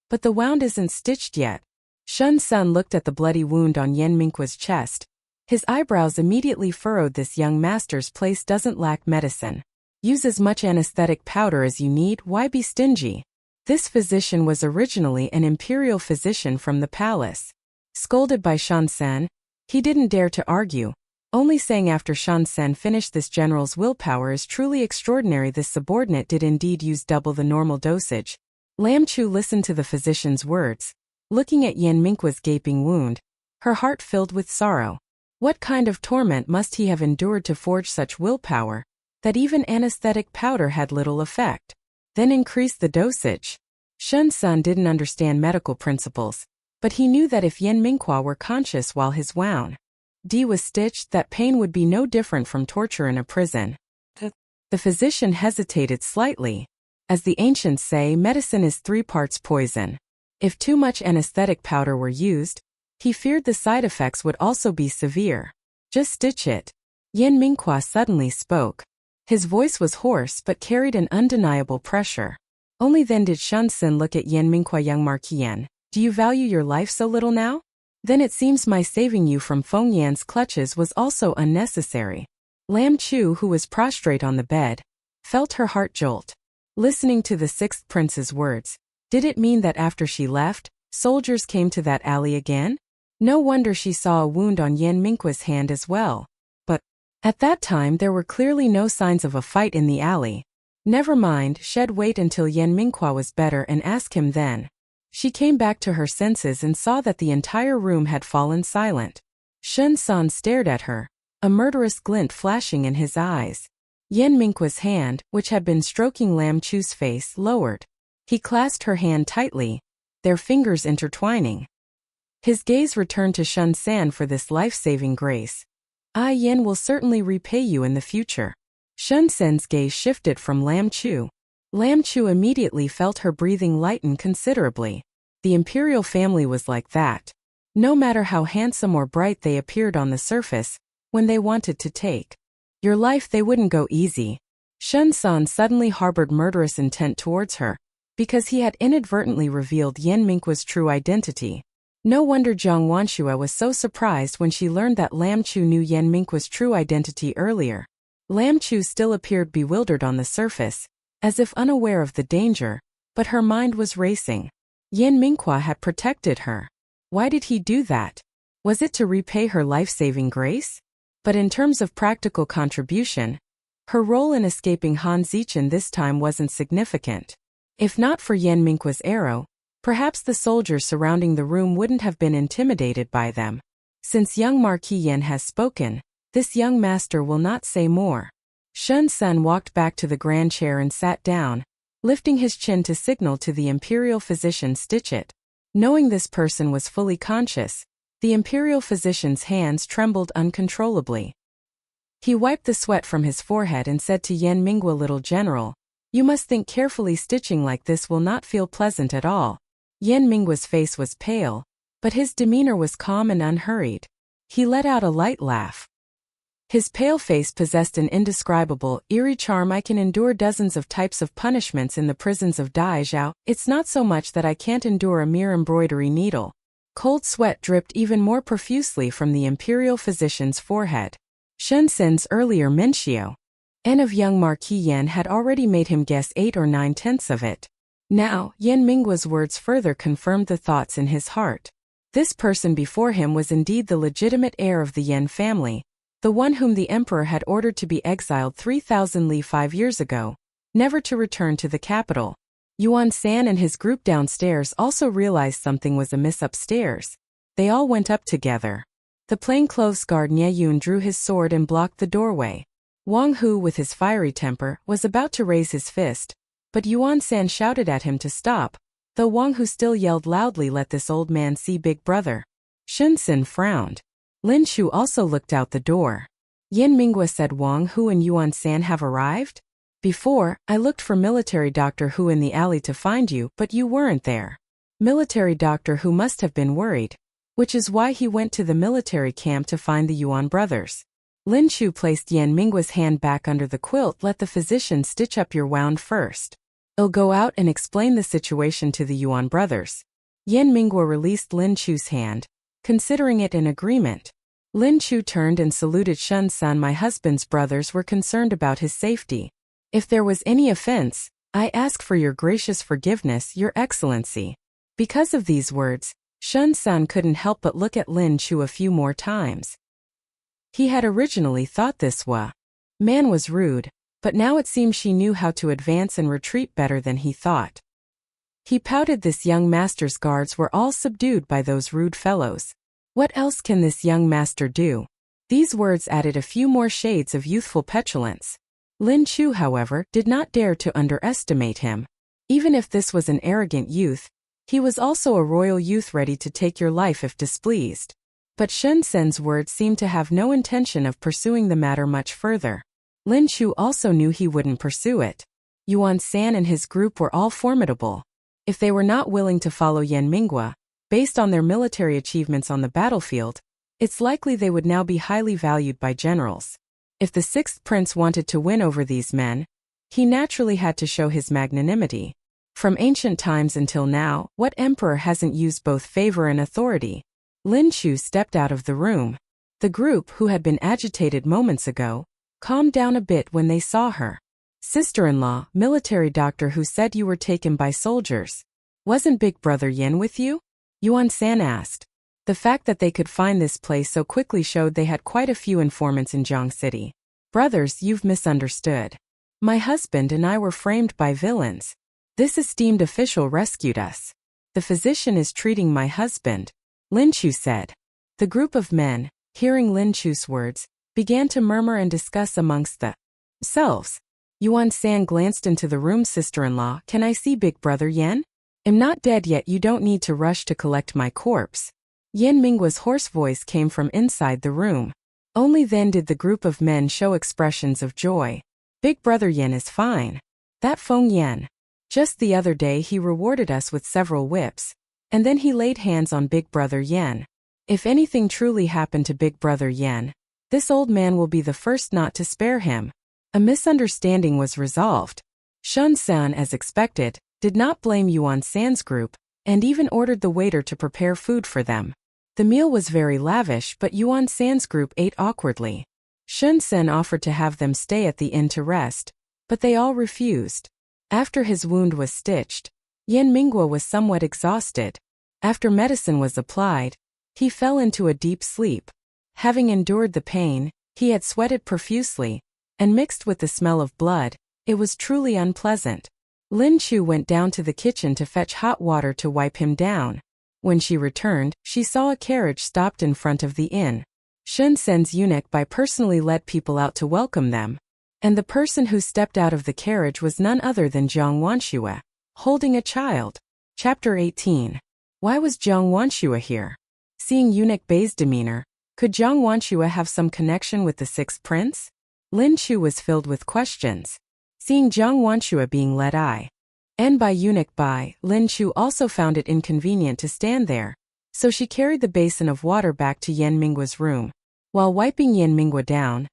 "But the wound isn't stitched yet." Shan San looked at the bloody wound on Yan Minghua's chest. His eyebrows immediately furrowed. "This young master's place doesn't lack medicine. Use as much anesthetic powder as you need, why be stingy?" This physician was originally an imperial physician from the palace. Scolded by Shan Sen, he didn't dare to argue, only saying after Shan Sen finished, "This general's willpower is truly extraordinary." This subordinate did indeed use double the normal dosage. Lam Chu listened to the physician's words, looking at Yan Minghua's gaping wound, her heart filled with sorrow. What kind of torment must he have endured to forge such willpower, that even anesthetic powder had little effect? Then increase the dosage. Shan San didn't understand medical principles, but he knew that if Yan Minghua were conscious while his wound was stitched, that pain would be no different from torture in a prison. The physician hesitated slightly. As the ancients say, medicine is 3 parts poison. If too much anesthetic powder were used, he feared the side effects would also be severe. "Just stitch it." Yan Minghua suddenly spoke. His voice was hoarse but carried an undeniable pressure. Only then did Shan Sen look at Yan Minghua. "Young Marquian, do you value your life so little now? Then it seems my saving you from Feng Yan's clutches was also unnecessary." Lam Chu, who was prostrate on the bed, felt her heart jolt. Listening to the 6th prince's words, did it mean that after she left, soldiers came to that alley again? No wonder she saw a wound on Yan Minghua's hand as well. But at that time there were clearly no signs of a fight in the alley. Never mind, she'd wait until Yan Minghua was better and ask him then. She came back to her senses and saw that the entire room had fallen silent. Shun San stared at her, a murderous glint flashing in his eyes. Yan Minghua's hand, which had been stroking Lam Chu's face, lowered. He clasped her hand tightly, their fingers intertwining. His gaze returned to Shun San for this life-saving grace. "I Yan will certainly repay you in the future." Shun San's gaze shifted from Lam Chu. Lam Chu immediately felt her breathing lighten considerably. The imperial family was like that. No matter how handsome or bright they appeared on the surface, when they wanted to take your life they wouldn't go easy. Shun San suddenly harbored murderous intent towards her, because he had inadvertently revealed Yan Minghua's true identity. No wonder Jiang Wanshua was so surprised when she learned that Lam Chu knew Yan Minghua's true identity earlier. Lam Chu still appeared bewildered on the surface, as if unaware of the danger, but her mind was racing. Yan Minghua had protected her. Why did he do that? Was it to repay her life-saving grace? But in terms of practical contribution, her role in escaping Han Zichen this time wasn't significant. If not for Yan Minggua's arrow, perhaps the soldiers surrounding the room wouldn't have been intimidated by them. Since young Marquis Yan has spoken, this young master will not say more. Shun Sun walked back to the grand chair and sat down, lifting his chin to signal to the imperial physician stitch it. Knowing this person was fully conscious, the imperial physician's hands trembled uncontrollably. He wiped the sweat from his forehead and said to Yan Minggua, "Little general, you must think carefully. Stitching like this will not feel pleasant at all." Yan Minggua's face was pale, but his demeanor was calm and unhurried. He let out a light laugh. His pale face possessed an indescribable, eerie charm. "I can endure dozens of types of punishments in the prisons of Daizhou. It's not so much that I can't endure a mere embroidery needle." Cold sweat dripped even more profusely from the imperial physician's forehead. Shun Sen's earlier mentio N of young Marquis Yan had already made him guess 8 or 9/10 of it. Now, Yan Minggua's words further confirmed the thoughts in his heart. This person before him was indeed the legitimate heir of the Yan family, the one whom the emperor had ordered to be exiled 3,000 li 5 years ago, never to return to the capital. Yuan San and his group downstairs also realized something was amiss upstairs. They all went up together. The plainclothes guard Nie Yun drew his sword and blocked the doorway. Wang Hu, with his fiery temper, was about to raise his fist, but Yuan San shouted at him to stop, though Wang Hu still yelled loudly, "Let this old man see Big Brother." Shun Sin frowned. Lin Shu also looked out the door. Yan Minggua said, "Wang Hu and Yuan San have arrived? Before, I looked for Military Doctor Hu in the alley to find you, but you weren't there." Military Doctor Hu must have been worried, which is why he went to the military camp to find the Yuan brothers. Lin Shu placed Yan Minggua's hand back under the quilt. "Let the physician stitch up your wound first. I'll go out and explain the situation to the Yuan brothers." Yan Minggua released Lin Chu's hand, considering it an agreement. Lin Chu turned and saluted Shun Sun. "My husband's brothers were concerned about his safety. If there was any offense, I ask for your gracious forgiveness, Your Excellency." Because of these words, Shun Sun couldn't help but look at Lin Chu a few more times. He had originally thought this man was rude, but now it seemed she knew how to advance and retreat better than he thought. He pouted. This young master's guards were all subdued by those rude fellows. What else can this young master do? These words added a few more shades of youthful petulance. Lin Chu, however, did not dare to underestimate him. Even if this was an arrogant youth, he was also a royal youth ready to take your life if displeased. But Shun Sen's words seemed to have no intention of pursuing the matter much further. Lin Chu also knew he wouldn't pursue it. Yuan San and his group were all formidable. If they were not willing to follow Yan Minggua, based on their military achievements on the battlefield, it's likely they would now be highly valued by generals. If the sixth prince wanted to win over these men, he naturally had to show his magnanimity. From ancient times until now, what emperor hasn't used both favor and authority? Lin Chu stepped out of the room. The group, who had been agitated moments ago, calmed down a bit when they saw her. "Sister-in-law, Military Doctor Hu said you were taken by soldiers. Wasn't Big Brother Yin with you?" Yuan San asked. The fact that they could find this place so quickly showed they had quite a few informants in Jiang City. "Brothers, you've misunderstood. My husband and I were framed by villains. This esteemed official rescued us. The physician is treating my husband," Lin Chu said. The group of men, hearing Lin Chu's words, began to murmur and discuss amongst themselves. Yuan San glanced into the room. "Sister-in-law, can I see Big Brother Yan? I'm not dead yet. You don't need to rush to collect my corpse." Yan Minggua's hoarse voice came from inside the room. Only then did the group of men show expressions of joy. "Big Brother Yan is fine. That Feng Yan. Just the other day he rewarded us with several whips, and then he laid hands on Big Brother Yan. If anything truly happened to Big Brother Yan, this old man will be the first not to spare him." A misunderstanding was resolved. Shun San, as expected, did not blame Yuan San's group, and even ordered the waiter to prepare food for them. The meal was very lavish, but Yuan San's group ate awkwardly. Shun Sen offered to have them stay at the inn to rest, but they all refused. After his wound was stitched, Yan Minggua was somewhat exhausted. After medicine was applied, he fell into a deep sleep. Having endured the pain, he had sweated profusely, and mixed with the smell of blood, it was truly unpleasant. Lin Chu went down to the kitchen to fetch hot water to wipe him down. When she returned, she saw a carriage stopped in front of the inn. Sun Sen's eunuch Bai personally let people out to welcome them. And the person who stepped out of the carriage was none other than Jiang Wanshue, holding a child. Chapter 18. Why was Jiang Wanshue here? Seeing eunuch Bai's demeanor, could Jiang Wanshue have some connection with the sixth prince? Lin Chu was filled with questions. Seeing Jiang Wanshue being led by eunuch Bai, Lin Chu also found it inconvenient to stand there, so she carried the basin of water back to Yan Minggua's room. While wiping Yan Minggua down,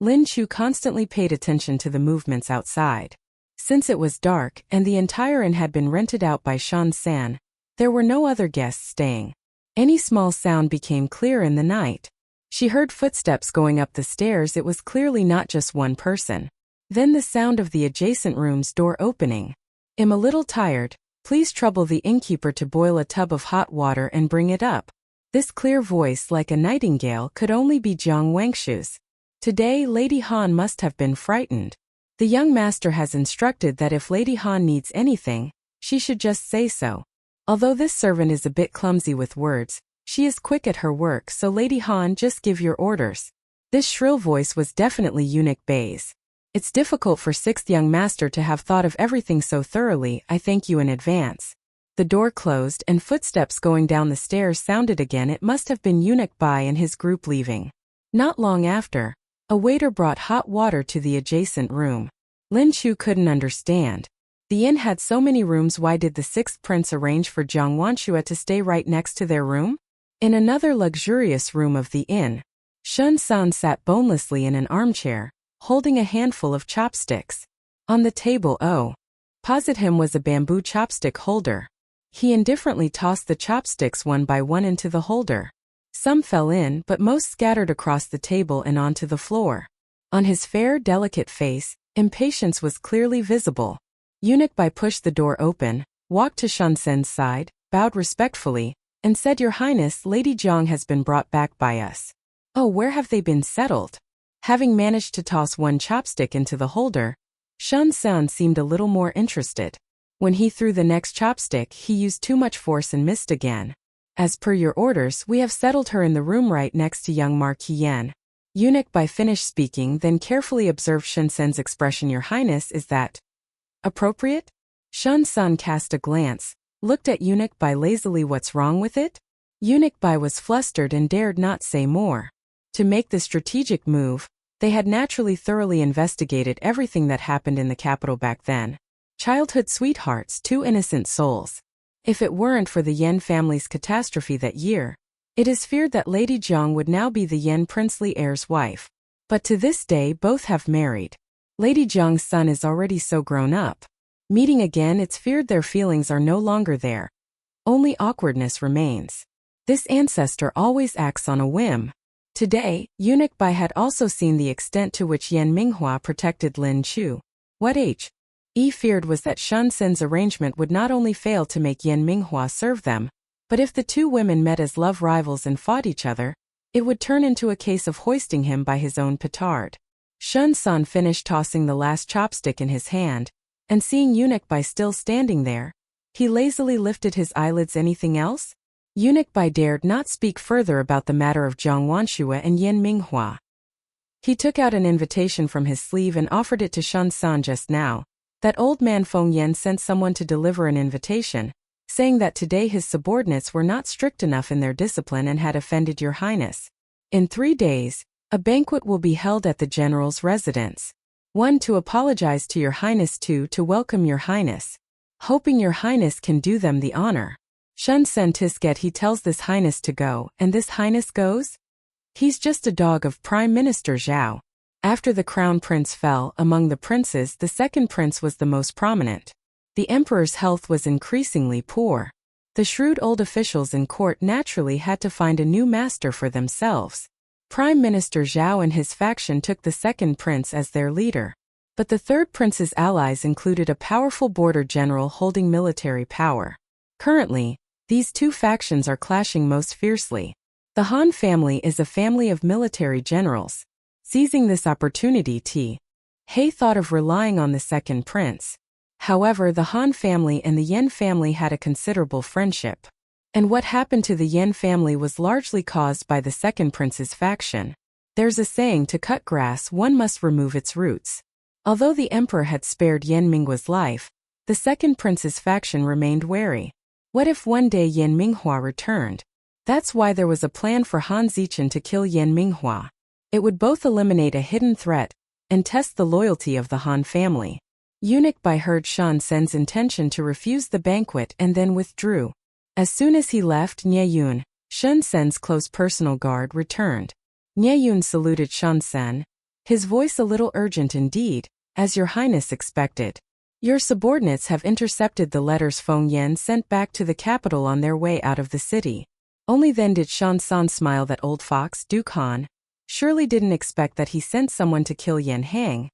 Lin Chu constantly paid attention to the movements outside. Since it was dark and the entire inn had been rented out by Sun Sen, there were no other guests staying. Any small sound became clear in the night. She heard footsteps going up the stairs. It was clearly not just one person. Then the sound of the adjacent room's door opening. "I'm a little tired. Please trouble the innkeeper to boil a tub of hot water and bring it up." This clear voice, like a nightingale, could only be Jiang Wangshu's. Today, Lady Han must have been frightened. The young master has instructed that if Lady Han needs anything, she should just say so. Although this servant is a bit clumsy with words, she is quick at her work, so Lady Han, just give your orders. This shrill voice was definitely eunuch Bai's. It's difficult for sixth young master to have thought of everything so thoroughly. I thank you in advance. The door closed and footsteps going down the stairs sounded again. It must have been eunuch Bai and his group leaving. Not long after, a waiter brought hot water to the adjacent room. Lin Chu couldn't understand. The inn had so many rooms. Why did the sixth prince arrange for Jiang Wanshue to stay right next to their room? In another luxurious room of the inn, Sun San sat bonelessly in an armchair, holding a handful of chopsticks. On the table opposite him was a bamboo chopstick holder. He indifferently tossed the chopsticks one by one into the holder. Some fell in, but most scattered across the table and onto the floor. On his fair, delicate face, impatience was clearly visible. Eunuch Bai pushed the door open, walked to Sun Sen's side, bowed respectfully, and said, "Your Highness, Lady Jiang has been brought back by us." "Oh, where have they been settled?" Having managed to toss one chopstick into the holder, Sun Sen seemed a little more interested. When he threw the next chopstick, he used too much force and missed again. "As per your orders, we have settled her in the room right next to young Marquis Yan." Eunuch Bai finished speaking, then carefully observed Sun Sen's expression. "Your Highness, is that appropriate?" Sun Sen cast a glance, looked at Eunuch Bai lazily. "What's wrong with it?" Eunuch Bai was flustered and dared not say more. To make the strategic move, they had naturally thoroughly investigated everything that happened in the capital back then. Childhood sweethearts, two innocent souls. If it weren't for the Yan family's catastrophe that year, it is feared that Lady Jiang would now be the Yan princely heir's wife. But to this day both have married. Lady Jiang's son is already so grown up. Meeting again, it's feared their feelings are no longer there. Only awkwardness remains. This ancestor always acts on a whim. Today, Eunuch Bai had also seen the extent to which Yan Minghua protected Lin Chu. What he feared was that Sun Sen's arrangement would not only fail to make Yan Minghua serve them, but if the two women met as love rivals and fought each other, it would turn into a case of hoisting him by his own petard. Sun San finished tossing the last chopstick in his hand, and seeing Eunuch Bai still standing there, he lazily lifted his eyelids. "Anything else?" Eunuch Bai dared not speak further about the matter of Jiang Wanshue and Yan Minghua. He took out an invitation from his sleeve and offered it to Sun San. "Just now, that old man Feng Yan sent someone to deliver an invitation, saying that today his subordinates were not strict enough in their discipline and had offended your Highness. In 3 days, a banquet will be held at the general's residence. 1. To apologize to your Highness. 2. To welcome your Highness. Hoping your Highness can do them the honor." Sun Sen Tisket. He tells this Highness to go, and this Highness goes? He's just a dog of Prime Minister Zhao. After the crown prince fell, among the princes the second prince was the most prominent. The emperor's health was increasingly poor. The shrewd old officials in court naturally had to find a new master for themselves. Prime Minister Zhao and his faction took the second prince as their leader. But the third prince's allies included a powerful border general holding military power. Currently, these two factions are clashing most fiercely. The Han family is a family of military generals. Seizing this opportunity, He thought of relying on the second prince. However, the Han family and the Yen family had a considerable friendship. And what happened to the Yen family was largely caused by the second prince's faction. There's a saying, to cut grass one must remove its roots. Although the emperor had spared Yen Minghua's life, the second prince's faction remained wary. What if one day Yen Minghua returned? That's why there was a plan for Han Zichen to kill Yen Minghua. It would both eliminate a hidden threat and test the loyalty of the Han family. Eunuch Bai heard Shan Sen's intention to refuse the banquet and then withdrew. As soon as he left, Nye Yun, Shan Sen's close personal guard, returned. Nye Yun saluted Shan Sen, his voice a little urgent indeed, as Your Highness expected. Your subordinates have intercepted the letters Feng Yan sent back to the capital on their way out of the city. Only then did Shan San smile. That old fox, Duke Han, surely didn't expect that he sent someone to kill Yan Hang.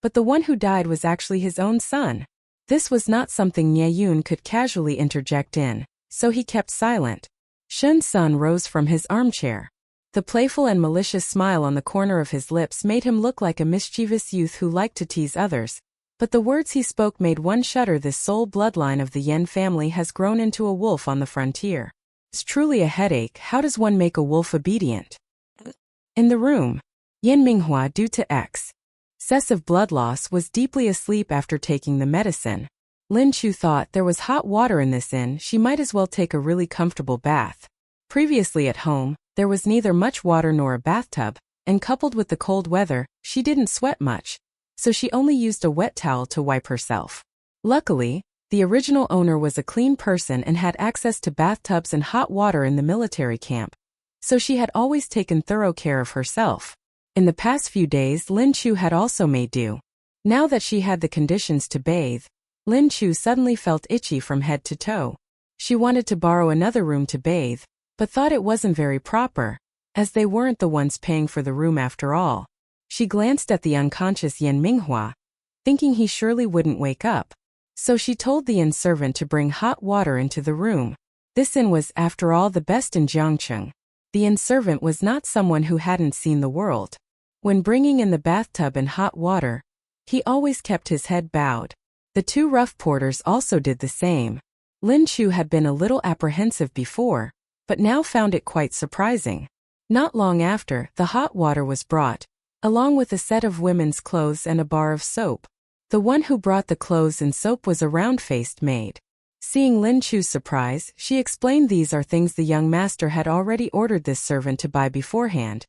But the one who died was actually his own son. This was not something Nye Yun could casually interject in, so he kept silent. Shan San rose from his armchair. The playful and malicious smile on the corner of his lips made him look like a mischievous youth who liked to tease others. But the words he spoke made one shudder. This sole bloodline of the Yen family has grown into a wolf on the frontier. It's truly a headache. How does one make a wolf obedient? In the room, Yen Minghua, due to excessive blood loss, was deeply asleep after taking the medicine. Lin Chu thought there was hot water in this inn, she might as well take a really comfortable bath. Previously at home, there was neither much water nor a bathtub, and coupled with the cold weather, she didn't sweat much, so she only used a wet towel to wipe herself. Luckily, the original owner was a clean person and had access to bathtubs and hot water in the military camp, so she had always taken thorough care of herself. In the past few days, Lin Chu had also made do. Now that she had the conditions to bathe, Lin Chu suddenly felt itchy from head to toe. She wanted to borrow another room to bathe, but thought it wasn't very proper, as they weren't the ones paying for the room after all. She glanced at the unconscious Yen Minghua, thinking he surely wouldn't wake up. So she told the inn servant to bring hot water into the room. This inn was, after all, the best in Jiangcheng. The inn servant was not someone who hadn't seen the world. When bringing in the bathtub and hot water, he always kept his head bowed. The two rough porters also did the same. Lin Chu had been a little apprehensive before, but now found it quite surprising. Not long after, the hot water was brought, along with a set of women's clothes and a bar of soap. The one who brought the clothes and soap was a round-faced maid. Seeing Lin Chu's surprise, she explained these are things the young master had already ordered this servant to buy beforehand.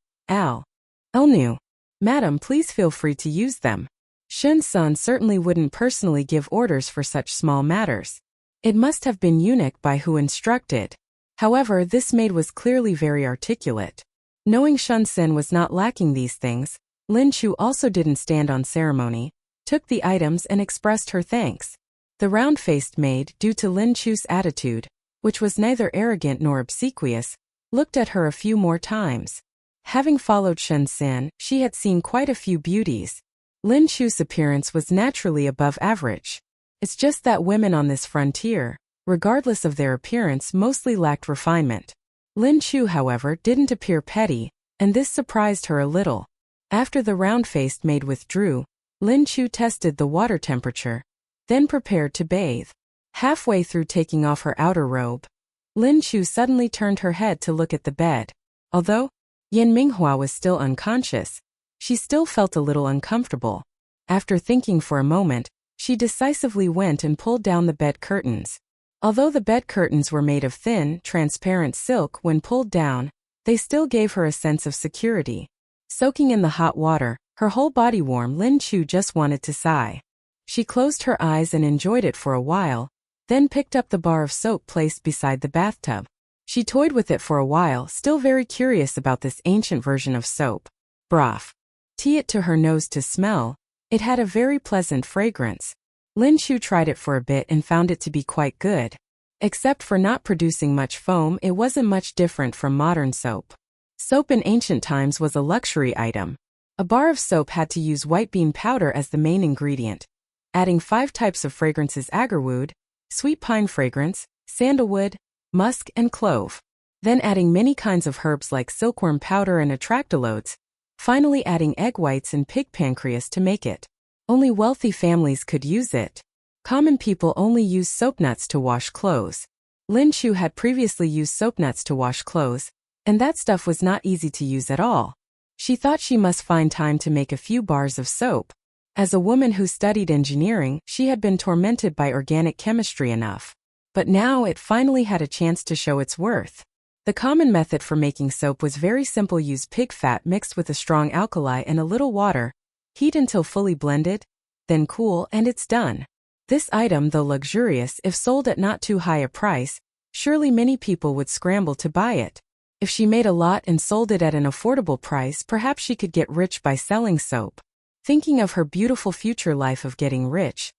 Knew. Madam, please feel free to use them. Shen San certainly wouldn't personally give orders for such small matters. It must have been Eunuch Bai who instructed. However, this maid was clearly very articulate. Knowing Shen Sen was not lacking these things, Lin Chu also didn't stand on ceremony, took the items and expressed her thanks. The round-faced maid, due to Lin Chu's attitude, which was neither arrogant nor obsequious, looked at her a few more times. Having followed Shen San, she had seen quite a few beauties. Lin Chu's appearance was naturally above average. It's just that women on this frontier, regardless of their appearance, mostly lacked refinement. Lin Chu, however, didn't appear petty, and this surprised her a little. After the round-faced maid withdrew, Lin Chu tested the water temperature, then prepared to bathe. Halfway through taking off her outer robe, Lin Chu suddenly turned her head to look at the bed. Although Yen Minghua was still unconscious, she still felt a little uncomfortable. After thinking for a moment, she decisively went and pulled down the bed curtains. Although the bed curtains were made of thin, transparent silk, when pulled down, they still gave her a sense of security. Soaking in the hot water, her whole body warm, Lin Chu just wanted to sigh. She closed her eyes and enjoyed it for a while, then picked up the bar of soap placed beside the bathtub. She toyed with it for a while, still very curious about this ancient version of soap. Broth. Tea it to her nose to smell. It had a very pleasant fragrance. Lin Chu tried it for a bit and found it to be quite good. Except for not producing much foam, it wasn't much different from modern soap. Soap in ancient times was a luxury item. A bar of soap had to use white bean powder as the main ingredient, adding 5 types of fragrances: agarwood, sweet pine fragrance, sandalwood, musk, and clove. Then adding many kinds of herbs like silkworm powder and atractalodes. Finally adding egg whites and pig pancreas to make it. Only wealthy families could use it. Common people only use soap nuts to wash clothes. Lin Chu had previously used soap nuts to wash clothes, and that stuff was not easy to use at all. She thought she must find time to make a few bars of soap. As a woman who studied engineering, she had been tormented by organic chemistry enough. But now it finally had a chance to show its worth. The common method for making soap was very simple: use pig fat mixed with a strong alkali and a little water, heat until fully blended, then cool, and it's done. This item, though luxurious, if sold at not too high a price, surely many people would scramble to buy it. If she made a lot and sold it at an affordable price, perhaps she could get rich by selling soap. Thinking of her beautiful future life of getting rich,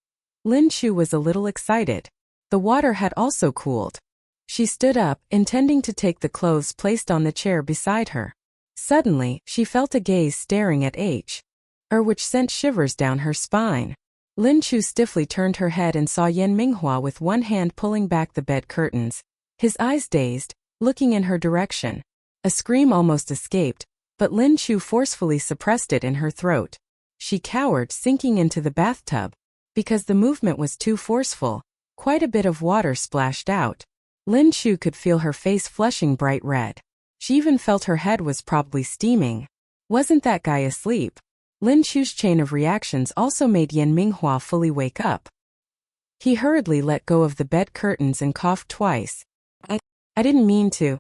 Lin Chu was a little excited. The water had also cooled. She stood up, intending to take the clothes placed on the chair beside her. Suddenly, she felt a gaze staring at her, which sent shivers down her spine. Lin Chu stiffly turned her head and saw Yan Minghua with one hand pulling back the bed curtains, his eyes dazed, looking in her direction. A scream almost escaped, but Lin Chu forcefully suppressed it in her throat. She cowered, sinking into the bathtub. Because the movement was too forceful, quite a bit of water splashed out. Lin Chu could feel her face flushing bright red. She even felt her head was probably steaming. Wasn't that guy asleep? Lin Chu's chain of reactions also made Yan Minghua fully wake up. He hurriedly let go of the bed curtains and coughed twice. I didn't mean to.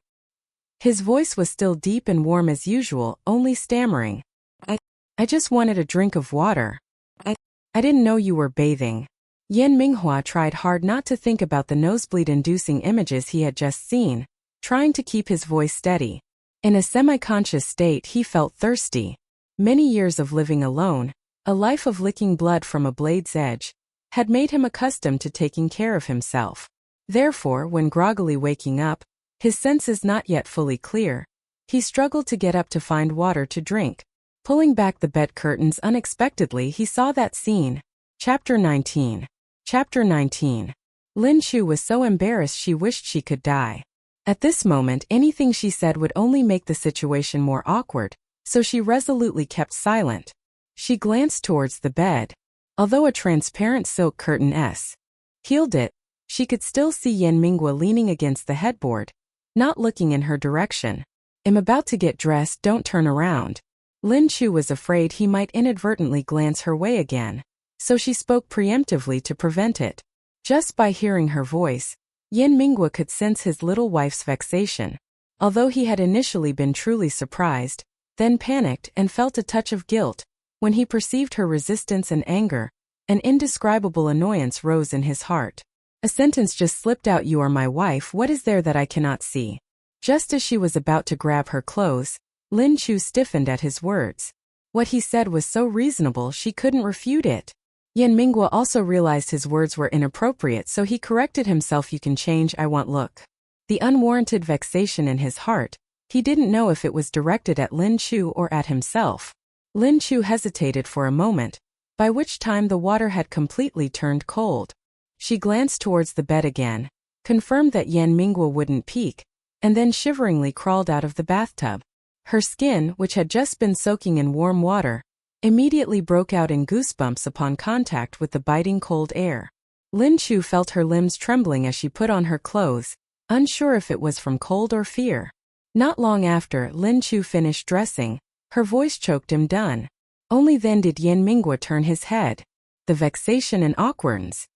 His voice was still deep and warm as usual, only stammering. I just wanted a drink of water. I didn't know you were bathing. Yan Minghua tried hard not to think about the nosebleed-inducing images he had just seen, trying to keep his voice steady. In a semi-conscious state, he felt thirsty. Many years of living alone, a life of licking blood from a blade's edge, had made him accustomed to taking care of himself. Therefore, when groggily waking up, his senses not yet fully clear, he struggled to get up to find water to drink. Pulling back the bed curtains unexpectedly, he saw that scene. Chapter 19. Chapter 19. Lin Chu was so embarrassed she wished she could die. At this moment, anything she said would only make the situation more awkward, so she resolutely kept silent. She glanced towards the bed. Although a transparent silk curtain held it, she could still see Yan Minghua leaning against the headboard, not looking in her direction. I'm about to get dressed, don't turn around. Lin Chu was afraid he might inadvertently glance her way again, so she spoke preemptively to prevent it. Just by hearing her voice, Yan Minghua could sense his little wife's vexation. Although he had initially been truly surprised, then panicked and felt a touch of guilt, when he perceived her resistance and anger, an indescribable annoyance rose in his heart. A sentence just slipped out: "You are my wife, what is there that I cannot see?" Just as she was about to grab her clothes, Lin Chu stiffened at his words. What he said was so reasonable she couldn't refute it. Yan Minghua also realized his words were inappropriate, so he corrected himself. "You can change, I want." Look. The unwarranted vexation in his heart, he didn't know if it was directed at Lin Chu or at himself. Lin Chu hesitated for a moment, by which time the water had completely turned cold. She glanced towards the bed again, confirmed that Yan Minghua wouldn't peek, and then shiveringly crawled out of the bathtub. Her skin, which had just been soaking in warm water, immediately broke out in goosebumps upon contact with the biting cold air. Lin Chu felt her limbs trembling as she put on her clothes, unsure if it was from cold or fear. Not long after Lin Chu finished dressing, her voice choked him done. Only then did Yan Minghua turn his head. The vexation and awkwardness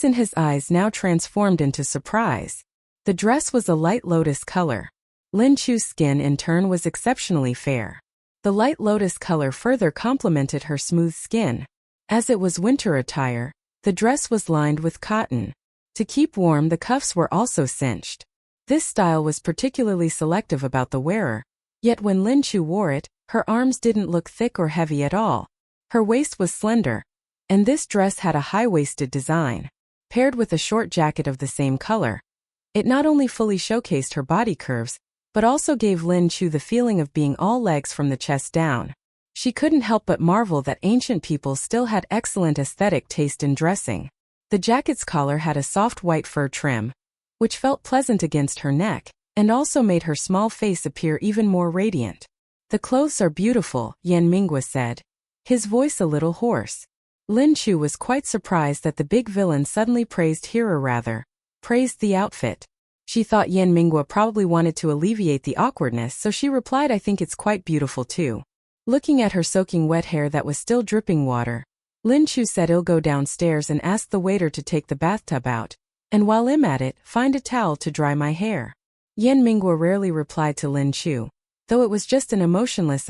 in his eyes now transformed into surprise. The dress was a light lotus color. Lin Chu's skin in turn was exceptionally fair. The light lotus color further complemented her smooth skin. As it was winter attire, the dress was lined with cotton. To keep warm, the cuffs were also cinched. This style was particularly selective about the wearer, yet when Lin Chu wore it, her arms didn't look thick or heavy at all. Her waist was slender, and this dress had a high-waisted design. Paired with a short jacket of the same color, it not only fully showcased her body curves, but also gave Lin Chu the feeling of being all legs from the chest down. She couldn't help but marvel that ancient people still had excellent aesthetic taste in dressing. The jacket's collar had a soft white fur trim, which felt pleasant against her neck, and also made her small face appear even more radiant. "The clothes are beautiful," Yan Minghua said, his voice a little hoarse. Lin Chu was quite surprised that the big villain suddenly praised the outfit. She thought Yan Minghua probably wanted to alleviate the awkwardness, so she replied, I think it's quite beautiful too. Looking at her soaking wet hair that was still dripping water, Lin Chu said, I'll go downstairs and ask the waiter to take the bathtub out, and while I'm at it, find a towel to dry my hair. Yan Minghua rarely replied to Lin Chu, though it was just an emotionless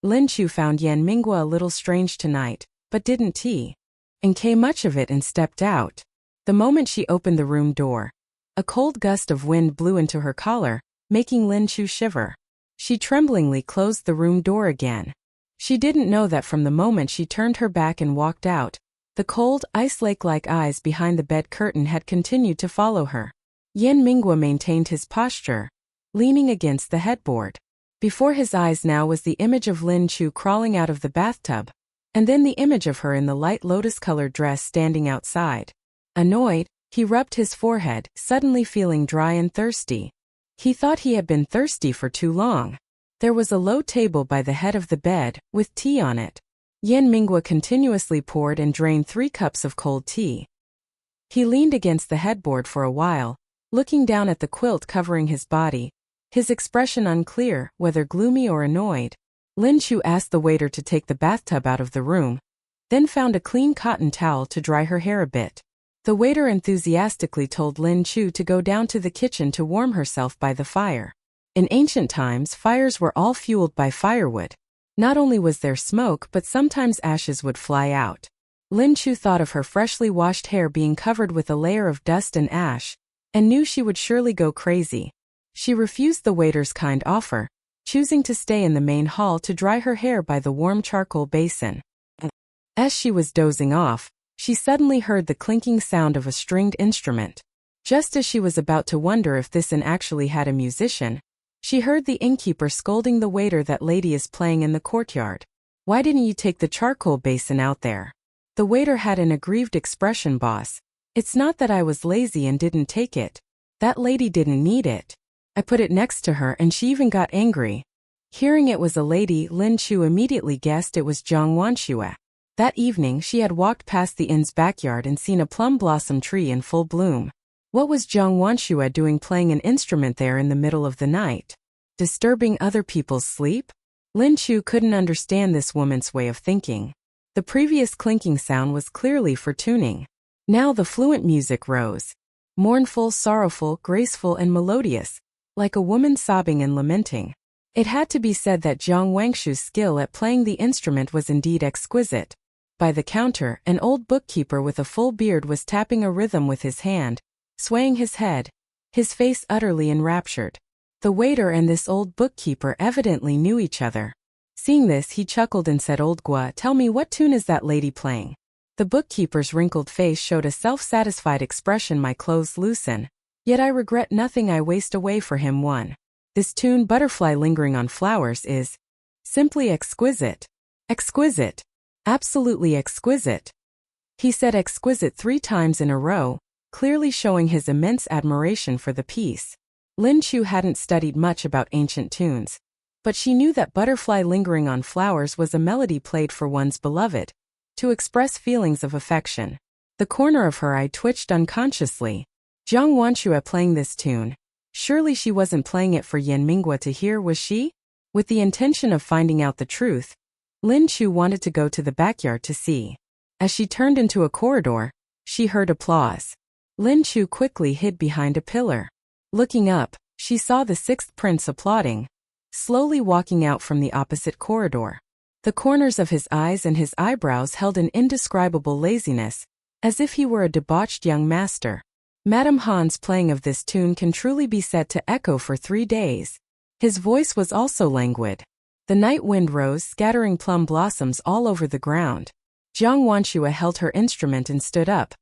Lin Chu found Yan Minghua a little strange tonight, but didn't and much of it and stepped out. The moment she opened the room door, a cold gust of wind blew into her collar, making Lin Chu shiver. She tremblingly closed the room door again. She didn't know that from the moment she turned her back and walked out, the cold, ice lake-like eyes behind the bed curtain had continued to follow her. Yan Minghua maintained his posture, leaning against the headboard. Before his eyes now was the image of Lin Chu crawling out of the bathtub, and then the image of her in the light lotus-colored dress standing outside. Annoyed, he rubbed his forehead, suddenly feeling dry and thirsty. He thought he had been thirsty for too long. There was a low table by the head of the bed, with tea on it. Yan Minghua continuously poured and drained 3 cups of cold tea. He leaned against the headboard for a while, looking down at the quilt covering his body, his expression unclear, whether gloomy or annoyed. Lin Chu asked the waiter to take the bathtub out of the room, then found a clean cotton towel to dry her hair a bit. The waiter enthusiastically told Lin Chu to go down to the kitchen to warm herself by the fire. In ancient times, fires were all fueled by firewood. Not only was there smoke, but sometimes ashes would fly out. Lin Chu thought of her freshly washed hair being covered with a layer of dust and ash, and knew she would surely go crazy. She refused the waiter's kind offer, choosing to stay in the main hall to dry her hair by the warm charcoal basin. As she was dozing off, she suddenly heard the clinking sound of a stringed instrument. Just as she was about to wonder if this inn actually had a musician, she heard the innkeeper scolding the waiter that lady is playing in the courtyard. Why didn't you take the charcoal basin out there? The waiter had an aggrieved expression. Boss, it's not that I was lazy and didn't take it. That lady didn't need it. I put it next to her and she even got angry. Hearing it was a lady, Lin Chu immediately guessed it was Zhang Wanxue. That evening she had walked past the inn's backyard and seen a plum blossom tree in full bloom. What was Zhang Wanxue doing playing an instrument there in the middle of the night? Disturbing other people's sleep? Lin Chu couldn't understand this woman's way of thinking. The previous clinking sound was clearly for tuning. Now the fluent music rose. Mournful, sorrowful, graceful and melodious, like a woman sobbing and lamenting. It had to be said that Zhang Wanxue's skill at playing the instrument was indeed exquisite. By the counter, an old bookkeeper with a full beard was tapping a rhythm with his hand, swaying his head, his face utterly enraptured. The waiter and this old bookkeeper evidently knew each other. Seeing this, he chuckled and said, Old Gua, tell me, what tune is that lady playing? The bookkeeper's wrinkled face showed a self-satisfied expression. My clothes loosen, yet I regret nothing I waste away for him. One. This tune, Butterfly Lingering on Flowers, is simply exquisite. Exquisite. Absolutely exquisite. He said exquisite 3 times in a row, clearly showing his immense admiration for the piece. Lin Chu hadn't studied much about ancient tunes, but she knew that Butterfly Lingering on Flowers was a melody played for one's beloved, to express feelings of affection. The corner of her eye twitched unconsciously. Zhang Wanxue playing this tune. Surely she wasn't playing it for Yan Minghua to hear, was she? With the intention of finding out the truth, Lin Chu wanted to go to the backyard to see. As she turned into a corridor, she heard applause. Lin Chu quickly hid behind a pillar. Looking up, she saw the 6th prince applauding, slowly walking out from the opposite corridor. The corners of his eyes and his eyebrows held an indescribable laziness, as if he were a debauched young master. Madame Han's playing of this tune can truly be said to echo for 3 days. His voice was also languid. The night wind rose, scattering plum blossoms all over the ground. Zhang Wanxue held her instrument and stood up.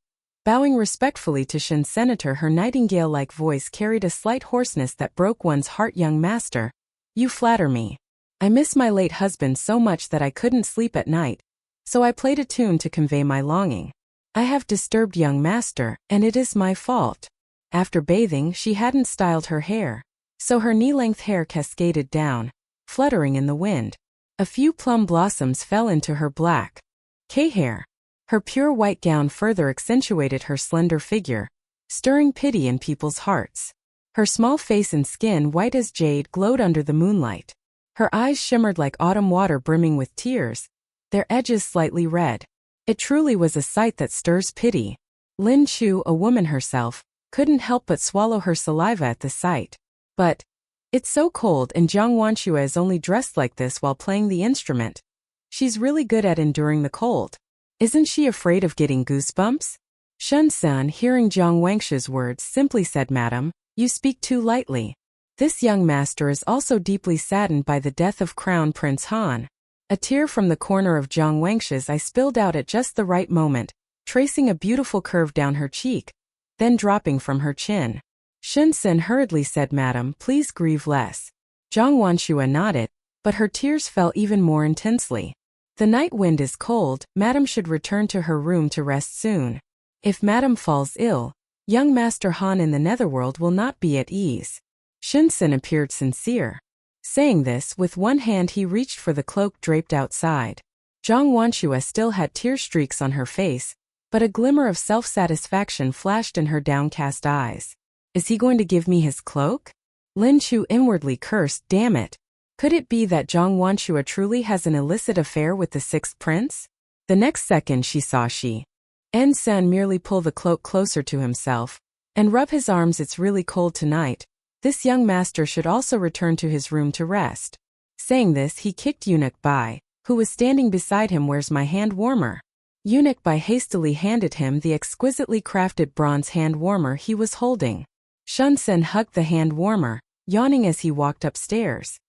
Bowing respectfully to Shen Senator, her nightingale-like voice carried a slight hoarseness that broke one's heart. Young master, you flatter me. I miss my late husband so much that I couldn't sleep at night, so I played a tune to convey my longing. I have disturbed young master, and it is my fault. After bathing, she hadn't styled her hair, so her knee-length hair cascaded down, fluttering in the wind. A few plum blossoms fell into her black hair. Her pure white gown further accentuated her slender figure, stirring pity in people's hearts. Her small face and skin, white as jade, glowed under the moonlight. Her eyes shimmered like autumn water brimming with tears, their edges slightly red. It truly was a sight that stirs pity. Lin Chu, a woman herself, couldn't help but swallow her saliva at the sight. But it's so cold, and Jiang Wanshua is only dressed like this while playing the instrument. She's really good at enduring the cold. Isn't she afraid of getting goosebumps? Shun San, hearing Jiang Wangshua's words, simply said, "Madam, you speak too lightly. This young master is also deeply saddened by the death of Crown Prince Han." A tear from the corner of Jiang Wangshua's eye spilled out at just the right moment, tracing a beautiful curve down her cheek, then dropping from her chin. Shun San hurriedly said, "Madam, please grieve less." Jiang Wanshua nodded, but her tears fell even more intensely. "The night wind is cold, Madam should return to her room to rest soon. If Madam falls ill, young Master Han in the netherworld will not be at ease." Shun San appeared sincere. Saying this, with one hand he reached for the cloak draped outside. Jiang Wanshua still had tear streaks on her face, but a glimmer of self-satisfaction flashed in her downcast eyes. "Is he going to give me his cloak?" Lin Chu inwardly cursed, "Damn it. Could it be that Jiang Wanshua truly has an illicit affair with the sixth prince?" The next second she saw En San merely pull the cloak closer to himself and rub his arms. "It's really cold tonight. This young master should also return to his room to rest." Saying this, he kicked Eunuch Bai, who was standing beside him. "Where's my hand warmer?" Eunuch Bai hastily handed him the exquisitely crafted bronze hand warmer he was holding. Shun San hugged the hand warmer, yawning as he walked upstairs.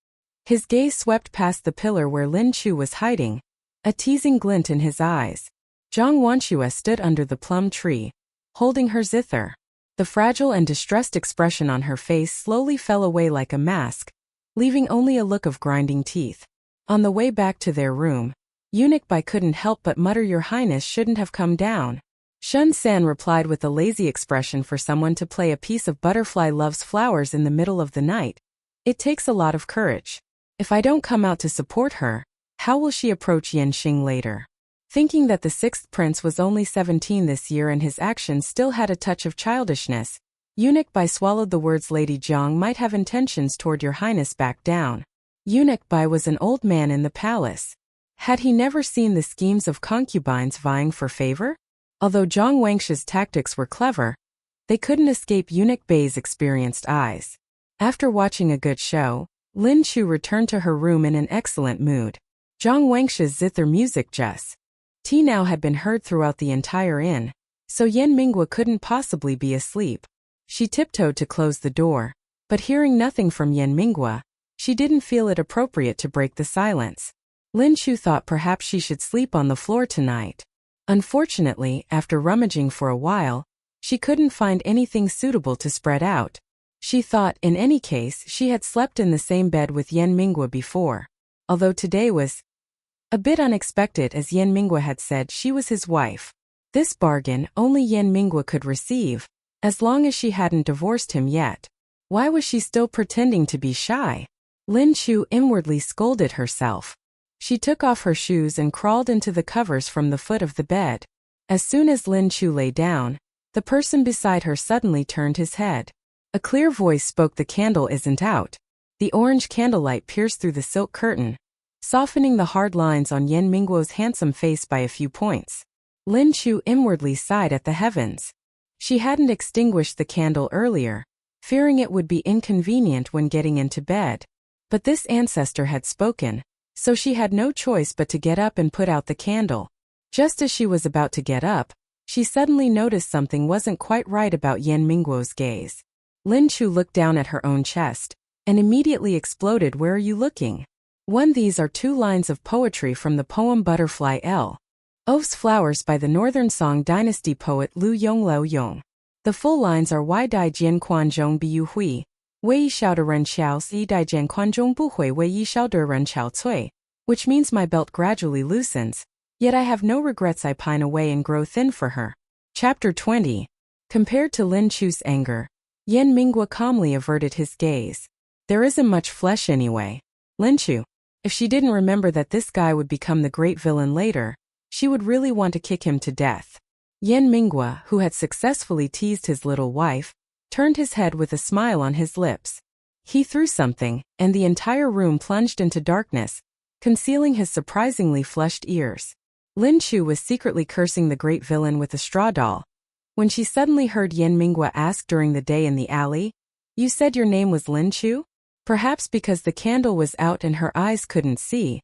His gaze swept past the pillar where Lin Chu was hiding, a teasing glint in his eyes. Jiang Wanshua stood under the plum tree, holding her zither. The fragile and distressed expression on her face slowly fell away like a mask, leaving only a look of grinding teeth. On the way back to their room, Eunuch Bai couldn't help but mutter, "Your Highness shouldn't have come down." Shun San replied with a lazy expression, "For someone to play a piece of butterfly loves flowers in the middle of the night, it takes a lot of courage. If I don't come out to support her, how will she approach Yanxing later?" Thinking that the sixth prince was only 17 this year and his actions still had a touch of childishness, Eunuch Bai swallowed the words, "Lady Jiang might have intentions toward your highness." Back down. Eunuch Bai was an old man in the palace. Had he never seen the schemes of concubines vying for favor? Although Jiang Wangshua's tactics were clever, they couldn't escape Eunuch Bai's experienced eyes. After watching a good show, Lin Chu returned to her room in an excellent mood. Jiang Wangshua's zither music now had been heard throughout the entire inn, so Yan Mingwa couldn't possibly be asleep. She tiptoed to close the door, but hearing nothing from Yan Mingwa, she didn't feel it appropriate to break the silence. Lin Chu thought perhaps she should sleep on the floor tonight. Unfortunately, after rummaging for a while, she couldn't find anything suitable to spread out. She thought, in any case, she had slept in the same bed with Yan Mingwa before, although today was a bit unexpected, as Yan Mingwa had said she was his wife. This bargain only Yan Mingwa could receive, as long as she hadn't divorced him yet. Why was she still pretending to be shy? Lin Chu inwardly scolded herself. She took off her shoes and crawled into the covers from the foot of the bed. As soon as Lin Chu lay down, the person beside her suddenly turned his head. A clear voice spoke, "The candle isn't out." The orange candlelight pierced through the silk curtain, softening the hard lines on Yan Mingwa's handsome face by a few points. Lin Chu inwardly sighed at the heavens. She hadn't extinguished the candle earlier, fearing it would be inconvenient when getting into bed. But this ancestor had spoken, so she had no choice but to get up and put out the candle. Just as she was about to get up, she suddenly noticed something wasn't quite right about Yan Mingwa's gaze. Lin Chu looked down at her own chest and immediately exploded, "Where are you looking?" These are 2 lines of poetry from the poem Butterfly L.'s Flowers by the Northern Song Dynasty poet Lu Yong. The full lines are, "Wai dai jian quan zhong biu hui, wei yi xiao de ren qiao si dai jian quan zhong bu hui wei yi xiao de ren qiao cui," which means my belt gradually loosens, yet I have no regrets, I pine away and grow thin for her. Chapter 20. Compared to Lin Chu's anger, Yan Mingwa calmly averted his gaze. There isn't much flesh anyway. Lin Chu. If she didn't remember that this guy would become the great villain later, She would really want to kick him to death. Yan Minghua, who had successfully teased his little wife, turned his head with a smile on his lips. He threw something, and the entire room plunged into darkness, concealing his surprisingly fleshed ears. Lin Chu was secretly cursing the great villain with a straw doll. When she suddenly heard Yan Minghua ask during the day in the alley, "You said your name was Lin Chu?" Perhaps because the candle was out and her eyes couldn't see,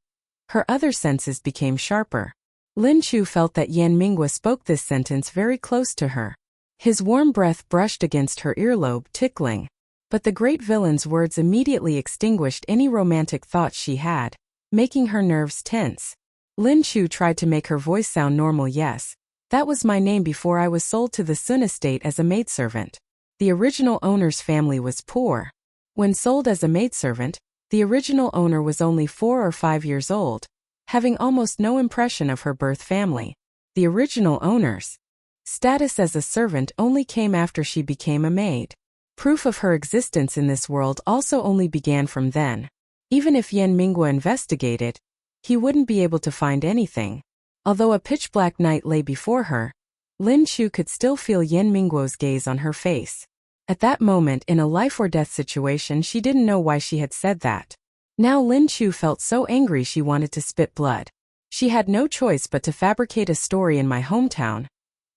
her other senses became sharper. Lin Chu felt that Yan Minghua spoke this sentence very close to her. His warm breath brushed against her earlobe, tickling. But the great villain's words immediately extinguished any romantic thoughts she had, making her nerves tense. Lin Chu tried to make her voice sound normal. "Yes, that was my name before I was sold to the Sun estate as a maidservant. The original owner's family was poor. When sold as a maidservant, the original owner was only 4 or 5 years old, having almost no impression of her birth family. The original owner's status as a servant only came after she became a maid. Proof of her existence in this world also only began from then. Even if Yan Minghua investigated, he wouldn't be able to find anything." Although a pitch-black night lay before her, Lin Chu could still feel Yan Mingguo's gaze on her face. At that moment in a life-or-death situation, she didn't know why she had said that. Now Lin Chu felt so angry she wanted to spit blood. She had no choice but to fabricate a story in my hometown.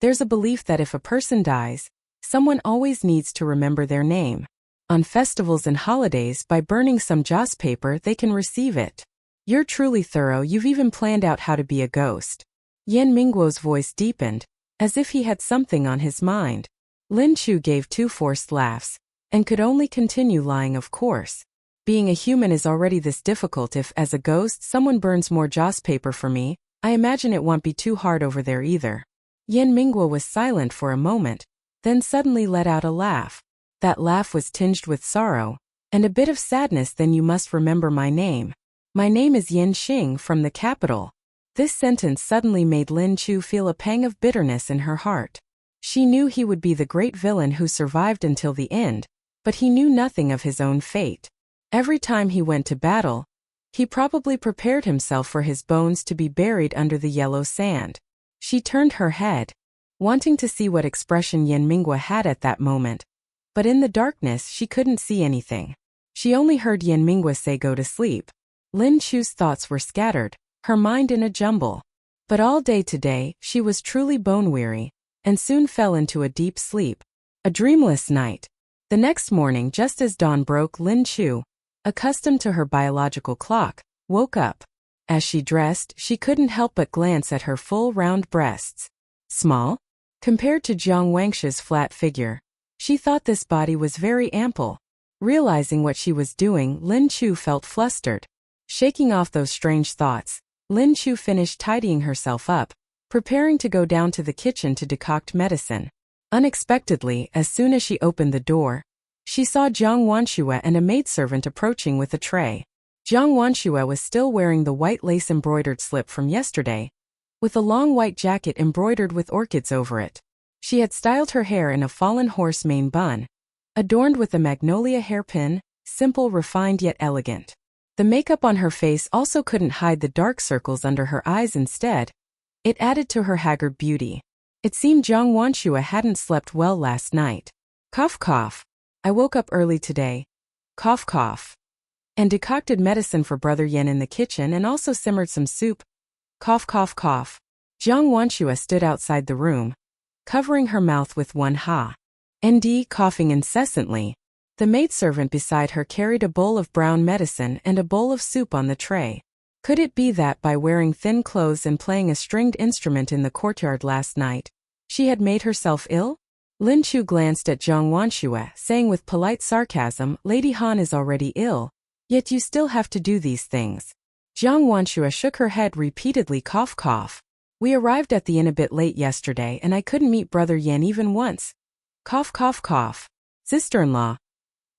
There's a belief that if a person dies, someone always needs to remember their name. On festivals and holidays, by burning some joss paper, they can receive it. You're truly thorough. You've even planned out how to be a ghost. Yan Mingguo's voice deepened, as if he had something on his mind. Lin Chu gave 2 forced laughs, and could only continue lying. "Of course. Being a human is already this difficult. If, as a ghost, someone burns more joss paper for me, I imagine it won't be too hard over there either." Yan Minghua was silent for a moment, then suddenly let out a laugh. That laugh was tinged with sorrow, and a bit of sadness. "Then you must remember my name. My name is Yin Xing from the capital." This sentence suddenly made Lin Chu feel a pang of bitterness in her heart. She knew he would be the great villain who survived until the end, but he knew nothing of his own fate. Every time he went to battle, he probably prepared himself for his bones to be buried under the yellow sand. She turned her head, wanting to see what expression Yan Minghua had at that moment. But in the darkness she couldn't see anything. She only heard Yan Minghua say, "Go to sleep." Lin Chu's thoughts were scattered, her mind in a jumble. But all day today, she was truly bone-weary, and soon fell into a deep sleep. A dreamless night. The next morning, just as dawn broke, Lin Chu, accustomed to her biological clock, woke up. As she dressed, she couldn't help but glance at her full round breasts. Small? Compared to Jiang Wangshi's flat figure, she thought this body was very ample. Realizing what she was doing, Lin Chu felt flustered. Shaking off those strange thoughts, Lin Chu finished tidying herself up, preparing to go down to the kitchen to decoct medicine. Unexpectedly, as soon as she opened the door, she saw Jiang Wanshue and a maidservant approaching with a tray. Jiang Wanshue was still wearing the white lace-embroidered slip from yesterday, with a long white jacket embroidered with orchids over it. She had styled her hair in a fallen horse mane bun, adorned with a magnolia hairpin, simple, refined yet elegant. The makeup on her face also couldn't hide the dark circles under her eyes. Instead, it added to her haggard beauty. It seemed Jiang Wanshue hadn't slept well last night. Cough cough. I woke up early today. Cough cough. And decocted medicine for Brother Yan in the kitchen and also simmered some soup. Cough cough cough. Jiang Wanshue stood outside the room, covering her mouth with one hand, coughing incessantly. The maidservant beside her carried a bowl of brown medicine and a bowl of soup on the tray. Could it be that by wearing thin clothes and playing a stringed instrument in the courtyard last night, she had made herself ill? Lin Chu glanced at Jiang Wanshue, saying with polite sarcasm, "Lady Han is already ill, yet you still have to do these things." Jiang Wanshue shook her head repeatedly. Cough cough. We arrived at the inn a bit late yesterday and I couldn't meet Brother Yan even once. Cough cough cough. Sister-in-law.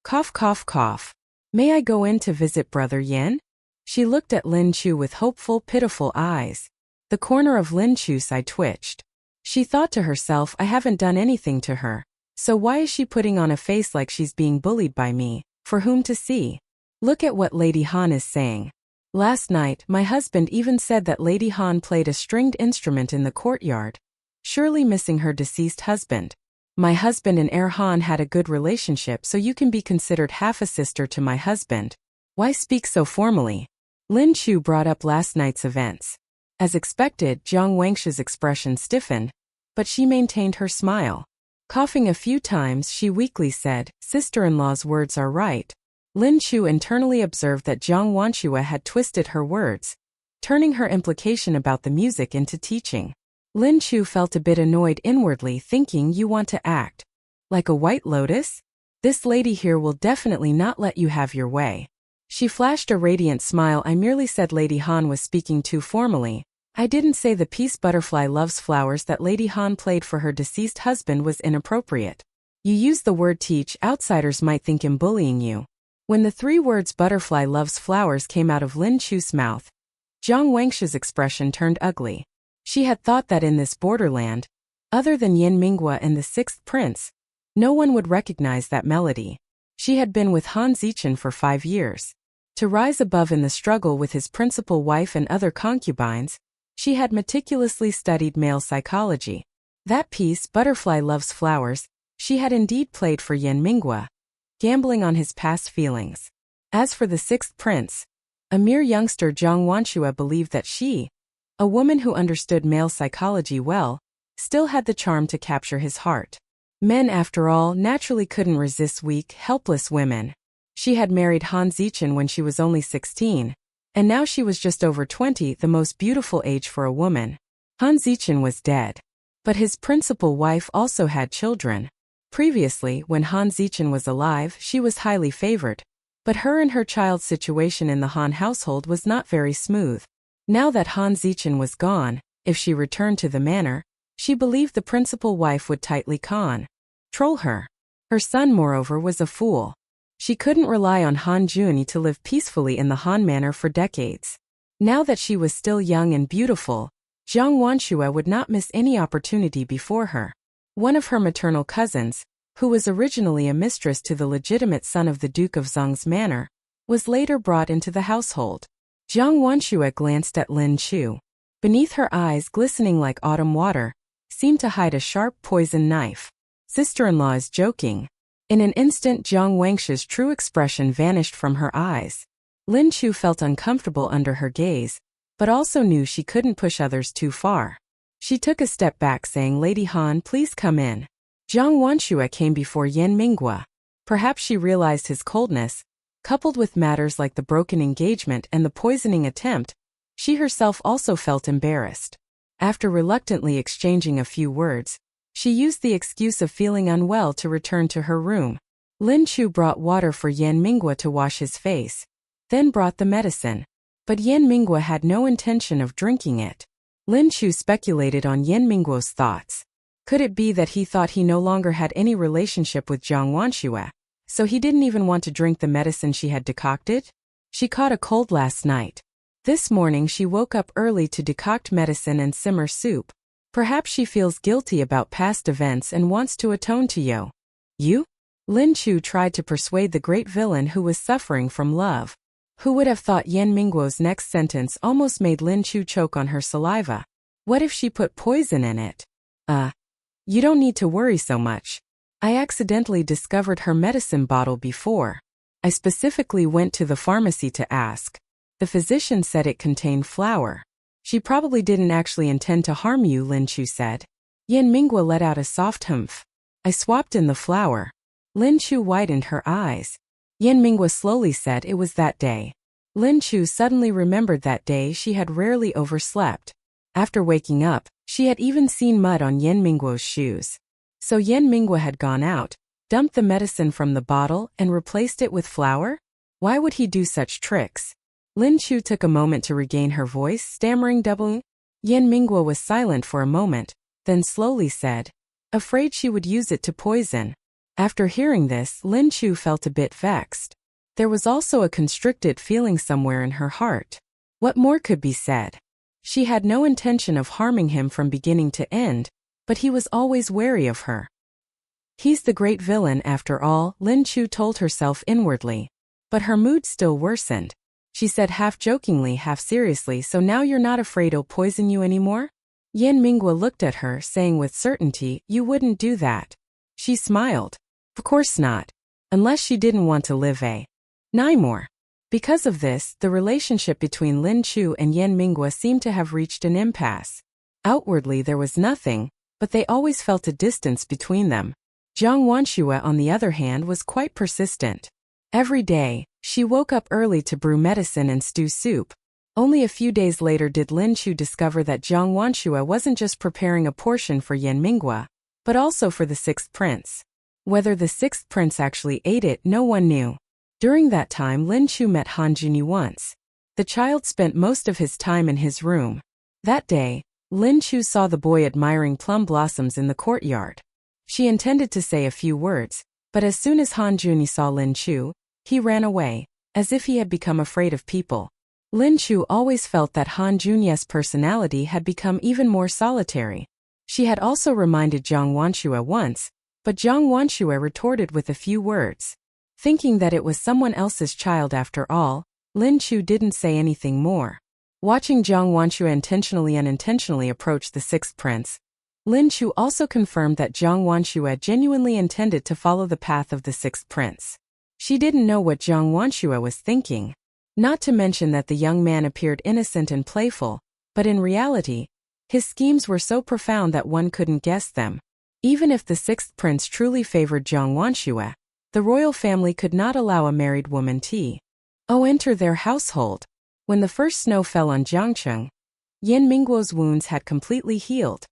Cough cough cough. May I go in to visit Brother Yan? She looked at Lin Chu with hopeful, pitiful eyes. The corner of Lin Chu's eye twitched. She thought to herself, I haven't done anything to her, so why is she putting on a face like she's being bullied by me? For whom to see? Look at what Lady Han is saying. Last night, my husband even said that Lady Han played a stringed instrument in the courtyard, surely missing her deceased husband. My husband and heir Han had a good relationship, so you can be considered half a sister to my husband. Why speak so formally? Lin Chu brought up last night's events. As expected, Jiang Wangshi's expression stiffened, but she maintained her smile. Coughing a few times, she weakly said, "Sister-in-law's words are right." Lin Chu internally observed that Jiang Wanshua had twisted her words, turning her implication about the music into teaching. Lin Chu felt a bit annoyed inwardly, thinking, you want to act like a white lotus? This lady here will definitely not let you have your way. She flashed a radiant smile. I merely said Lady Han was speaking too formally. I didn't say the piece Butterfly Loves Flowers that Lady Han played for her deceased husband was inappropriate. You used the word teach. Outsiders might think I'm bullying you. When the three words Butterfly Loves Flowers came out of Lin Chu's mouth, Jiang Wangshi's expression turned ugly. She had thought that in this borderland, other than Yin Minghua and the Sixth Prince, no one would recognize that melody. She had been with Han Zichen for 5 years. To rise above in the struggle with his principal wife and other concubines, she had meticulously studied male psychology. That piece, Butterfly Loves Flowers, she had indeed played for Yin Minghua, gambling on his past feelings. As for the Sixth Prince, a mere youngster, Jiang Wanshua believed that she, a woman who understood male psychology well, still had the charm to capture his heart. Men, after all, naturally couldn't resist weak, helpless women. She had married Han Zichen when she was only 16, and now she was just over 20, the most beautiful age for a woman. Han Zichen was dead, but his principal wife also had children. Previously, when Han Zichen was alive, she was highly favored, but her and her child's situation in the Han household was not very smooth. Now that Han Zichen was gone, if she returned to the manor, she believed the principal wife would tightly control her. Her son, moreover, was a fool. She couldn't rely on Han Juni to live peacefully in the Han manor for decades. Now that she was still young and beautiful, Jiang Wanshua would not miss any opportunity before her. One of her maternal cousins, who was originally a mistress to the legitimate son of the Duke of Zhong's manor, was later brought into the household. Jiang Wanshua glanced at Lin Chu. Beneath her eyes, glistening like autumn water, seemed to hide a sharp poison knife. Sister-in-law is joking. In an instant, Jiang Wangshi's true expression vanished from her eyes. Lin Chu felt uncomfortable under her gaze, but also knew she couldn't push others too far. She took a step back, saying, Lady Han, please come in. Jiang Wanshua came before Yin Minghua. Perhaps she realized his coldness, coupled with matters like the broken engagement and the poisoning attempt. She herself also felt embarrassed. After reluctantly exchanging a few words, she used the excuse of feeling unwell to return to her room. Lin Chu brought water for Yin Minghua to wash his face, then brought the medicine. But Yin Minghua had no intention of drinking it. Lin Chu speculated on Yin Mingguo's thoughts. Could it be that he thought he no longer had any relationship with Jiang Wanshua, so he didn't even want to drink the medicine she had decocted? She caught a cold last night. This morning she woke up early to decoct medicine and simmer soup. Perhaps she feels guilty about past events and wants to atone to you? Lin Chu tried to persuade the great villain who was suffering from love. Who would have thought Yin Mingguo's next sentence almost made Lin Chu choke on her saliva? What if she put poison in it? You don't need to worry so much. I accidentally discovered her medicine bottle before. I specifically went to the pharmacy to ask. The physician said it contained flour. She probably didn't actually intend to harm you, Lin Chu said. Yin Minghua let out a soft humph. I swapped in the flour. Lin Chu widened her eyes. Yin Minghua slowly said it was that day. Lin Chu suddenly remembered that day she had rarely overslept. After waking up, she had even seen mud on Yin Mingguo's shoes. So Yin Minghua had gone out, dumped the medicine from the bottle, and replaced it with flour? Why would he do such tricks? Lin Chu took a moment to regain her voice, stammering doubling. Yin Minghua was silent for a moment, then slowly said, afraid she would use it to poison. After hearing this, Lin Chu felt a bit vexed. There was also a constricted feeling somewhere in her heart. What more could be said? She had no intention of harming him from beginning to end, but he was always wary of her. He's the great villain after all, Lin Chu told herself inwardly. But her mood still worsened. she said half-jokingly, half-seriously. So now you're not afraid I'll poison you anymore? Yan Mingguo looked at her, saying with certainty, you wouldn't do that. She smiled. Of course not. Unless she didn't want to live a nightmare. Because of this, the relationship between Lin Chu and Yan Mingguo seemed to have reached an impasse. Outwardly there was nothing, but they always felt a distance between them. Jiang Wanxue, on the other hand, was quite persistent. Every day, she woke up early to brew medicine and stew soup. Only a few days later did Lin Chu discover that Jiang Wanxue wasn't just preparing a portion for Yan Mingguo, but also for the sixth prince. Whether the sixth prince actually ate it, no one knew. During that time, Lin Chu met Han Junyi once. The child spent most of his time in his room. That day, Lin Chu saw the boy admiring plum blossoms in the courtyard. She intended to say a few words, but as soon as Han Junyi saw Lin Chu, he ran away, as if he had become afraid of people. Lin Chu always felt that Han Junyi's personality had become even more solitary. She had also reminded Jiang Wanxue once, but Jiang Wanxue retorted with a few words. Thinking that it was someone else's child after all, Lin Chu didn't say anything more. Watching Jiang Wanxue intentionally and unintentionally approach the sixth prince, Lin Chu also confirmed that Jiang Wanxue genuinely intended to follow the path of the sixth prince. She didn't know what Jiang Wanxue was thinking. Not to mention that the young man appeared innocent and playful, but in reality, his schemes were so profound that one couldn't guess them. Even if the sixth prince truly favored Jiang Wanxue, the royal family could not allow a married woman to enter their household. When the first snow fell on Jiangcheng, Yan Mingguo's wounds had completely healed.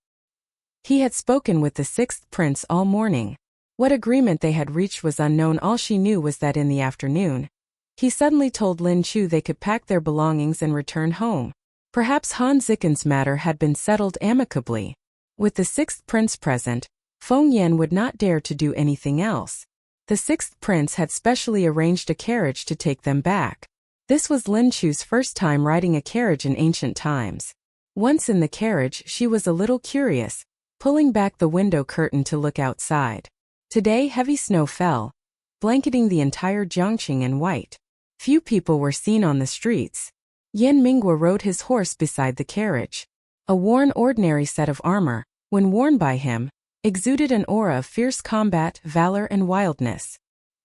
He had spoken with the sixth prince all morning. What agreement they had reached was unknown. All she knew was that in the afternoon, he suddenly told Lin Chu they could pack their belongings and return home. Perhaps Han Zichen's matter had been settled amicably. With the sixth prince present, Feng Yan would not dare to do anything else. The sixth prince had specially arranged a carriage to take them back. This was Lin Chu's first time riding a carriage in ancient times. Once in the carriage, she was a little curious, pulling back the window curtain to look outside. Today heavy snow fell, blanketing the entire Jiangcheng in white. Few people were seen on the streets. Yan Mingguo rode his horse beside the carriage. A worn ordinary set of armor, when worn by him, exuded an aura of fierce combat, valor and wildness.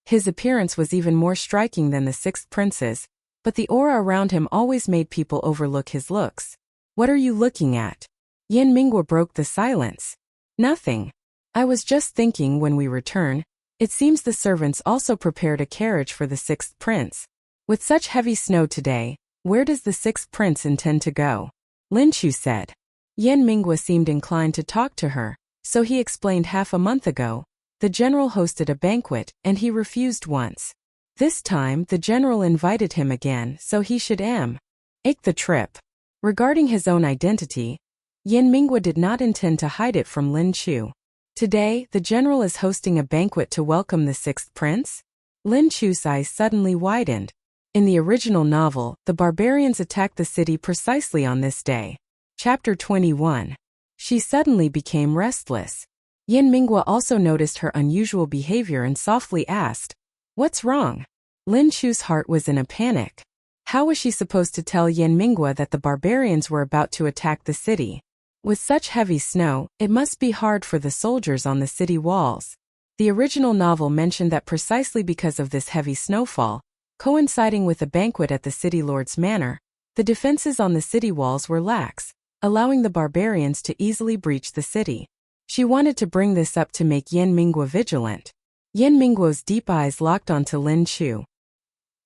His appearance was even more striking than the sixth prince's, but the aura around him always made people overlook his looks. What are you looking at? Yan Mingguo broke the silence. Nothing. I was just thinking when we return, it seems the servants also prepared a carriage for the sixth prince. With such heavy snow today, where does the sixth prince intend to go? Lin Chu said. Yan Mingguo seemed inclined to talk to her, so he explained half a month ago, the general hosted a banquet and he refused once. This time the general invited him again, so he should make the trip. Regarding his own identity, Yan Mingguo did not intend to hide it from Lin Chu. Today, the general is hosting a banquet to welcome the sixth prince? Lin Chu's eyes suddenly widened. In the original novel, the barbarians attacked the city precisely on this day. Chapter 21. She suddenly became restless. Yan Mingguo also noticed her unusual behavior and softly asked, "What's wrong?" Lin Chu's heart was in a panic. How was she supposed to tell Yan Mingguo that the barbarians were about to attack the city? With such heavy snow, it must be hard for the soldiers on the city walls. The original novel mentioned that precisely because of this heavy snowfall, coinciding with a banquet at the city lord's manor, the defenses on the city walls were lax, allowing the barbarians to easily breach the city. She wanted to bring this up to make Yan Mingguo vigilant. Yan Mingguo's deep eyes locked onto Lin Chu.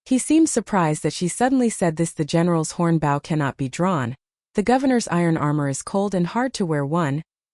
He seemed surprised that she suddenly said this. The general's horn bow cannot be drawn. The governor's iron armor is cold and hard to wear.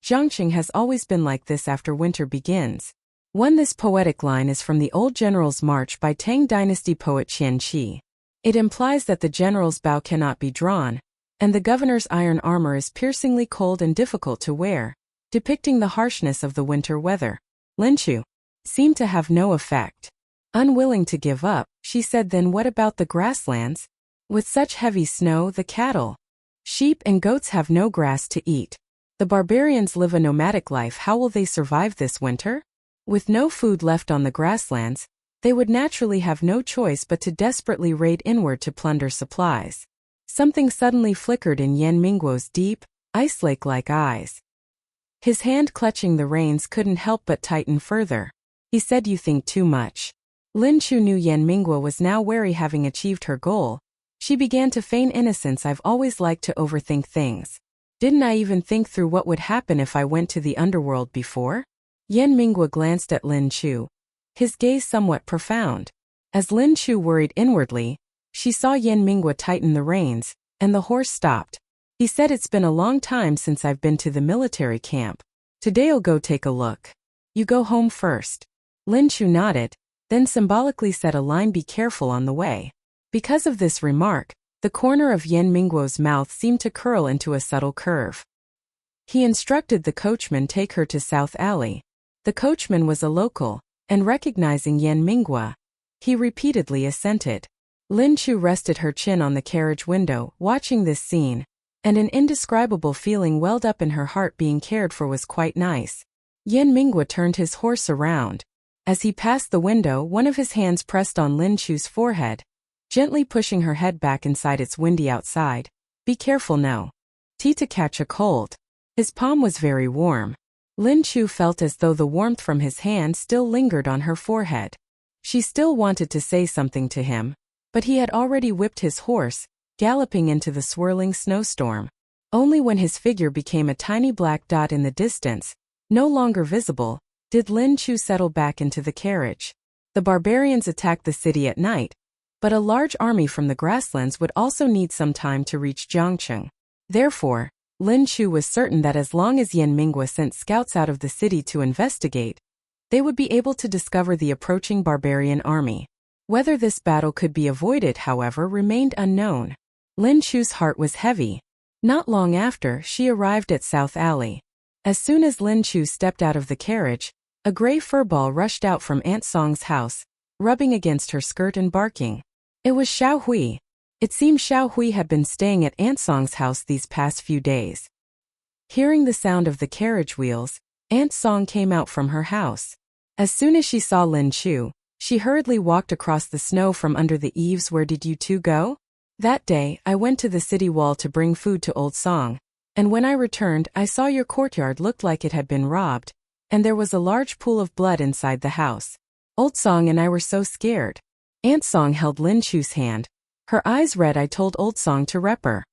Jiangcheng has always been like this after winter begins. This poetic line is from the Old General's March by Tang Dynasty poet Qian Qi. It implies that the general's bow cannot be drawn, and the governor's iron armor is piercingly cold and difficult to wear, depicting the harshness of the winter weather. Lin Chu seemed to have no effect. Unwilling to give up, she said, "Then what about the grasslands? With such heavy snow, the cattle, sheep and goats have no grass to eat. The barbarians live a nomadic life. How will they survive this winter?" With no food left on the grasslands, They would naturally have no choice but to desperately raid inward to plunder supplies. Something suddenly flickered in Yan Mingguo's deep, ice lake-like eyes. His hand clutching the reins couldn't help but tighten further. He said, "You think too much." Lin Chu knew Yan Mingguo was now wary, having achieved her goal. She began to feign innocence. "I've always liked to overthink things. Didn't I even think through what would happen if I went to the underworld before?" Yan Mingguo glanced at Lin Chu, his gaze somewhat profound. As Lin Chu worried inwardly, she saw Yan Mingguo tighten the reins, and the horse stopped. He said, "It's been a long time since I've been to the military camp. Today I'll go take a look. You go home first." Lin Chu nodded, then symbolically said a line, "Be careful on the way." Because of this remark, the corner of Yan Mingguo's mouth seemed to curl into a subtle curve. He instructed the coachman take her to South Alley. The coachman was a local, and recognizing Yan Mingguo, he repeatedly assented. Lin Chu rested her chin on the carriage window, watching this scene, and an indescribable feeling welled up in her heart. Being cared for was quite nice. Yan Mingguo turned his horse around. As he passed the window, one of his hands pressed on Lin Chu's forehead, gently pushing her head back inside. "It's windy outside. Be careful now. To catch a cold." His palm was very warm. Lin Chu felt as though the warmth from his hand still lingered on her forehead. She still wanted to say something to him, but he had already whipped his horse, galloping into the swirling snowstorm. Only when his figure became a tiny black dot in the distance, no longer visible, did Lin Chu settle back into the carriage. The barbarians attacked the city at night, but a large army from the grasslands would also need some time to reach Jiangcheng. Therefore, Lin Chu was certain that as long as Yan Mingguo sent scouts out of the city to investigate, they would be able to discover the approaching barbarian army. Whether this battle could be avoided, however, remained unknown. Lin Chu's heart was heavy. Not long after, she arrived at South Alley. As soon as Lin Chu stepped out of the carriage, a gray furball rushed out from Aunt Song's house, rubbing against her skirt and barking. It was Xiao Hui. It seemed Xiao Hui had been staying at Aunt Song's house these past few days. Hearing the sound of the carriage wheels, Aunt Song came out from her house. As soon as she saw Lin Chu, she hurriedly walked across the snow from under the eaves. "Where did you two go?" "That day, I went to the city wall to bring food to Old Song, and when I returned, I saw your courtyard looked like it had been robbed, and there was a large pool of blood inside the house. Old Song and I were so scared." Aunt Song held Lin Chu's hand. Her eyes red. "I told Old Song to report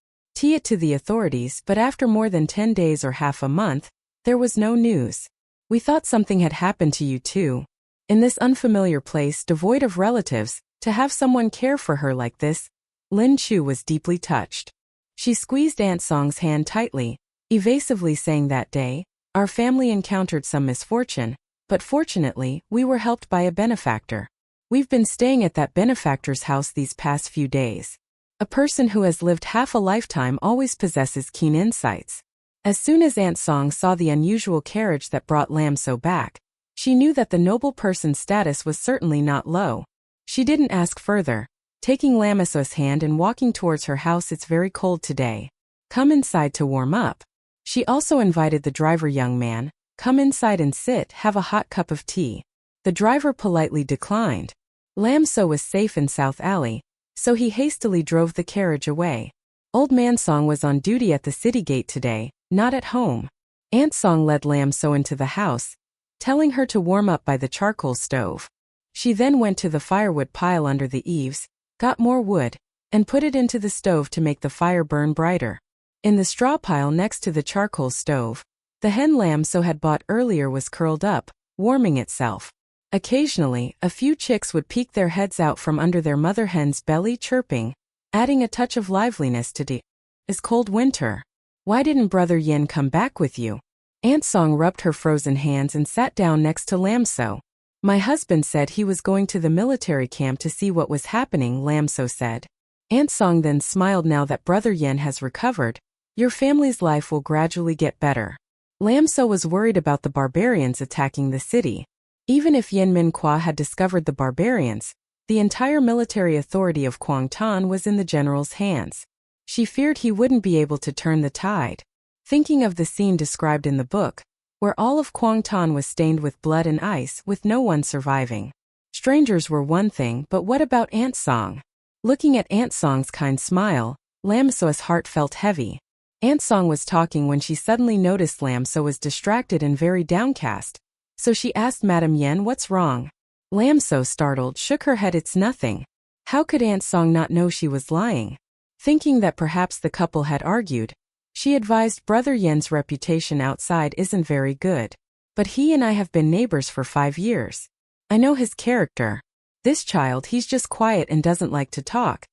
it to the authorities, but after more than 10 days or half a month, there was no news. We thought something had happened to you too. In this unfamiliar place, devoid of relatives, to have someone care for her like this." Lin Chu was deeply touched. She squeezed Aunt Song's hand tightly, evasively saying, "That day, our family encountered some misfortune, but fortunately, we were helped by a benefactor. We've been staying at that benefactor's house these past few days. A person who has lived half a lifetime always possesses keen insights." As soon as Aunt Song saw the unusual carriage that brought Lam So back, she knew that the noble person's status was certainly not low. She didn't ask further, taking Lam So's hand and walking towards her house. "It's very cold today. Come inside to warm up." She also invited the driver. "Young man, come inside and sit, have a hot cup of tea." The driver politely declined. Lam So was safe in South Alley, so he hastily drove the carriage away. Old Man Song was on duty at the city gate today, not at home. Aunt Song led Lam So into the house, telling her to warm up by the charcoal stove. She then went to the firewood pile under the eaves, got more wood, and put it into the stove to make the fire burn brighter. In the straw pile next to the charcoal stove, the hen Lam So had bought earlier was curled up, warming itself. Occasionally, a few chicks would peek their heads out from under their mother hen's belly, chirping, adding a touch of liveliness to this cold winter. "Why didn't Brother Yin come back with you?" Aunt Song rubbed her frozen hands and sat down next to Lam So. "My husband said he was going to the military camp to see what was happening," Lam So said. Aunt Song then smiled. "Now that Brother Yin has recovered, your family's life will gradually get better." Lam So was worried about the barbarians attacking the city. Even if Yen Minhua had discovered the barbarians, the entire military authority of Guangtan was in the general's hands. She feared he wouldn't be able to turn the tide. Thinking of the scene described in the book, where all of Guangtan was stained with blood and ice with no one surviving, Strangers were one thing, but what about Aunt Song? Looking at Aunt Song's kind smile, Lam So's heart felt heavy. Aunt Song was talking when she suddenly noticed Lam So was distracted and very downcast. So she asked Madame Yen what's wrong. Lam So, startled, shook her head. It's nothing. How could Aunt Song not know she was lying? Thinking that perhaps the couple had argued, she advised Brother Yen's reputation outside isn't very good. But he and I have been neighbors for 5 years. I know his character. This child, he's just quiet and doesn't like to talk.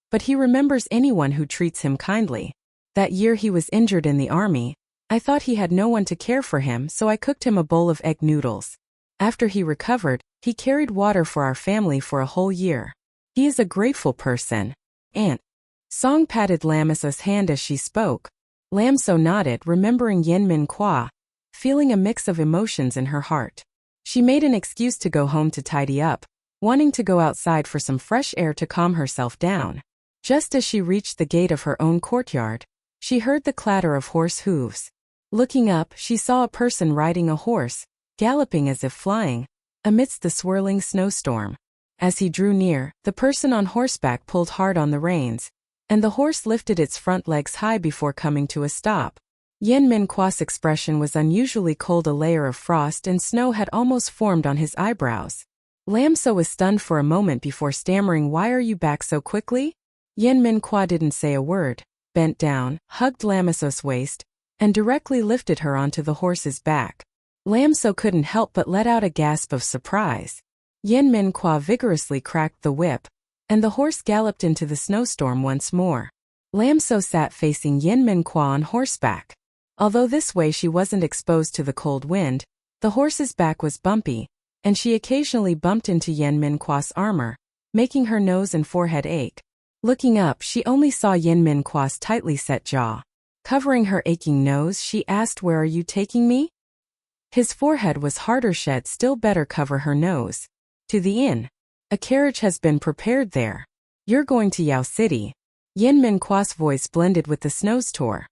But he remembers anyone who treats him kindly. That year he was injured in the army, I thought he had no one to care for him, so I cooked him a bowl of egg noodles. After he recovered, he carried water for our family for a whole year. He is a grateful person. Aunt Song patted Lam So's hand as she spoke. Lam So nodded, remembering Yen Min Kwa, feeling a mix of emotions in her heart. She made an excuse to go home to tidy up, wanting to go outside for some fresh air to calm herself down. Just as she reached the gate of her own courtyard, she heard the clatter of horse hooves. Looking up, she saw a person riding a horse, galloping as if flying, amidst the swirling snowstorm. As he drew near, the person on horseback pulled hard on the reins, and the horse lifted its front legs high before coming to a stop. Yen Min Kwa's expression was unusually cold. A layer of frost and snow had almost formed on his eyebrows. Lam So was stunned for a moment before stammering, "Why are you back so quickly?" Yen Min Kwa didn't say a word, bent down, hugged Lam So's waist, and directly lifted her onto the horse's back. Lam So couldn't help but let out a gasp of surprise. Yen Min Kwa vigorously cracked the whip, and the horse galloped into the snowstorm once more. Lam So sat facing Yen Min Kwa on horseback. Although this way she wasn't exposed to the cold wind, the horse's back was bumpy, and she occasionally bumped into Yen Min Kwa's armor, making her nose and forehead ache. Looking up, she only saw Yen Min Kwa's tightly set jaw. Covering her aching nose, she asked, "Where are you taking me?" His forehead was harder. Shed still better cover her nose. "To the inn. A carriage has been prepared there. You're going to Yao City." Yen Min Kwa's voice blended with the snowstorm,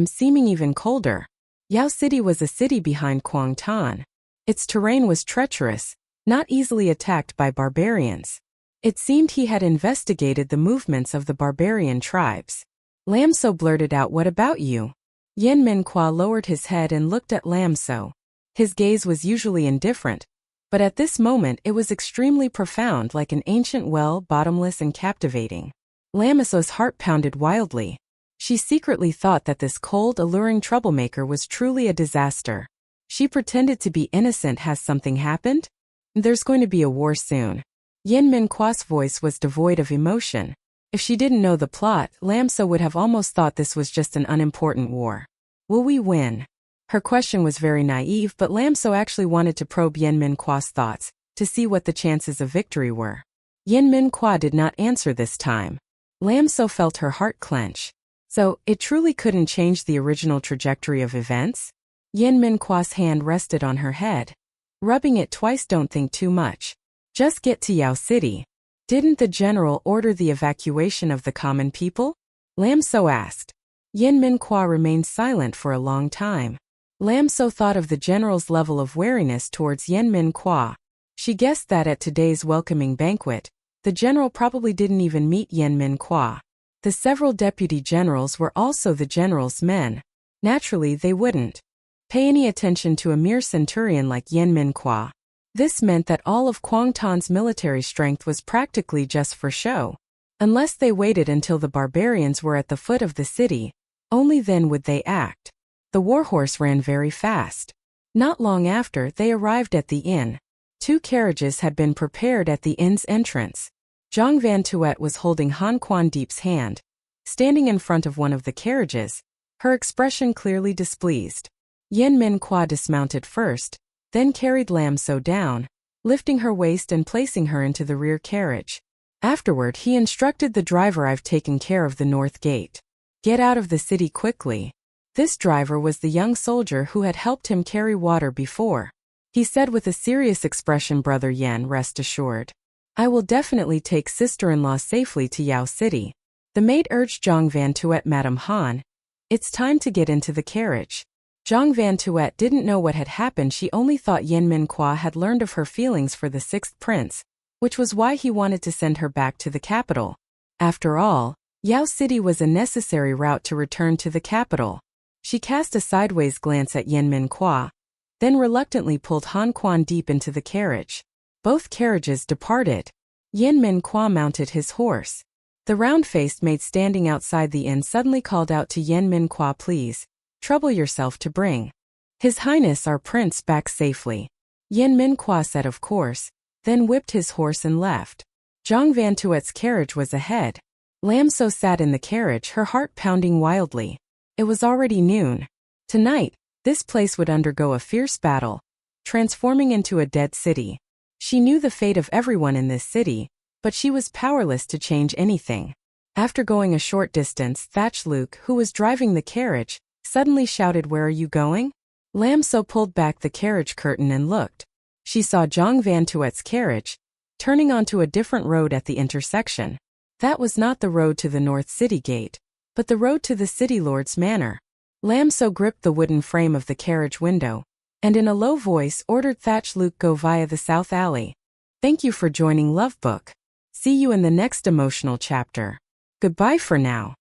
seeming even colder. Yao City was a city behind Kwangtan. Its terrain was treacherous, not easily attacked by barbarians. It seemed he had investigated the movements of the barbarian tribes. Lam So blurted out, "What about you?" Yen Min Kwa lowered his head and looked at Lam So. His gaze was usually indifferent, but at this moment it was extremely profound, like an ancient well, bottomless and captivating. Lam So's heart pounded wildly. She secretly thought that this cold, alluring troublemaker was truly a disaster. She pretended to be innocent. Has something happened? There's going to be a war soon. Yen Min Kwa's voice was devoid of emotion. If she didn't know the plot, Lam So would have almost thought this was just an unimportant war. Will we win? Her question was very naive, but Lam So actually wanted to probe Yen Min Kwa's thoughts, to see what the chances of victory were. Yen Min Kwa did not answer this time. Lam So felt her heart clench. So, it truly couldn't change the original trajectory of events? Yen Min Kwa's hand rested on her head. Rubbing it twice. Don't think too much. Just get to Yao City. Didn't the general order the evacuation of the common people? Lam So asked. Yen Min Kwa remained silent for a long time. Lam So thought of the general's level of wariness towards Yen Min Kwa. She guessed that at today's welcoming banquet, the general probably didn't even meet Yen Min Kwa. The several deputy generals were also the general's men. Naturally, they wouldn't pay any attention to a mere centurion like Yen Min Kwa. This meant that all of Kwangtan's military strength was practically just for show. Unless they waited until the barbarians were at the foot of the city, only then would they act. The warhorse ran very fast. Not long after, they arrived at the inn. 2 carriages had been prepared at the inn's entrance. Zhang Van Tuet was holding Han Quan Deep's hand. Standing in front of one of the carriages, her expression clearly displeased. Yen Min Kwa dismounted first, then carried Lam So down, lifting her waist and placing her into the rear carriage. Afterward, he instructed the driver, "I've taken care of the north gate. Get out of the city quickly." This driver was the young soldier who had helped him carry water before. He said with a serious expression, "Brother Yen, rest assured. I will definitely take sister-in-law safely to Yao City." The maid urged Zhang Van Tuet, "Madam Han, it's time to get into the carriage." Zhang Van Tuet didn't know what had happened. She only thought Yen Min Kwa had learned of her feelings for the 6th prince, which was why he wanted to send her back to the capital. After all, Yao City was a necessary route to return to the capital. She cast a sideways glance at Yen Min Kwa, then reluctantly pulled Han Quan deep into the carriage. Both carriages departed. Yen Min Kwa mounted his horse. The round-faced maid standing outside the inn suddenly called out to Yen Min Kwa, "Please, trouble yourself to bring His Highness our prince back safely." Yen Min Kwa said of course, then whipped his horse and left. Zhang Vantuet's carriage was ahead. Lam So sat in the carriage, her heart pounding wildly. It was already noon. Tonight, this place would undergo a fierce battle, transforming into a dead city. She knew the fate of everyone in this city, but she was powerless to change anything. After going a short distance, Thatch Luke, who was driving the carriage, suddenly shouted, "Where are you going?" Lam So pulled back the carriage curtain and looked. She saw Zhang Vantuet's carriage, turning onto a different road at the intersection. That was not the road to the North City Gate, but the road to the City Lord's manor. Lam So gripped the wooden frame of the carriage window, and in a low voice ordered Thatch Luke go via the South Alley. Thank you for joining Lovebook. See you in the next emotional chapter. Goodbye for now.